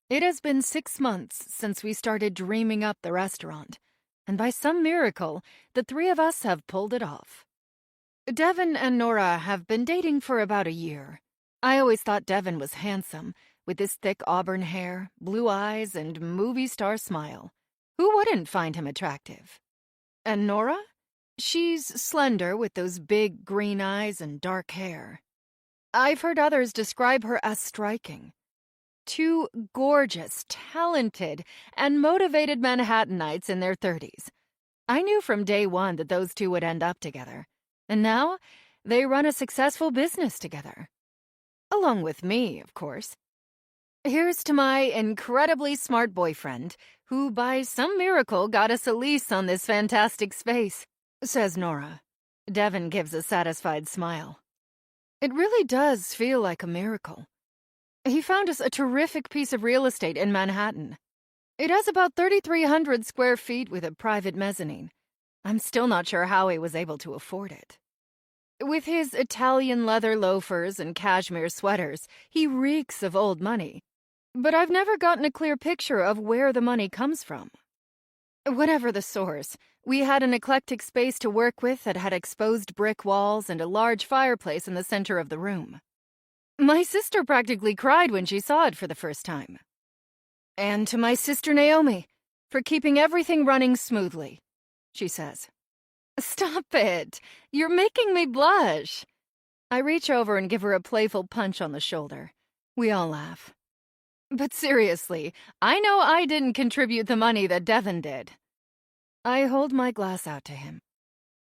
It has been 6 months since we started dreaming up the restaurant, and by some miracle, the three of us have pulled it off. Devin and Nora have been dating for about a year. I always thought Devin was handsome, with his thick auburn hair, blue eyes, and movie star smile. Who wouldn't find him attractive? And Nora? She's slender with those big green eyes and dark hair. I've heard others describe her as striking. Two gorgeous, talented, and motivated Manhattanites in their 30s. I knew from day one that those two would end up together. And now, they run a successful business together. Along with me, of course. Here's to my incredibly smart boyfriend, who by some miracle got us a lease on this fantastic space, says Nora. Devin gives a satisfied smile. It really does feel like a miracle. He found us a terrific piece of real estate in Manhattan. It has about 3,300 square feet with a private mezzanine. I'm still not sure how he was able to afford it. With his Italian leather loafers and cashmere sweaters, he reeks of old money. But I've never gotten a clear picture of where the money comes from. Whatever the source, we had an eclectic space to work with that had exposed brick walls and a large fireplace in the center of the room. My sister practically cried when she saw it for the first time. And to my sister Naomi, for keeping everything running smoothly, she says. Stop it! You're making me blush! I reach over and give her a playful punch on the shoulder. We all laugh. But seriously, I know I didn't contribute the money that Devin did. I hold my glass out to him.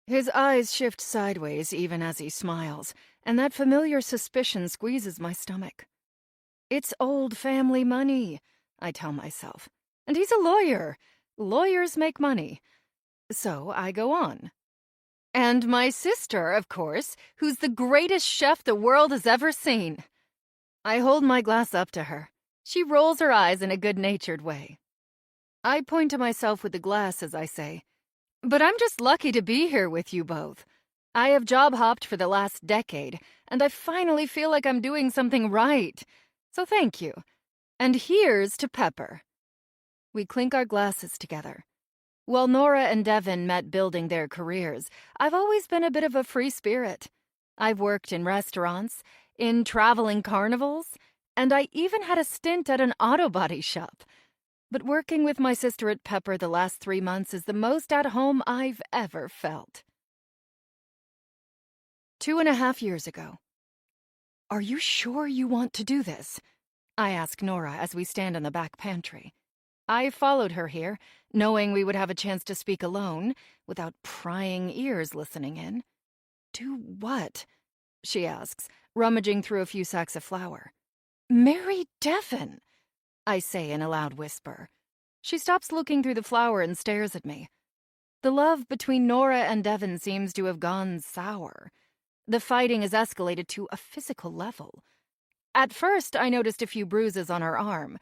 His eyes shift sideways even as he smiles, and that familiar suspicion squeezes my stomach. It's old family money, I tell myself. And he's a lawyer. Lawyers make money. So I go on. And my sister, of course, who's the greatest chef the world has ever seen. I hold my glass up to her. She rolls her eyes in a good-natured way. I point to myself with the glass as I say, but I'm just lucky to be here with you both. I have job-hopped for the last decade, and I finally feel like I'm doing something right. So thank you. And here's to Pepper. We clink our glasses together. While Nora and Devin met building their careers, I've always been a bit of a free spirit. I've worked in restaurants, in traveling carnivals, and I even had a stint at an auto body shop. But working with my sister at Pepper the last 3 months is the most at home I've ever felt. 2.5 years ago. Are you sure you want to do this? I ask Nora as we stand in the back pantry. I followed her here, knowing we would have a chance to speak alone, without prying ears listening in. Do what? She asks, rummaging through a few sacks of flour. Marry Devin, I say in a loud whisper. She stops looking through the flour and stares at me. The love between Nora and Devin seems to have gone sour. The fighting has escalated to a physical level. At first, I noticed a few bruises on her arm,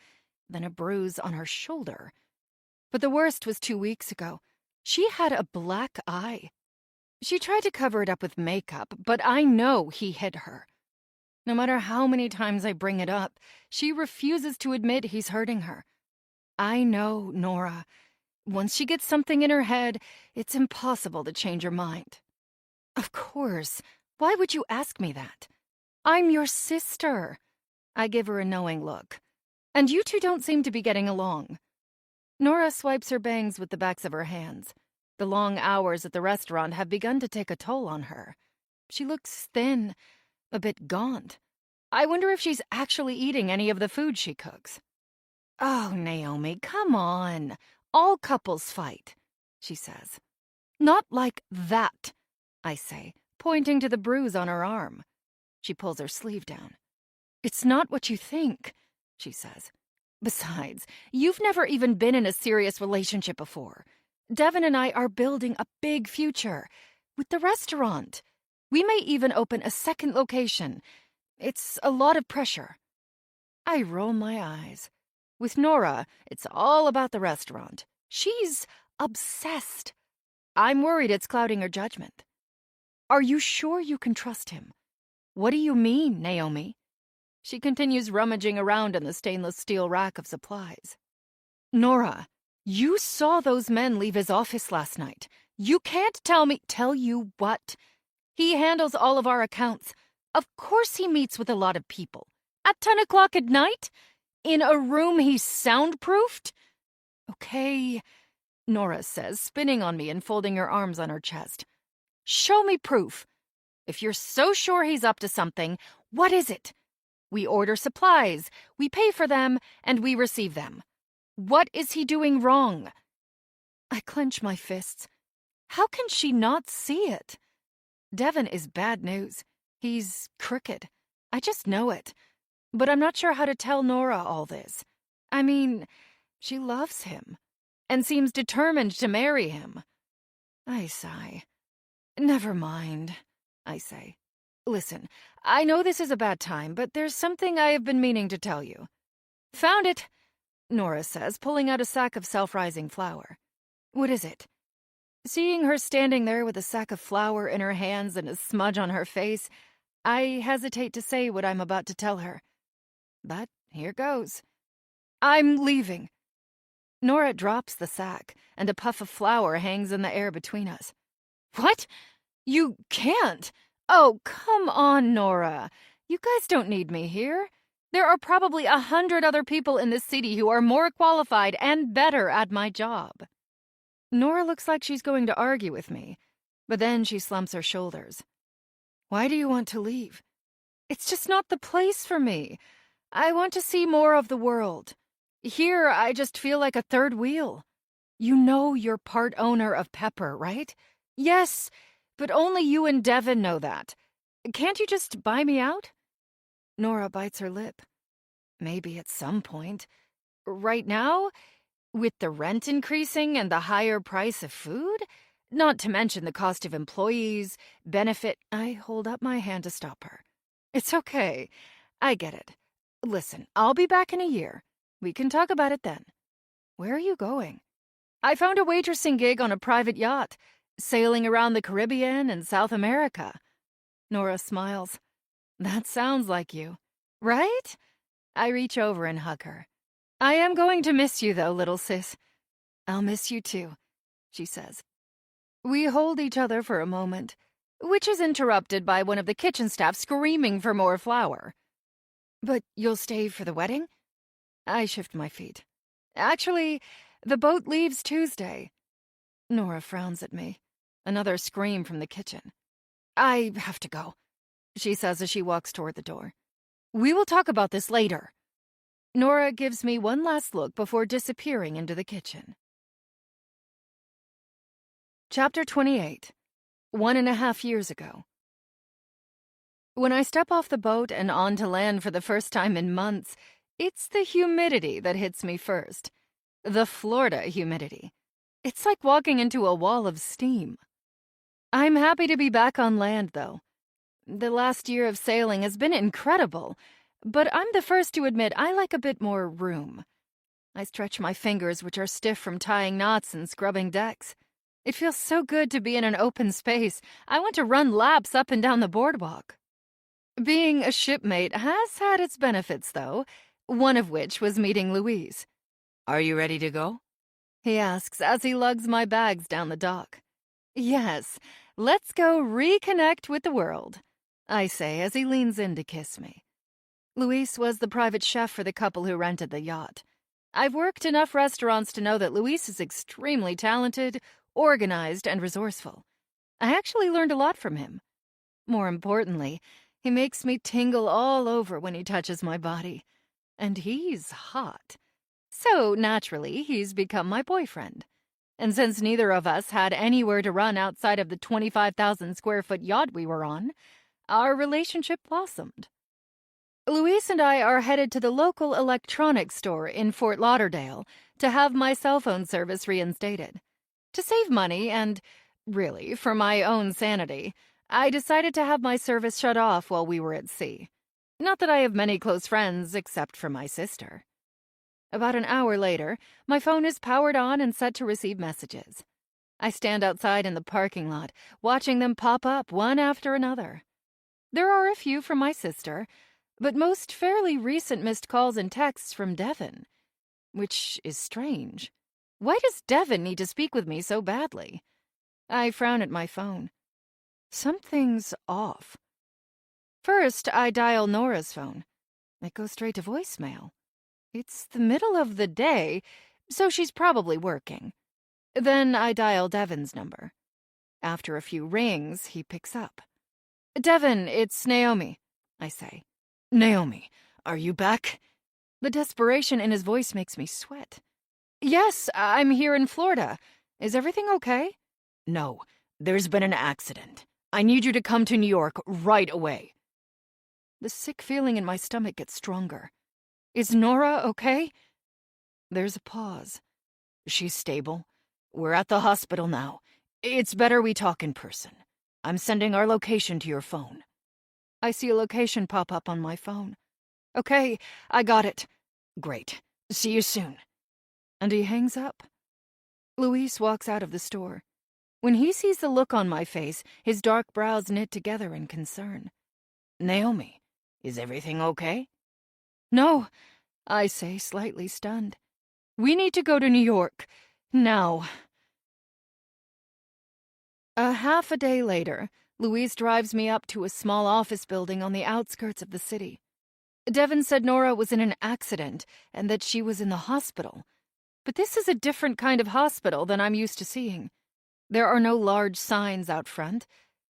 then a bruise on her shoulder. But the worst was 2 weeks ago. She had a black eye. She tried to cover it up with makeup, but I know he hit her. No matter how many times I bring it up, she refuses to admit he's hurting her. I know, Nora. Once she gets something in her head, it's impossible to change her mind. Of course. Why would you ask me that? I'm your sister. I give her a knowing look. And you two don't seem to be getting along. Nora swipes her bangs with the backs of her hands. The long hours at the restaurant have begun to take a toll on her. She looks thin, a bit gaunt. I wonder if she's actually eating any of the food she cooks. Oh, Naomi, come on. All couples fight, she says. Not like that, I say, pointing to the bruise on her arm. She pulls her sleeve down. It's not what you think, she says. Besides, you've never even been in a serious relationship before. Devin and I are building a big future with the restaurant. We may even open a second location. It's a lot of pressure. I roll my eyes. With Nora, it's all about the restaurant. She's obsessed. I'm worried it's clouding her judgment. Are you sure you can trust him? What do you mean, Naomi? She continues rummaging around in the stainless steel rack of supplies. Nora, you saw those men leave his office last night. You can't tell me— Tell you what? He handles all of our accounts. Of course he meets with a lot of people. At 10 o'clock at night? In a room he's soundproofed? Okay, Nora says, spinning on me and folding her arms on her chest. Show me proof. If you're so sure he's up to something, what is it? We order supplies, we pay for them, and we receive them. What is he doing wrong? I clench my fists. How can she not see it? Devin is bad news. He's crooked. I just know it. But I'm not sure how to tell Nora all this. I mean, she loves him and seems determined to marry him. I sigh. Never mind, I say. Listen, I know this is a bad time, but there's something I have been meaning to tell you. Found it, Nora says, pulling out a sack of self-rising flour. What is it? Seeing her standing there with a sack of flour in her hands and a smudge on her face, I hesitate to say what I'm about to tell her. But here goes. I'm leaving. Nora drops the sack, and a puff of flour hangs in the air between us. What? You can't! Oh, come on, Nora. You guys don't need me here. There are probably 100 other people in this city who are more qualified and better at my job. Nora looks like she's going to argue with me, but then she slumps her shoulders. Why do you want to leave? It's just not the place for me. I want to see more of the world. Here, I just feel like a third wheel. You know you're part owner of Pepper, right? Yes, but only you and Devin know that. Can't you just buy me out? Nora bites her lip. Maybe at some point. Right now, with the rent increasing and the higher price of food, not to mention the cost of employees, benefit... I hold up my hand to stop her. It's okay. I get it. Listen, I'll be back in a year. We can talk about it then. Where are you going? I found a waitressing gig on a private yacht, sailing around the Caribbean and South America. Nora smiles. That sounds like you, right? I reach over and hug her. I am going to miss you, though, little sis. I'll miss you, too, she says. We hold each other for a moment, which is interrupted by one of the kitchen staff screaming for more flour. But you'll stay for the wedding? I shift my feet. Actually, the boat leaves Tuesday. Nora frowns at me. Another scream from the kitchen. I have to go, she says as she walks toward the door. We will talk about this later. Nora gives me one last look before disappearing into the kitchen. Chapter 28. 1.5 years ago. When I step off the boat and onto land for the first time in months, it's the humidity that hits me first. The Florida humidity. It's like walking into a wall of steam. I'm happy to be back on land, though. The last year of sailing has been incredible, but I'm the first to admit I like a bit more room. I stretch my fingers, which are stiff from tying knots and scrubbing decks. It feels so good to be in an open space. I want to run laps up and down the boardwalk. Being a shipmate has had its benefits, though, one of which was meeting Luis. Are you ready to go? He asks as he lugs my bags down the dock. Yes, let's go reconnect with the world, I say as he leans in to kiss me. Luis was the private chef for the couple who rented the yacht. I've worked enough restaurants to know that Luis is extremely talented, organized, and resourceful. I actually learned a lot from him. More importantly, he makes me tingle all over when he touches my body. And he's hot. So, naturally, he's become my boyfriend. And since neither of us had anywhere to run outside of the 25,000-square-foot yacht we were on, our relationship blossomed. Luis and I are headed to the local electronics store in Fort Lauderdale to have my cell phone service reinstated. To save money and, really, for my own sanity, I decided to have my service shut off while we were at sea. Not that I have many close friends except for my sister. About an hour later, my phone is powered on and set to receive messages. I stand outside in the parking lot, watching them pop up one after another. There are a few from my sister, but most fairly recent missed calls and texts from Devin, which is strange. Why does Devin need to speak with me so badly? I frown at my phone. Something's off. First, I dial Nora's phone. It goes straight to voicemail. It's the middle of the day, so she's probably working. Then I dial Devin's number. After a few rings, he picks up. "Devin, it's Naomi," I say. "Naomi, are you back?" The desperation in his voice makes me sweat. "Yes, I'm here in Florida. Is everything okay?" "No, there's been an accident. I need you to come to New York right away." The sick feeling in my stomach gets stronger. "Is Nora okay?" There's a pause. "She's stable. We're at the hospital now. It's better we talk in person. I'm sending our location to your phone." I see a location pop up on my phone. "Okay, I got it." "Great. See you soon." And he hangs up. Luis walks out of the store. When he sees the look on my face, his dark brows knit together in concern. "Naomi, is everything okay?" "No," I say, slightly stunned. "We need to go to New York. Now." Half a day later, Luis drives me up to a small office building on the outskirts of the city. Devin said Nora was in an accident and that she was in the hospital. But this is a different kind of hospital than I'm used to seeing. There are no large signs out front.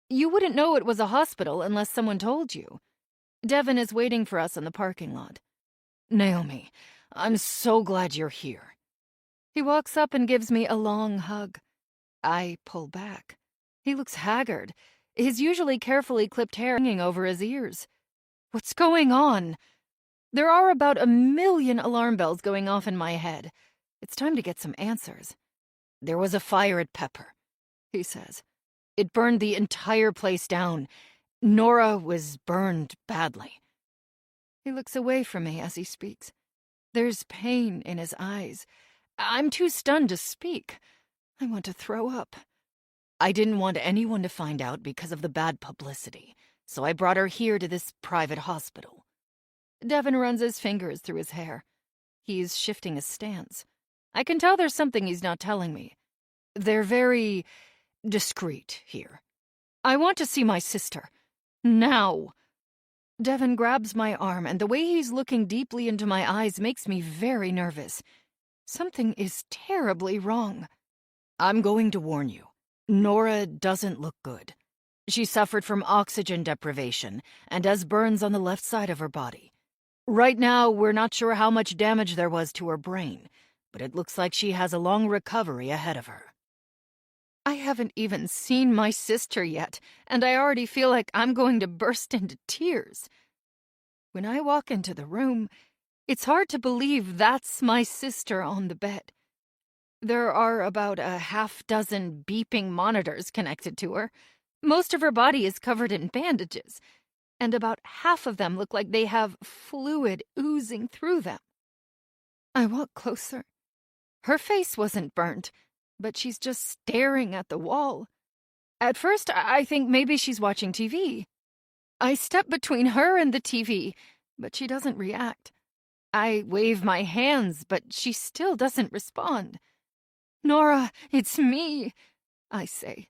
You wouldn't know it was a hospital unless someone told you. Devin is waiting for us in the parking lot. "Naomi, I'm so glad you're here." He walks up and gives me a long hug. I pull back. He looks haggard, his usually carefully clipped hair hanging over his ears. What's going on? There are about 1,000,000 alarm bells going off in my head. It's time to get some answers. "There was a fire at Pepper," he says. "It burned the entire place down. Nora was burned badly." He looks away from me as he speaks. There's pain in his eyes. I'm too stunned to speak. I want to throw up. "I didn't want anyone to find out because of the bad publicity, so I brought her here to this private hospital." Devin runs his fingers through his hair. He's shifting his stance. I can tell there's something he's not telling me. "They're very discreet here." "I want to see my sister. Now." Devin grabs my arm, and the way he's looking deeply into my eyes makes me very nervous. Something is terribly wrong. "I'm going to warn you. Nora doesn't look good. She suffered from oxygen deprivation and has burns on the left side of her body. Right now, we're not sure how much damage there was to her brain, but it looks like she has a long recovery ahead of her." I haven't even seen my sister yet, and I already feel like I'm going to burst into tears. When I walk into the room, it's hard to believe that's my sister on the bed. There are about a half-dozen beeping monitors connected to her. Most of her body is covered in bandages, and about half of them look like they have fluid oozing through them. I walk closer. Her face wasn't burnt, but she's just staring at the wall. At first, I think maybe she's watching TV. I step between her and the TV, but she doesn't react. I wave my hands, but she still doesn't respond. "Nora, it's me," I say.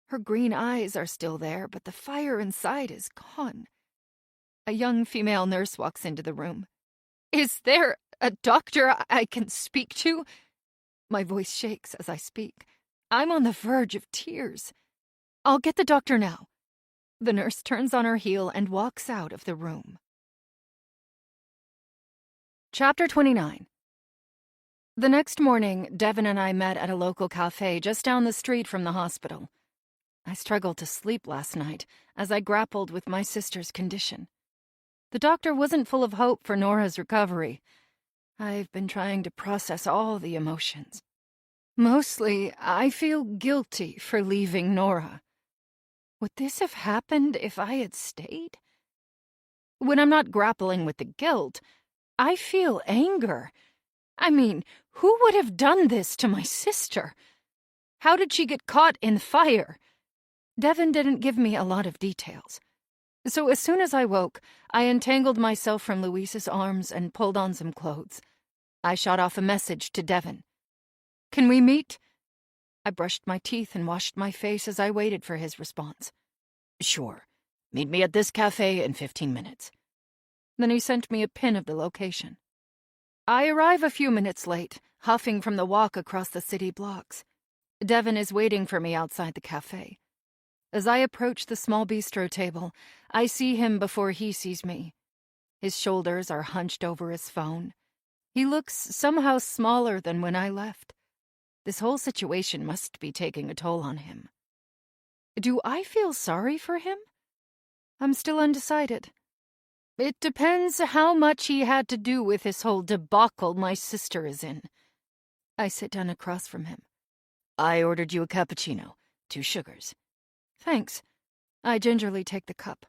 Her green eyes are still there, but the fire inside is gone. A young female nurse walks into the room. "Is there a doctor I can speak to?" My voice shakes as I speak. I'm on the verge of tears. "I'll get the doctor now." The nurse turns on her heel and walks out of the room. Chapter 29. The next morning, Devin and I met at a local cafe just down the street from the hospital. I struggled to sleep last night as I grappled with my sister's condition. The doctor wasn't full of hope for Nora's recovery. I've been trying to process all the emotions. Mostly, I feel guilty for leaving Nora. Would this have happened if I had stayed? When I'm not grappling with the guilt, I feel anger. I mean, who would have done this to my sister? How did she get caught in fire? Devin didn't give me a lot of details. So as soon as I woke, I entangled myself from Luis's arms and pulled on some clothes. I shot off a message to Devin. "Can we meet?" I brushed my teeth and washed my face as I waited for his response. "Sure. Meet me at this cafe in 15 minutes. Then he sent me a pin of the location. I arrive a few minutes late, huffing from the walk across the city blocks. Devin is waiting for me outside the cafe. As I approach the small bistro table, I see him before he sees me. His shoulders are hunched over his phone. He looks somehow smaller than when I left. This whole situation must be taking a toll on him. Do I feel sorry for him? I'm still undecided. It depends how much he had to do with this whole debacle my sister is in. I sit down across from him. I ordered you a cappuccino, 2 sugars. Thanks. I gingerly take the cup.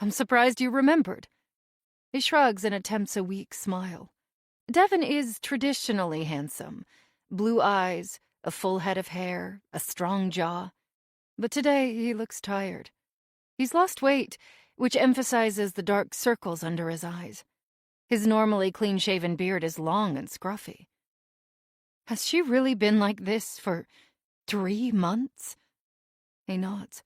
I'm surprised you remembered. He shrugs and attempts a weak smile. Devin is traditionally handsome. Blue eyes, a full head of hair, a strong jaw. But today he looks tired. He's lost weight, which emphasizes the dark circles under his eyes. His normally clean-shaven beard is long and scruffy. Has she really been like this for 3 months? He nods.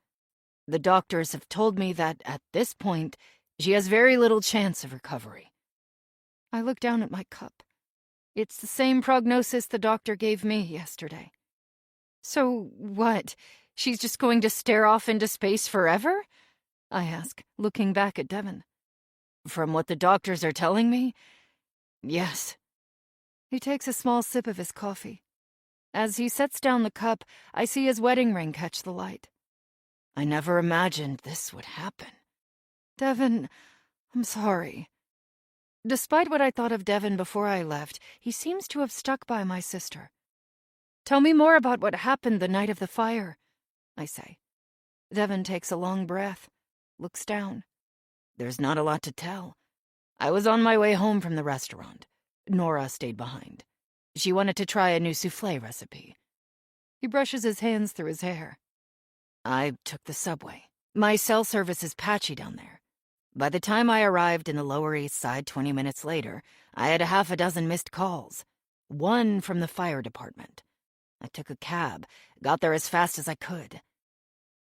The doctors have told me that, at this point, she has very little chance of recovery. I look down at my cup. It's the same prognosis the doctor gave me yesterday. So what? She's just going to stare off into space forever? I ask, looking back at Devin. From what the doctors are telling me, yes. He takes a small sip of his coffee. As he sets down the cup, I see his wedding ring catch the light. I never imagined this would happen. Devin, I'm sorry. Despite what I thought of Devin before I left, he seems to have stuck by my sister. Tell me more about what happened the night of the fire, I say. Devin takes a long breath, looks down. There's not a lot to tell. I was on my way home from the restaurant. Nora stayed behind. She wanted to try a new soufflé recipe. He brushes his hands through his hair. I took the subway. My cell service is patchy down there. By the time I arrived in the Lower East Side 20 minutes later, I had 6 missed calls. 1 from the fire department. I took a cab, got there as fast as I could.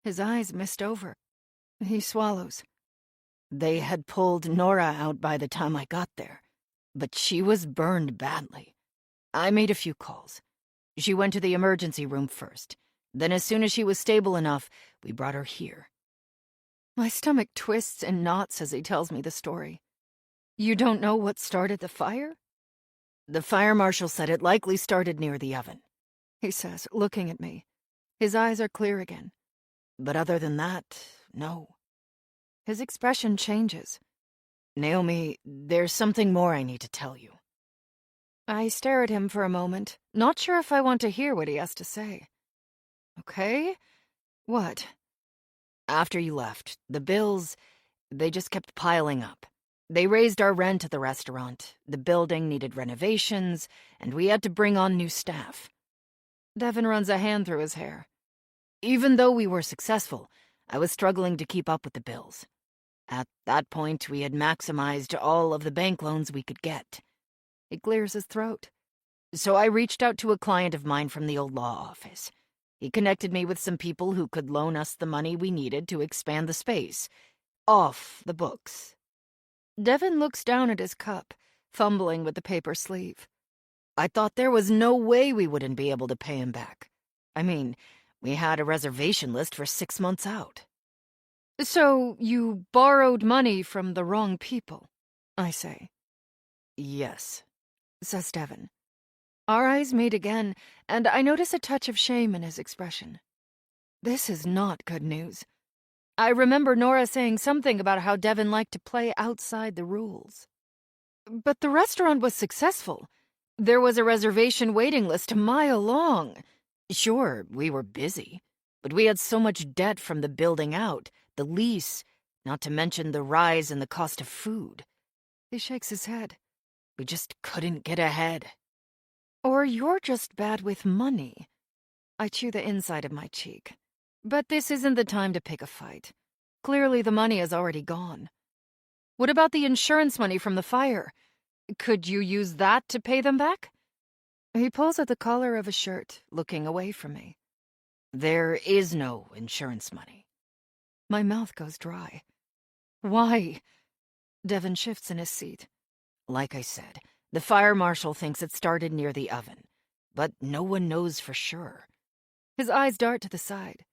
His eyes mist over. He swallows. They had pulled Nora out by the time I got there, but she was burned badly. I made a few calls. She went to the emergency room first. Then as soon as she was stable enough, we brought her here. My stomach twists and knots as he tells me the story. You don't know what started the fire? The fire marshal said it likely started near the oven, he says, looking at me. His eyes are clear again. But other than that, no. His expression changes. Naomi, there's something more I need to tell you. I stare at him for a moment, not sure if I want to hear what he has to say. Okay? What? After you left, the bills, they just kept piling up. They raised our rent at the restaurant, the building needed renovations, and we had to bring on new staff. Devin runs a hand through his hair. Even though we were successful, I was struggling to keep up with the bills. At that point, we had maximized all of the bank loans we could get. He clears his throat. So I reached out to a client of mine from the old law office. He connected me with some people who could loan us the money we needed to expand the space. Off the books. Devin looks down at his cup, fumbling with the paper sleeve. I thought there was no way we wouldn't be able to pay him back. I mean, we had a reservation list for 6 months out. So you borrowed money from the wrong people, I say. Yes, says Devin. Our eyes meet again, and I notice a touch of shame in his expression. This is not good news. I remember Nora saying something about how Devin liked to play outside the rules. But the restaurant was successful. There was a reservation waiting list a mile long. Sure, we were busy, but we had so much debt from the building out, the lease, not to mention the rise in the cost of food. He shakes his head. We just couldn't get ahead. Or you're just bad with money. I chew the inside of my cheek. But this isn't the time to pick a fight. Clearly the money is already gone. What about the insurance money from the fire? Could you use that to pay them back? He pulls at the collar of his shirt, looking away from me. There is no insurance money. My mouth goes dry. Why? Devin shifts in his seat. Like I said, the fire marshal thinks it started near the oven, but no one knows for sure. His eyes dart to the side.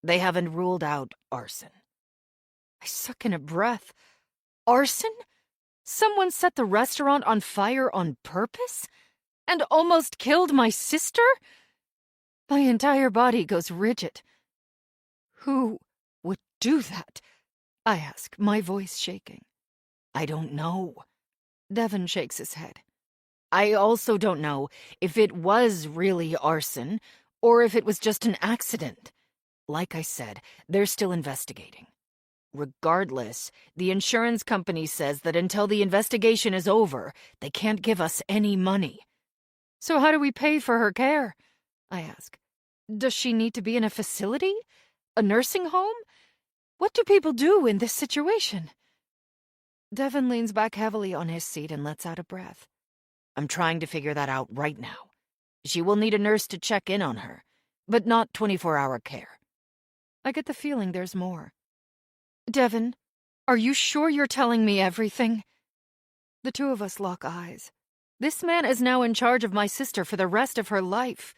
They haven't ruled out arson. I suck in a breath. Arson? Someone set the restaurant on fire on purpose? And almost killed my sister? My entire body goes rigid. Who would do that? I ask, my voice shaking. I don't know. Devin shakes his head. I also don't know if it was really arson or if it was just an accident. Like I said, they're still investigating. Regardless, the insurance company says that until the investigation is over, they can't give us any money. So how do we pay for her care? I ask. Does she need to be in a facility? A nursing home? What do people do in this situation? Devin leans back heavily on his seat and lets out a breath. I'm trying to figure that out right now. She will need a nurse to check in on her, but not 24-hour care. I get the feeling there's more. Devin, are you sure you're telling me everything? The two of us lock eyes. This man is now in charge of my sister for the rest of her life.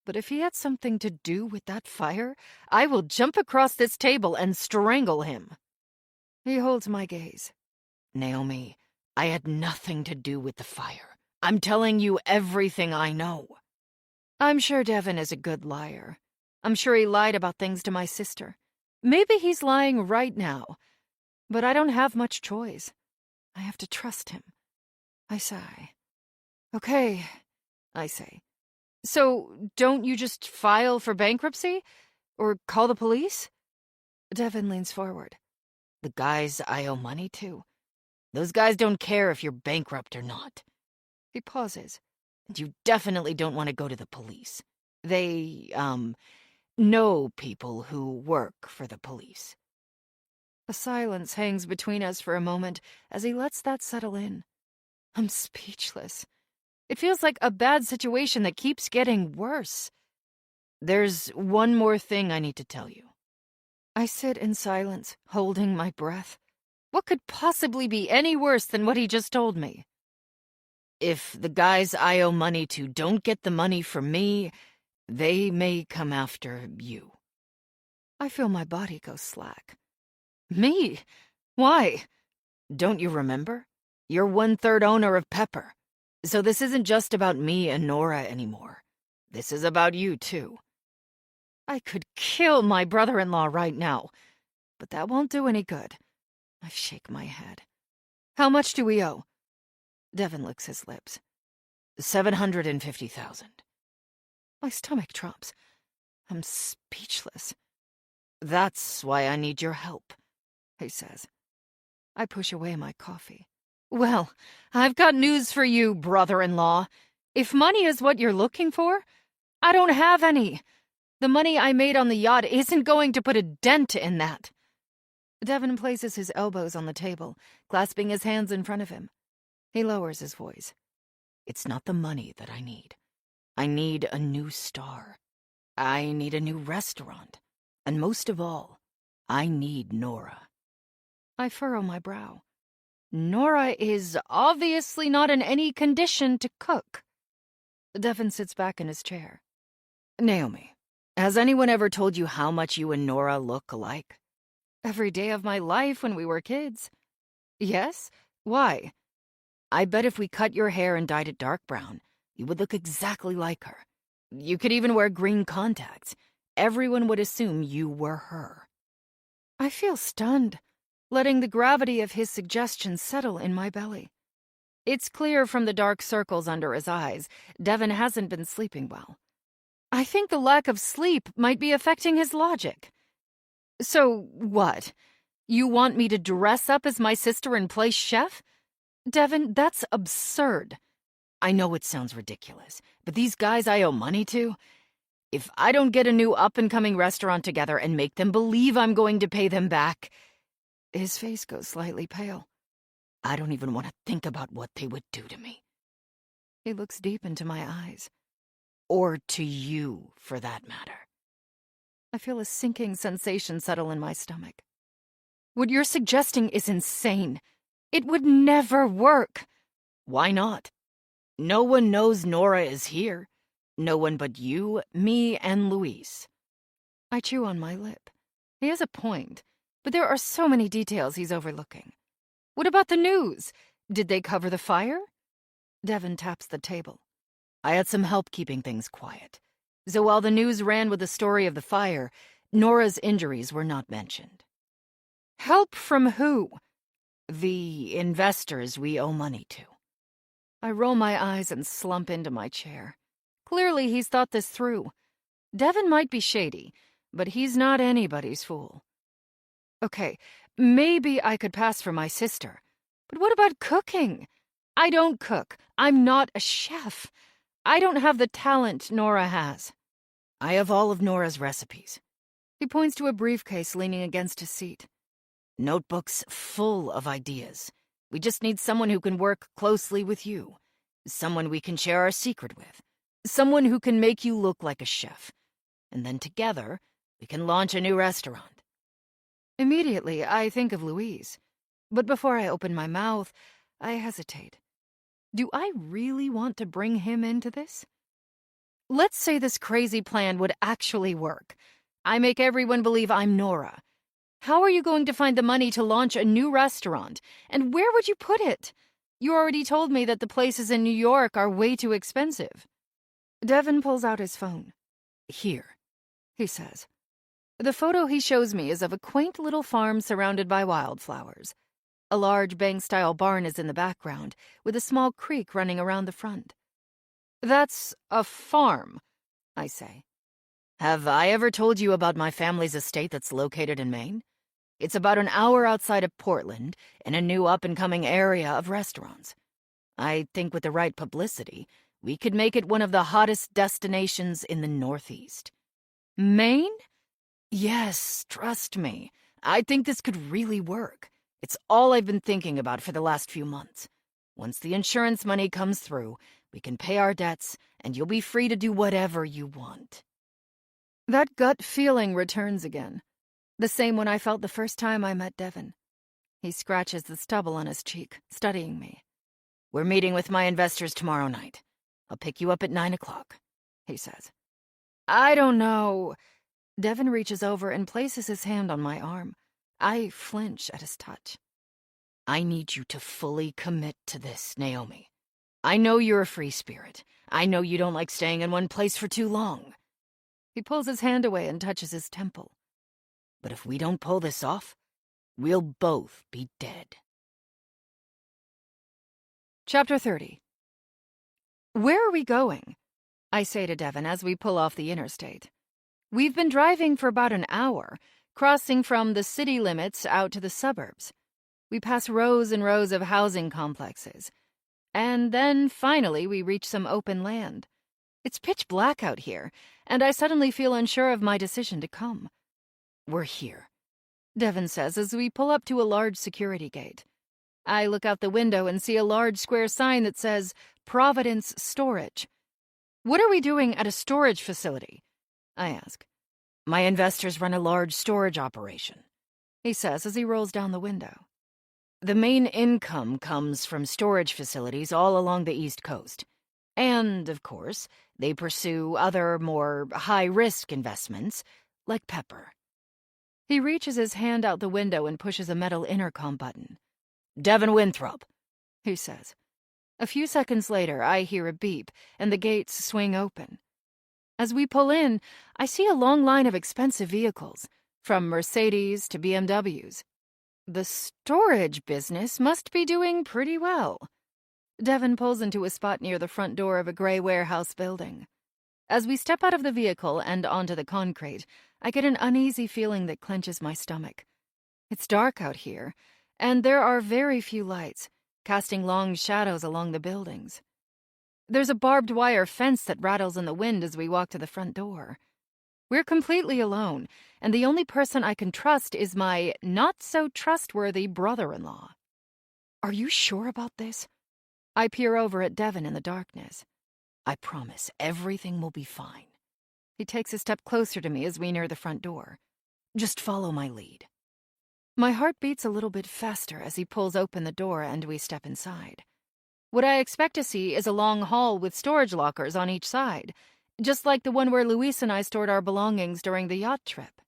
But if he had something to do with that fire, I will jump across this table and strangle him. He holds my gaze. Naomi, I had nothing to do with the fire. I'm telling you everything I know. I'm sure Devin is a good liar. I'm sure he lied about things to my sister. Maybe he's lying right now. But I don't have much choice. I have to trust him. I sigh. Okay, I say. So, don't you just file for bankruptcy? Or call the police? Devin leans forward. The guys I owe money to? Those guys don't care if you're bankrupt or not. He pauses. And you definitely don't want to go to the police. They, know people who work for the police. A silence hangs between us for a moment as he lets that settle in. I'm speechless. It feels like a bad situation that keeps getting worse. There's one more thing I need to tell you. I sit in silence, holding my breath. What could possibly be any worse than what he just told me? If the guys I owe money to don't get the money from me, they may come after you. I feel my body go slack. Me? Why? Don't you remember? You're 1/3 owner of Pepper. So this isn't just about me and Nora anymore. This is about you, too. I could kill my brother-in-law right now, but that won't do any good. I shake my head. How much do we owe? Devin licks his lips. $750,000. My stomach drops. I'm speechless. That's why I need your help, he says. I push away my coffee. Well, I've got news for you, brother-in-law. If money is what you're looking for, I don't have any. The money I made on the yacht isn't going to put a dent in that. Devin places his elbows on the table, clasping his hands in front of him. He lowers his voice. It's not the money that I need. I need a new star. I need a new restaurant. And most of all, I need Nora. I furrow my brow. Nora is obviously not in any condition to cook. Devin sits back in his chair. Naomi, has anyone ever told you how much you and Nora look alike? Every day of my life when we were kids. Yes? Why? I bet if we cut your hair and dyed it dark brown, you would look exactly like her. You could even wear green contacts. Everyone would assume you were her. I feel stunned, letting the gravity of his suggestion settle in my belly. It's clear from the dark circles under his eyes, Devin hasn't been sleeping well. I think the lack of sleep might be affecting his logic. So, what? You want me to dress up as my sister and play chef? Devin, that's absurd. I know it sounds ridiculous, but these guys I owe money to, if I don't get a new up-and-coming restaurant together and make them believe I'm going to pay them back... His face goes slightly pale. I don't even want to think about what they would do to me. He looks deep into my eyes. Or to you, for that matter. I feel a sinking sensation settle in my stomach. What you're suggesting is insane. It would never work. Why not? No one knows Nora is here. No one but you, me, and Luis. I chew on my lip. He has a point, but there are so many details he's overlooking. What about the news? Did they cover the fire? Devin taps the table. I had some help keeping things quiet. So while the news ran with the story of the fire, Nora's injuries were not mentioned. Help from who? The investors we owe money to. I roll my eyes and slump into my chair. Clearly he's thought this through. Devin might be shady, but he's not anybody's fool. Okay, maybe I could pass for my sister. But what about cooking? I don't cook. I'm not a chef. I don't have the talent Nora has. I have all of Nora's recipes. He points to a briefcase leaning against his seat. Notebooks full of ideas. We just need someone who can work closely with you. Someone we can share our secret with. Someone who can make you look like a chef. And then together, we can launch a new restaurant. Immediately, I think of Louise. But before I open my mouth, I hesitate. Do I really want to bring him into this? Let's say this crazy plan would actually work. I make everyone believe I'm Nora. How are you going to find the money to launch a new restaurant? And where would you put it? You already told me that the places in New York are way too expensive. Devin pulls out his phone. Here, he says. The photo he shows me is of a quaint little farm surrounded by wildflowers. A large bank-style barn is in the background, with a small creek running around the front. That's a farm, I say. Have I ever told you about my family's estate that's located in Maine? It's about an hour outside of Portland, in a new up-and-coming area of restaurants. I think with the right publicity, we could make it one of the hottest destinations in the Northeast. Maine? Yes, trust me. I think this could really work. It's all I've been thinking about for the last few months. Once the insurance money comes through, we can pay our debts, and you'll be free to do whatever you want. That gut feeling returns again. The same one I felt the first time I met Devin. He scratches the stubble on his cheek, studying me. We're meeting with my investors tomorrow night. I'll pick you up at 9 o'clock, he says. I don't know. Devin reaches over and places his hand on my arm. I flinch at his touch. I need you to fully commit to this, Naomi. I know you're a free spirit. I know you don't like staying in one place for too long. He pulls his hand away and touches his temple. But if we don't pull this off, we'll both be dead. Chapter 30. Where are we going? I say to Devin as we pull off the interstate. We've been driving for about an hour, crossing from the city limits out to the suburbs. We pass rows and rows of housing complexes. And then, finally, we reach some open land. It's pitch black out here, and I suddenly feel unsure of my decision to come. We're here, Devin says as we pull up to a large security gate. I look out the window and see a large square sign that says, Providence Storage. What are we doing at a storage facility? I ask. My investors run a large storage operation, he says as he rolls down the window. The main income comes from storage facilities all along the East Coast. And, of course, they pursue other, more high-risk investments, like pepper. He reaches his hand out the window and pushes a metal intercom button. Devin Winthrop, he says. A few seconds later, I hear a beep, and the gates swing open. As we pull in, I see a long line of expensive vehicles, from Mercedes to BMWs. The storage business must be doing pretty well. Devin pulls into a spot near the front door of a gray warehouse building. As we step out of the vehicle and onto the concrete, I get an uneasy feeling that clenches my stomach. It's dark out here, and there are very few lights, casting long shadows along the buildings. There's a barbed wire fence that rattles in the wind as we walk to the front door. We're completely alone, and the only person I can trust is my not-so-trustworthy brother-in-law. Are you sure about this? I peer over at Devin in the darkness. I promise everything will be fine. He takes a step closer to me as we near the front door. Just follow my lead. My heart beats a little bit faster as he pulls open the door and we step inside. What I expect to see is a long hall with storage lockers on each side, just like the one where Luis and I stored our belongings during the yacht trip.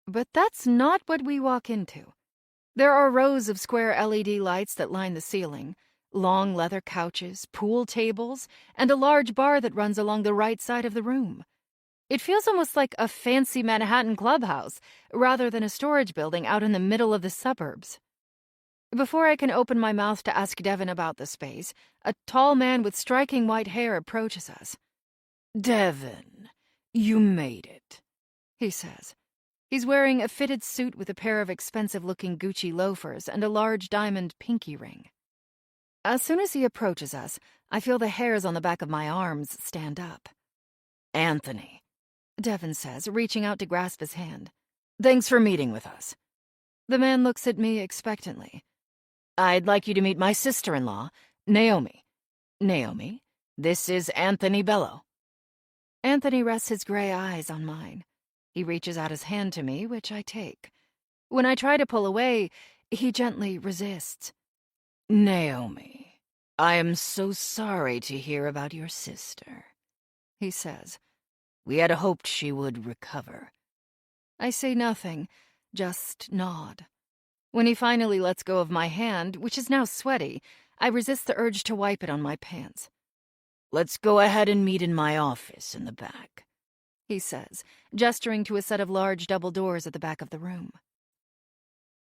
But that's not what we walk into. There are rows of square LED lights that line the ceiling, long leather couches, pool tables, and a large bar that runs along the right side of the room. It feels almost like a fancy Manhattan clubhouse, rather than a storage building out in the middle of the suburbs. Before I can open my mouth to ask Devin about the space, a tall man with striking white hair approaches us. Devin, you made it, he says. He's wearing a fitted suit with a pair of expensive-looking Gucci loafers and a large diamond pinky ring. As soon as he approaches us, I feel the hairs on the back of my arms stand up. Anthony, Devin says, reaching out to grasp his hand. Thanks for meeting with us. The man looks at me expectantly. I'd like you to meet my sister-in-law, Naomi. Naomi, this is Anthony Bello. Anthony rests his gray eyes on mine. He reaches out his hand to me, which I take. When I try to pull away, he gently resists. Naomi, I am so sorry to hear about your sister, he says. We had hoped she would recover. I say nothing, just nod. When he finally lets go of my hand, which is now sweaty, I resist the urge to wipe it on my pants. Let's go ahead and meet in my office in the back, he says, gesturing to a set of large double doors at the back of the room.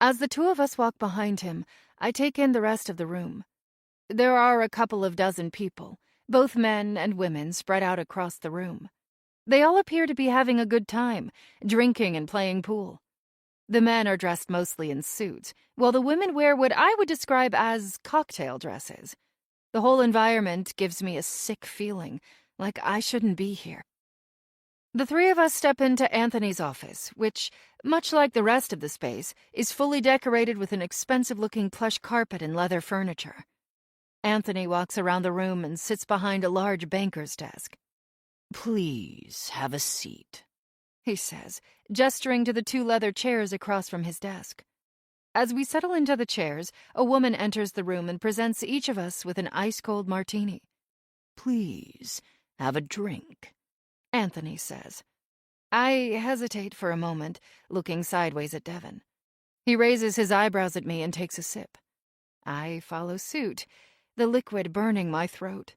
As the two of us walk behind him, I take in the rest of the room. There are a couple of dozen people, both men and women, spread out across the room. They all appear to be having a good time, drinking and playing pool. The men are dressed mostly in suits, while the women wear what I would describe as cocktail dresses. The whole environment gives me a sick feeling, like I shouldn't be here. The three of us step into Anthony's office, which, much like the rest of the space, is fully decorated with an expensive-looking plush carpet and leather furniture. Anthony walks around the room and sits behind a large banker's desk. Please have a seat, he says, gesturing to the two leather chairs across from his desk. As we settle into the chairs, a woman enters the room and presents each of us with an ice-cold martini. Please have a drink, Anthony says. I hesitate for a moment, looking sideways at Devin. He raises his eyebrows at me and takes a sip. I follow suit, the liquid burning my throat.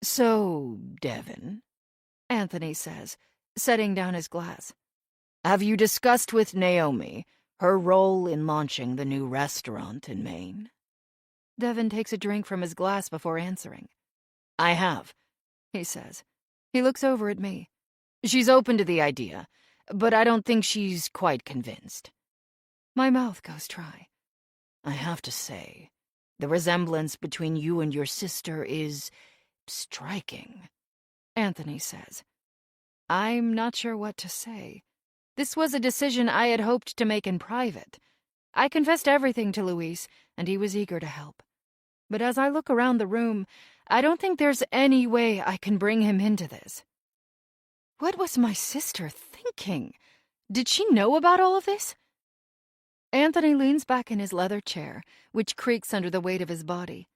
So, Devin, Anthony says, setting down his glass. Have you discussed with Naomi her role in launching the new restaurant in Maine? Devin takes a drink from his glass before answering. I have, he says. He looks over at me. She's open to the idea, but I don't think she's quite convinced. My mouth goes dry. I have to say, the resemblance between you and your sister is striking, Anthony says. I'm not sure what to say. This was a decision I had hoped to make in private. I confessed everything to Luis, and he was eager to help. But as I look around the room, I don't think there's any way I can bring him into this. What was my sister thinking? Did she know about all of this? Anthony leans back in his leather chair, which creaks under the weight of his body.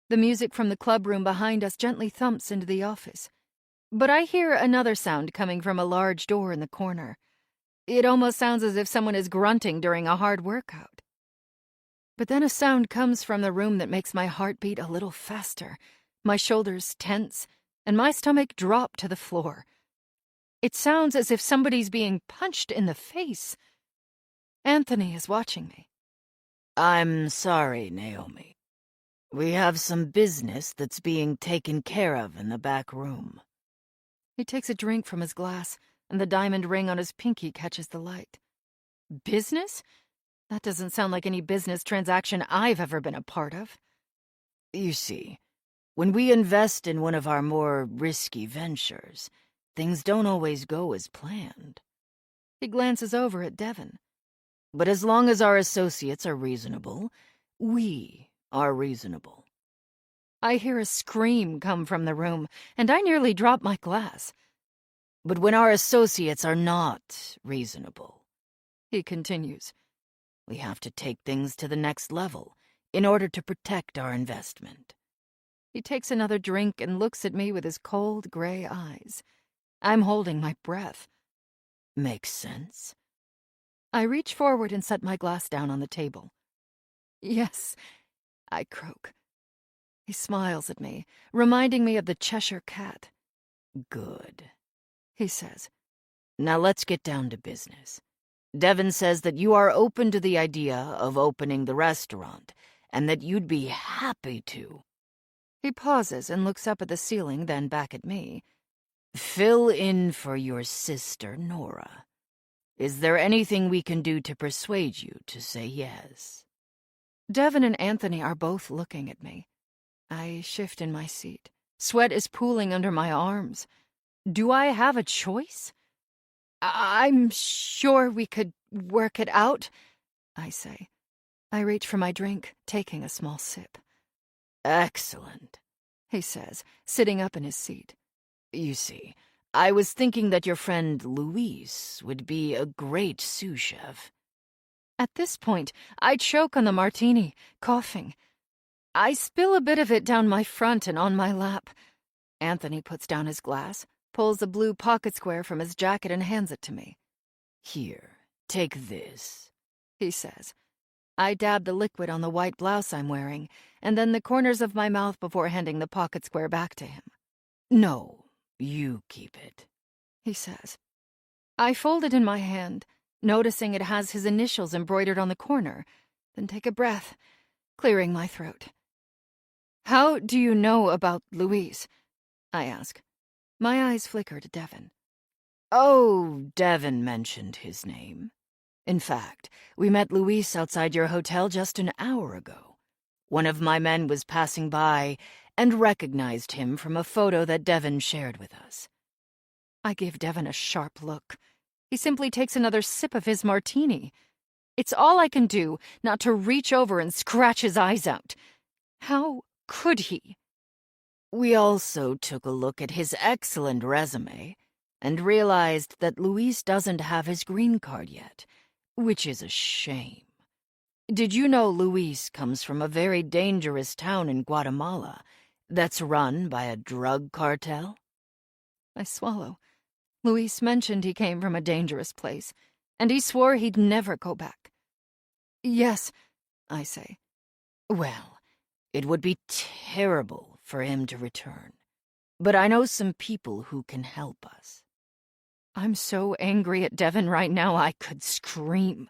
The music from the clubroom behind us gently thumps into the office. But I hear another sound coming from a large door in the corner. It almost sounds as if someone is grunting during a hard workout. But then a sound comes from the room that makes my heart beat a little faster, my shoulders tense, and my stomach drop to the floor. It sounds as if somebody's being punched in the face. Anthony is watching me. I'm sorry, Naomi. We have some business that's being taken care of in the back room. He takes a drink from his glass, and the diamond ring on his pinky catches the light. Business? That doesn't sound like any business transaction I've ever been a part of. You see, when we invest in one of our more risky ventures, things don't always go as planned. He glances over at Devin. But as long as our associates are reasonable, we are reasonable. I hear a scream come from the room, and I nearly drop my glass. But when our associates are not reasonable, he continues, we have to take things to the next level in order to protect our investment. He takes another drink and looks at me with his cold, gray eyes. I'm holding my breath. Makes sense. I reach forward and set my glass down on the table. Yes, I croak. He smiles at me, reminding me of the Cheshire Cat. Good, He says. Now let's get down to business. Devin says that you are open to the idea of opening the restaurant, and that you'd be happy to. He pauses and looks up at the ceiling, then back at me. Fill in for your sister, Nora. Is there anything we can do to persuade you to say yes? Devin and Anthony are both looking at me. I shift in my seat. Sweat is pooling under my arms. Do I have a choice? I'm sure we could work it out, I say. I reach for my drink, taking a small sip. Excellent, He says, sitting up in his seat. You see, I was thinking that your friend Luis would be a great sous chef. At this point, I choke on the martini, coughing. I spill a bit of it down my front and on my lap. Anthony puts down his glass, pulls a blue pocket square from his jacket and hands it to me. Here, take this, he says. I dab the liquid on the white blouse I'm wearing, and then the corners of my mouth before handing the pocket square back to him. No, you keep it, he says. I fold it in my hand, noticing it has his initials embroidered on the corner, then take a breath, clearing my throat. How do you know about Louise? I ask. My eyes flicker to Devin. Oh, Devin mentioned his name. In fact, we met Luis outside your hotel just an hour ago. One of my men was passing by and recognized him from a photo that Devin shared with us. I give Devin a sharp look. He simply takes another sip of his martini. It's all I can do not to reach over and scratch his eyes out. How could he? We also took a look at his excellent resume and realized that Luis doesn't have his green card yet, which is a shame. Did you know Luis comes from a very dangerous town in Guatemala that's run by a drug cartel? I swallow. Luis mentioned he came from a dangerous place, and he swore he'd never go back. Yes, I say. Well, it would be terrible for him to return, but I know some people who can help us. I'm so angry at Devin right now I could scream.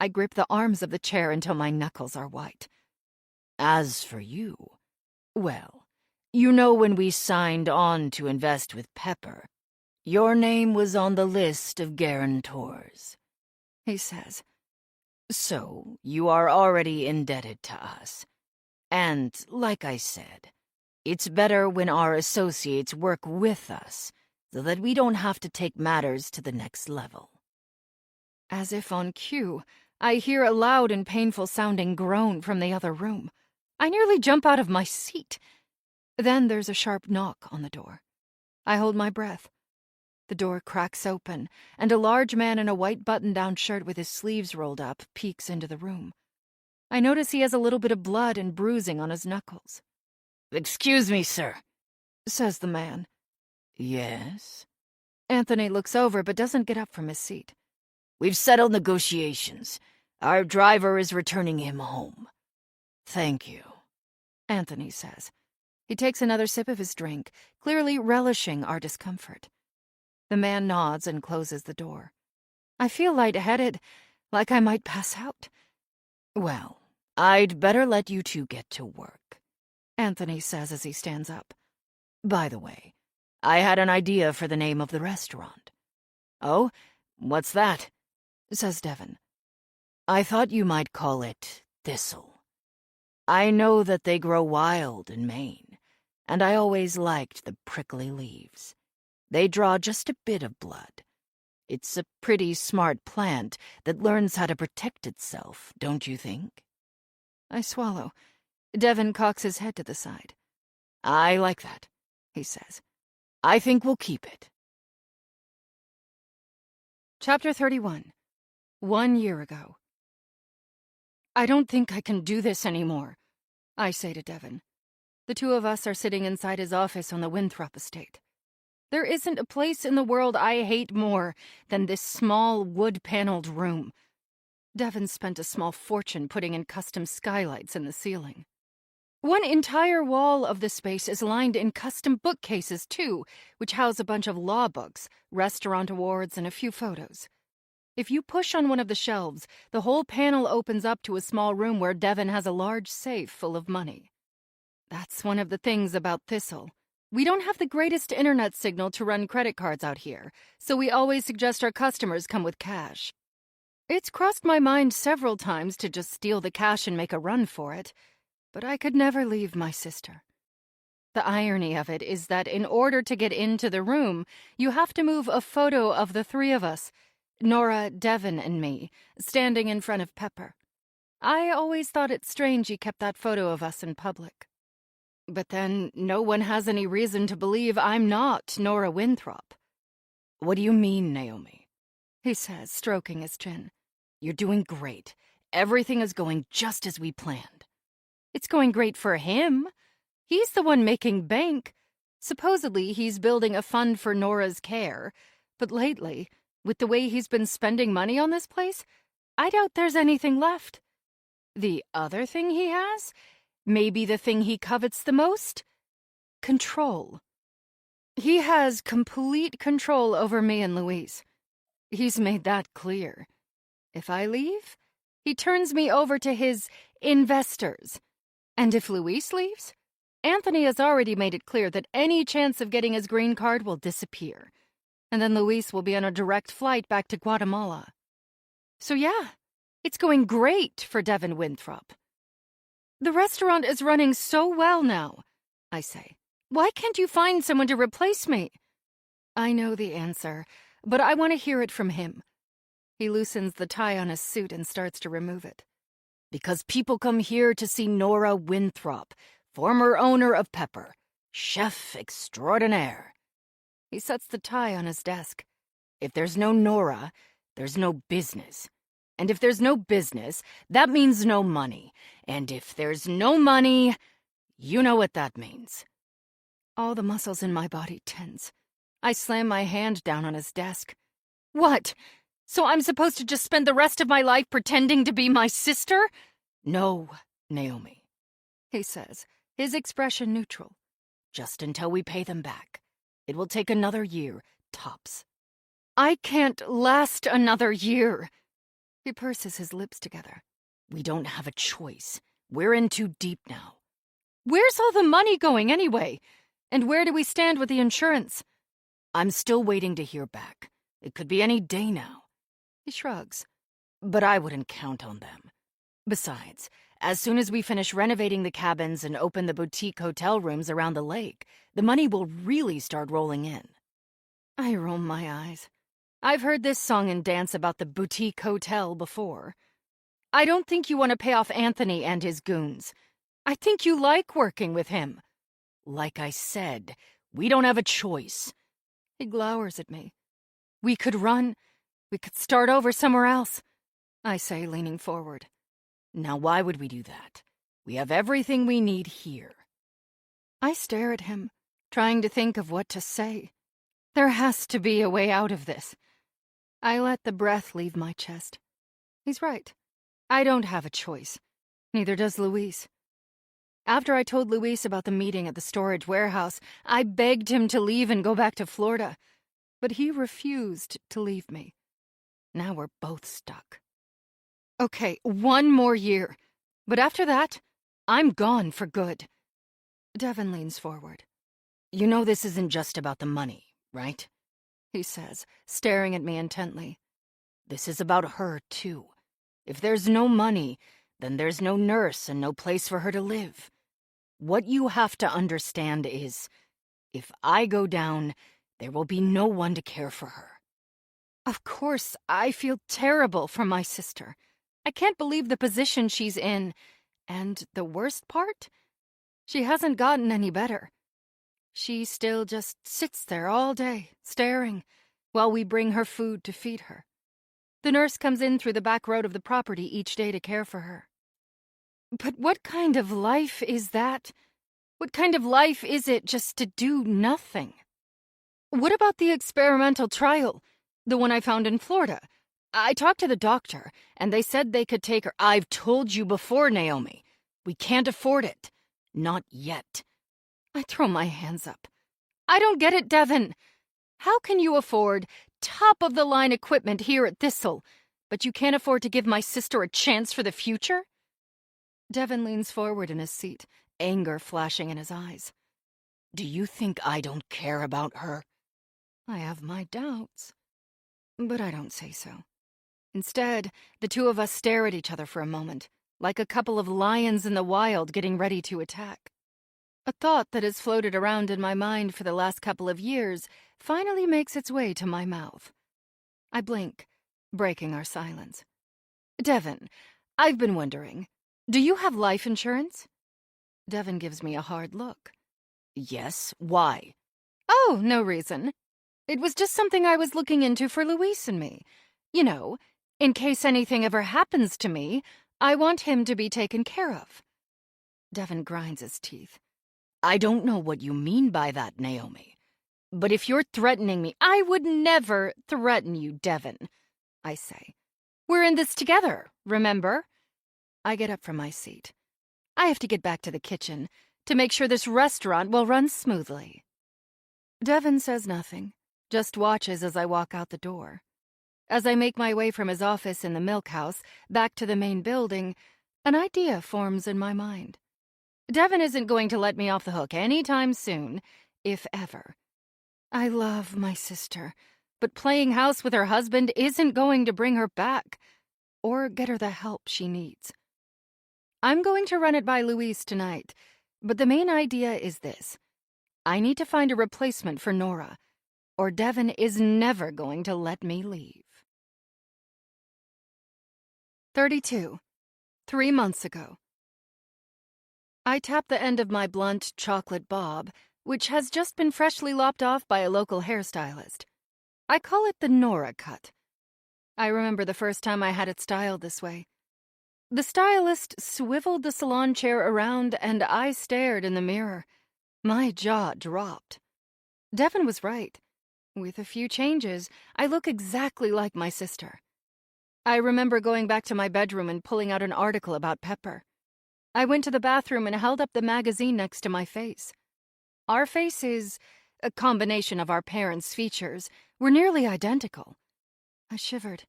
I grip the arms of the chair until my knuckles are white. As for you, well, you know when we signed on to invest with Pepper, your name was on the list of guarantors, he says. So you are already indebted to us. And, like I said, it's better when our associates work with us so that we don't have to take matters to the next level. As if on cue, I hear a loud and painful-sounding groan from the other room. I nearly jump out of my seat. Then there's a sharp knock on the door. I hold my breath. The door cracks open, and a large man in a white button-down shirt with his sleeves rolled up peeks into the room. I notice he has a little bit of blood and bruising on his knuckles. "Excuse me, sir," says the man. "Yes?" Anthony looks over but doesn't get up from his seat. "We've settled negotiations. Our driver is returning him home." "Thank you," Anthony says. He takes another sip of his drink, clearly relishing our discomfort. The man nods and closes the door. I feel lightheaded, like I might pass out. "Well, I'd better let you two get to work," Anthony says as he stands up. "By the way, I had an idea for the name of the restaurant." "Oh, what's that?" says Devin. "I thought you might call it Thistle. I know that they grow wild in Maine, and I always liked the prickly leaves. They draw just a bit of blood. It's a pretty smart plant that learns how to protect itself, don't you think?" I swallow. Devin cocks his head to the side. "I like that," he says. "I think we'll keep it." Chapter 31. 1 year ago. I don't think I can do this anymore, I say to Devin. The two of us are sitting inside his office on the Winthrop estate. There isn't a place in the world I hate more than this small wood-paneled room. Devin spent a small fortune putting in custom skylights in the ceiling. One entire wall of the space is lined in custom bookcases, too, which house a bunch of law books, restaurant awards, and a few photos. If you push on one of the shelves, the whole panel opens up to a small room where Devin has a large safe full of money. That's one of the things about Thistle. We don't have the greatest internet signal to run credit cards out here, so we always suggest our customers come with cash. It's crossed my mind several times to just steal the cash and make a run for it, but I could never leave my sister. The irony of it is that in order to get into the room, you have to move a photo of the three of us, Nora, Devin, and me, standing in front of Pepper. I always thought it strange he kept that photo of us in public. But then no one has any reason to believe I'm not Nora Winthrop. What do you mean, Naomi? He says, stroking his chin. You're doing great. Everything is going just as we planned. It's going great for him. He's the one making bank. Supposedly, he's building a fund for Nora's care. But lately, with the way he's been spending money on this place, I doubt there's anything left. The other thing he has? Maybe the thing he covets the most? Control. He has complete control over me and Louise. He's made that clear. If I leave, he turns me over to his investors. And if Louise leaves, Anthony has already made it clear that any chance of getting his green card will disappear. And then Luis will be on a direct flight back to Guatemala. So yeah, it's going great for Devin Winthrop. The restaurant is running so well now, I say. Why can't you find someone to replace me? I know the answer, but I want to hear it from him. He loosens the tie on his suit and starts to remove it. Because people come here to see Nora Winthrop, former owner of Pepper, chef extraordinaire. He sets the tie on his desk. If there's no Nora, there's no business. And if there's no business, that means no money. And if there's no money, you know what that means. All the muscles in my body tense. I slam my hand down on his desk. What? So I'm supposed to just spend the rest of my life pretending to be my sister? No, Naomi, he says, his expression neutral. Just until we pay them back. It will take another year, tops. I can't last another year. He purses his lips together. We don't have a choice. We're in too deep now. Where's all the money going anyway? And where do we stand with the insurance? I'm still waiting to hear back. It could be any day now. He shrugs. But I wouldn't count on them. Besides, as soon as we finish renovating the cabins and open the boutique hotel rooms around the lake, the money will really start rolling in. I roll my eyes. I've heard this song and dance about the boutique hotel before. I don't think you want to pay off Anthony and his goons. I think you like working with him. Like I said, we don't have a choice. He glowers at me. We could run. We could start over somewhere else, I say, leaning forward. Now why would we do that? We have everything we need here. I stare at him, trying to think of what to say. There has to be a way out of this. I let the breath leave my chest. He's right. I don't have a choice. Neither does Luis. After I told Luis about the meeting at the storage warehouse, I begged him to leave and go back to Florida. But he refused to leave me. Now we're both stuck. Okay, 1 more year. But after that, I'm gone for good. Devin leans forward. You know this isn't just about the money, right? He says, staring at me intently. This is about her, too. If there's no money, then there's no nurse and no place for her to live. What you have to understand is, if I go down, there will be no one to care for her. Of course, I feel terrible for my sister. I can't believe the position she's in. And the worst part? She hasn't gotten any better. She still just sits there all day, staring, while we bring her food to feed her. The nurse comes in through the back road of the property each day to care for her. But what kind of life is that? What kind of life is it just to do nothing? What about the experimental trial? The one I found in Florida? I talked to the doctor, and they said they could take her. I've told you before, Naomi. We can't afford it. Not yet. I throw my hands up. I don't get it, Devin. How can you afford top-of-the-line equipment here at Thistle, but you can't afford to give my sister a chance for the future? Devin leans forward in his seat, anger flashing in his eyes. Do you think I don't care about her? I have my doubts, but I don't say so. Instead, the two of us stare at each other for a moment, like a couple of lions in the wild getting ready to attack. A thought that has floated around in my mind for the last couple of years finally makes its way to my mouth. I blink, breaking our silence. Devin, I've been wondering, do you have life insurance? Devin gives me a hard look. Yes, why? Oh, no reason. It was just something I was looking into for Luis and me. You know, in case anything ever happens to me, I want him to be taken care of. Devin grinds his teeth. I don't know what you mean by that, Naomi. But if you're threatening me, I would never threaten you, Devin, I say. We're in this together, remember? I get up from my seat. I have to get back to the kitchen to make sure this restaurant will run smoothly. Devin says nothing, just watches as I walk out the door. As I make my way from his office in the milk house back to the main building, an idea forms in my mind. Devin isn't going to let me off the hook anytime soon, if ever. I love my sister, but playing house with her husband isn't going to bring her back or get her the help she needs. I'm going to run it by Luis tonight, but the main idea is this. I need to find a replacement for Nora, or Devin is never going to let me leave. 32. 3 months ago. I tap the end of my blunt chocolate bob, which has just been freshly lopped off by a local hairstylist. I call it the Nora cut. I remember the first time I had it styled this way. The stylist swiveled the salon chair around and I stared in the mirror. My jaw dropped. Devin was right. With a few changes, I look exactly like my sister. I remember going back to my bedroom and pulling out an article about Pepper. I went to the bathroom and held up the magazine next to my face. Our faces, a combination of our parents' features, were nearly identical. I shivered.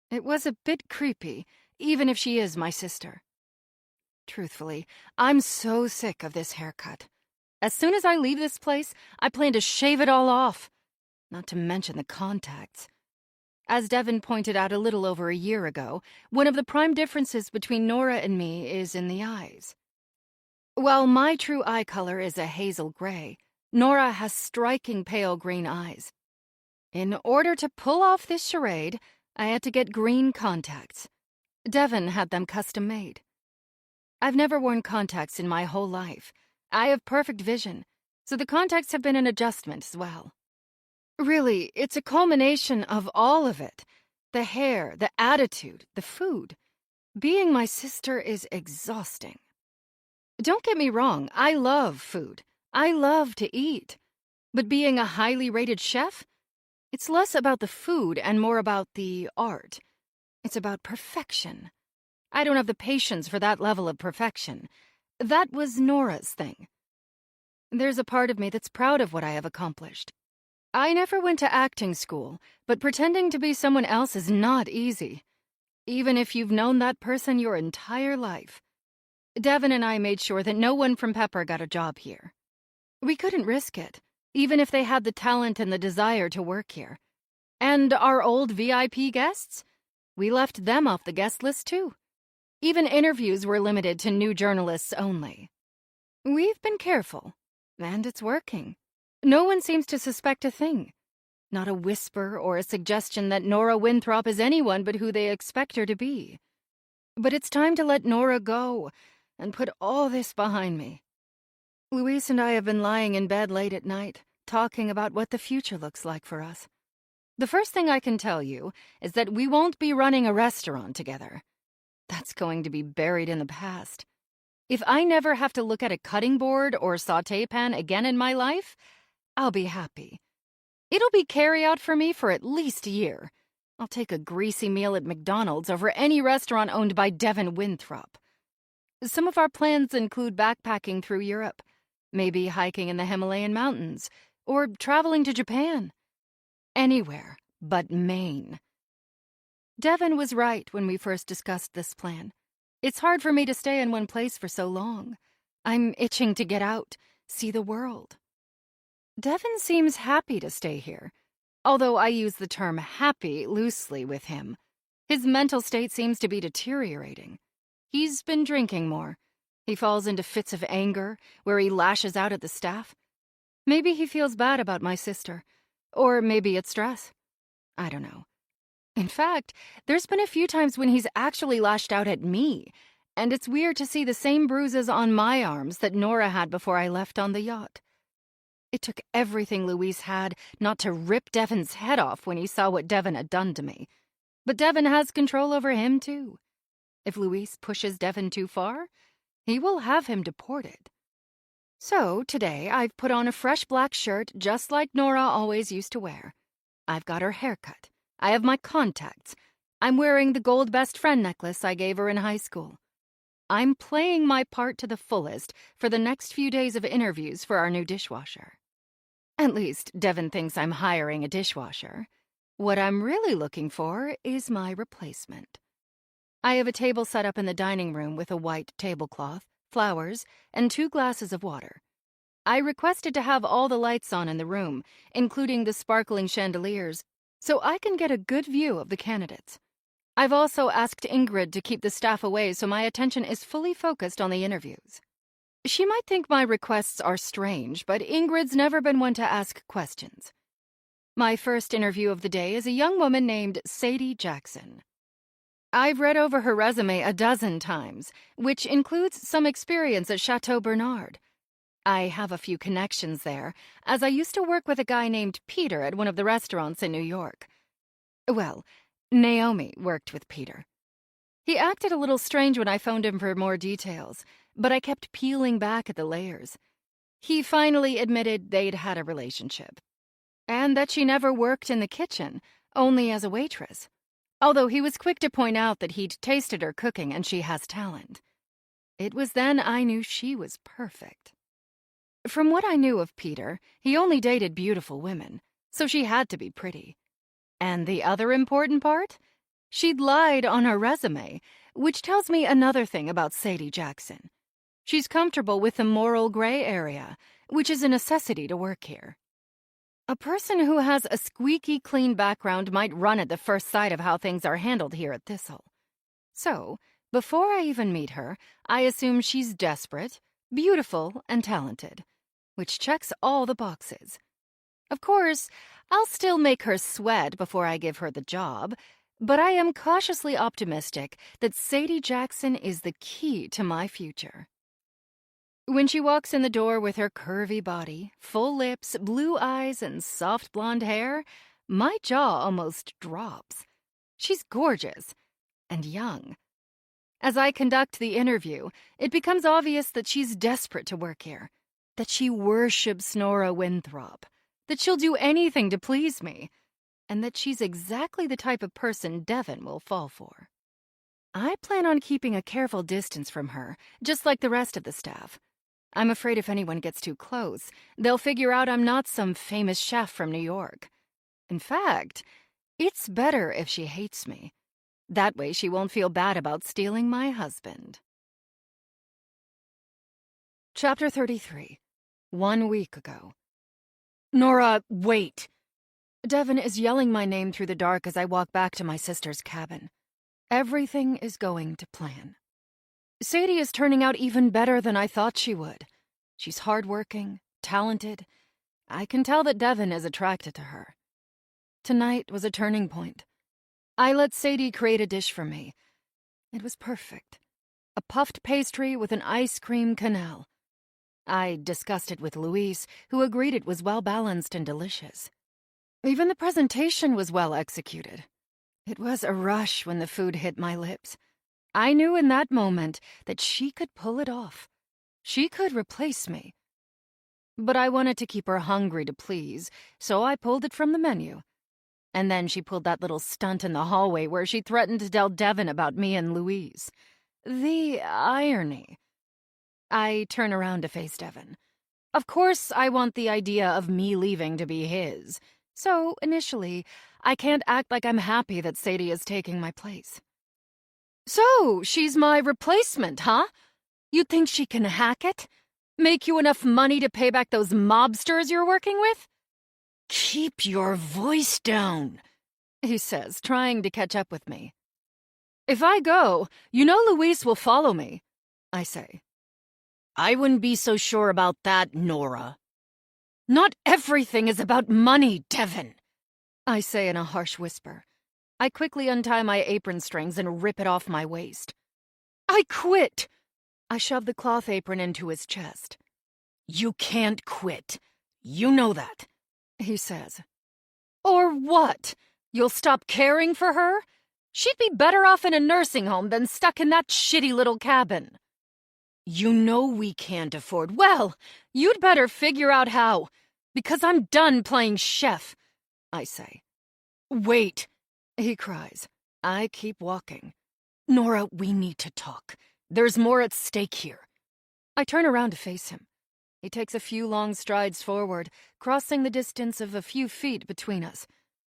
It was a bit creepy, even if she is my sister. Truthfully, I'm so sick of this haircut. As soon as I leave this place, I plan to shave it all off. Not to mention the contacts. As Devin pointed out a little over a year ago, one of the prime differences between Nora and me is in the eyes. While my true eye color is a hazel gray, Nora has striking pale green eyes. In order to pull off this charade, I had to get green contacts. Devin had them custom made. I've never worn contacts in my whole life. I have perfect vision, so the contacts have been an adjustment as well. Really, it's a culmination of all of it. The hair, the attitude, the food. Being my sister is exhausting. Don't get me wrong, I love food. I love to eat. But being a highly rated chef? It's less about the food and more about the art. It's about perfection. I don't have the patience for that level of perfection. That was Nora's thing. There's a part of me that's proud of what I have accomplished. I never went to acting school, but pretending to be someone else is not easy, even if you've known that person your entire life. Devin and I made sure that no one from Pepper got a job here. We couldn't risk it, even if they had the talent and the desire to work here. And our old VIP guests? We left them off the guest list too. Even interviews were limited to new journalists only. We've been careful, and it's working. No one seems to suspect a thing. Not a whisper or a suggestion that Nora Winthrop is anyone but who they expect her to be. But it's time to let Nora go and put all this behind me. Luis and I have been lying in bed late at night, talking about what the future looks like for us. The first thing I can tell you is that we won't be running a restaurant together. That's going to be buried in the past. If I never have to look at a cutting board or sauté pan again in my life, I'll be happy. It'll be carry-out for me for at least a year. I'll take a greasy meal at McDonald's over any restaurant owned by Devin Winthrop. Some of our plans include backpacking through Europe, maybe hiking in the Himalayan mountains, or traveling to Japan. Anywhere but Maine. Devin was right when we first discussed this plan. It's hard for me to stay in one place for so long. I'm itching to get out, see the world. Devin seems happy to stay here, although I use the term happy loosely with him. His mental state seems to be deteriorating. He's been drinking more. He falls into fits of anger, where he lashes out at the staff. Maybe he feels bad about my sister, or maybe it's stress. I don't know. In fact, there's been a few times when he's actually lashed out at me, and it's weird to see the same bruises on my arms that Nora had before I left on the yacht. It took everything Louise had not to rip Devin's head off when he saw what Devin had done to me. But Devin has control over him, too. If Louise pushes Devin too far, he will have him deported. So, today, I've put on a fresh black shirt just like Nora always used to wear. I've got her haircut. I have my contacts. I'm wearing the gold best friend necklace I gave her in high school. I'm playing my part to the fullest for the next few days of interviews for our new dishwasher. At least, Devin thinks I'm hiring a dishwasher. What I'm really looking for is my replacement. I have a table set up in the dining room with a white tablecloth, flowers, and 2 glasses of water. I requested to have all the lights on in the room, including the sparkling chandeliers, so I can get a good view of the candidates. I've also asked Ingrid to keep the staff away so my attention is fully focused on the interviews. She might think my requests are strange, but Ingrid's never been one to ask questions. My first interview of the day is a young woman named Sadie Jackson. I've read over her resume a dozen times, which includes some experience at Chateau Bernard. I have a few connections there, as I used to work with a guy named Peter at one of the restaurants in New York. Well, Naomi worked with Peter. He acted a little strange when I phoned him for more details, but I kept peeling back at the layers. He finally admitted they'd had a relationship, and that she never worked in the kitchen, only as a waitress, although he was quick to point out that he'd tasted her cooking and she has talent. It was then I knew she was perfect. From what I knew of Peter, he only dated beautiful women, so she had to be pretty. And the other important part? She'd lied on her resume, which tells me another thing about Sadie Jackson. She's comfortable with the moral gray area, which is a necessity to work here. A person who has a squeaky clean background might run at the first sight of how things are handled here at Thistle. So, before I even meet her, I assume she's desperate, beautiful, and talented, which checks all the boxes. Of course, I'll still make her sweat before I give her the job, but I am cautiously optimistic that Sadie Jackson is the key to my future. When she walks in the door with her curvy body, full lips, blue eyes, and soft blonde hair, my jaw almost drops. She's gorgeous and young. As I conduct the interview, it becomes obvious that she's desperate to work here, that she worships Nora Winthrop, that she'll do anything to please me, and that she's exactly the type of person Devin will fall for. I plan on keeping a careful distance from her, just like the rest of the staff. I'm afraid if anyone gets too close, they'll figure out I'm not some famous chef from New York. In fact, it's better if she hates me. That way she won't feel bad about stealing my husband. Chapter 33. 1 week ago. Nora, wait! Devin is yelling my name through the dark as I walk back to my sister's cabin. Everything is going to plan. Sadie is turning out even better than I thought she would. She's hardworking, talented. I can tell that Devin is attracted to her. Tonight was a turning point. I let Sadie create a dish for me. It was perfect. A puffed pastry with an ice cream canal. I discussed it with Louise, who agreed it was well-balanced and delicious. Even the presentation was well executed. It was a rush when the food hit my lips. I knew in that moment that she could pull it off. She could replace me. But I wanted to keep her hungry to please, so I pulled it from the menu. And then she pulled that little stunt in the hallway where she threatened to tell Devin about me and Louise. The irony. I turn around to face Devin. Of course, I want the idea of me leaving to be his. So, initially, I can't act like I'm happy that Sadie is taking my place. So, she's my replacement, huh? You think she can hack it? Make you enough money to pay back those mobsters you're working with? Keep your voice down, he says, trying to catch up with me. If I go, you know Louise will follow me, I say. I wouldn't be so sure about that, Nora. Not everything is about money, Devin, I say in a harsh whisper. I quickly untie my apron strings and rip it off my waist. I quit! I shove the cloth apron into his chest. You can't quit. You know that, he says. Or what? You'll stop caring for her? She'd be better off in a nursing home than stuck in that shitty little cabin. You know we can't afford. Well, you'd better figure out how, because I'm done playing chef, I say. Wait, he cries. I keep walking. Nora, we need to talk. There's more at stake here. I turn around to face him. He takes a few long strides forward, crossing the distance of a few feet between us.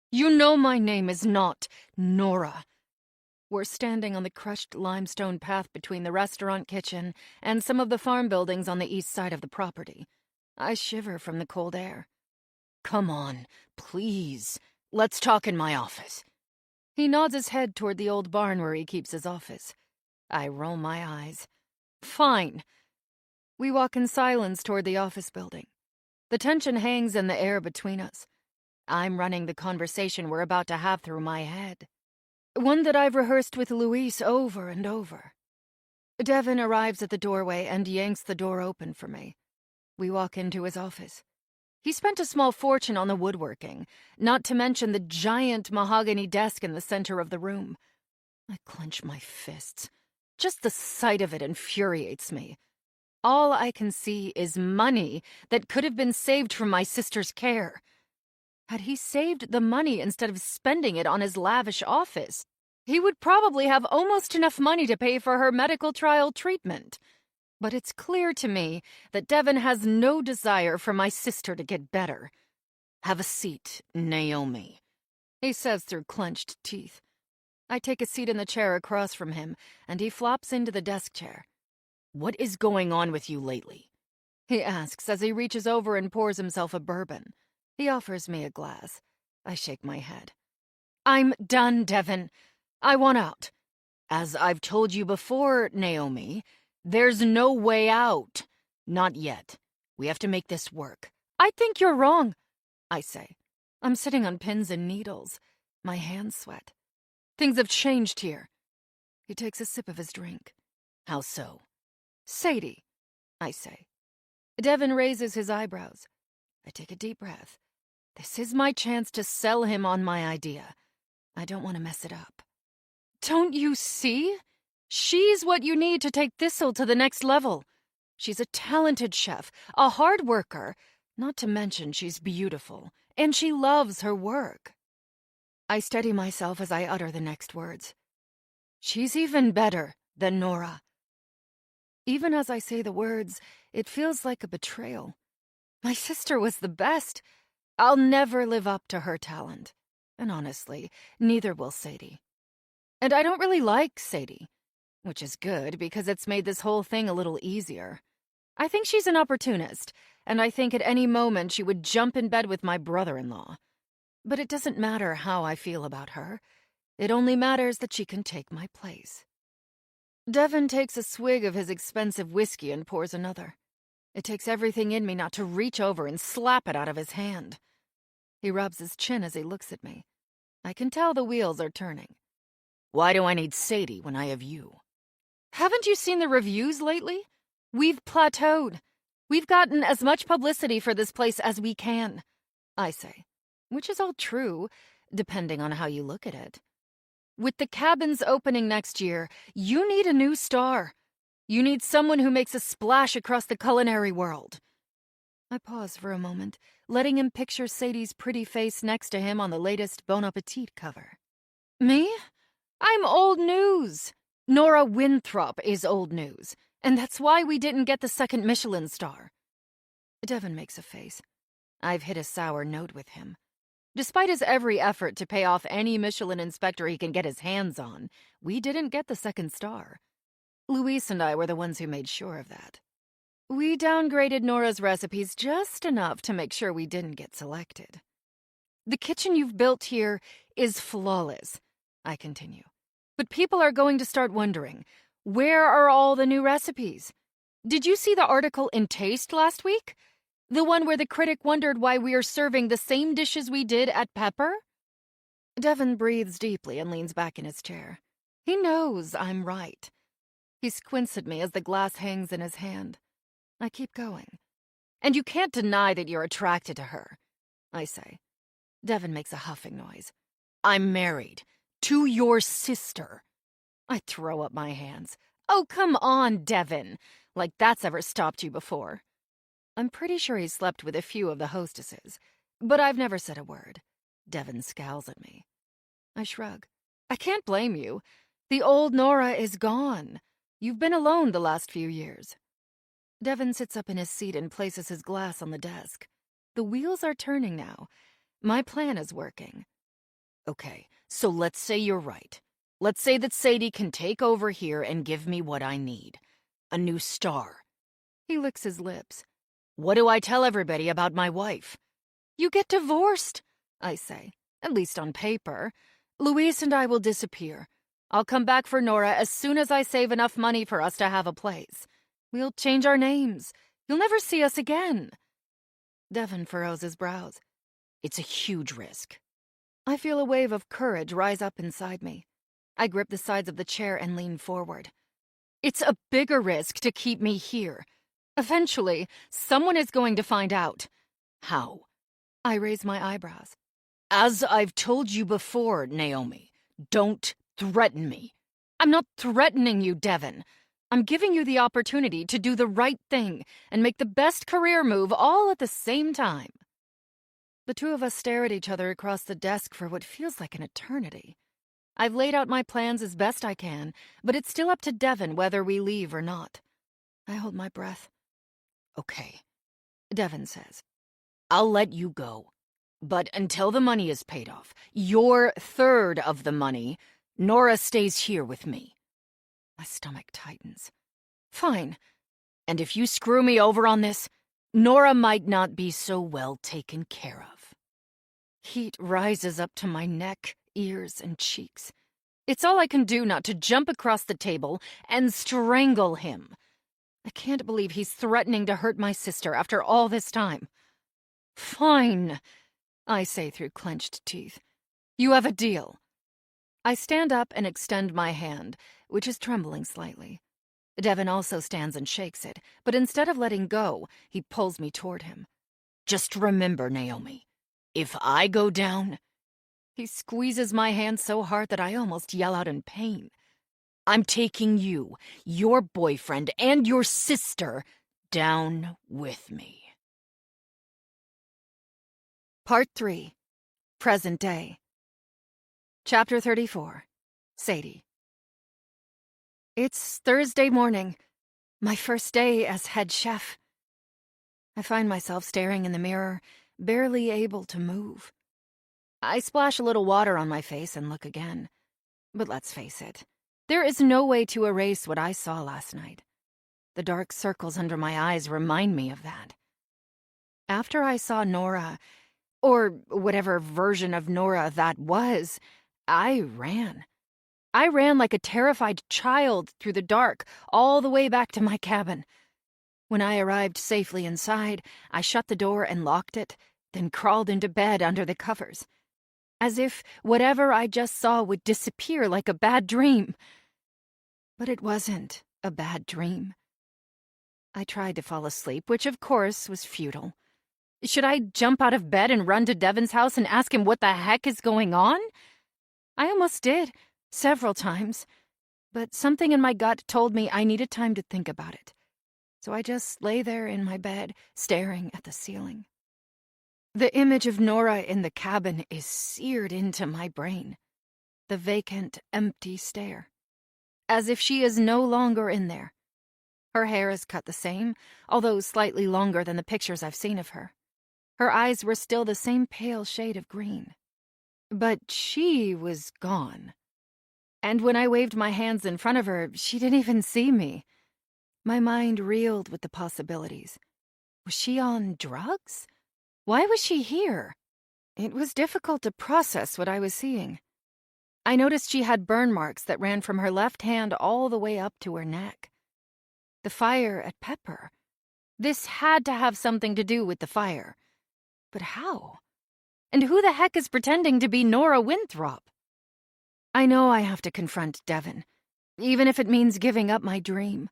You know my name is not Nora. We're standing on the crushed limestone path between the restaurant kitchen and some of the farm buildings on the east side of the property. I shiver from the cold air. Come on, please. Let's talk in my office. He nods his head toward the old barn where he keeps his office. I roll my eyes. Fine. We walk in silence toward the office building. The tension hangs in the air between us. I'm running the conversation we're about to have through my head. One that I've rehearsed with Louise over and over. Devin arrives at the doorway and yanks the door open for me. We walk into his office. He spent a small fortune on the woodworking, not to mention the giant mahogany desk in the center of the room. I clench my fists. Just the sight of it infuriates me. All I can see is money that could have been saved from my sister's care. Had he saved the money instead of spending it on his lavish office, he would probably have almost enough money to pay for her medical trial treatment. But it's clear to me that Devin has no desire for my sister to get better. Have a seat, Naomi, he says through clenched teeth. I take a seat in the chair across from him, and he flops into the desk chair. What is going on with you lately? He asks as he reaches over and pours himself a bourbon. He offers me a glass. I shake my head. I'm done, Devin. I want out. As I've told you before, Naomi, there's no way out. Not yet. We have to make this work. I think you're wrong, I say. I'm sitting on pins and needles. My hands sweat. Things have changed here. He takes a sip of his drink. How so? Sadie, I say. Devin raises his eyebrows. I take a deep breath. This is my chance to sell him on my idea. I don't want to mess it up. Don't you see? She's what you need to take Thistle to the next level. She's a talented chef, a hard worker, not to mention she's beautiful, and she loves her work. I steady myself as I utter the next words. She's even better than Nora. Even as I say the words, it feels like a betrayal. My sister was the best. I'll never live up to her talent. And honestly, neither will Sadie. And I don't really like Sadie, which is good because it's made this whole thing a little easier. I think she's an opportunist, and I think at any moment she would jump in bed with my brother-in-law. But it doesn't matter how I feel about her. It only matters that she can take my place. Devin takes a swig of his expensive whiskey and pours another. It takes everything in me not to reach over and slap it out of his hand. He rubs his chin as he looks at me. I can tell the wheels are turning. Why do I need Sadie when I have you? Haven't you seen the reviews lately? We've plateaued. We've gotten as much publicity for this place as we can, I say, which is all true, depending on how you look at it. With the cabins opening next year, you need a new star. You need someone who makes a splash across the culinary world. I pause for a moment, letting him picture Sadie's pretty face next to him on the latest Bon Appetit cover. Me? I'm old news. Nora Winthrop is old news, and that's why we didn't get the second Michelin star. Devin makes a face. I've hit a sour note with him. Despite his every effort to pay off any Michelin inspector he can get his hands on, we didn't get the second star. Luis and I were the ones who made sure of that. We downgraded Nora's recipes just enough to make sure we didn't get selected. The kitchen you've built here is flawless, I continue. But people are going to start wondering, where are all the new recipes? Did you see the article in Taste last week? The one where the critic wondered why we are serving the same dishes we did at Pepper? Devin breathes deeply and leans back in his chair. He knows I'm right. He squints at me as the glass hangs in his hand. I keep going. And you can't deny that you're attracted to her, I say. Devin makes a huffing noise. I'm married to your sister. I throw up my hands. Oh, come on, Devin. Like that's ever stopped you before. I'm pretty sure he's slept with a few of the hostesses, but I've never said a word. Devin scowls at me. I shrug. I can't blame you. The old Nora is gone. You've been alone the last few years. Devin sits up in his seat and places his glass on the desk. The wheels are turning now. My plan is working. Okay, so let's say you're right. Let's say that Sadie can take over here and give me what I need. A new star. He licks his lips. What do I tell everybody about my wife? You get divorced, I say, at least on paper. Luis and I will disappear. I'll come back for Nora as soon as I save enough money for us to have a place. We'll change our names. You'll never see us again. Devin furrows his brows. It's a huge risk. I feel a wave of courage rise up inside me. I grip the sides of the chair and lean forward. It's a bigger risk to keep me here. Eventually, someone is going to find out. How? I raise my eyebrows. As I've told you before, Naomi, don't threaten me. I'm not threatening you, Devin. I'm giving you the opportunity to do the right thing and make the best career move all at the same time. The two of us stare at each other across the desk for what feels like an eternity. I've laid out my plans as best I can, but it's still up to Devin whether we leave or not. I hold my breath. Okay, Devin says. I'll let you go. But until the money is paid off, your third of the money, Nora stays here with me. My stomach tightens. Fine. And if you screw me over on this, Nora might not be so well taken care of. Heat rises up to my neck, ears, and cheeks. It's all I can do not to jump across the table and strangle him. I can't believe he's threatening to hurt my sister after all this time. Fine, I say through clenched teeth. You have a deal. I stand up and extend my hand, which is trembling slightly. Devin also stands and shakes it, but instead of letting go, he pulls me toward him. Just remember, Naomi, if I go down... He squeezes my hand so hard that I almost yell out in pain. I'm taking you, your boyfriend, and your sister down with me. Part 3. Present Day. Chapter 34. Sadie. It's Thursday morning, my first day as head chef. I find myself staring in the mirror, barely able to move. I splash a little water on my face and look again. But let's face it, there is no way to erase what I saw last night. The dark circles under my eyes remind me of that. After I saw Nora, or whatever version of Nora that was, I ran. I ran like a terrified child through the dark, all the way back to my cabin. When I arrived safely inside, I shut the door and locked it, then crawled into bed under the covers. As if whatever I just saw would disappear like a bad dream. But it wasn't a bad dream. I tried to fall asleep, which of course was futile. Should I jump out of bed and run to Devin's house and ask him what the heck is going on? I almost did, several times, but something in my gut told me I needed time to think about it. So I just lay there in my bed, staring at the ceiling. The image of Nora in the cabin is seared into my brain. The vacant, empty stare. As if she is no longer in there. Her hair is cut the same, although slightly longer than the pictures I've seen of her. Her eyes were still the same pale shade of green. But she was gone. And when I waved my hands in front of her, she didn't even see me. My mind reeled with the possibilities. Was she on drugs? Why was she here? It was difficult to process what I was seeing. I noticed she had burn marks that ran from her left hand all the way up to her neck. The fire at Pepper. This had to have something to do with the fire. But how? And who the heck is pretending to be Nora Winthrop? I know I have to confront Devon, even if it means giving up my dream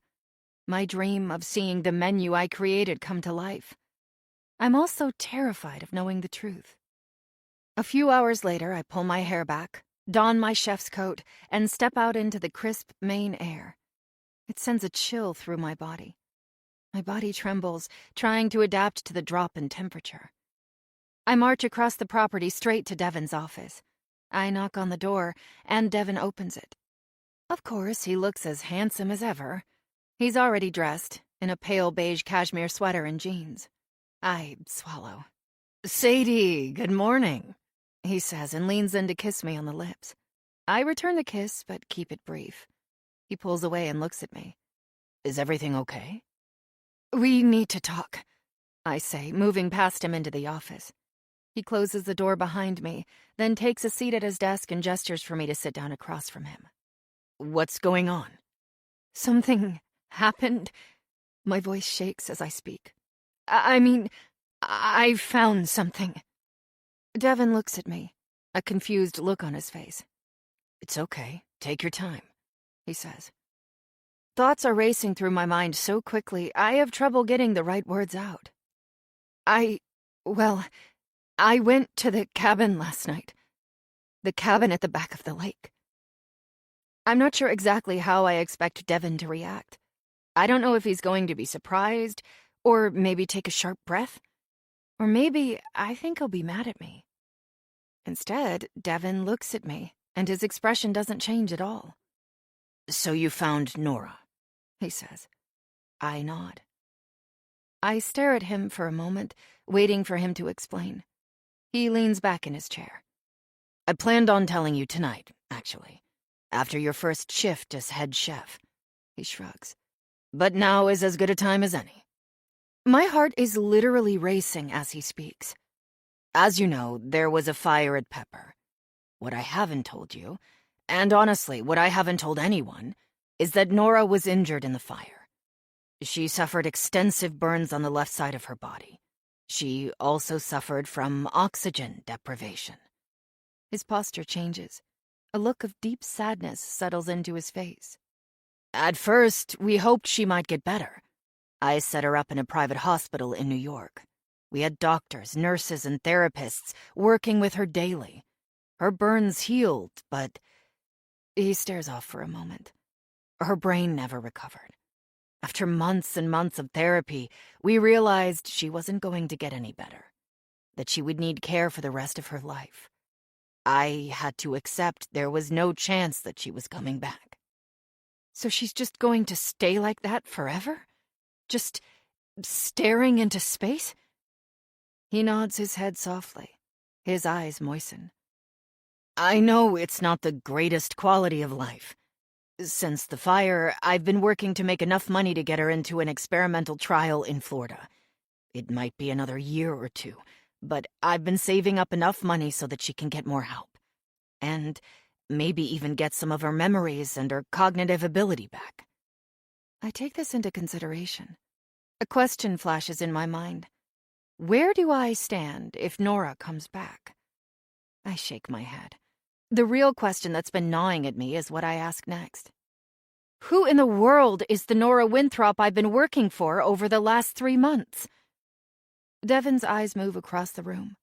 of seeing the menu I created come to life. I'm also terrified of knowing the truth. A few hours later, I pull my hair back, don my chef's coat, and step out into the crisp Maine air. It sends a chill through my body. My body trembles, trying to adapt to the drop in temperature. I march across the property straight to Devon's office. I knock on the door, and Devon opens it. Of course, he looks as handsome as ever. He's already dressed, in a pale beige cashmere sweater and jeans. I swallow. "Sadie, good morning," he says and leans in to kiss me on the lips. I return the kiss, but keep it brief. He pulls away and looks at me. "Is everything okay?" "We need to talk," I say, moving past him into the office. He closes the door behind me, then takes a seat at his desk and gestures for me to sit down across from him. "What's going on?" "Something happened." My voice shakes as I speak. I found something." Devon looks at me, a confused look on his face. "It's okay. Take your time," he says. Thoughts are racing through my mind so quickly, I have trouble getting the right words out. I went to the cabin last night. The cabin at the back of the lake. I'm not sure exactly how I expect Devon to react. I don't know if he's going to be surprised, or maybe take a sharp breath, or maybe I think he'll be mad at me. Instead, Devon looks at me, and his expression doesn't change at all. "So you found Nora," he says. I nod. I stare at him for a moment, waiting for him to explain. He leans back in his chair. "I planned on telling you tonight, actually, after your first shift as head chef," he shrugs. "But now is as good a time as any." My heart is literally racing as he speaks. As you know, there was a fire at Pepper. What I haven't told you, and honestly, what I haven't told anyone, is that Nora was injured in the fire. She suffered extensive burns on the left side of her body. She also suffered from oxygen deprivation. His posture changes. A look of deep sadness settles into his face. At first, we hoped she might get better. I set her up in a private hospital in New York. We had doctors, nurses, and therapists working with her daily. Her burns healed, but... He stares off for a moment. Her brain never recovered. After months and months of therapy, we realized she wasn't going to get any better, that she would need care for the rest of her life. I had to accept there was no chance that she was coming back. So she's just going to stay like that forever? Just staring into space? He nods his head softly. His eyes moisten. I know it's not the greatest quality of life. Since the fire, I've been working to make enough money to get her into an experimental trial in Florida. It might be another year or two, but I've been saving up enough money so that she can get more help. And maybe even get some of her memories and her cognitive ability back. I take this into consideration. A question flashes in my mind. Where do I stand if Nora comes back? I shake my head. The real question that's been gnawing at me is what I ask next. Who in the world is the Nora Winthrop I've been working for over the last 3 months? Devon's eyes move across the room.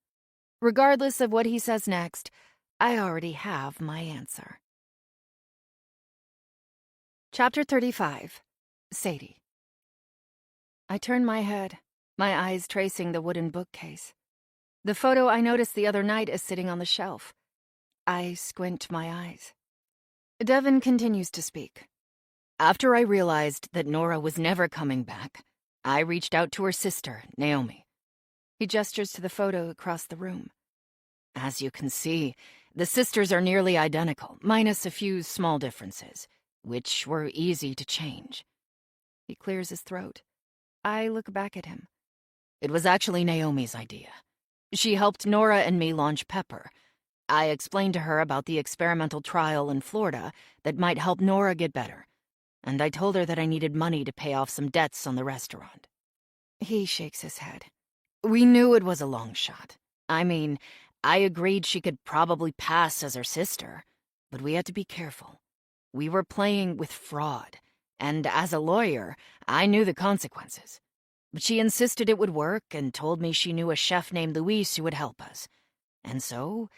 Regardless of what he says next, I already have my answer. Chapter 35. Sadie. I turn my head, my eyes tracing the wooden bookcase. The photo I noticed the other night is sitting on the shelf. I squint my eyes. Devin continues to speak. After I realized that Nora was never coming back, I reached out to her sister, Naomi. He gestures to the photo across the room. As you can see, the sisters are nearly identical, minus a few small differences, which were easy to change. He clears his throat. I look back at him. It was actually Naomi's idea. She helped Nora and me launch Pepper. I explained to her about the experimental trial in Florida that might help Nora get better, and I told her that I needed money to pay off some debts on the restaurant. He shakes his head. We knew it was a long shot. I mean, I agreed she could probably pass as her sister, but we had to be careful. We were playing with fraud, and as a lawyer, I knew the consequences. But she insisted it would work and told me she knew a chef named Luis who would help us. And so,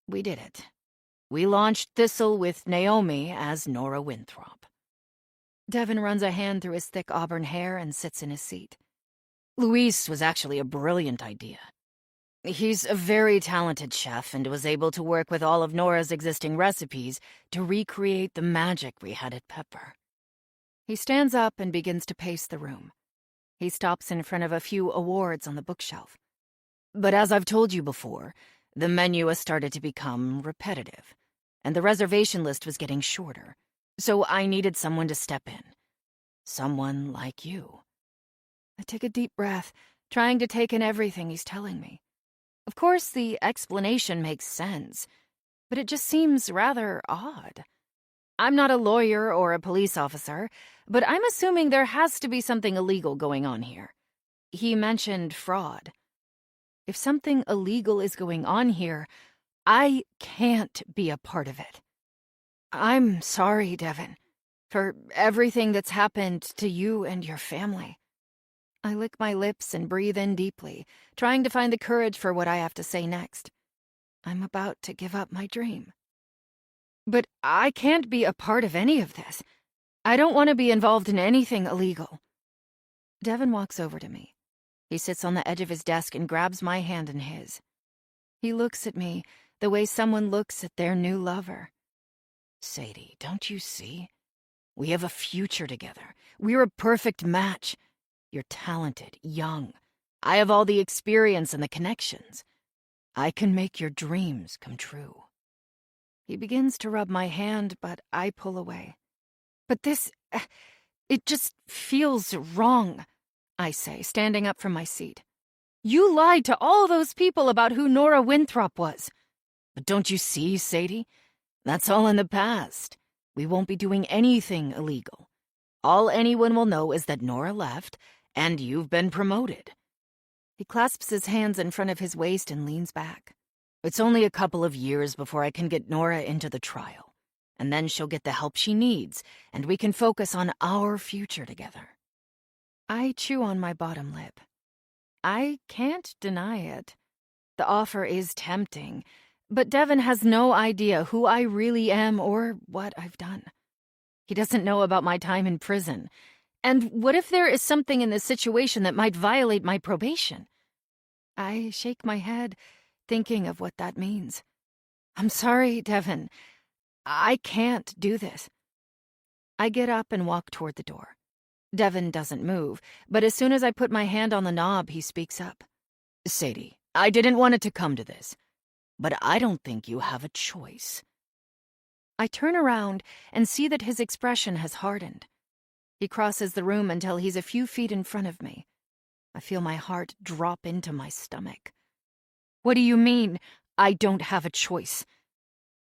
we did it. We launched Thistle with Naomi as Nora Winthrop. Devin runs a hand through his thick auburn hair and sits in his seat. Luis was actually a brilliant idea. He's a very talented chef and was able to work with all of Nora's existing recipes to recreate the magic we had at Pepper. He stands up and begins to pace the room. He stops in front of a few awards on the bookshelf. But as I've told you before, the menu has started to become repetitive, and the reservation list was getting shorter, so I needed someone to step in. Someone like you. I take a deep breath, trying to take in everything he's telling me. Of course, the explanation makes sense, but it just seems rather odd. I'm not a lawyer or a police officer, but I'm assuming there has to be something illegal going on here. He mentioned fraud. If something illegal is going on here, I can't be a part of it. I'm sorry, Devin, for everything that's happened to you and your family. I lick my lips and breathe in deeply, trying to find the courage for what I have to say next. I'm about to give up my dream. But I can't be a part of any of this. I don't want to be involved in anything illegal. Devin walks over to me. He sits on the edge of his desk and grabs my hand in his. He looks at me the way someone looks at their new lover. Sadie, don't you see? We have a future together. We're a perfect match. You're talented, young. I have all the experience and the connections. I can make your dreams come true. He begins to rub my hand, but I pull away. But this, it just feels wrong, I say, standing up from my seat. You lied to all those people about who Nora Winthrop was. But don't you see, Sadie? That's all in the past. We won't be doing anything illegal. All anyone will know is that Nora left, and you've been promoted. He clasps his hands in front of his waist and leans back. It's only a couple of years before I can get Nora into the trial, and then she'll get the help she needs, and we can focus on our future together. I chew on my bottom lip. I can't deny it. The offer is tempting, but Devin has no idea who I really am or what I've done. He doesn't know about my time in prison. And what if there is something in this situation that might violate my probation? I shake my head, thinking of what that means. I'm sorry, Devin. I can't do this. I get up and walk toward the door. Devin doesn't move, but as soon as I put my hand on the knob, he speaks up. Sadie, I didn't want it to come to this, but I don't think you have a choice. I turn around and see that his expression has hardened. He crosses the room until he's a few feet in front of me. I feel my heart drop into my stomach. What do you mean, I don't have a choice?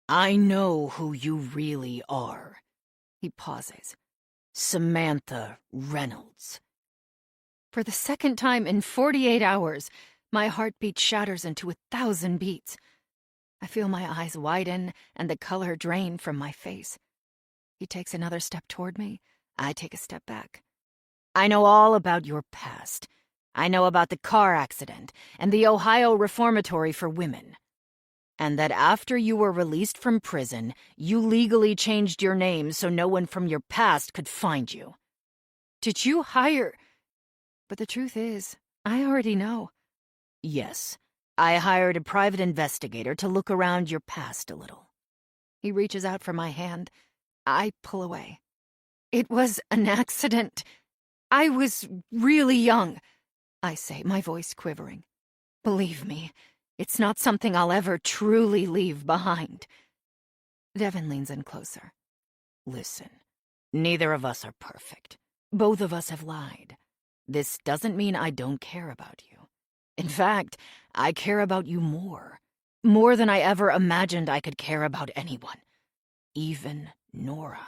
I know who you really are. He pauses. Samantha Reynolds. For the second time in 48 hours, my heartbeat shatters into 1,000 beats. I feel my eyes widen and the color drain from my face. He takes another step toward me. I take a step back. I know all about your past. I know about the car accident and the Ohio Reformatory for Women. And that after you were released from prison, you legally changed your name so no one from your past could find you. Did you hire... But the truth is, I already know. Yes, I hired a private investigator to look around your past a little. He reaches out for my hand. I pull away. It was an accident. I was really young, I say, my voice quivering. Believe me, it's not something I'll ever truly leave behind. Devin leans in closer. Listen, neither of us are perfect. Both of us have lied. This doesn't mean I don't care about you. In fact, I care about you more. More than I ever imagined I could care about anyone. Even Nora.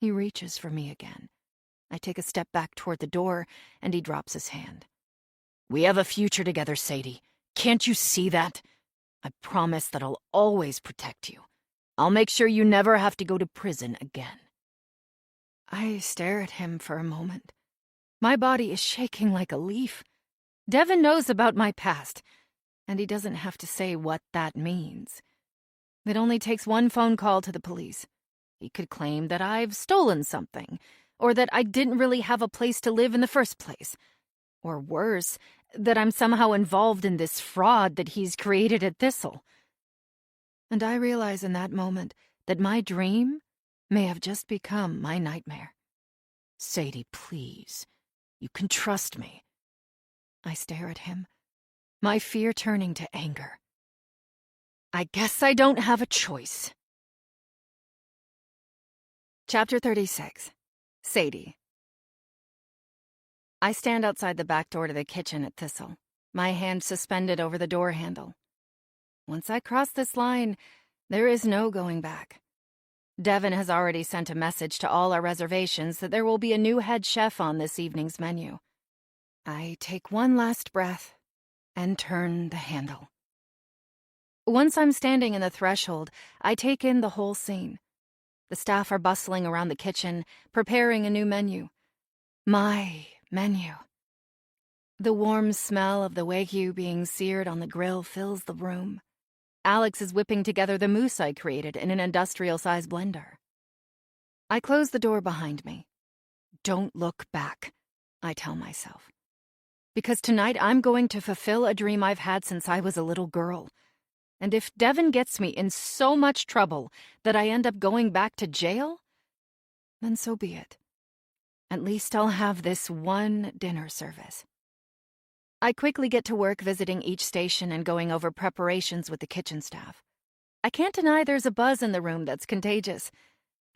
He reaches for me again. I take a step back toward the door, and he drops his hand. We have a future together, Sadie. Can't you see that? I promise that I'll always protect you. I'll make sure you never have to go to prison again. I stare at him for a moment. My body is shaking like a leaf. Devin knows about my past, and he doesn't have to say what that means. It only takes one phone call to the police. He could claim that I've stolen something, or that I didn't really have a place to live in the first place. Or worse, that I'm somehow involved in this fraud that he's created at Thistle. And I realize in that moment that my dream may have just become my nightmare. Sadie, please. You can trust me. I stare at him, my fear turning to anger. I guess I don't have a choice. Chapter 36. Sadie. I stand outside the back door to the kitchen at Thistle, my hand suspended over the door handle. Once I cross this line, there is no going back. Devin has already sent a message to all our reservations that there will be a new head chef on this evening's menu. I take one last breath and turn the handle. Once I'm standing in the threshold, I take in the whole scene. The staff are bustling around the kitchen, preparing a new menu. My menu. The warm smell of the Wagyu being seared on the grill fills the room. Alex is whipping together the mousse I created in an industrial-size blender. I close the door behind me. Don't look back, I tell myself. Because tonight I'm going to fulfill a dream I've had since I was a little girl. And if Devin gets me in so much trouble that I end up going back to jail, then so be it. At least I'll have this one dinner service. I quickly get to work visiting each station and going over preparations with the kitchen staff. I can't deny there's a buzz in the room that's contagious.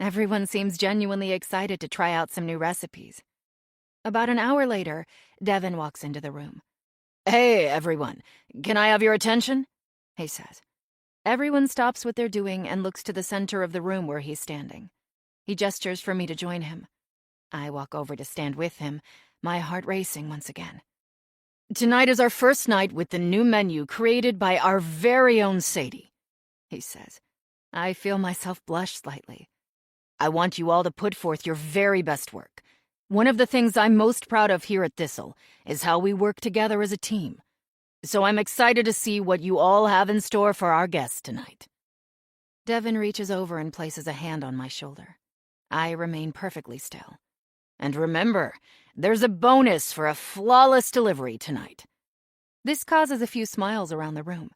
Everyone seems genuinely excited to try out some new recipes. About an hour later, Devin walks into the room. Hey, everyone. Can I have your attention? He says. Everyone stops what they're doing and looks to the center of the room where he's standing. He gestures for me to join him. I walk over to stand with him, my heart racing once again. Tonight is our first night with the new menu created by our very own Sadie, he says. I feel myself blush slightly. I want you all to put forth your very best work. One of the things I'm most proud of here at Thistle is how we work together as a team. So I'm excited to see what you all have in store for our guests tonight. Devin reaches over and places a hand on my shoulder. I remain perfectly still. And remember, there's a bonus for a flawless delivery tonight. This causes a few smiles around the room.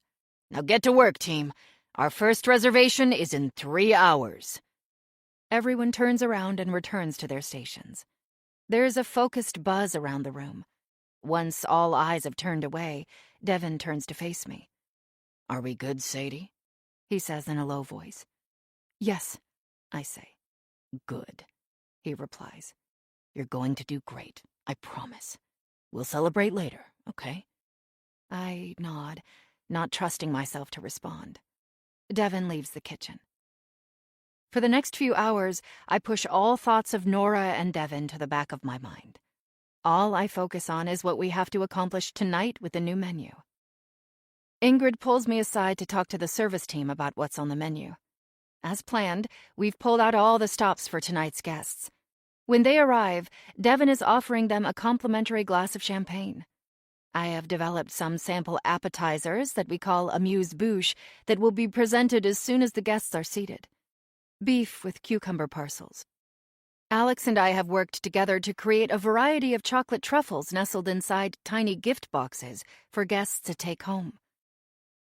Now get to work, team. Our first reservation is in 3 hours. Everyone turns around and returns to their stations. There's a focused buzz around the room. Once all eyes have turned away, Devin turns to face me. Are we good, Sadie? He says in a low voice. Yes, I say. Good, he replies. You're going to do great, I promise. We'll celebrate later, okay? I nod, not trusting myself to respond. Devin leaves the kitchen. For the next few hours, I push all thoughts of Nora and Devin to the back of my mind. All I focus on is what we have to accomplish tonight with the new menu. Ingrid pulls me aside to talk to the service team about what's on the menu. As planned, we've pulled out all the stops for tonight's guests. When they arrive, Devin is offering them a complimentary glass of champagne. I have developed some sample appetizers that we call amuse-bouche that will be presented as soon as the guests are seated. Beef with cucumber parcels. Alex and I have worked together to create a variety of chocolate truffles nestled inside tiny gift boxes for guests to take home.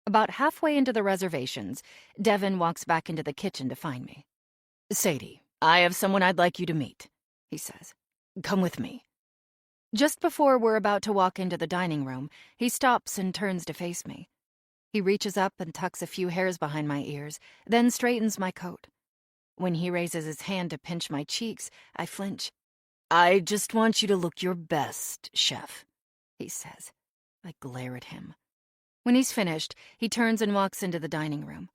About halfway into the reservations, Devin walks back into the kitchen to find me. Sadie, I have someone I'd like you to meet, he says. Come with me. Just before we're about to walk into the dining room, he stops and turns to face me. He reaches up and tucks a few hairs behind my ears, then straightens my coat. When he raises his hand to pinch my cheeks, I flinch. I just want you to look your best, chef, he says. I glare at him. When he's finished, he turns and walks into the dining room.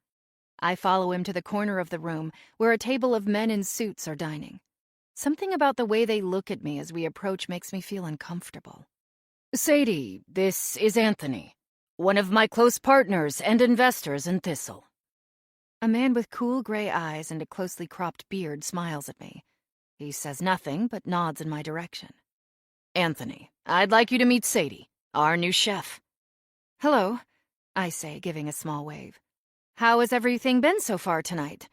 I follow him to the corner of the room where a table of men in suits are dining. Something about the way they look at me as we approach makes me feel uncomfortable. Sadie, this is Anthony, one of my close partners and investors in Thistle. A man with cool gray eyes and a closely cropped beard smiles at me. He says nothing but nods in my direction. Anthony, I'd like you to meet Sadie, our new chef. Hello, I say, giving a small wave. How has everything been so far tonight?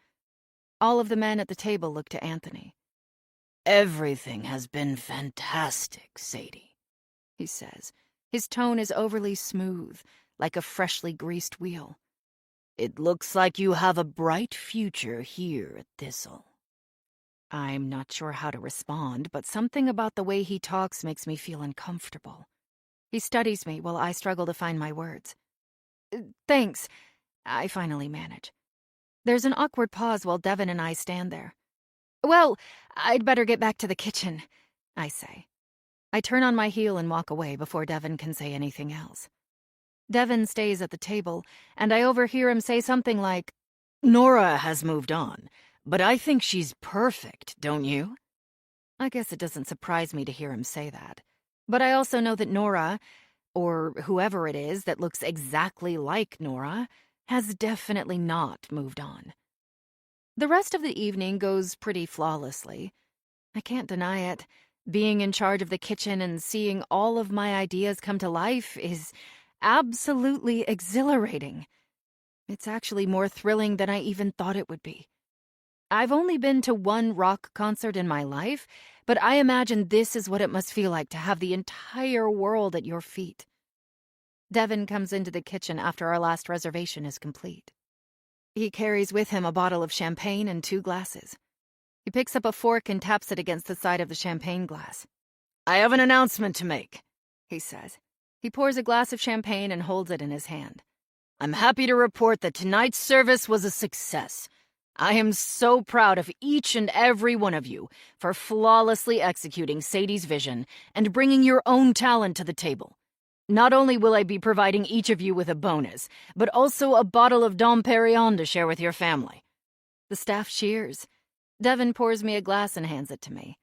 All of the men at the table look to Anthony. Everything has been fantastic, Sadie, he says. His tone is overly smooth, like a freshly greased wheel. It looks like you have a bright future here at Thistle. I'm not sure how to respond, but something about the way he talks makes me feel uncomfortable. He studies me while I struggle to find my words. Thanks, I finally manage. There's an awkward pause while Devin and I stand there. Well, I'd better get back to the kitchen, I say. I turn on my heel and walk away before Devin can say anything else. Devin stays at the table, and I overhear him say something like, Nora has moved on, but I think she's perfect, don't you? I guess it doesn't surprise me to hear him say that. But I also know that Nora, or whoever it is that looks exactly like Nora, has definitely not moved on. The rest of the evening goes pretty flawlessly. I can't deny it. Being in charge of the kitchen and seeing all of my ideas come to life is absolutely exhilarating. It's actually more thrilling than I even thought it would be. I've only been to one rock concert in my life, but I imagine this is what it must feel like to have the entire world at your feet. Devin comes into the kitchen after our last reservation is complete. He carries with him a bottle of champagne and 2 glasses. He picks up a fork and taps it against the side of the champagne glass. I have an announcement to make, he says. He pours a glass of champagne and holds it in his hand. I'm happy to report that tonight's service was a success. I am so proud of each and every one of you for flawlessly executing Sadie's vision and bringing your own talent to the table. Not only will I be providing each of you with a bonus, but also a bottle of Dom Perignon to share with your family. The staff cheers. Devin pours me a glass and hands it to me.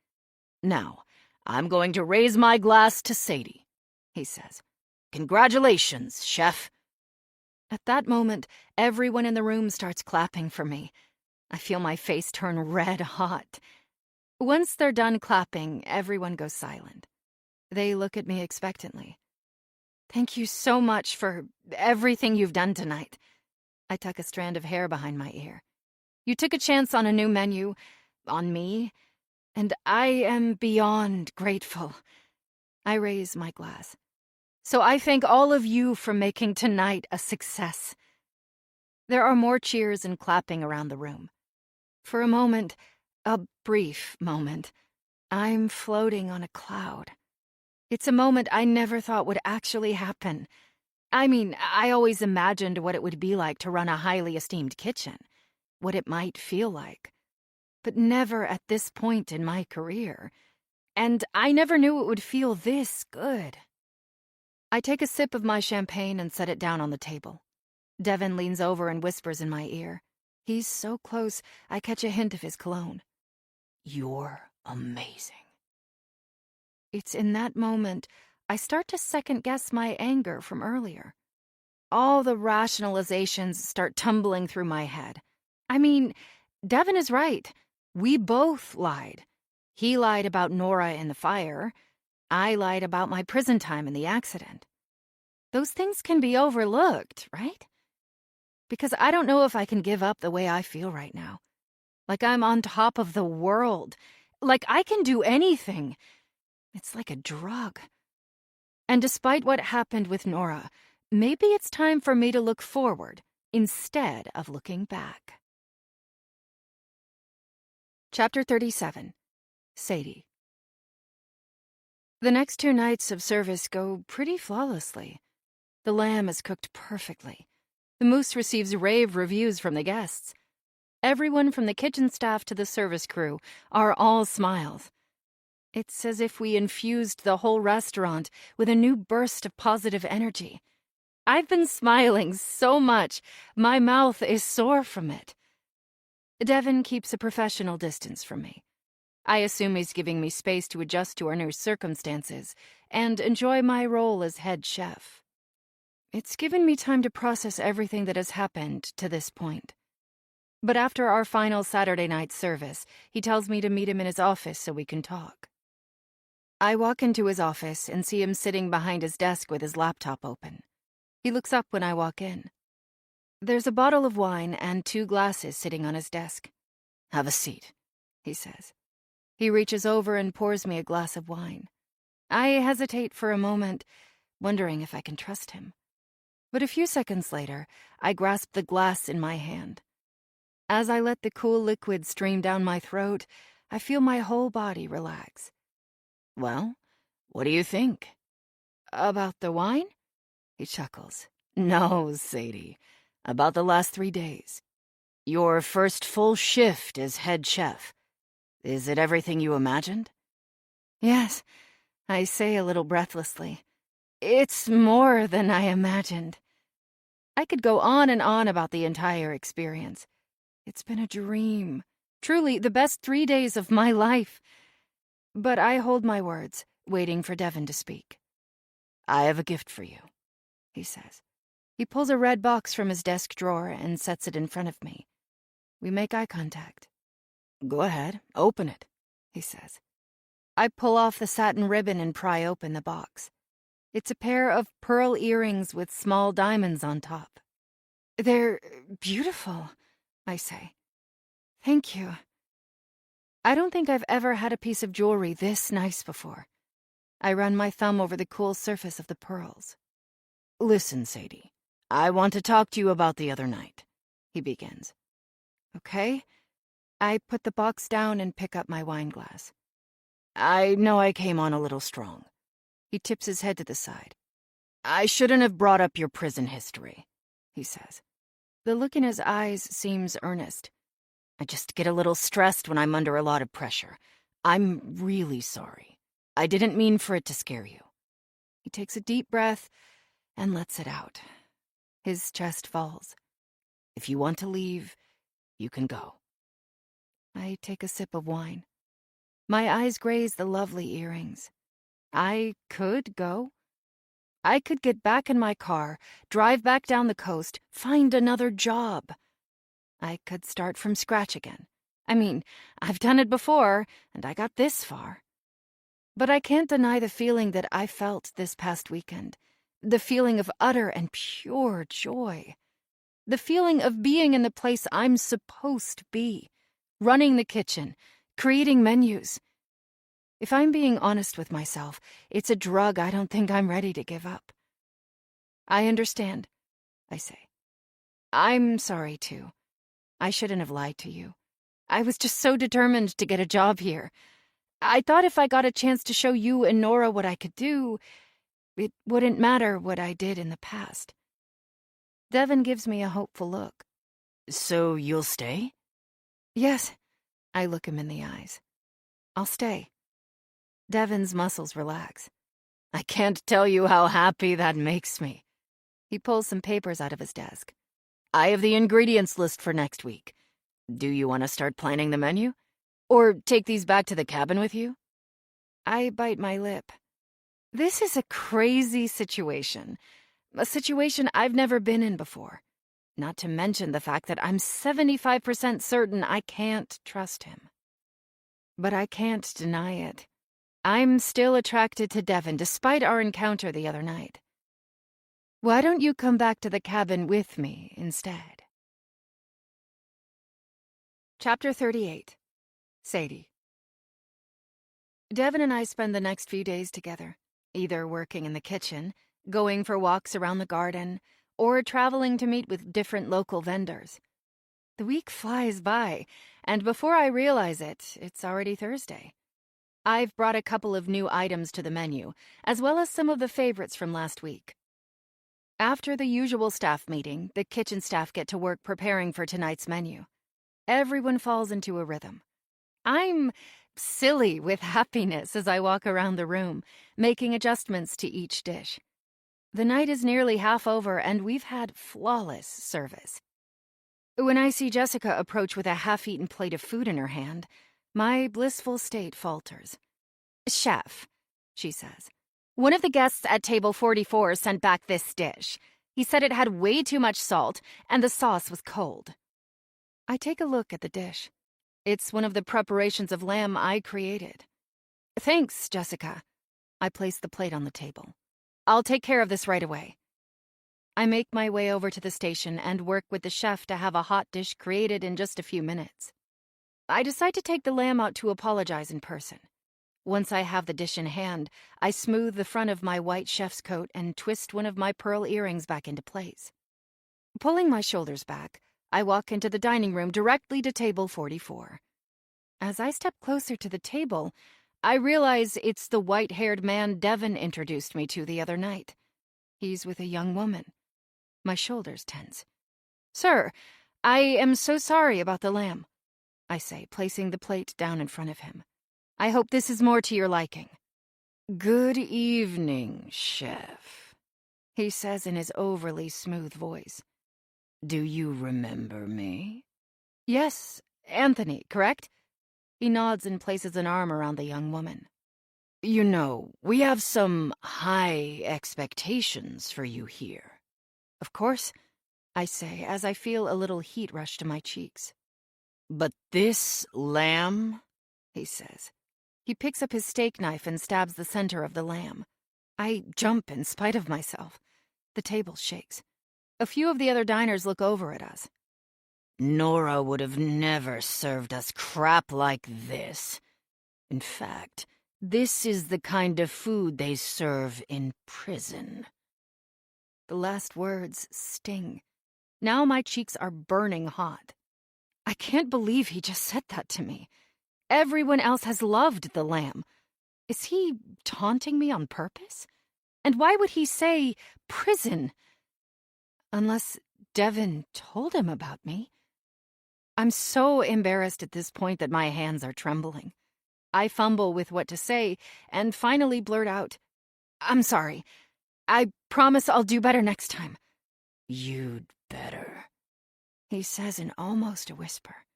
Now, I'm going to raise my glass to Sadie, he says. Congratulations, chef. At that moment, everyone in the room starts clapping for me. I feel my face turn red hot. Once they're done clapping, everyone goes silent. They look at me expectantly. Thank you so much for everything you've done tonight. I tuck a strand of hair behind my ear. You took a chance on a new menu, on me, and I am beyond grateful. I raise my glass. So I thank all of you for making tonight a success. There are more cheers and clapping around the room. For a moment, a brief moment, I'm floating on a cloud. It's a moment I never thought would actually happen. I mean, I always imagined what it would be like to run a highly esteemed kitchen, what it might feel like. But never at this point in my career. And I never knew it would feel this good. I take a sip of my champagne and set it down on the table. Devin leans over and whispers in my ear. He's so close, I catch a hint of his cologne. You're amazing. It's in that moment I start to second-guess my anger from earlier. All the rationalizations start tumbling through my head. I mean, Devin is right. We both lied. He lied about Nora in the fire. I lied about my prison time in the accident. Those things can be overlooked, right? Because I don't know if I can give up the way I feel right now. Like I'm on top of the world, Like I can do anything. It's like a drug. And despite what happened with Nora, maybe it's time for me to look forward instead of looking back. Chapter 37. Sadie. The next 2 nights of service go pretty flawlessly. The lamb is cooked perfectly. The moose receives rave reviews from the guests. Everyone from the kitchen staff to the service crew are all smiles. It's as if we infused the whole restaurant with a new burst of positive energy. I've been smiling so much, my mouth is sore from it. Devin keeps a professional distance from me. I assume he's giving me space to adjust to our new circumstances and enjoy my role as head chef. It's given me time to process everything that has happened to this point. But after our final Saturday night service, he tells me to meet him in his office so we can talk. I walk into his office and see him sitting behind his desk with his laptop open. He looks up when I walk in. There's a bottle of wine and 2 glasses sitting on his desk. "Have a seat," he says. He reaches over and pours me a glass of wine. I hesitate for a moment, wondering if I can trust him. But a few seconds later, I grasp the glass in my hand. As I let the cool liquid stream down my throat, I feel my whole body relax. "Well, what do you think?" "About the wine?" He chuckles. "No, Sadie. About the last 3 days. Your first full shift as head chef. Is it everything you imagined?" "Yes," I say a little breathlessly. "It's more than I imagined." I could go on and on about the entire experience. It's been a dream. Truly the best 3 days of my life. But I hold my words, waiting for Devin to speak. "I have a gift for you," he says. He pulls a red box from his desk drawer and sets it in front of me. We make eye contact. "Go ahead, open it," he says. I pull off the satin ribbon and pry open the box. It's a pair of pearl earrings with small diamonds on top. "They're beautiful," I say. "Thank you." I don't think I've ever had a piece of jewelry this nice before. I run my thumb over the cool surface of the pearls. "Listen, Sadie, I want to talk to you about the other night," he begins. "Okay." I put the box down and pick up my wine glass. "I know I came on a little strong." He tips his head to the side. "I shouldn't have brought up your prison history," he says. The look in his eyes seems earnest. "I just get a little stressed when I'm under a lot of pressure. I'm really sorry. I didn't mean for it to scare you." He takes a deep breath and lets it out. His chest falls. "If you want to leave, you can go." I take a sip of wine. My eyes graze the lovely earrings. I could go. I could get back in my car, drive back down the coast, find another job. I could start from scratch again. I mean, I've done it before, and I got this far. But I can't deny the feeling that I felt this past weekend. The feeling of utter and pure joy. The feeling of being in the place I'm supposed to be. Running the kitchen, creating menus. If I'm being honest with myself, it's a drug I don't think I'm ready to give up. "I understand," I say. "I'm sorry, too. I shouldn't have lied to you. I was just so determined to get a job here. I thought if I got a chance to show you and Nora what I could do, it wouldn't matter what I did in the past." Devin gives me a hopeful look. "So you'll stay?" "Yes." I look him in the eyes. "I'll stay." Devin's muscles relax. "I can't tell you how happy that makes me." He pulls some papers out of his desk. "I have the ingredients list for next week. Do you want to start planning the menu? Or take these back to the cabin with you?" I bite my lip. This is a crazy situation. A situation I've never been in before. Not to mention the fact that I'm 75% certain I can't trust him. But I can't deny it. I'm still attracted to Devin despite our encounter the other night. Why don't you come back to the cabin with me instead? Chapter 38. Sadie. Devin and I spend the next few days together, either working in the kitchen, going for walks around the garden, or traveling to meet with different local vendors. The week flies by, and before I realize it, it's already Thursday. I've brought a couple of new items to the menu, as well as some of the favorites from last week. After the usual staff meeting, the kitchen staff get to work preparing for tonight's menu. Everyone falls into a rhythm. I'm silly with happiness as I walk around the room, making adjustments to each dish. The night is nearly half over, and we've had flawless service. When I see Jessica approach with a half-eaten plate of food in her hand, my blissful state falters. "Chef," she says, "one of the guests at table 44 sent back this dish. He said it had way too much salt, and the sauce was cold." I take a look at the dish. It's one of the preparations of lamb I created. "Thanks, Jessica." I place the plate on the table. "I'll take care of this right away." I make my way over to the station and work with the chef to have a hot dish created in just a few minutes. I decide to take the lamb out to apologize in person. Once I have the dish in hand, I smooth the front of my white chef's coat and twist one of my pearl earrings back into place. Pulling my shoulders back, I walk into the dining room directly to table 44. As I step closer to the table, I realize it's the white-haired man Devin introduced me to the other night. He's with a young woman. My shoulders tense. "Sir, I am so sorry about the lamb," I say, placing the plate down in front of him. "I hope this is more to your liking." "Good evening, chef," he says in his overly smooth voice. "Do you remember me?" "Yes, Anthony, correct?" He nods and places an arm around the young woman. "You know, we have some high expectations for you here." "Of course," I say as I feel a little heat rush to my cheeks. "But this lamb," he says. He picks up his steak knife and stabs the center of the lamb. I jump in spite of myself. The table shakes. A few of the other diners look over at us. "Nora would have never served us crap like this. In fact, this is the kind of food they serve in prison." The last words sting. Now my cheeks are burning hot. I can't believe he just said that to me. Everyone else has loved the lamb. Is he taunting me on purpose? And why would he say prison? Unless Devin told him about me. I'm so embarrassed at this point that my hands are trembling. I fumble with what to say and finally blurt out, "I'm sorry. I promise I'll do better next time." "You'd better," he says in almost a whisper.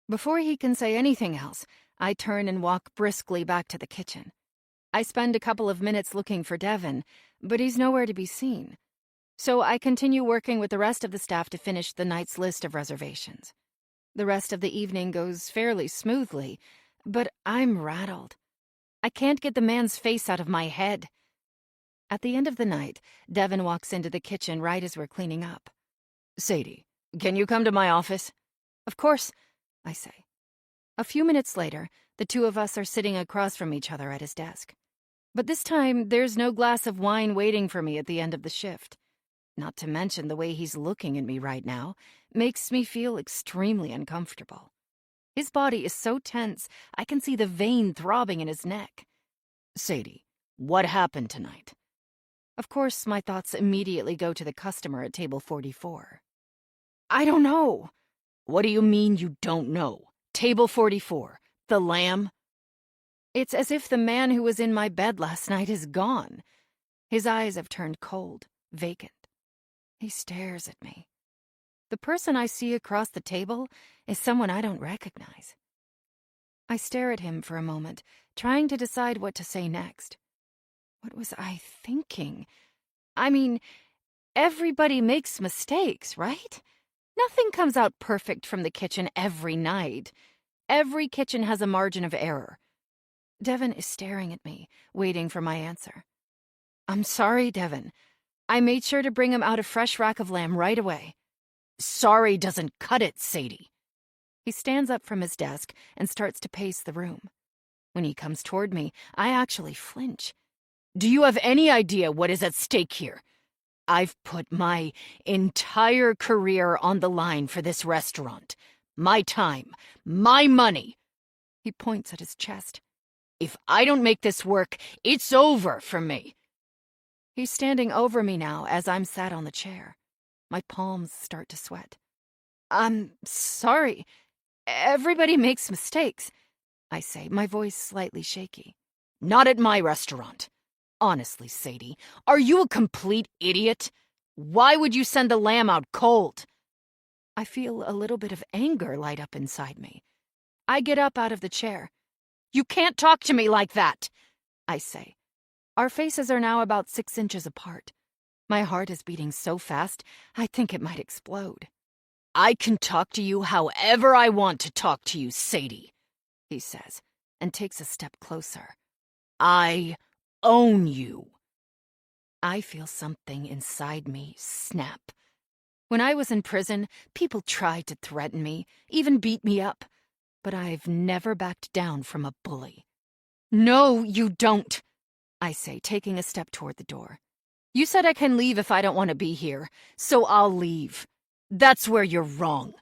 Before he can say anything else, I turn and walk briskly back to the kitchen. I spend a couple of minutes looking for Devin, but he's nowhere to be seen. So I continue working with the rest of the staff to finish the night's list of reservations. The rest of the evening goes fairly smoothly, but I'm rattled. I can't get the man's face out of my head. At the end of the night, Devin walks into the kitchen right as we're cleaning up. "Sadie, can you come to my office?" "Of course," I say. A few minutes later, the two of us are sitting across from each other at his desk. But this time, there's no glass of wine waiting for me at the end of the shift. Not to mention the way he's looking at me right now makes me feel extremely uncomfortable. His body is so tense, I can see the vein throbbing in his neck. "Sadie, what happened tonight?" Of course, my thoughts immediately go to the customer at table 44. "I don't know." "What do you mean you don't know? Table 44, the lamb?" It's as if the man who was in my bed last night is gone. His eyes have turned cold, vacant. He stares at me. The person I see across the table is someone I don't recognize. I stare at him for a moment, trying to decide what to say next. What was I thinking? I mean, everybody makes mistakes, right? Nothing comes out perfect from the kitchen every night. Every kitchen has a margin of error. Devin is staring at me, waiting for my answer. "I'm sorry, Devin. I made sure to bring him out a fresh rack of lamb right away." "Sorry doesn't cut it, Sadie." He stands up from his desk and starts to pace the room. When he comes toward me, I actually flinch. Do you have any idea what is at stake here? I've put my entire career on the line for this restaurant. My time, my money. He points at his chest. If I don't make this work, it's over for me. He's standing over me now as I'm sat on the chair. My palms start to sweat. I'm sorry. Everybody makes mistakes, I say, my voice slightly shaky. Not at my restaurant. Honestly, Sadie, are you a complete idiot? Why would you send the lamb out cold? I feel a little bit of anger light up inside me. I get up out of the chair. You can't talk to me like that, I say. Our faces are now about 6 inches apart. My heart is beating so fast, I think it might explode. I can talk to you however I want to talk to you, Sadie, he says, and takes a step closer. I own you. I feel something inside me snap. When I was in prison, people tried to threaten me, even beat me up, but I've never backed down from a bully. No, you don't, I say, taking a step toward the door. You said I can leave if I don't want to be here, so I'll leave. That's where you're wrong,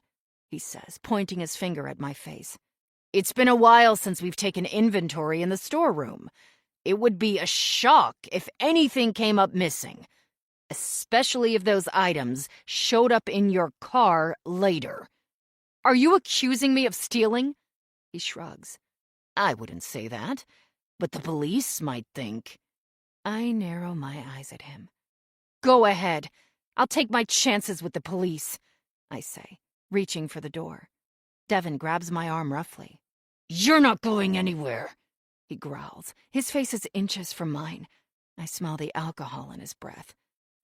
he says, pointing his finger at my face. It's been a while since we've taken inventory in the storeroom. It would be a shock if anything came up missing, especially if those items showed up in your car later. Are you accusing me of stealing? He shrugs. I wouldn't say that, but the police might think. I narrow my eyes at him. Go ahead. I'll take my chances with the police, I say, reaching for the door. Devin grabs my arm roughly. You're not going anywhere, he growls. His face is inches from mine. I smell the alcohol in his breath.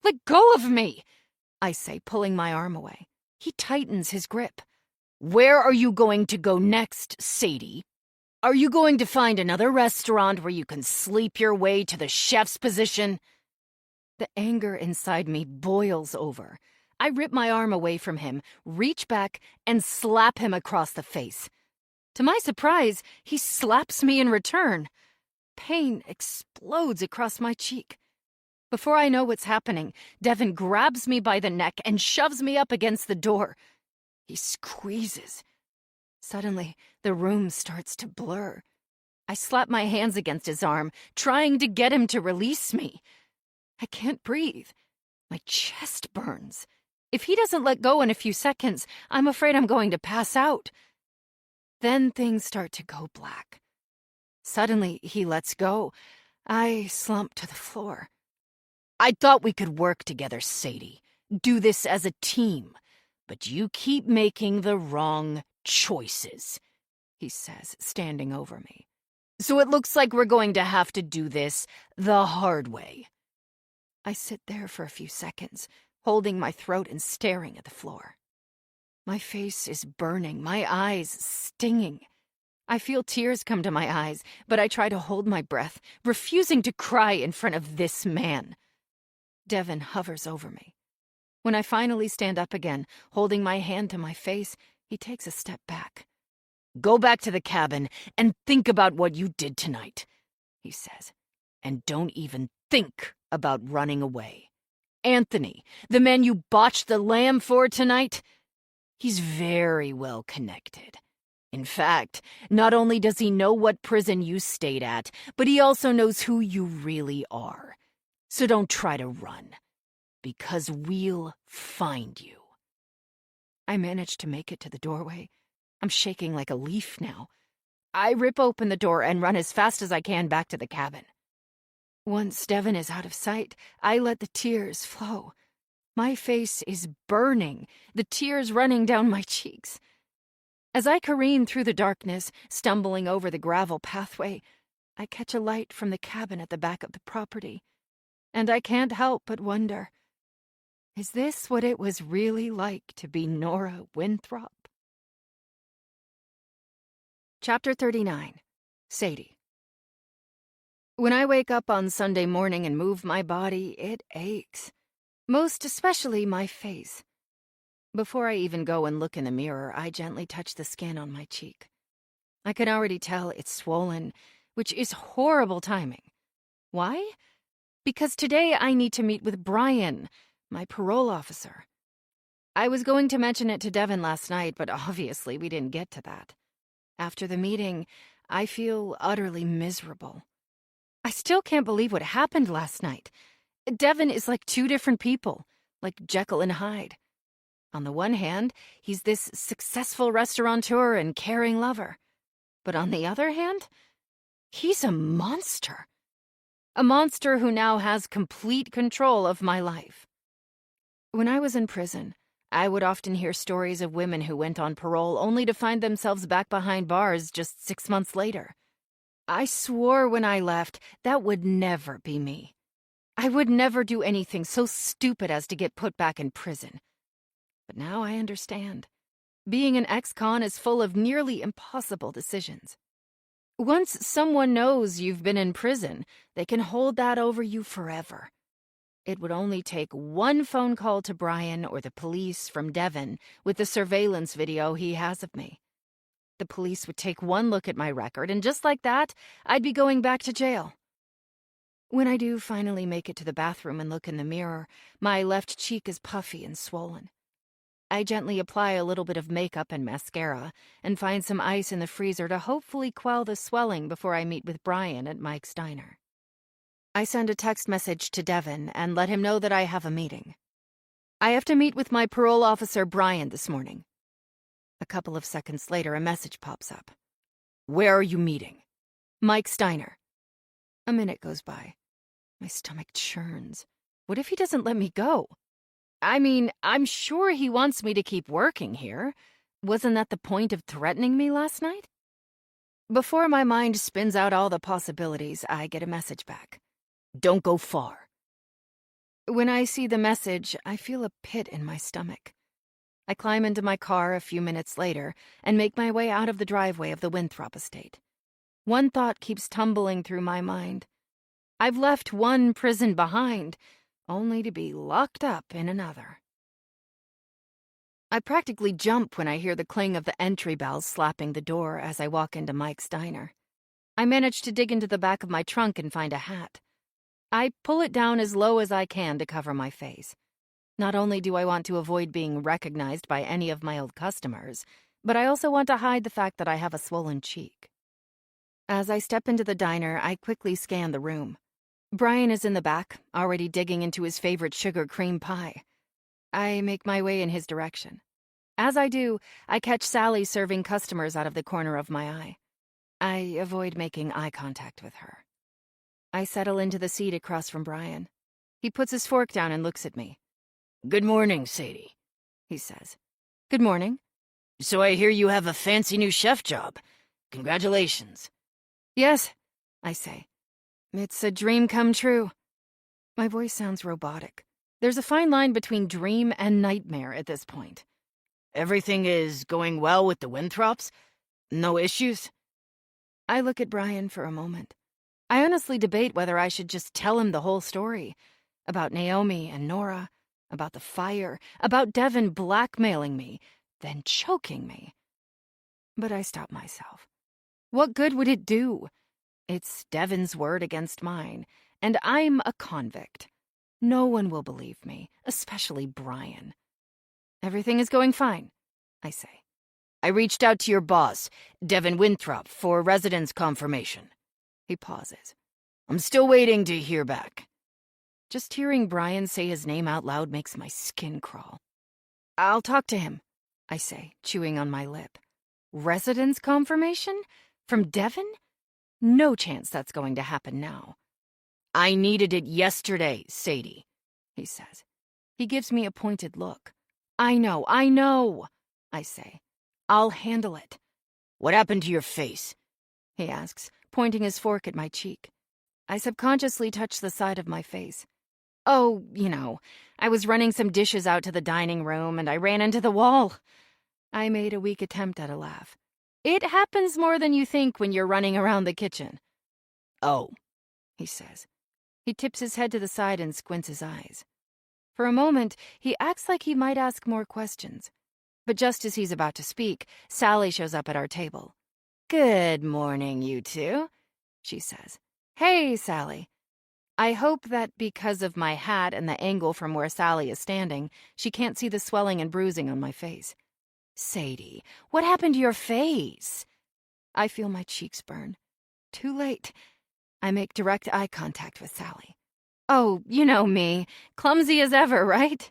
Let go of me, I say, pulling my arm away. He tightens his grip. Where are you going to go next, Sadie? Are you going to find another restaurant where you can sleep your way to the chef's position? The anger inside me boils over. I rip my arm away from him, reach back, and slap him across the face. To my surprise, he slaps me in return. Pain explodes across my cheek. Before I know what's happening, Devin grabs me by the neck and shoves me up against the door. He squeezes. Suddenly, the room starts to blur. I slap my hands against his arm, trying to get him to release me. I can't breathe. My chest burns. If he doesn't let go in a few seconds, I'm afraid I'm going to pass out. Then things start to go black. Suddenly, he lets go. I slump to the floor. I thought we could work together, Sadie. Do this as a team. But you keep making the wrong choices, he says, standing over me. So it looks like we're going to have to do this the hard way. I sit there for a few seconds, holding my throat and staring at the floor. My face is burning, my eyes stinging. I feel tears come to my eyes, but I try to hold my breath, refusing to cry in front of this man. Devin hovers over me. When I finally stand up again, holding my hand to my face, he takes a step back. Go back to the cabin and think about what you did tonight, he says. And don't even think about running away. Anthony, the man you botched the lamb for tonight, he's very well connected. In fact, not only does he know what prison you stayed at, but he also knows who you really are. So don't try to run, because we'll find you. I manage to make it to the doorway. I'm shaking like a leaf now. I rip open the door and run as fast as I can back to the cabin. Once Devin is out of sight, I let the tears flow. My face is burning, the tears running down my cheeks. As I careen through the darkness, stumbling over the gravel pathway, I catch a light from the cabin at the back of the property. And I can't help but wonder, is this what it was really like to be Nora Winthrop? Chapter 39. Sadie. When I wake up on Sunday morning and move my body, it aches. Most especially my face. Before I even go and look in the mirror, I gently touch the skin on my cheek. I can already tell it's swollen which is horrible timing. Why? Because today I need to meet with Brian, my parole officer. I was going to mention it to Devin last night, but obviously we didn't get to that. After the meeting, I feel utterly miserable. I still can't believe what happened last night. Devin is like two different people, like Jekyll and Hyde. On the one hand, he's this successful restaurateur and caring lover. But on the other hand, he's a monster. A monster who now has complete control of my life. When I was in prison, I would often hear stories of women who went on parole only to find themselves back behind bars just 6 months later. I swore when I left that would never be me. I would never do anything so stupid as to get put back in prison. But now I understand. Being an ex-con is full of nearly impossible decisions. Once someone knows you've been in prison, they can hold that over you forever. It would only take one phone call to Brian or the police from Devin with the surveillance video he has of me. The police would take one look at my record, and just like that, I'd be going back to jail. When I do finally make it to the bathroom and look in the mirror, my left cheek is puffy and swollen. I gently apply a little bit of makeup and mascara and find some ice in the freezer to hopefully quell the swelling before I meet with Brian at Mike's Diner. I send a text message to Devin and let him know that I have a meeting. I have to meet with my parole officer Brian this morning. A couple of seconds later, a message pops up. Where are you meeting? Mike's Diner. A minute goes by. My stomach churns. What if he doesn't let me go? I mean, I'm sure he wants me to keep working here. Wasn't that the point of threatening me last night? Before my mind spins out all the possibilities, I get a message back. Don't go far. When I see the message, I feel a pit in my stomach. I climb into my car a few minutes later and make my way out of the driveway of the Winthrop estate. One thought keeps tumbling through my mind. I've left one prison behind, only to be locked up in another. I practically jump when I hear the cling of the entry bells slapping the door as I walk into Mike's Diner. I manage to dig into the back of my trunk and find a hat. I pull it down as low as I can to cover my face. Not only do I want to avoid being recognized by any of my old customers, but I also want to hide the fact that I have a swollen cheek. As I step into the diner, I quickly scan the room. Brian is in the back, already digging into his favorite sugar cream pie. I make my way in his direction. As I do, I catch Sally serving customers out of the corner of my eye. I avoid making eye contact with her. I settle into the seat across from Brian. He puts his fork down and looks at me. Good morning, Sadie, he says. Good morning. So I hear you have a fancy new chef job. Congratulations. Yes, I say. It's a dream come true. My voice sounds robotic. There's a fine line between dream and nightmare at this point. Everything is going well with the Winthrops? No issues? I look at Brian for a moment. I honestly debate whether I should just tell him the whole story. About Naomi and Nora, about the fire, about Devin blackmailing me, then choking me. But I stop myself. What good would it do? It's Devin's word against mine, and I'm a convict. No one will believe me, especially Brian. Everything is going fine, I say. I reached out to your boss, Devin Winthrop, for residence confirmation. He pauses. I'm still waiting to hear back. Just hearing Brian say his name out loud makes my skin crawl. I'll talk to him, I say, chewing on my lip. Residence confirmation? From Devin? No chance that's going to happen now. I needed it yesterday, Sadie, he says. He gives me a pointed look. I know, I say. I'll handle it. What happened to your face? He asks, pointing his fork at my cheek. I subconsciously touch the side of my face. Oh, I was running some dishes out to the dining room and I ran into the wall. I made a weak attempt at a laugh. It happens more than you think when you're running around the kitchen. Oh, he says. He tips his head to the side and squints his eyes. For a moment, he acts like he might ask more questions. But just as he's about to speak, Sally shows up at our table. Good morning, you two. she says. Hey, Sally. I hope that because of my hat and the angle from where Sally is standing, she can't see the swelling and bruising on my face. Sadie, what happened to your face? I feel my cheeks burn. Too late. I make direct eye contact with Sally. Oh, you know me. Clumsy as ever, right?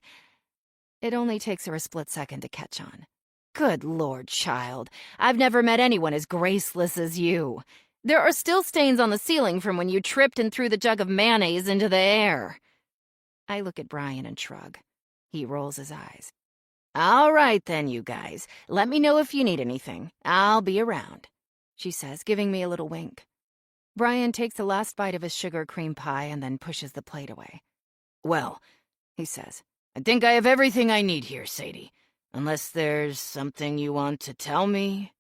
It only takes her a split second to catch on. Good Lord, child. I've never met anyone as graceless as you. There are still stains on the ceiling from when you tripped and threw the jug of mayonnaise into the air. I look at Brian and shrug. He rolls his eyes. All right then, you guys. Let me know if you need anything. I'll be around, she says, giving me a little wink. Brian takes the last bite of his sugar cream pie and then pushes the plate away. Well, he says, I think I have everything I need here, Sadie. Unless there's something you want to tell me.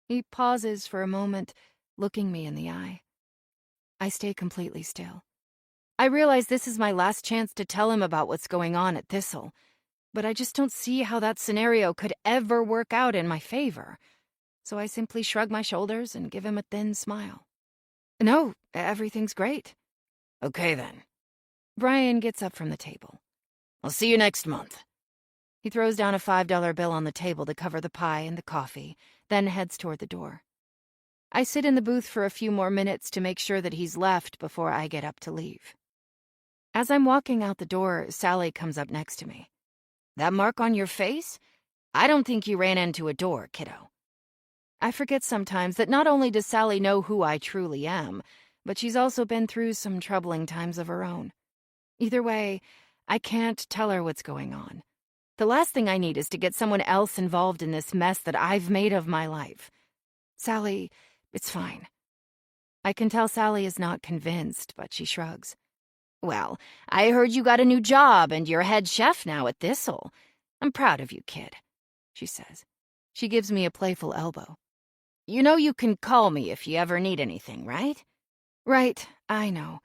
He pauses for a moment, looking me in the eye. I stay completely still. I realize this is my last chance to tell him about what's going on at Thistle, but I just don't see how that scenario could ever work out in my favor. So I simply shrug my shoulders and give him a thin smile. No, everything's great. Okay, then. Brian gets up from the table. I'll see you next month. He throws down a $5 bill on the table to cover the pie and the coffee, then heads toward the door. I sit in the booth for a few more minutes to make sure that he's left before I get up to leave. As I'm walking out the door, Sally comes up next to me. That mark on your face? I don't think you ran into a door, kiddo. I forget sometimes that not only does Sally know who I truly am, but she's also been through some troubling times of her own. Either way, I can't tell her what's going on. The last thing I need is to get someone else involved in this mess that I've made of my life. Sally, it's fine. I can tell Sally is not convinced, but she shrugs. Well, I heard you got a new job and you're head chef now at Thistle. I'm proud of you, kid, she says. She gives me a playful elbow. You know you can call me if you ever need anything, right? Right, I know.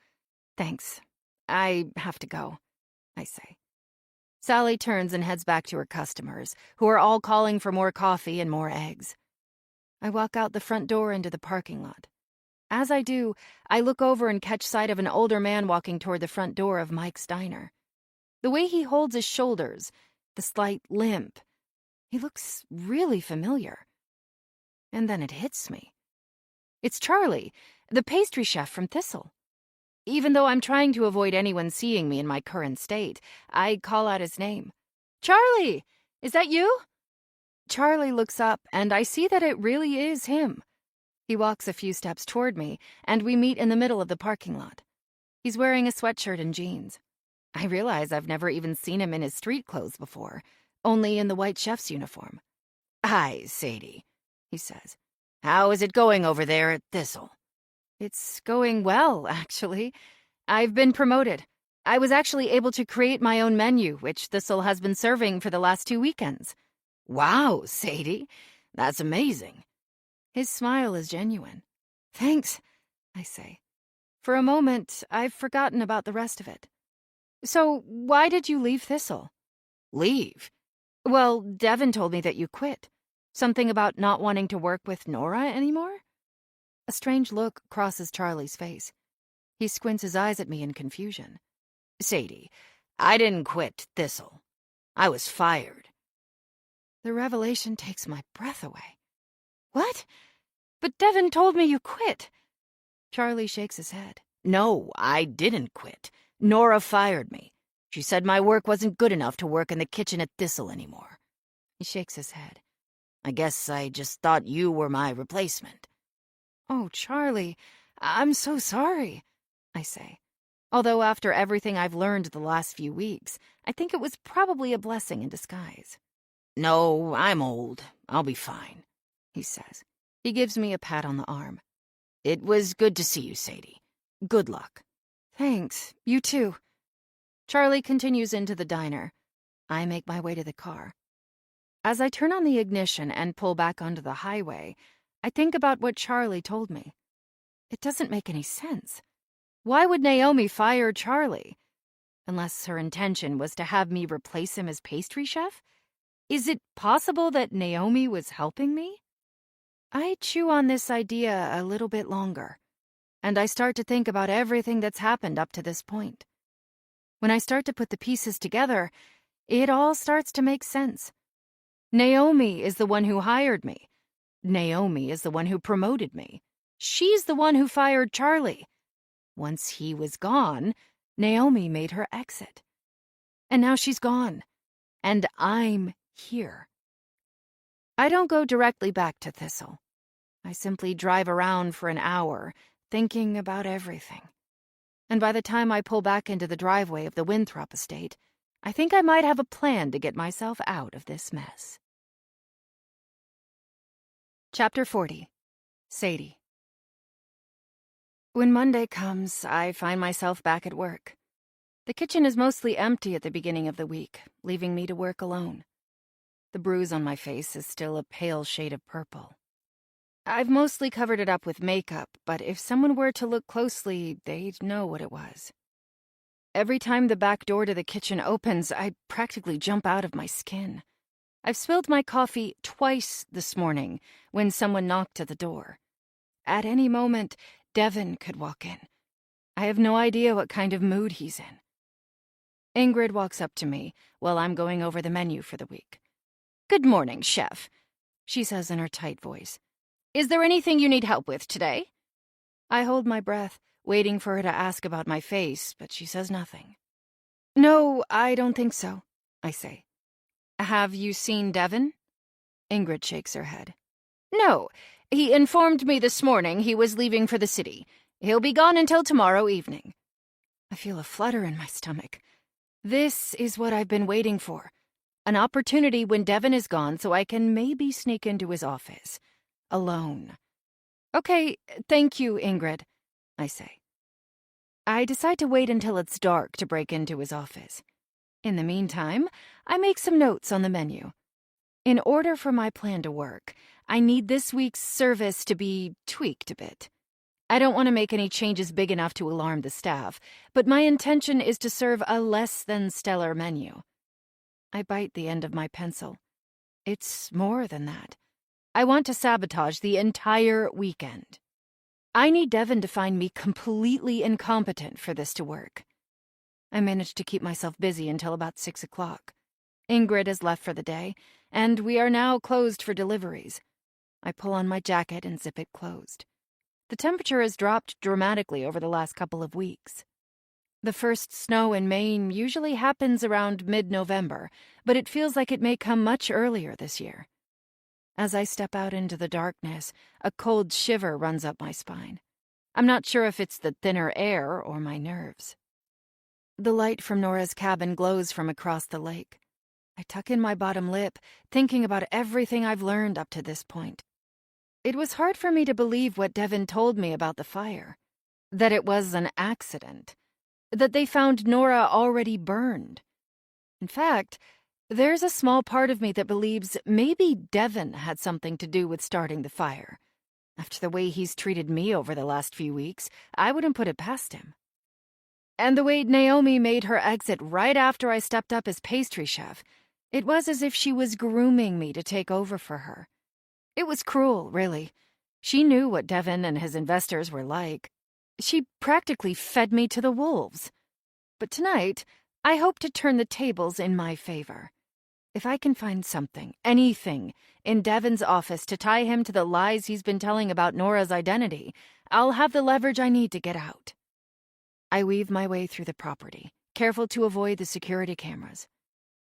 Thanks. I have to go, I say. Sally turns and heads back to her customers, who are all calling for more coffee and more eggs. I walk out the front door into the parking lot. As I do, I look over and catch sight of an older man walking toward the front door of Mike's Diner. The way he holds his shoulders, the slight limp, he looks really familiar. And then it hits me. It's Charlie, the pastry chef from Thistle. Even though I'm trying to avoid anyone seeing me in my current state, I call out his name. Charlie, is that you? Charlie looks up, and I see that it really is him. He walks a few steps toward me, and we meet in the middle of the parking lot. He's wearing a sweatshirt and jeans. I realize I've never even seen him in his street clothes before, only in the white chef's uniform. Hi, Sadie, he says. How is it going over there at Thistle? It's going well, actually. I've been promoted. I was actually able to create my own menu, which Thistle has been serving for the last 2 weekends. Wow, Sadie, that's amazing. His smile is genuine. Thanks, I say. For a moment, I've forgotten about the rest of it. So, why did you leave Thistle? Leave? Well, Devin told me that you quit. Something about not wanting to work with Nora anymore? A strange look crosses Charlie's face. He squints his eyes at me in confusion. Sadie, I didn't quit Thistle. I was fired. The revelation takes my breath away. What? But Devin told me you quit. Charlie shakes his head. No, I didn't quit. Nora fired me. She said my work wasn't good enough to work in the kitchen at Thistle anymore. He shakes his head. I guess I just thought you were my replacement. Oh, Charlie, I'm so sorry, I say. Although after everything I've learned the last few weeks, I think it was probably a blessing in disguise. No, I'm old. I'll be fine, he says. He gives me a pat on the arm. It was good to see you, Sadie. Good luck. Thanks. You too. Charlie continues into the diner. I make my way to the car. As I turn on the ignition and pull back onto the highway, I think about what Charlie told me. It doesn't make any sense. Why would Naomi fire Charlie? Unless her intention was to have me replace him as pastry chef? Is it possible that Naomi was helping me? I chew on this idea a little bit longer. and I start to think about everything that's happened up to this point. When I start to put the pieces together, it all starts to make sense. Naomi is the one who hired me. Naomi is the one who promoted me. She's the one who fired Charlie. Once he was gone, Naomi made her exit. And now she's gone, and I'm here. I don't go directly back to Thistle. I simply drive around for an hour, thinking about everything. And by the time I pull back into the driveway of the Winthrop estate, I think I might have a plan to get myself out of this mess. Chapter 40. Sadie. When Monday comes, I find myself back at work. The kitchen is mostly empty at the beginning of the week, leaving me to work alone. The bruise on my face is still a pale shade of purple. I've mostly covered it up with makeup, but if someone were to look closely, they'd know what it was. Every time the back door to the kitchen opens, I practically jump out of my skin. I've spilled my coffee twice this morning when someone knocked at the door. At any moment, Devin could walk in. I have no idea what kind of mood he's in. Ingrid walks up to me while I'm going over the menu for the week. "Good morning, chef," she says in her tight voice. "Is there anything you need help with today?" I hold my breath, waiting for her to ask about my face, but she says nothing. "No, I don't think so," I say. "Have you seen Devin?" Ingrid shakes her head. "No, he informed me this morning he was leaving for the city. He'll be gone until tomorrow evening." I feel a flutter in my stomach. This is what I've been waiting for. An opportunity when Devin is gone so I can maybe sneak into his office. Alone. "Okay, thank you, Ingrid," I say. I decide to wait until it's dark to break into his office. In the meantime, I make some notes on the menu. In order for my plan to work, I need this week's service to be tweaked a bit. I don't want to make any changes big enough to alarm the staff, but my intention is to serve a less-than-stellar menu. I bite the end of my pencil. It's more than that. I want to sabotage the entire weekend. I need Devin to find me completely incompetent for this to work. I managed to keep myself busy until about 6 o'clock. Ingrid has left for the day, and we are now closed for deliveries. I pull on my jacket and zip it closed. The temperature has dropped dramatically over the last couple of weeks. The first snow in Maine usually happens around mid-November, but it feels like it may come much earlier this year. As I step out into the darkness, a cold shiver runs up my spine. I'm not sure if it's the thinner air or my nerves. The light from Nora's cabin glows from across the lake. I tuck in my bottom lip, thinking about everything I've learned up to this point. It was hard for me to believe what Devin told me about the fire. That it was an accident. That they found Nora already burned. In fact, there's a small part of me that believes maybe Devin had something to do with starting the fire. After the way he's treated me over the last few weeks, I wouldn't put it past him. And the way Naomi made her exit right after I stepped up as pastry chef, it was as if she was grooming me to take over for her. It was cruel, really. She knew what Devin and his investors were like. She practically fed me to the wolves. But tonight, I hope to turn the tables in my favor. If I can find something, anything, in Devin's office to tie him to the lies he's been telling about Nora's identity, I'll have the leverage I need to get out. I weave my way through the property, careful to avoid the security cameras.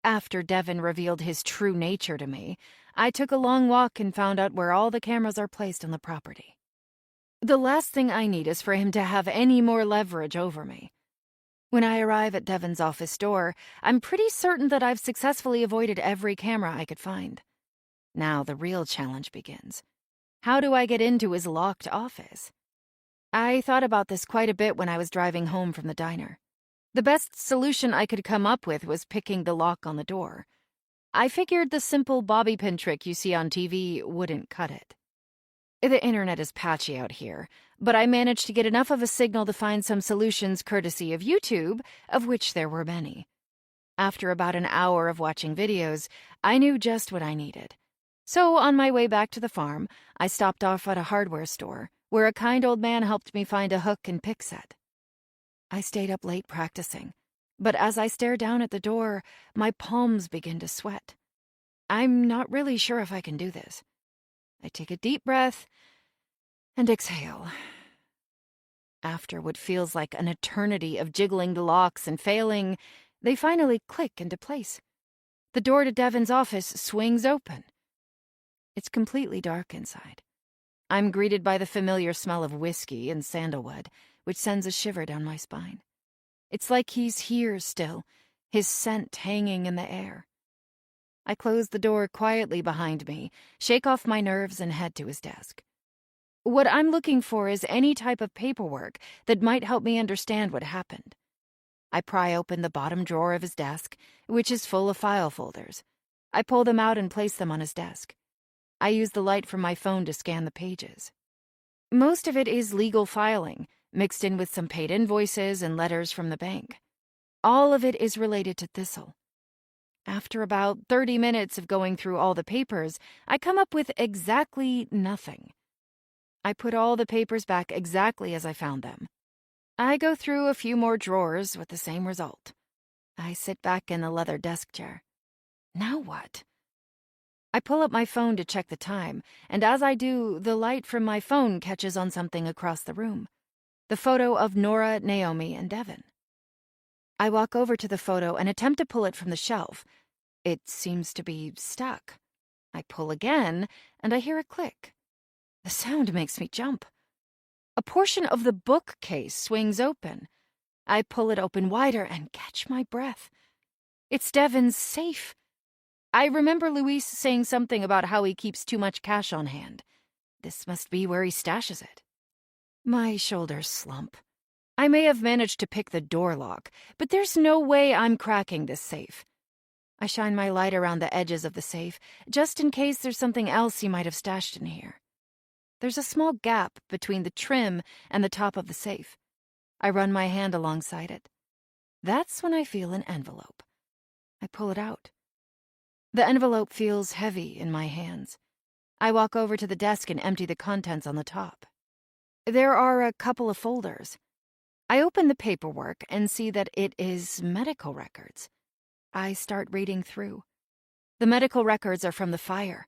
After Devin revealed his true nature to me, I took a long walk and found out where all the cameras are placed on the property. The last thing I need is for him to have any more leverage over me. When I arrive at Devin's office door, I'm pretty certain that I've successfully avoided every camera I could find. Now the real challenge begins. How do I get into his locked office? I thought about this quite a bit when I was driving home from the diner. The best solution I could come up with was picking the lock on the door. I figured the simple bobby pin trick you see on TV wouldn't cut it. The internet is patchy out here, but I managed to get enough of a signal to find some solutions courtesy of YouTube, of which there were many. After about an hour of watching videos, I knew just what I needed. So on my way back to the farm, I stopped off at a hardware store, where a kind old man helped me find a hook and pick set. I stayed up late practicing, but as I stare down at the door, my palms begin to sweat. I'm not really sure if I can do this. I take a deep breath and exhale. After what feels like an eternity of jiggling the locks and failing, they finally click into place. The door to Devon's office swings open. It's completely dark inside. I'm greeted by the familiar smell of whiskey and sandalwood, which sends a shiver down my spine. It's like he's here still, his scent hanging in the air. I close the door quietly behind me, shake off my nerves, and head to his desk. What I'm looking for is any type of paperwork that might help me understand what happened. I pry open the bottom drawer of his desk, which is full of file folders. I pull them out and place them on his desk. I use the light from my phone to scan the pages. Most of it is legal filing, mixed in with some paid invoices and letters from the bank. All of it is related to Thistle. After about 30 minutes of going through all the papers, I come up with exactly nothing. I put all the papers back exactly as I found them. I go through a few more drawers with the same result. I sit back in the leather desk chair. Now what? I pull up my phone to check the time, and as I do, the light from my phone catches on something across the room. The photo of Nora, Naomi, and Devon. I walk over to the photo and attempt to pull it from the shelf. It seems to be stuck. I pull again, and I hear a click. The sound makes me jump. A portion of the bookcase swings open. I pull it open wider and catch my breath. It's Devon's safe. I remember Luis saying something about how he keeps too much cash on hand. This must be where he stashes it. My shoulders slump. I may have managed to pick the door lock, but there's no way I'm cracking this safe. I shine my light around the edges of the safe, just in case there's something else he might have stashed in here. There's a small gap between the trim and the top of the safe. I run my hand alongside it. That's when I feel an envelope. I pull it out. The envelope feels heavy in my hands. I walk over to the desk and empty the contents on the top. There are a couple of folders. I open the paperwork and see that it is medical records. I start reading through. The medical records are from the fire.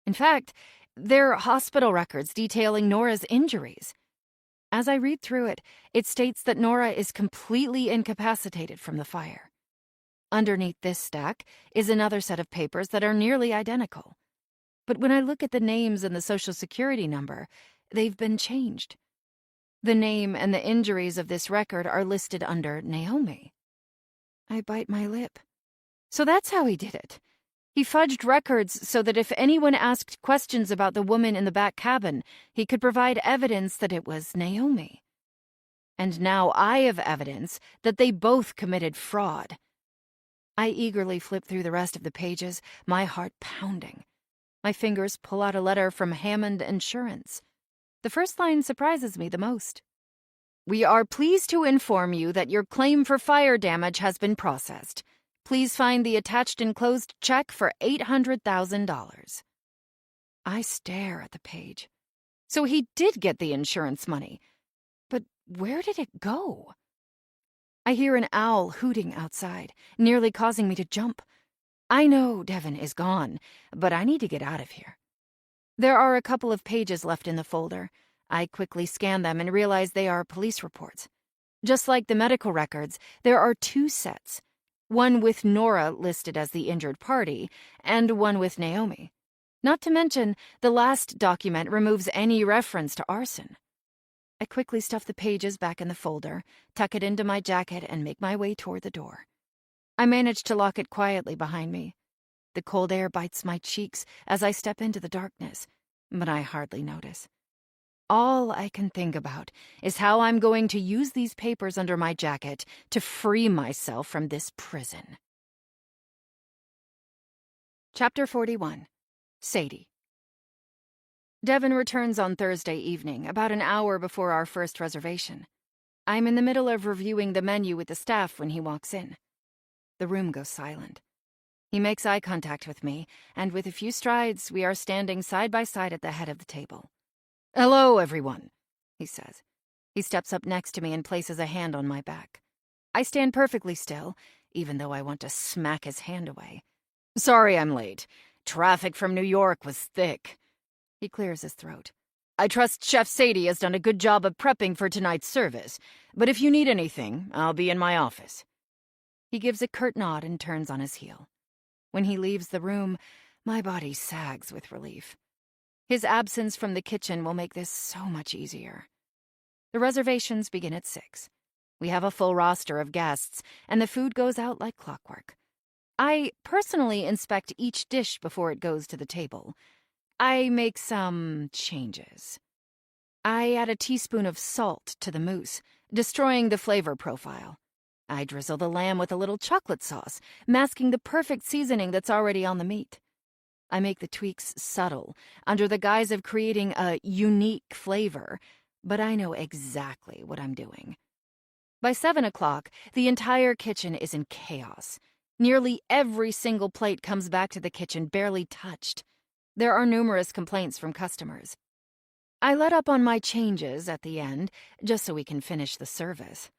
In fact, they're hospital records detailing Nora's injuries. As I read through it, it states that Nora is completely incapacitated from the fire. Underneath this stack is another set of papers that are nearly identical. But when I look at the names and the Social Security number, they've been changed. The name and the injuries of this record are listed under Naomi. I bite my lip. So that's how he did it. He fudged records so that if anyone asked questions about the woman in the back cabin, he could provide evidence that it was Naomi. And now I have evidence that they both committed fraud. I eagerly flip through the rest of the pages, my heart pounding. My fingers pull out a letter from Hammond Insurance. The first line surprises me the most. We are pleased to inform you that your claim for fire damage has been processed. Please find the attached enclosed check for $800,000. I stare at the page. So he did get the insurance money. But where did it go? I hear an owl hooting outside, nearly causing me to jump. I know Devon is gone, but I need to get out of here. There are a couple of pages left in the folder. I quickly scan them and realize they are police reports. Just like the medical records, there are two sets. One with Nora listed as the injured party, and one with Naomi. Not to mention, the last document removes any reference to arson. I quickly stuff the pages back in the folder, tuck it into my jacket, and make my way toward the door. I manage to lock it quietly behind me. The cold air bites my cheeks as I step into the darkness, but I hardly notice. All I can think about is how I'm going to use these papers under my jacket to free myself from this prison. Chapter 41. Sadie. Devon returns on Thursday evening, about an hour before our first reservation. I'm in the middle of reviewing the menu with the staff when he walks in. The room goes silent. He makes eye contact with me, and with a few strides, we are standing side by side at the head of the table. Hello, everyone. he says. He steps up next to me and places a hand on my back. I stand perfectly still, even though I want to smack his hand away. Sorry I'm late. Traffic from New York was thick. He clears his throat. I trust Chef Sadie has done a good job of prepping for tonight's service, but if you need anything, I'll be in my office. He gives a curt nod and turns on his heel. When he leaves the room, my body sags with relief. His absence from the kitchen will make this so much easier. The reservations begin at 6. We have a full roster of guests, and the food goes out like clockwork. I personally inspect each dish before it goes to the table. I make some changes. I add a teaspoon of salt to the mousse, destroying the flavor profile. I drizzle the lamb with a little chocolate sauce, masking the perfect seasoning that's already on the meat. I make the tweaks subtle, under the guise of creating a unique flavor, but I know exactly what I'm doing. By 7 o'clock, the entire kitchen is in chaos. Nearly every single plate comes back to the kitchen barely touched. There are numerous complaints from customers. I let up on my changes at the end, just so we can finish the service.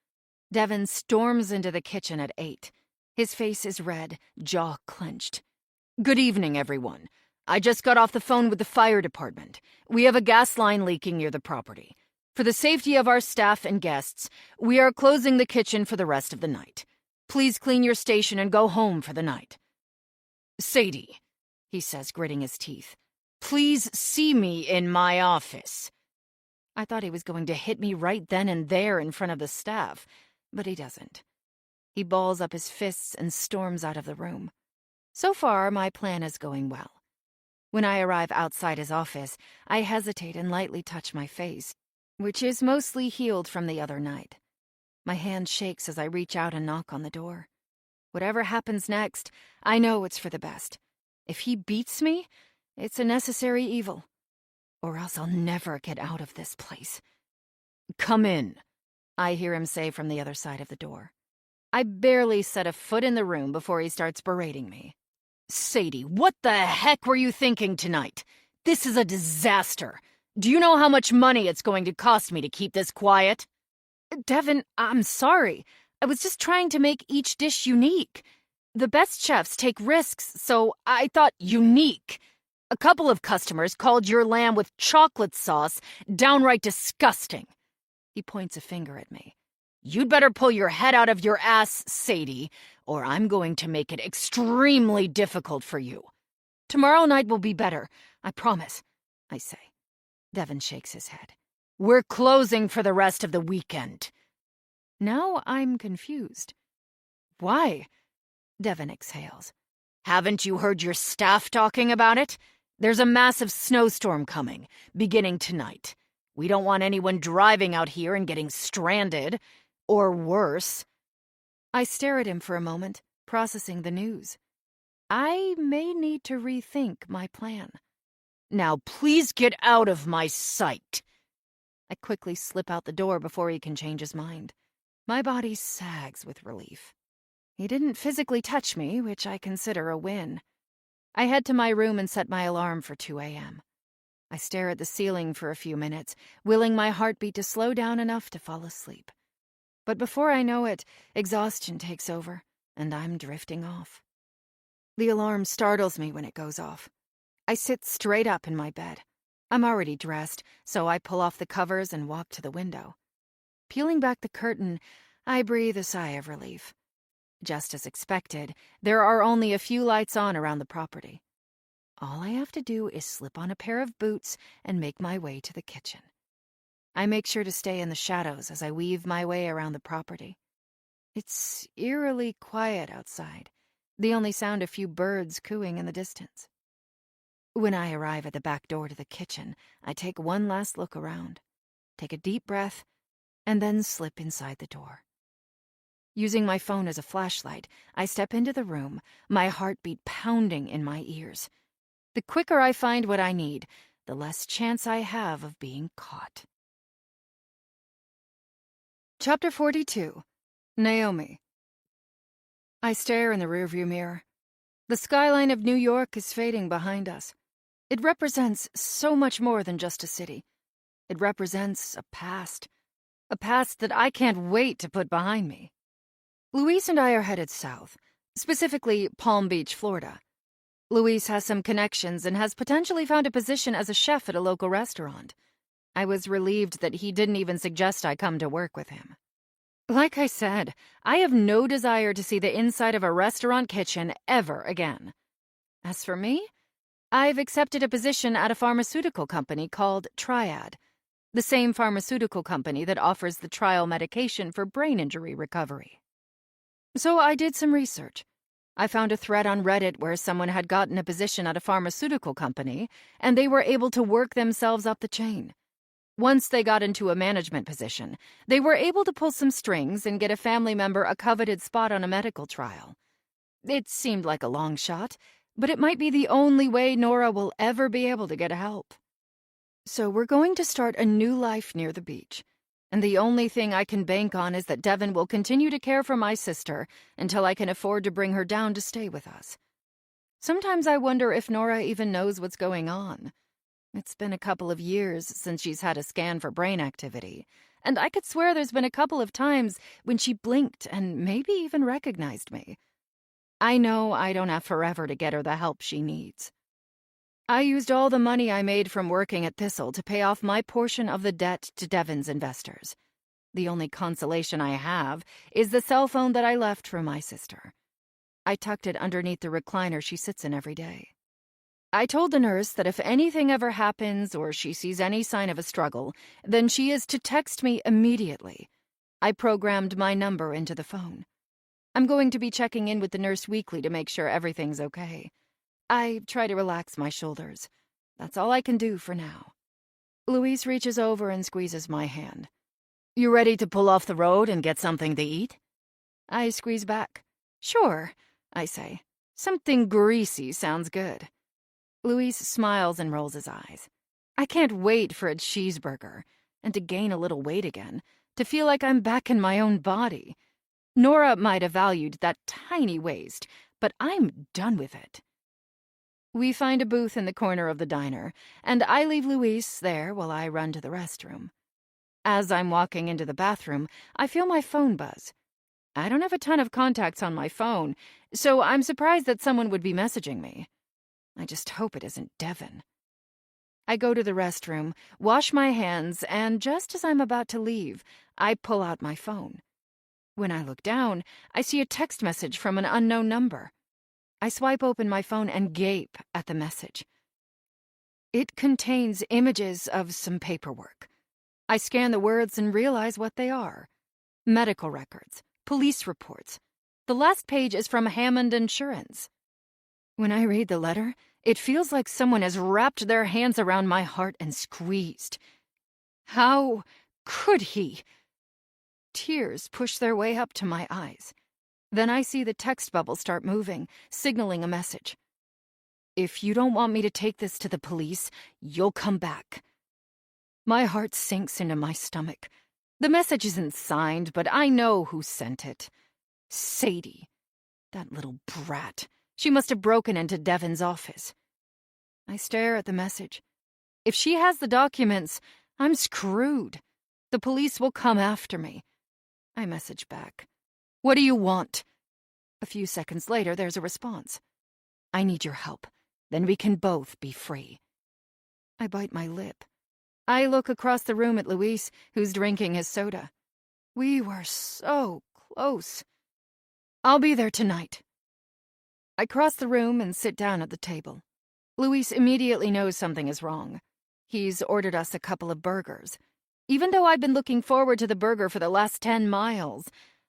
Devin storms into the kitchen at 8. His face is red, jaw clenched. Good evening, everyone. I just got off the phone with the fire department. We have a gas line leaking near the property. For the safety of our staff and guests, we are closing the kitchen for the rest of the night. Please clean your station and go home for the night. Sadie, he says, gritting his teeth, please see me in my office. I thought he was going to hit me right then and there in front of the staff, but he doesn't. He balls up his fists and storms out of the room. So far, my plan is going well. When I arrive outside his office, I hesitate and lightly touch my face, which is mostly healed from the other night. My hand shakes as I reach out and knock on the door. Whatever happens next, I know it's for the best. If he beats me, it's a necessary evil. Or else I'll never get out of this place. Come in, I hear him say from the other side of the door. I barely set a foot in the room before he starts berating me. Sadie, what the heck were you thinking tonight? This is a disaster. Do you know how much money it's going to cost me to keep this quiet? Devin, I'm sorry. I was just trying to make each dish unique. The best chefs take risks, so I thought unique. A couple of customers called your lamb with chocolate sauce downright disgusting. He points a finger at me. You'd better pull your head out of your ass, Sadie, or I'm going to make it extremely difficult for you. Tomorrow night will be better, I promise, I say. Devin shakes his head. We're closing for the rest of the weekend. Now I'm confused. Why? Devin exhales. Haven't you heard your staff talking about it? There's a massive snowstorm coming, beginning tonight. We don't want anyone driving out here and getting stranded. Or worse. I stare at him for a moment, processing the news. I may need to rethink my plan. Now please get out of my sight. I quickly slip out the door before he can change his mind. My body sags with relief. He didn't physically touch me, which I consider a win. I head to my room and set my alarm for 2 a.m. I stare at the ceiling for a few minutes, willing my heartbeat to slow down enough to fall asleep. But before I know it, exhaustion takes over, and I'm drifting off. The alarm startles me when it goes off. I sit straight up in my bed. I'm already dressed, so I pull off the covers and walk to the window. Peeling back the curtain, I breathe a sigh of relief. Just as expected, there are only a few lights on around the property. All I have to do is slip on a pair of boots and make my way to the kitchen. I make sure to stay in the shadows as I weave my way around the property. It's eerily quiet outside, the only sound a few birds cooing in the distance. When I arrive at the back door to the kitchen, I take one last look around, take a deep breath, and then slip inside the door. Using my phone as a flashlight, I step into the room, my heartbeat pounding in my ears. The quicker I find what I need, the less chance I have of being caught. Chapter 42. Naomi. I stare in the rearview mirror. The skyline of New York is fading behind us. It represents so much more than just a city. It represents a past that I can't wait to put behind me. Luis and I are headed south, specifically Palm Beach, Florida. Luis has some connections and has potentially found a position as a chef at a local restaurant. I was relieved that he didn't even suggest I come to work with him. Like I said, I have no desire to see the inside of a restaurant kitchen ever again. As for me, I've accepted a position at a pharmaceutical company called Triad, the same pharmaceutical company that offers the trial medication for brain injury recovery. So I did some research. I found a thread on Reddit where someone had gotten a position at a pharmaceutical company, and they were able to work themselves up the chain. Once they got into a management position, they were able to pull some strings and get a family member a coveted spot on a medical trial. It seemed like a long shot, but it might be the only way Nora will ever be able to get help. So we're going to start a new life near the beach, and the only thing I can bank on is that Devin will continue to care for my sister until I can afford to bring her down to stay with us. Sometimes I wonder if Nora even knows what's going on. It's been a couple of years since she's had a scan for brain activity, and I could swear there's been a couple of times when she blinked and maybe even recognized me. I know I don't have forever to get her the help she needs. I used all the money I made from working at Thistle to pay off my portion of the debt to Devin's investors. The only consolation I have is the cell phone that I left for my sister. I tucked it underneath the recliner she sits in every day. I told the nurse that if anything ever happens or she sees any sign of a struggle, then she is to text me immediately. I programmed my number into the phone. I'm going to be checking in with the nurse weekly to make sure everything's okay. I try to relax my shoulders. That's all I can do for now. Luis reaches over and squeezes my hand. You ready to pull off the road and get something to eat? I squeeze back. Sure, I say. Something greasy sounds good. Luis smiles and rolls his eyes. I can't wait for a cheeseburger, and to gain a little weight again, to feel like I'm back in my own body. Nora might have valued that tiny waist, but I'm done with it. We find a booth in the corner of the diner, and I leave Luis there while I run to the restroom. As I'm walking into the bathroom, I feel my phone buzz. I don't have a ton of contacts on my phone, so I'm surprised that someone would be messaging me. I just hope it isn't Devin. I go to the restroom, wash my hands, and just as I'm about to leave, I pull out my phone. When I look down, I see a text message from an unknown number. I swipe open my phone and gape at the message. It contains images of some paperwork. I scan the words and realize what they are. Medical records, police reports. The last page is from Hammond Insurance. When I read the letter, it feels like someone has wrapped their hands around my heart and squeezed. How could he? Tears push their way up to my eyes. Then I see the text bubble start moving, signaling a message. If you don't want me to take this to the police, you'll come back. My heart sinks into my stomach. The message isn't signed, but I know who sent it. Sadie. That little brat. She must have broken into Devin's office. I stare at the message. If she has the documents, I'm screwed. The police will come after me. I message back. What do you want? A few seconds later, there's a response. I need your help. Then we can both be free. I bite my lip. I look across the room at Luis, who's drinking his soda. We were so close. I'll be there tonight. I cross the room and sit down at the table. Luis immediately knows something is wrong. He's ordered us a couple of burgers. Even though I've been looking forward to the burger for the last 10 miles,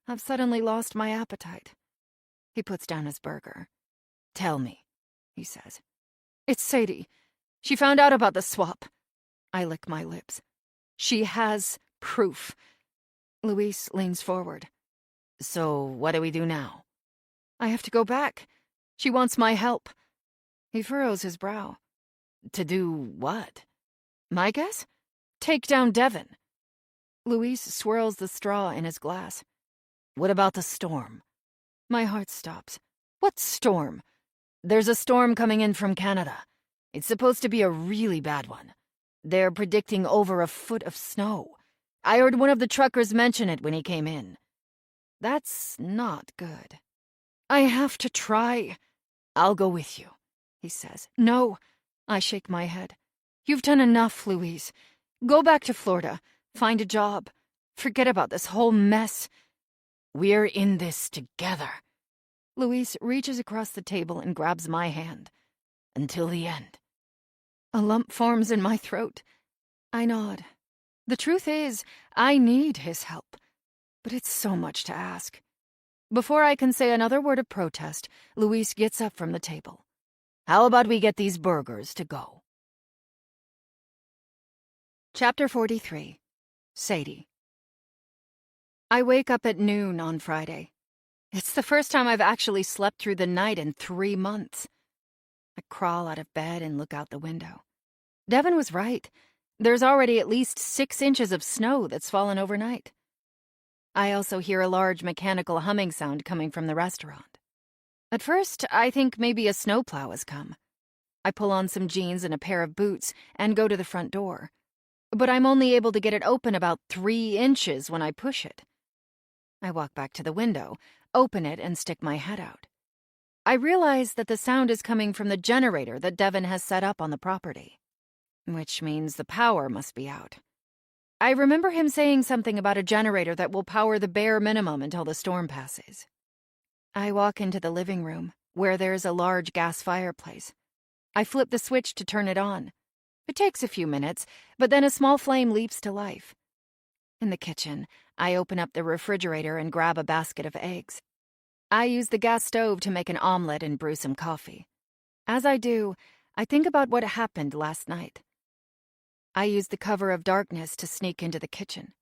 I've suddenly lost my appetite. He puts down his burger. Tell me, he says. It's Sadie. She found out about the swap. I lick my lips. She has proof. Luis leans forward. So what do we do now? I have to go back. She wants my help. He furrows his brow. To do what? My guess? Take down Devin. Luis swirls the straw in his glass. What about the storm? My heart stops. What storm? There's a storm coming in from Canada. It's supposed to be a really bad one. They're predicting over a foot of snow. I heard one of the truckers mention it when he came in. That's not good. I have to try. I'll go with you, he says. No, I shake my head. You've done enough, Louise. Go back to Florida. Find a job. Forget about this whole mess. We're in this together. Louise reaches across the table and grabs my hand. Until the end. A lump forms in my throat. I nod. The truth is, I need his help. But it's so much to ask. Before I can say another word of protest, Louise gets up from the table. How about we get these burgers to go? Chapter 43. Sadie. I wake up at noon on Friday. It's the first time I've actually slept through the night in 3 months. I crawl out of bed and look out the window. Devin was right. There's already at least 6 inches of snow that's fallen overnight. I also hear a large mechanical humming sound coming from the restaurant. At first, I think maybe a snowplow has come. I pull on some jeans and a pair of boots and go to the front door. But I'm only able to get it open about 3 inches when I push it. I walk back to the window, open it, and stick my head out. I realize that the sound is coming from the generator that Devin has set up on the property, which means the power must be out. I remember him saying something about a generator that will power the bare minimum until the storm passes. I walk into the living room, where there's a large gas fireplace. I flip the switch to turn it on. It takes a few minutes, but then a small flame leaps to life. In the kitchen, I open up the refrigerator and grab a basket of eggs. I use the gas stove to make an omelet and brew some coffee. As I do, I think about what happened last night. I use the cover of darkness to sneak into the kitchen.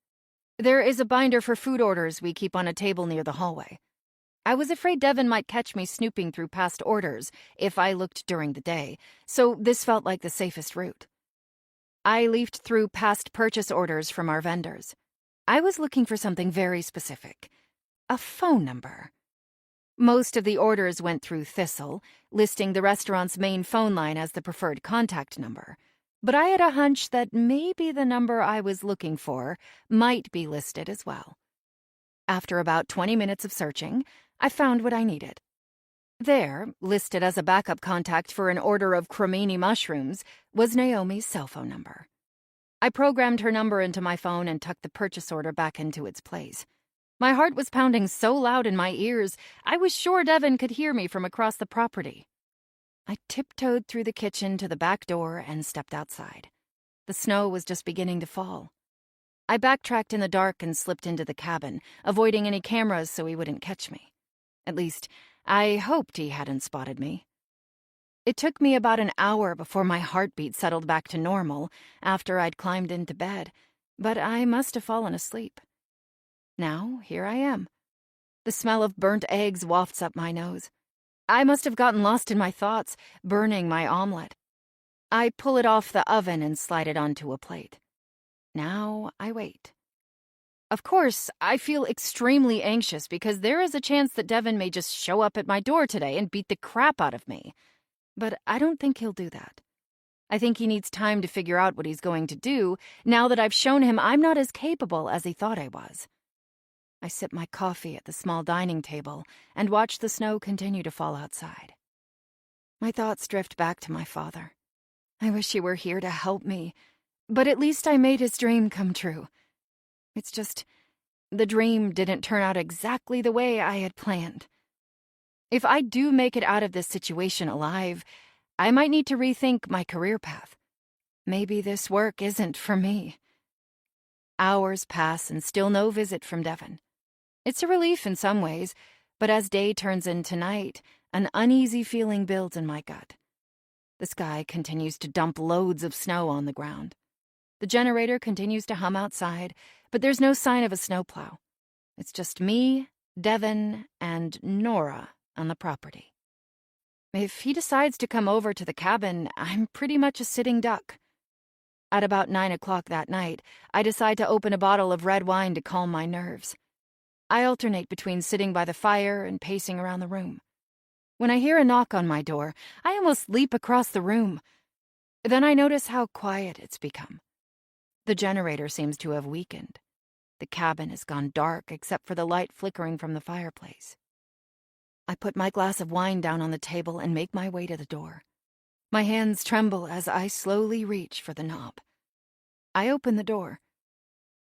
There is a binder for food orders we keep on a table near the hallway. I was afraid Devin might catch me snooping through past orders if I looked during the day, so this felt like the safest route. I leafed through past purchase orders from our vendors. I was looking for something very specific. A phone number. Most of the orders went through Thistle, listing the restaurant's main phone line as the preferred contact number. But I had a hunch that maybe the number I was looking for might be listed as well. After about 20 minutes of searching, I found what I needed. There, listed as a backup contact for an order of cremini mushrooms, was Naomi's cell phone number. I programmed her number into my phone and tucked the purchase order back into its place. My heart was pounding so loud in my ears, I was sure Devin could hear me from across the property. I tiptoed through the kitchen to the back door and stepped outside. The snow was just beginning to fall. I backtracked in the dark and slipped into the cabin, avoiding any cameras so he wouldn't catch me. At least, I hoped he hadn't spotted me. It took me about an hour before my heartbeat settled back to normal after I'd climbed into bed, but I must have fallen asleep. Now, here I am. The smell of burnt eggs wafts up my nose. I must have gotten lost in my thoughts, burning my omelet. I pull it off the oven and slide it onto a plate. Now I wait. Of course, I feel extremely anxious because there is a chance that Devin may just show up at my door today and beat the crap out of me. But I don't think he'll do that. I think he needs time to figure out what he's going to do now that I've shown him I'm not as capable as he thought I was. I sip my coffee at the small dining table and watch the snow continue to fall outside. My thoughts drift back to my father. I wish he were here to help me, but at least I made his dream come true. It's just, the dream didn't turn out exactly the way I had planned. If I do make it out of this situation alive, I might need to rethink my career path. Maybe this work isn't for me. Hours pass and still no visit from Devin. It's a relief in some ways, but as day turns into night, an uneasy feeling builds in my gut. The sky continues to dump loads of snow on the ground. The generator continues to hum outside, but there's no sign of a snowplow. It's just me, Devin, and Nora on the property. If he decides to come over to the cabin, I'm pretty much a sitting duck. At about 9 o'clock that night, I decide to open a bottle of red wine to calm my nerves. I alternate between sitting by the fire and pacing around the room. When I hear a knock on my door, I almost leap across the room. Then I notice how quiet it's become. The generator seems to have weakened. The cabin has gone dark except for the light flickering from the fireplace. I put my glass of wine down on the table and make my way to the door. My hands tremble as I slowly reach for the knob. I open the door.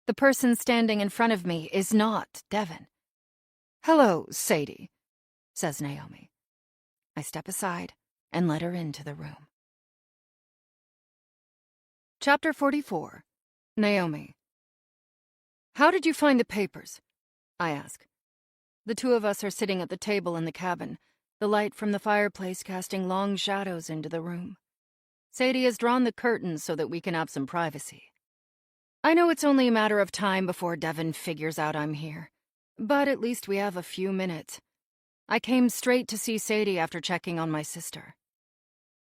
The person standing in front of me is not Devon. "Hello, Sadie," says Naomi. I step aside and let her into the room. Chapter 44. Naomi. "How did you find the papers?" I ask. The two of us are sitting at the table in the cabin, the light from the fireplace casting long shadows into the room. Sadie has drawn the curtains so that we can have some privacy. I know it's only a matter of time before Devon figures out I'm here, but at least we have a few minutes. I came straight to see Sadie after checking on my sister.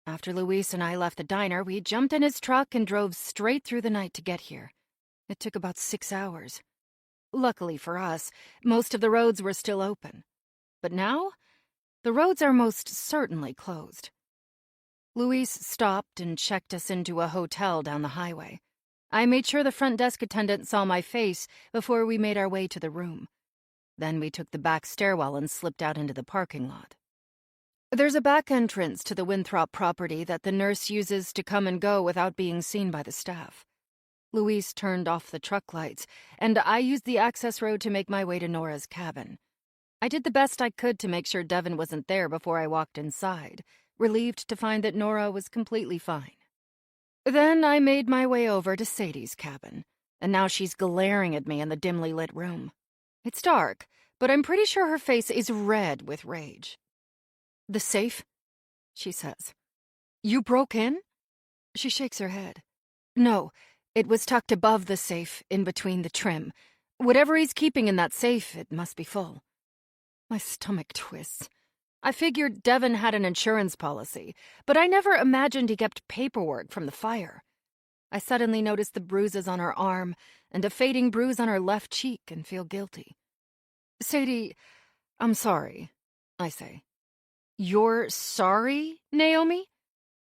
After Luis and I left the diner, we jumped in his truck and drove straight through the night to get here. It took about 6 hours. Luckily for us, most of the roads were still open. But now, the roads are most certainly closed. Luis stopped and checked us into a hotel down the highway. I made sure the front desk attendant saw my face before we made our way to the room. Then we took the back stairwell and slipped out into the parking lot. There's a back entrance to the Winthrop property that the nurse uses to come and go without being seen by the staff. Luis turned off the truck lights, and I used the access road to make my way to Nora's cabin. I did the best I could to make sure Devon wasn't there before I walked inside, relieved to find that Nora was completely fine. Then I made my way over to Sadie's cabin, and now she's glaring at me in the dimly lit room. It's dark, but I'm pretty sure her face is red with rage. "The safe?" she says. "You broke in?" She shakes her head. "No, it was tucked above the safe, in between the trim. Whatever he's keeping in that safe, it must be full." My stomach twists. I figured Devon had an insurance policy, but I never imagined he kept paperwork from the fire. I suddenly notice the bruises on her arm and a fading bruise on her left cheek and feel guilty. "Sadie, I'm sorry," I say. "You're sorry, Naomi?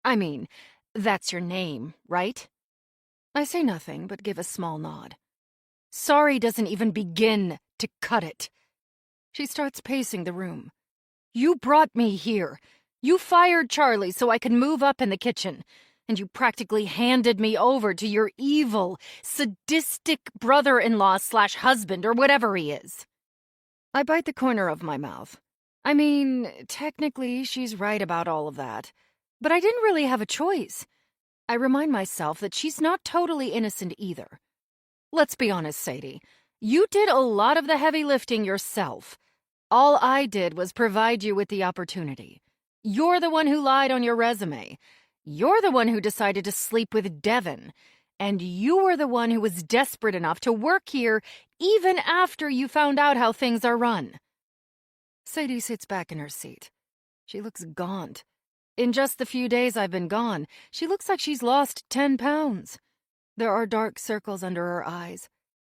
I mean, that's your name, right?" I say nothing but give a small nod. "Sorry doesn't even begin to cut it." She starts pacing the room. "You brought me here. You fired Charlie so I could move up in the kitchen. And you practically handed me over to your evil, sadistic brother-in-law/husband or whatever he is." I bite the corner of my mouth. I mean, technically, she's right about all of that. But I didn't really have a choice. I remind myself that she's not totally innocent either. Let's be honest, Sadie. You did a lot of the heavy lifting yourself. All I did was provide you with the opportunity. You're the one who lied on your resume. You're the one who decided to sleep with Devon. And you were the one who was desperate enough to work here even after you found out how things are run. Sadie sits back in her seat. She looks gaunt. In just the few days I've been gone, she looks like she's lost 10 pounds. There are dark circles under her eyes.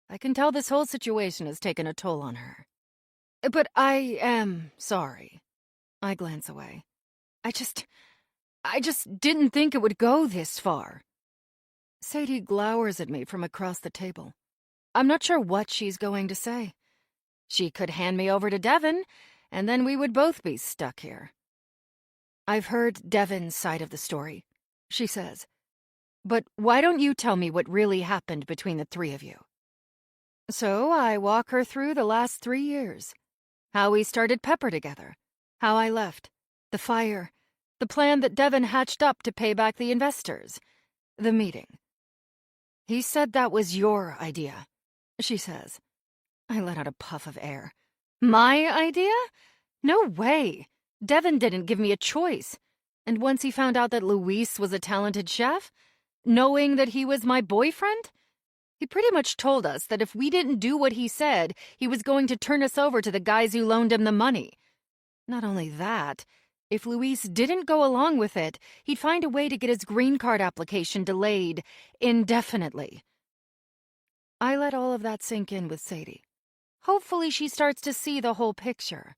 I can tell this whole situation has taken a toll on her. But I am sorry. I glance away. I just didn't think it would go this far. Sadie glowers at me from across the table. I'm not sure what she's going to say. She could hand me over to Devon, and then we would both be stuck here. "I've heard Devon's side of the story," she says. "But why don't you tell me what really happened between the three of you?" So I walk her through the last 3 years. How we started Pepper together. How I left. The fire. The plan that Devon hatched up to pay back the investors. The meeting. "He said that was your idea," she says. I let out a puff of air. "My idea? No way. Devon didn't give me a choice. And once he found out that Luis was a talented chef, knowing that he was my boyfriend, he pretty much told us that if we didn't do what he said, he was going to turn us over to the guys who loaned him the money. Not only that, if Luis didn't go along with it, he'd find a way to get his green card application delayed indefinitely." I let all of that sink in with Sadie. Hopefully she starts to see the whole picture.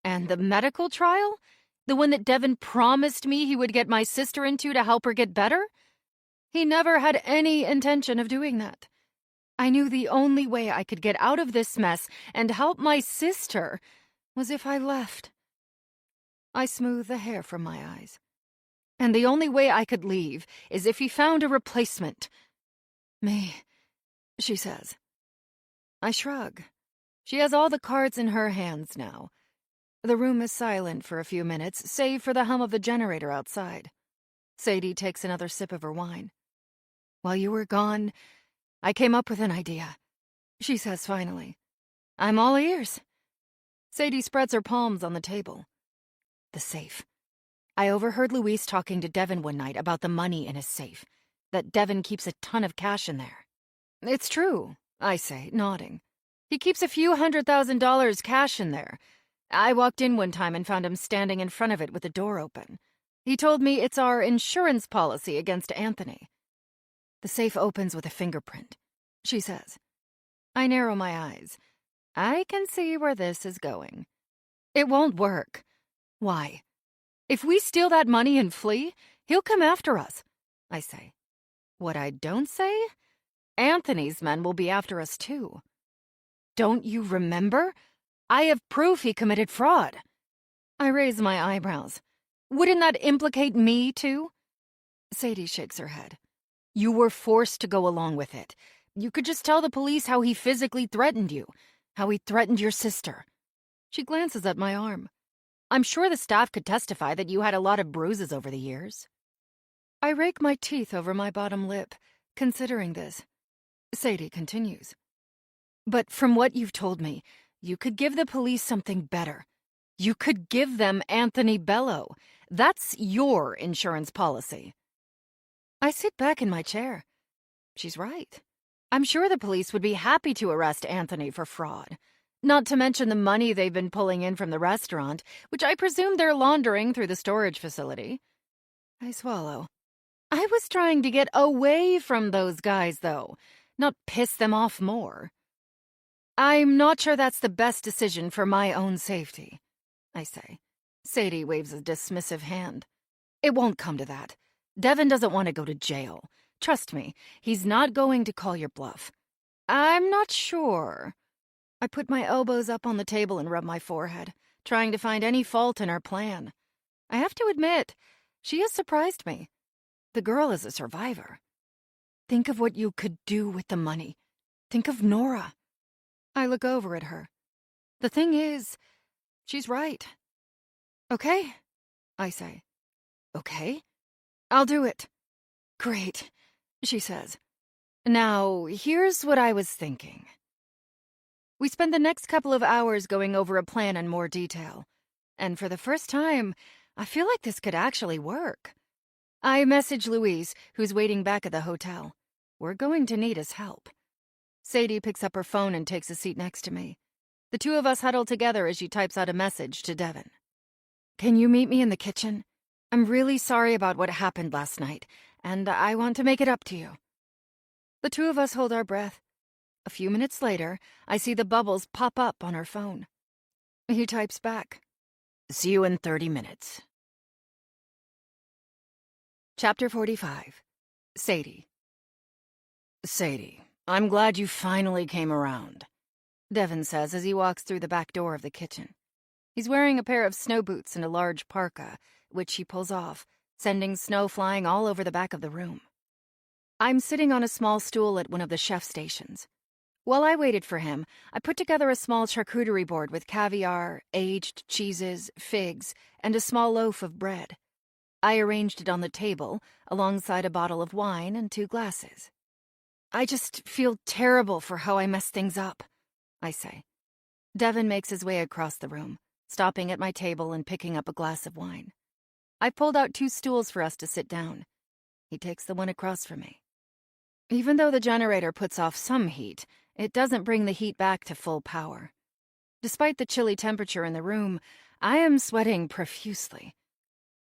"And the medical trial? The one that Devin promised me he would get my sister into to help her get better? He never had any intention of doing that. I knew the only way I could get out of this mess and help my sister was if I left. I smoothed the hair from my eyes. And the only way I could leave is if he found a replacement. Me, she says. I shrug. She has all the cards in her hands now. The room is silent for a few minutes, save for the hum of the generator outside. Sadie takes another sip of her wine. While you were gone, I came up with an idea, she says finally. I'm all ears. Sadie spreads her palms on the table. The safe. I overheard Luis talking to Devin one night about the money in his safe, that Devin keeps a ton of cash in there. It's true, I say, nodding. He keeps a few $100,000 cash in there. I walked in one time and found him standing in front of it with the door open. He told me it's our insurance policy against Anthony. The safe opens with a fingerprint, she says. I narrow my eyes. I can see where this is going. It won't work. Why? If we steal that money and flee, he'll come after us, I say. What I don't say? Anthony's men will be after us too. Don't you remember? I have proof he committed fraud. I raise my eyebrows. Wouldn't that implicate me too? Sadie shakes her head. You were forced to go along with it. You could just tell the police how he physically threatened you, how he threatened your sister. She glances at my arm. I'm sure the staff could testify that you had a lot of bruises over the years. I rake my teeth over my bottom lip, considering this. Sadie continues. But from what you've told me, you could give the police something better. You could give them Anthony Bello. That's your insurance policy. I sit back in my chair. She's right. I'm sure the police would be happy to arrest Anthony for fraud. Not to mention the money they've been pulling in from the restaurant, which I presume they're laundering through the storage facility. I swallow. I was trying to get away from those guys, though, not piss them off more. I'm not sure that's the best decision for my own safety, I say. Sadie waves a dismissive hand. It won't come to that. Devin doesn't want to go to jail. Trust me, he's not going to call your bluff. I'm not sure. I put my elbows up on the table and rub my forehead, trying to find any fault in our plan. I have to admit, she has surprised me. The girl is a survivor. Think of what you could do with the money. Think of Nora. I look over at her. The thing is, she's right. Okay, I say. Okay, I'll do it. Great, she says. Now, here's what I was thinking. We spend the next couple of hours going over a plan in more detail. And for the first time, I feel like this could actually work. I message Louise, who's waiting back at the hotel. We're going to need his help. Sadie picks up her phone and takes a seat next to me. The two of us huddle together as she types out a message to Devin. Can you meet me in the kitchen? I'm really sorry about what happened last night, and I want to make it up to you. The two of us hold our breath. A few minutes later, I see the bubbles pop up on her phone. He types back. See you in 30 minutes. Chapter 45. Sadie. Sadie, I'm glad you finally came around, Devin says as he walks through the back door of the kitchen. He's wearing a pair of snow boots and a large parka, which he pulls off, sending snow flying all over the back of the room. I'm sitting on a small stool at one of the chef stations. While I waited for him, I put together a small charcuterie board with caviar, aged cheeses, figs, and a small loaf of bread. I arranged it on the table, alongside a bottle of wine and 2 glasses. I just feel terrible for how I messed things up, I say. Devin makes his way across the room, stopping at my table and picking up a glass of wine. I pulled out 2 stools for us to sit down. He takes the one across from me. Even though the generator puts off some heat, it doesn't bring the heat back to full power. Despite the chilly temperature in the room, I am sweating profusely.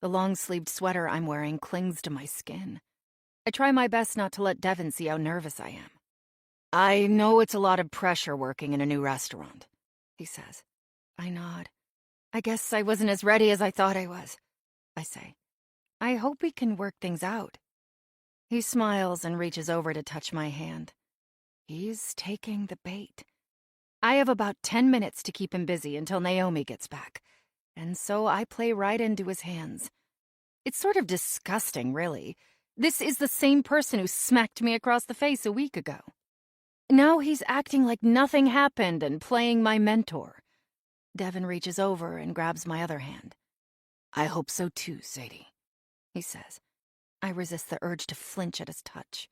The long-sleeved sweater I'm wearing clings to my skin. I try my best not to let Devin see how nervous I am. I know it's a lot of pressure working in a new restaurant, he says. I nod. I guess I wasn't as ready as I thought I was, I say. I hope we can work things out. He smiles and reaches over to touch my hand. He's taking the bait. I have about 10 minutes to keep him busy until Naomi gets back, and so I play right into his hands. It's sort of disgusting, really. This is the same person who smacked me across the face a week ago. Now he's acting like nothing happened and playing my mentor. Devin reaches over and grabs my other hand. I hope so too, Sadie, he says. I resist the urge to flinch at his touch.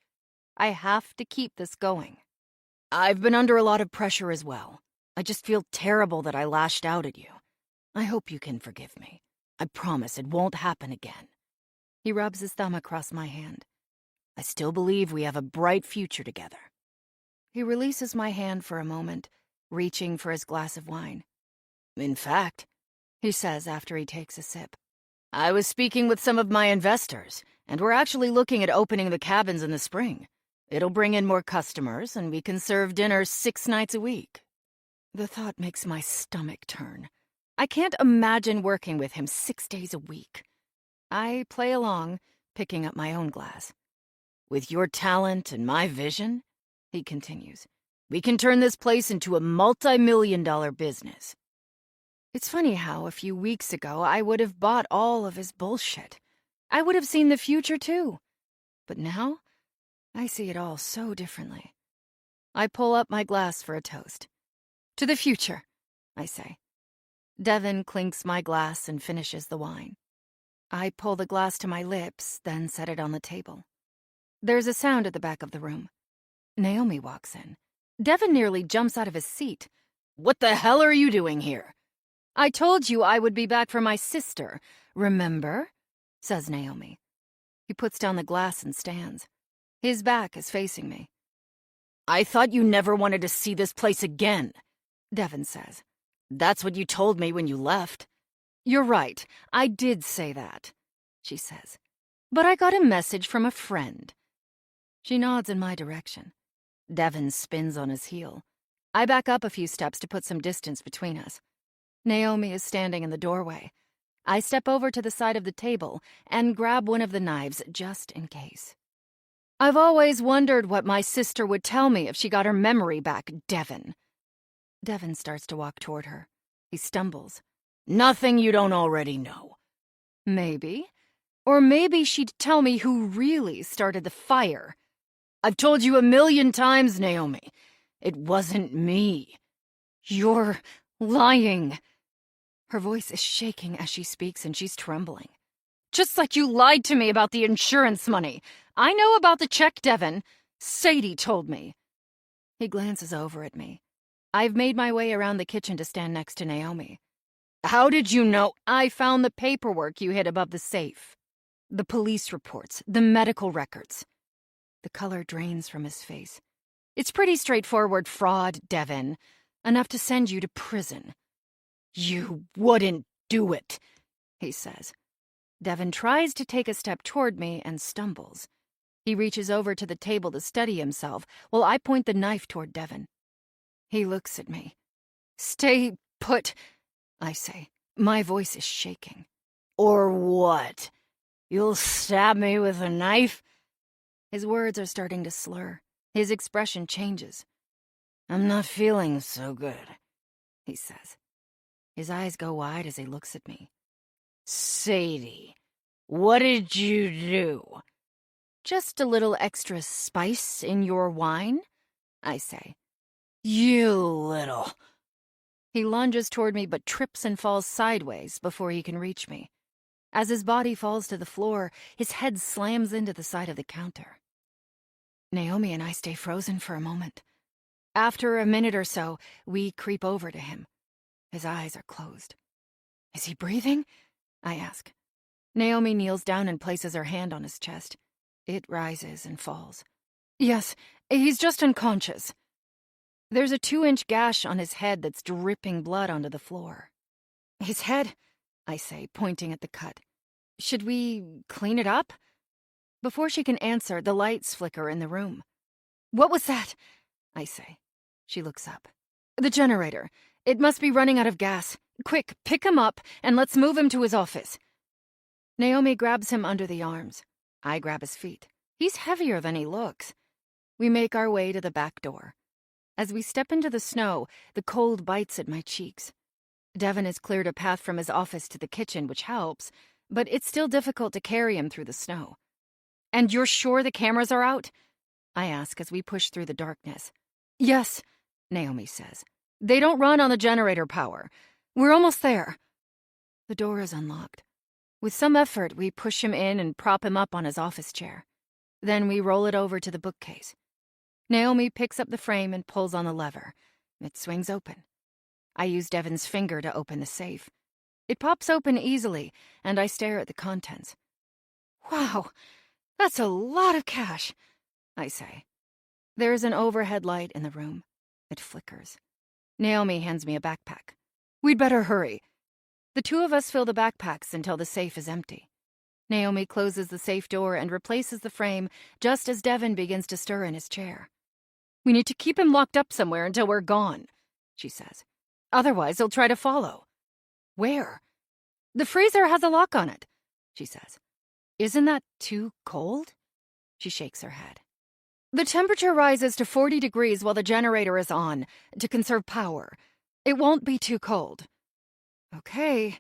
I have to keep this going. I've been under a lot of pressure as well. I just feel terrible that I lashed out at you. I hope you can forgive me. I promise it won't happen again. He rubs his thumb across my hand. I still believe we have a bright future together. He releases my hand for a moment, reaching for his glass of wine. In fact, he says after he takes a sip, I was speaking with some of my investors, and we're actually looking at opening the cabins in the spring. It'll bring in more customers, and we can serve dinner 6 nights a week. The thought makes my stomach turn. I can't imagine working with him 6 days a week. I play along, picking up my own glass. With your talent and my vision, he continues, we can turn this place into a multi-million-dollar business. It's funny how a few weeks ago I would have bought all of his bullshit. I would have seen the future too. But now, I see it all so differently. I pull up my glass for a toast. To the future, I say. Devin clinks my glass and finishes the wine. I pull the glass to my lips, then set it on the table. There's a sound at the back of the room. Naomi walks in. Devin nearly jumps out of his seat. What the hell are you doing here? I told you I would be back for my sister, remember? Says Naomi. He puts down the glass and stands. His back is facing me. I thought you never wanted to see this place again, Devin says. That's what you told me when you left. You're right, I did say that, she says. But I got a message from a friend. She nods in my direction. Devin spins on his heel. I back up a few steps to put some distance between us. Naomi is standing in the doorway. I step over to the side of the table and grab one of the knives just in case. I've always wondered what my sister would tell me if she got her memory back, Devin. Devin starts to walk toward her. He stumbles. Nothing you don't already know. Maybe. Or maybe she'd tell me who really started the fire. I've told you 1,000,000 times, Naomi. It wasn't me. You're lying. Her voice is shaking as she speaks and she's trembling. Just like you lied to me about the insurance money. I know about the check, Devin. Sadie told me. He glances over at me. I've made my way around the kitchen to stand next to Naomi. How did you know? I found the paperwork you hid above the safe. The police reports, the medical records. The color drains from his face. It's pretty straightforward fraud, Devin. Enough to send you to prison. You wouldn't do it, he says. Devin tries to take a step toward me and stumbles. He reaches over to the table to steady himself while I point the knife toward Devin. He looks at me. Stay put, I say. My voice is shaking. Or what? You'll stab me with a knife? His words are starting to slur. His expression changes. I'm not feeling so good, he says. His eyes go wide as he looks at me. Sadie, what did you do? Just a little extra spice in your wine, I say. You little... He lunges toward me but trips and falls sideways before he can reach me. As his body falls to the floor, his head slams into the side of the counter. Naomi and I stay frozen for a moment. After a minute or so, we creep over to him. His eyes are closed. Is he breathing? I ask. Naomi kneels down and places her hand on his chest. It rises and falls. Yes, he's just unconscious. There's a 2-inch gash on his head that's dripping blood onto the floor. His head, I say, pointing at the cut. Should we clean it up? Before she can answer, the lights flicker in the room. What was that? I say. She looks up. The generator. It must be running out of gas. Quick, pick him up and let's move him to his office. Naomi grabs him under the arms. I grab his feet. He's heavier than he looks. We make our way to the back door. As we step into the snow, the cold bites at my cheeks. Devin has cleared a path from his office to the kitchen, which helps, but it's still difficult to carry him through the snow. And you're sure the cameras are out? I ask as we push through the darkness. Yes, Naomi says. They don't run on the generator power. We're almost there. The door is unlocked. With some effort, we push him in and prop him up on his office chair. Then we roll it over to the bookcase. Naomi picks up the frame and pulls on the lever. It swings open. I use Devin's finger to open the safe. It pops open easily, and I stare at the contents. Wow, that's a lot of cash, I say. There's an overhead light in the room. It flickers. Naomi hands me a backpack. We'd better hurry. The two of us fill the backpacks until the safe is empty. Naomi closes the safe door and replaces the frame just as Devin begins to stir in his chair. We need to keep him locked up somewhere until we're gone, she says. Otherwise, he'll try to follow. Where? The freezer has a lock on it, she says. Isn't that too cold? She shakes her head. The temperature rises to 40 degrees while the generator is on, to conserve power. It won't be too cold. Okay,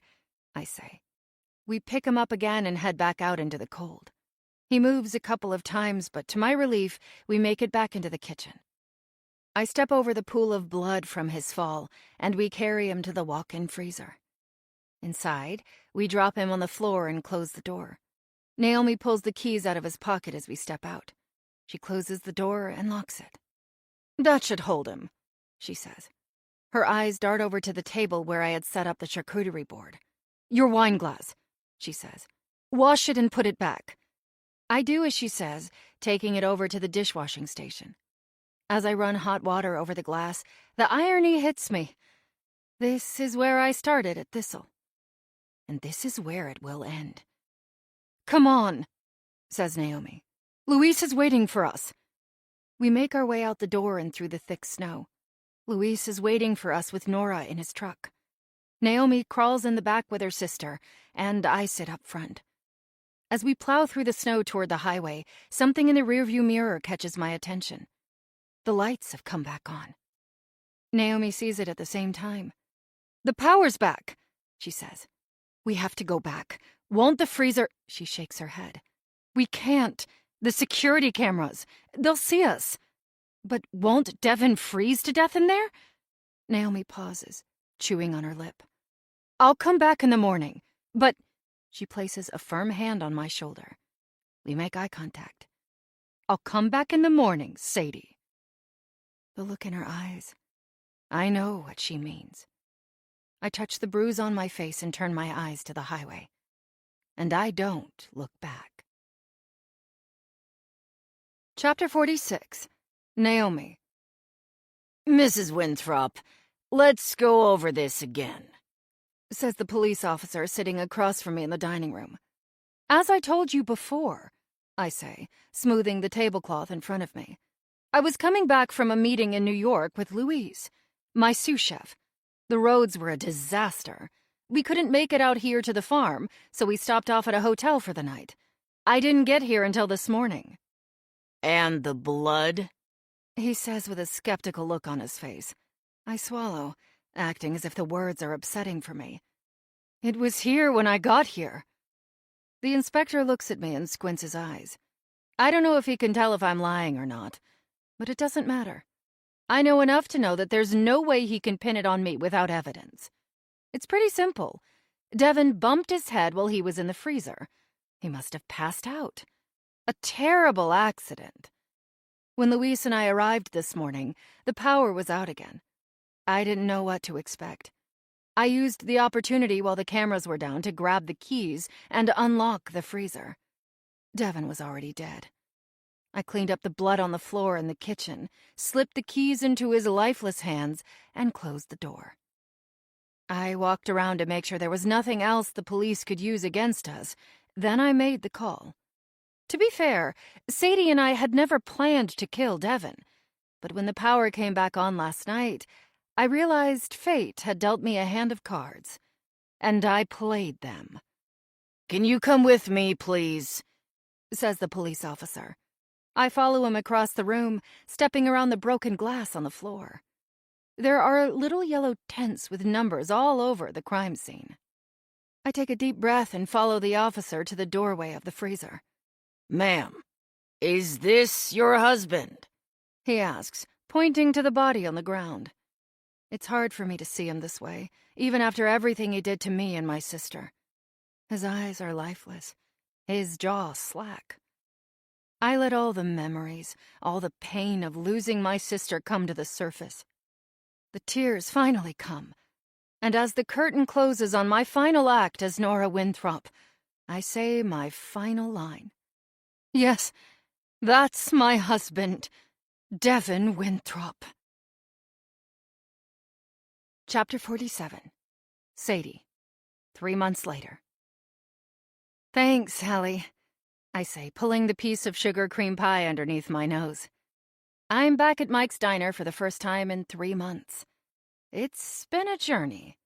I say. We pick him up again and head back out into the cold. He moves a couple of times, but to my relief, we make it back into the kitchen. I step over the pool of blood from his fall, and we carry him to the walk-in freezer. Inside, we drop him on the floor and close the door. Naomi pulls the keys out of his pocket as we step out. She closes the door and locks it. That should hold him, she says. Her eyes dart over to the table where I had set up the charcuterie board. Your wine glass, she says. Wash it and put it back. I do as she says, taking it over to the dishwashing station. As I run hot water over the glass, the irony hits me. This is where I started at Thistle. And this is where it will end. Come on, says Naomi. Luis is waiting for us. We make our way out the door and through the thick snow. Luis is waiting for us with Nora in his truck. Naomi crawls in the back with her sister, and I sit up front. As we plow through the snow toward the highway, something in the rearview mirror catches my attention. The lights have come back on. Naomi sees it at the same time. The power's back, she says. We have to go back. Won't the freezer... She shakes her head. We can't. The security cameras. They'll see us. But won't Devin freeze to death in there? Naomi pauses, chewing on her lip. I'll come back in the morning, but... She places a firm hand on my shoulder. We make eye contact. I'll come back in the morning, Sadie. The look in her eyes. I know what she means. I touch the bruise on my face and turn my eyes to the highway. And I don't look back. Chapter 46. Naomi. Mrs. Winthrop, let's go over this again, says the police officer sitting across from me in the dining room. As I told you before, I say, smoothing the tablecloth in front of me. I was coming back from a meeting in New York with Louise, my sous chef. The roads were a disaster. We couldn't make it out here to the farm, so we stopped off at a hotel for the night. I didn't get here until this morning. And the blood? He says with a skeptical look on his face. I swallow, acting as if the words are upsetting for me. It was here when I got here. The inspector looks at me and squints his eyes. I don't know if he can tell if I'm lying or not, but it doesn't matter. I know enough to know that there's no way he can pin it on me without evidence. It's pretty simple. Devin bumped his head while he was in the freezer. He must have passed out. A terrible accident. When Louise and I arrived this morning, the power was out again. I didn't know what to expect. I used the opportunity while the cameras were down to grab the keys and unlock the freezer. Devin was already dead. I cleaned up the blood on the floor in the kitchen, slipped the keys into his lifeless hands, and closed the door. I walked around to make sure there was nothing else the police could use against us. Then I made the call. To be fair, Sadie and I had never planned to kill Devin, but when the power came back on last night, I realized fate had dealt me a hand of cards, and I played them. "Can you come with me, please?" says the police officer. I follow him across the room, stepping around the broken glass on the floor. There are little yellow tents with numbers all over the crime scene. I take a deep breath and follow the officer to the doorway of the freezer. "Ma'am, is this your husband?" he asks, pointing to the body on the ground. It's hard for me to see him this way, even after everything he did to me and my sister. His eyes are lifeless, his jaw slack. I let all the memories, all the pain of losing my sister come to the surface. The tears finally come, and as the curtain closes on my final act as Nora Winthrop, I say my final line. Yes, that's my husband, Devin Winthrop. Chapter 47. Sadie. 3 months later. Thanks, Hallie, I say, pulling the piece of sugar cream pie underneath my nose. I'm back at Mike's Diner for the first time in 3 months. It's been a journey.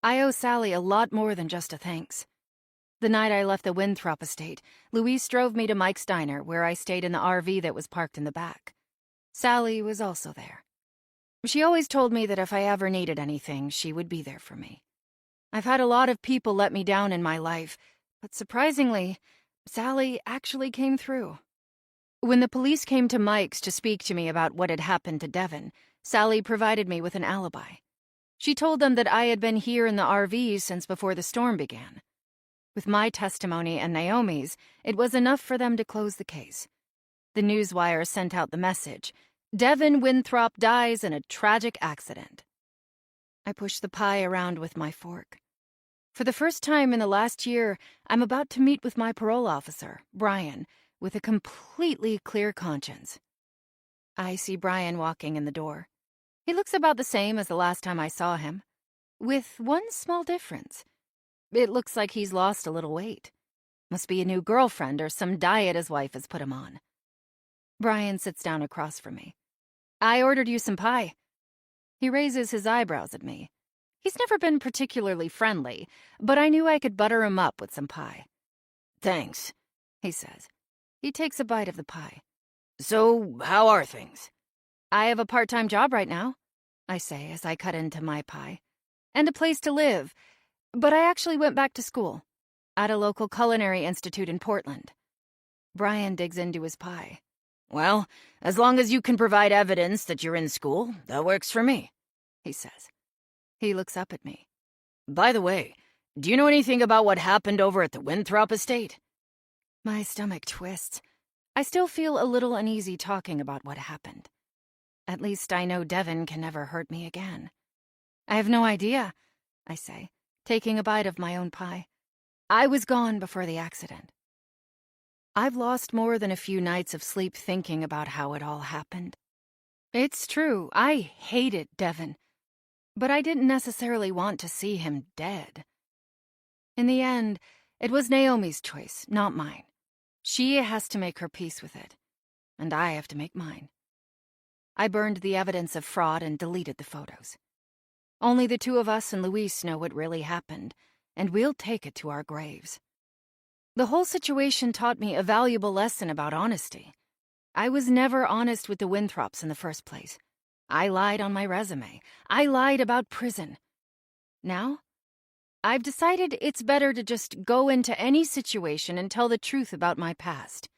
I owe Sally a lot more than just a thanks. The night I left the Winthrop estate, Louise drove me to Mike's Diner, where I stayed in the RV that was parked in the back. Sally was also there. She always told me that if I ever needed anything, she would be there for me. I've had a lot of people let me down in my life, but surprisingly, Sally actually came through. When the police came to Mike's to speak to me about what had happened to Devin, Sally provided me with an alibi. She told them that I had been here in the RV since before the storm began. With my testimony and Naomi's, it was enough for them to close the case. The newswire sent out the message: Devin Winthrop dies in a tragic accident. I pushed the pie around with my fork. For the first time in the last year, I'm about to meet with my parole officer, Brian, with a completely clear conscience. I see Brian walking in the door. He looks about the same as the last time I saw him, with one small difference. It looks like he's lost a little weight. Must be a new girlfriend or some diet his wife has put him on. Brian sits down across from me. I ordered you some pie. He raises his eyebrows at me. He's never been particularly friendly, but I knew I could butter him up with some pie. "Thanks," he says. He takes a bite of the pie. "So, how are things?" I have a part-time job right now, I say as I cut into my pie. And a place to live, but I actually went back to school, at a local culinary institute in Portland. Brian digs into his pie. "Well, as long as you can provide evidence that you're in school, that works for me," he says. He looks up at me. "By the way, do you know anything about what happened over at the Winthrop estate?" My stomach twists. I still feel a little uneasy talking about what happened. At least I know Devin can never hurt me again. I have no idea, I say, taking a bite of my own pie. I was gone before the accident. I've lost more than a few nights of sleep thinking about how it all happened. It's true, I hated Devin, but I didn't necessarily want to see him dead. In the end, it was Naomi's choice, not mine. She has to make her peace with it, and I have to make mine. I burned the evidence of fraud and deleted the photos. Only the two of us and Luis know what really happened, and we'll take it to our graves. The whole situation taught me a valuable lesson about honesty. I was never honest with the Winthrops in the first place. I lied on my resume. I lied about prison. Now, I've decided it's better to just go into any situation and tell the truth about my past.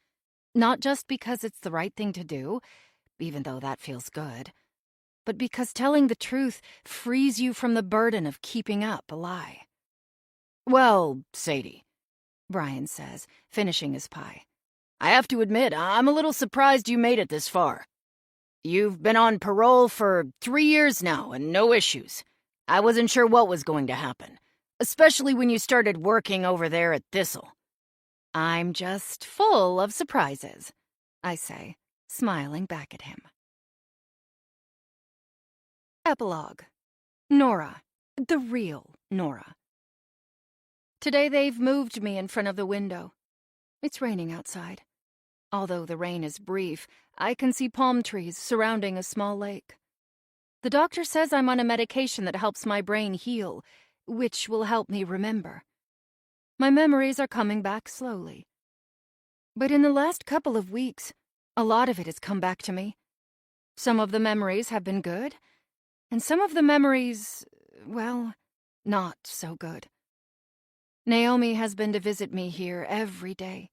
Not just because it's the right thing to do, even though that feels good, but because telling the truth frees you from the burden of keeping up a lie. "Well, Sadie," Brian says, finishing his pie. "I have to admit, I'm a little surprised you made it this far. You've been on parole for 3 years now and no issues. I wasn't sure what was going to happen, especially when you started working over there at Thistle." I'm just full of surprises, I say, smiling back at him. Epilogue. Nora, the real Nora. Today they've moved me in front of the window. It's raining outside. Although the rain is brief, I can see palm trees surrounding a small lake. The doctor says I'm on a medication that helps my brain heal, which will help me remember. My memories are coming back slowly. But in the last couple of weeks, a lot of it has come back to me. Some of the memories have been good, and some of the memories, well, not so good. Naomi has been to visit me here every day.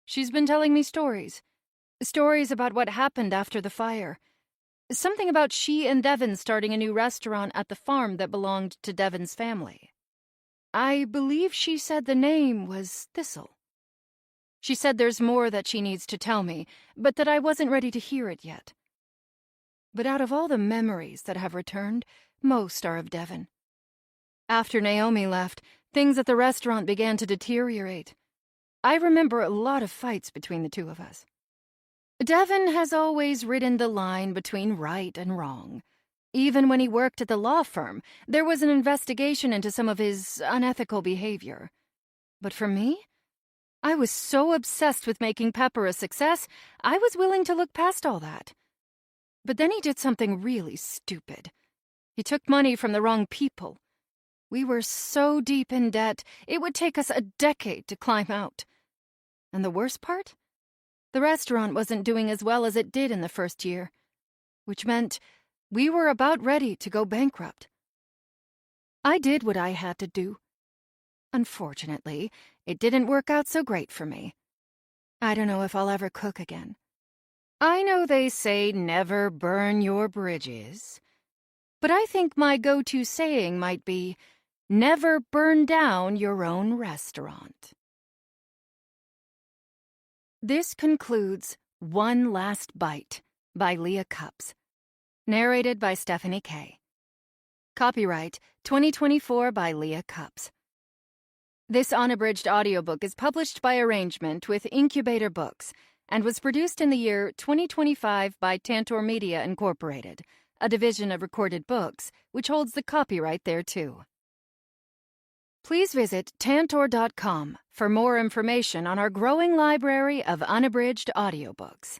She's been telling me stories about what happened after the fire. Something about she and Devin starting a new restaurant at the farm that belonged to Devin's family. I believe she said the name was Thistle. She said there's more that she needs to tell me, but that I wasn't ready to hear it yet. But out of all the memories that have returned, most are of Devin. After Naomi left, things at the restaurant began to deteriorate. I remember a lot of fights between the two of us. Devin has always ridden the line between right and wrong. Even when he worked at the law firm, there was an investigation into some of his unethical behavior. But for me, I was so obsessed with making Pepper a success, I was willing to look past all that. But then he did something really stupid. He took money from the wrong people. We were so deep in debt, it would take us a decade to climb out. And the worst part? The restaurant wasn't doing as well as it did in the first year, which meant we were about ready to go bankrupt. I did what I had to do. Unfortunately, it didn't work out so great for me. I don't know if I'll ever cook again. I know they say never burn your bridges, but I think my go-to saying might be, never burn down your own restaurant. This concludes One Last Bite by Leah Cupps, narrated by Stephanie Kay. Copyright 2024 by Leah Cupps. This unabridged audiobook is published by arrangement with Incubator Books and was produced in the year 2025 by Tantor Media Incorporated, a division of Recorded Books, which holds the copyright thereto. Please visit tantor.com for more information on our growing library of unabridged audiobooks.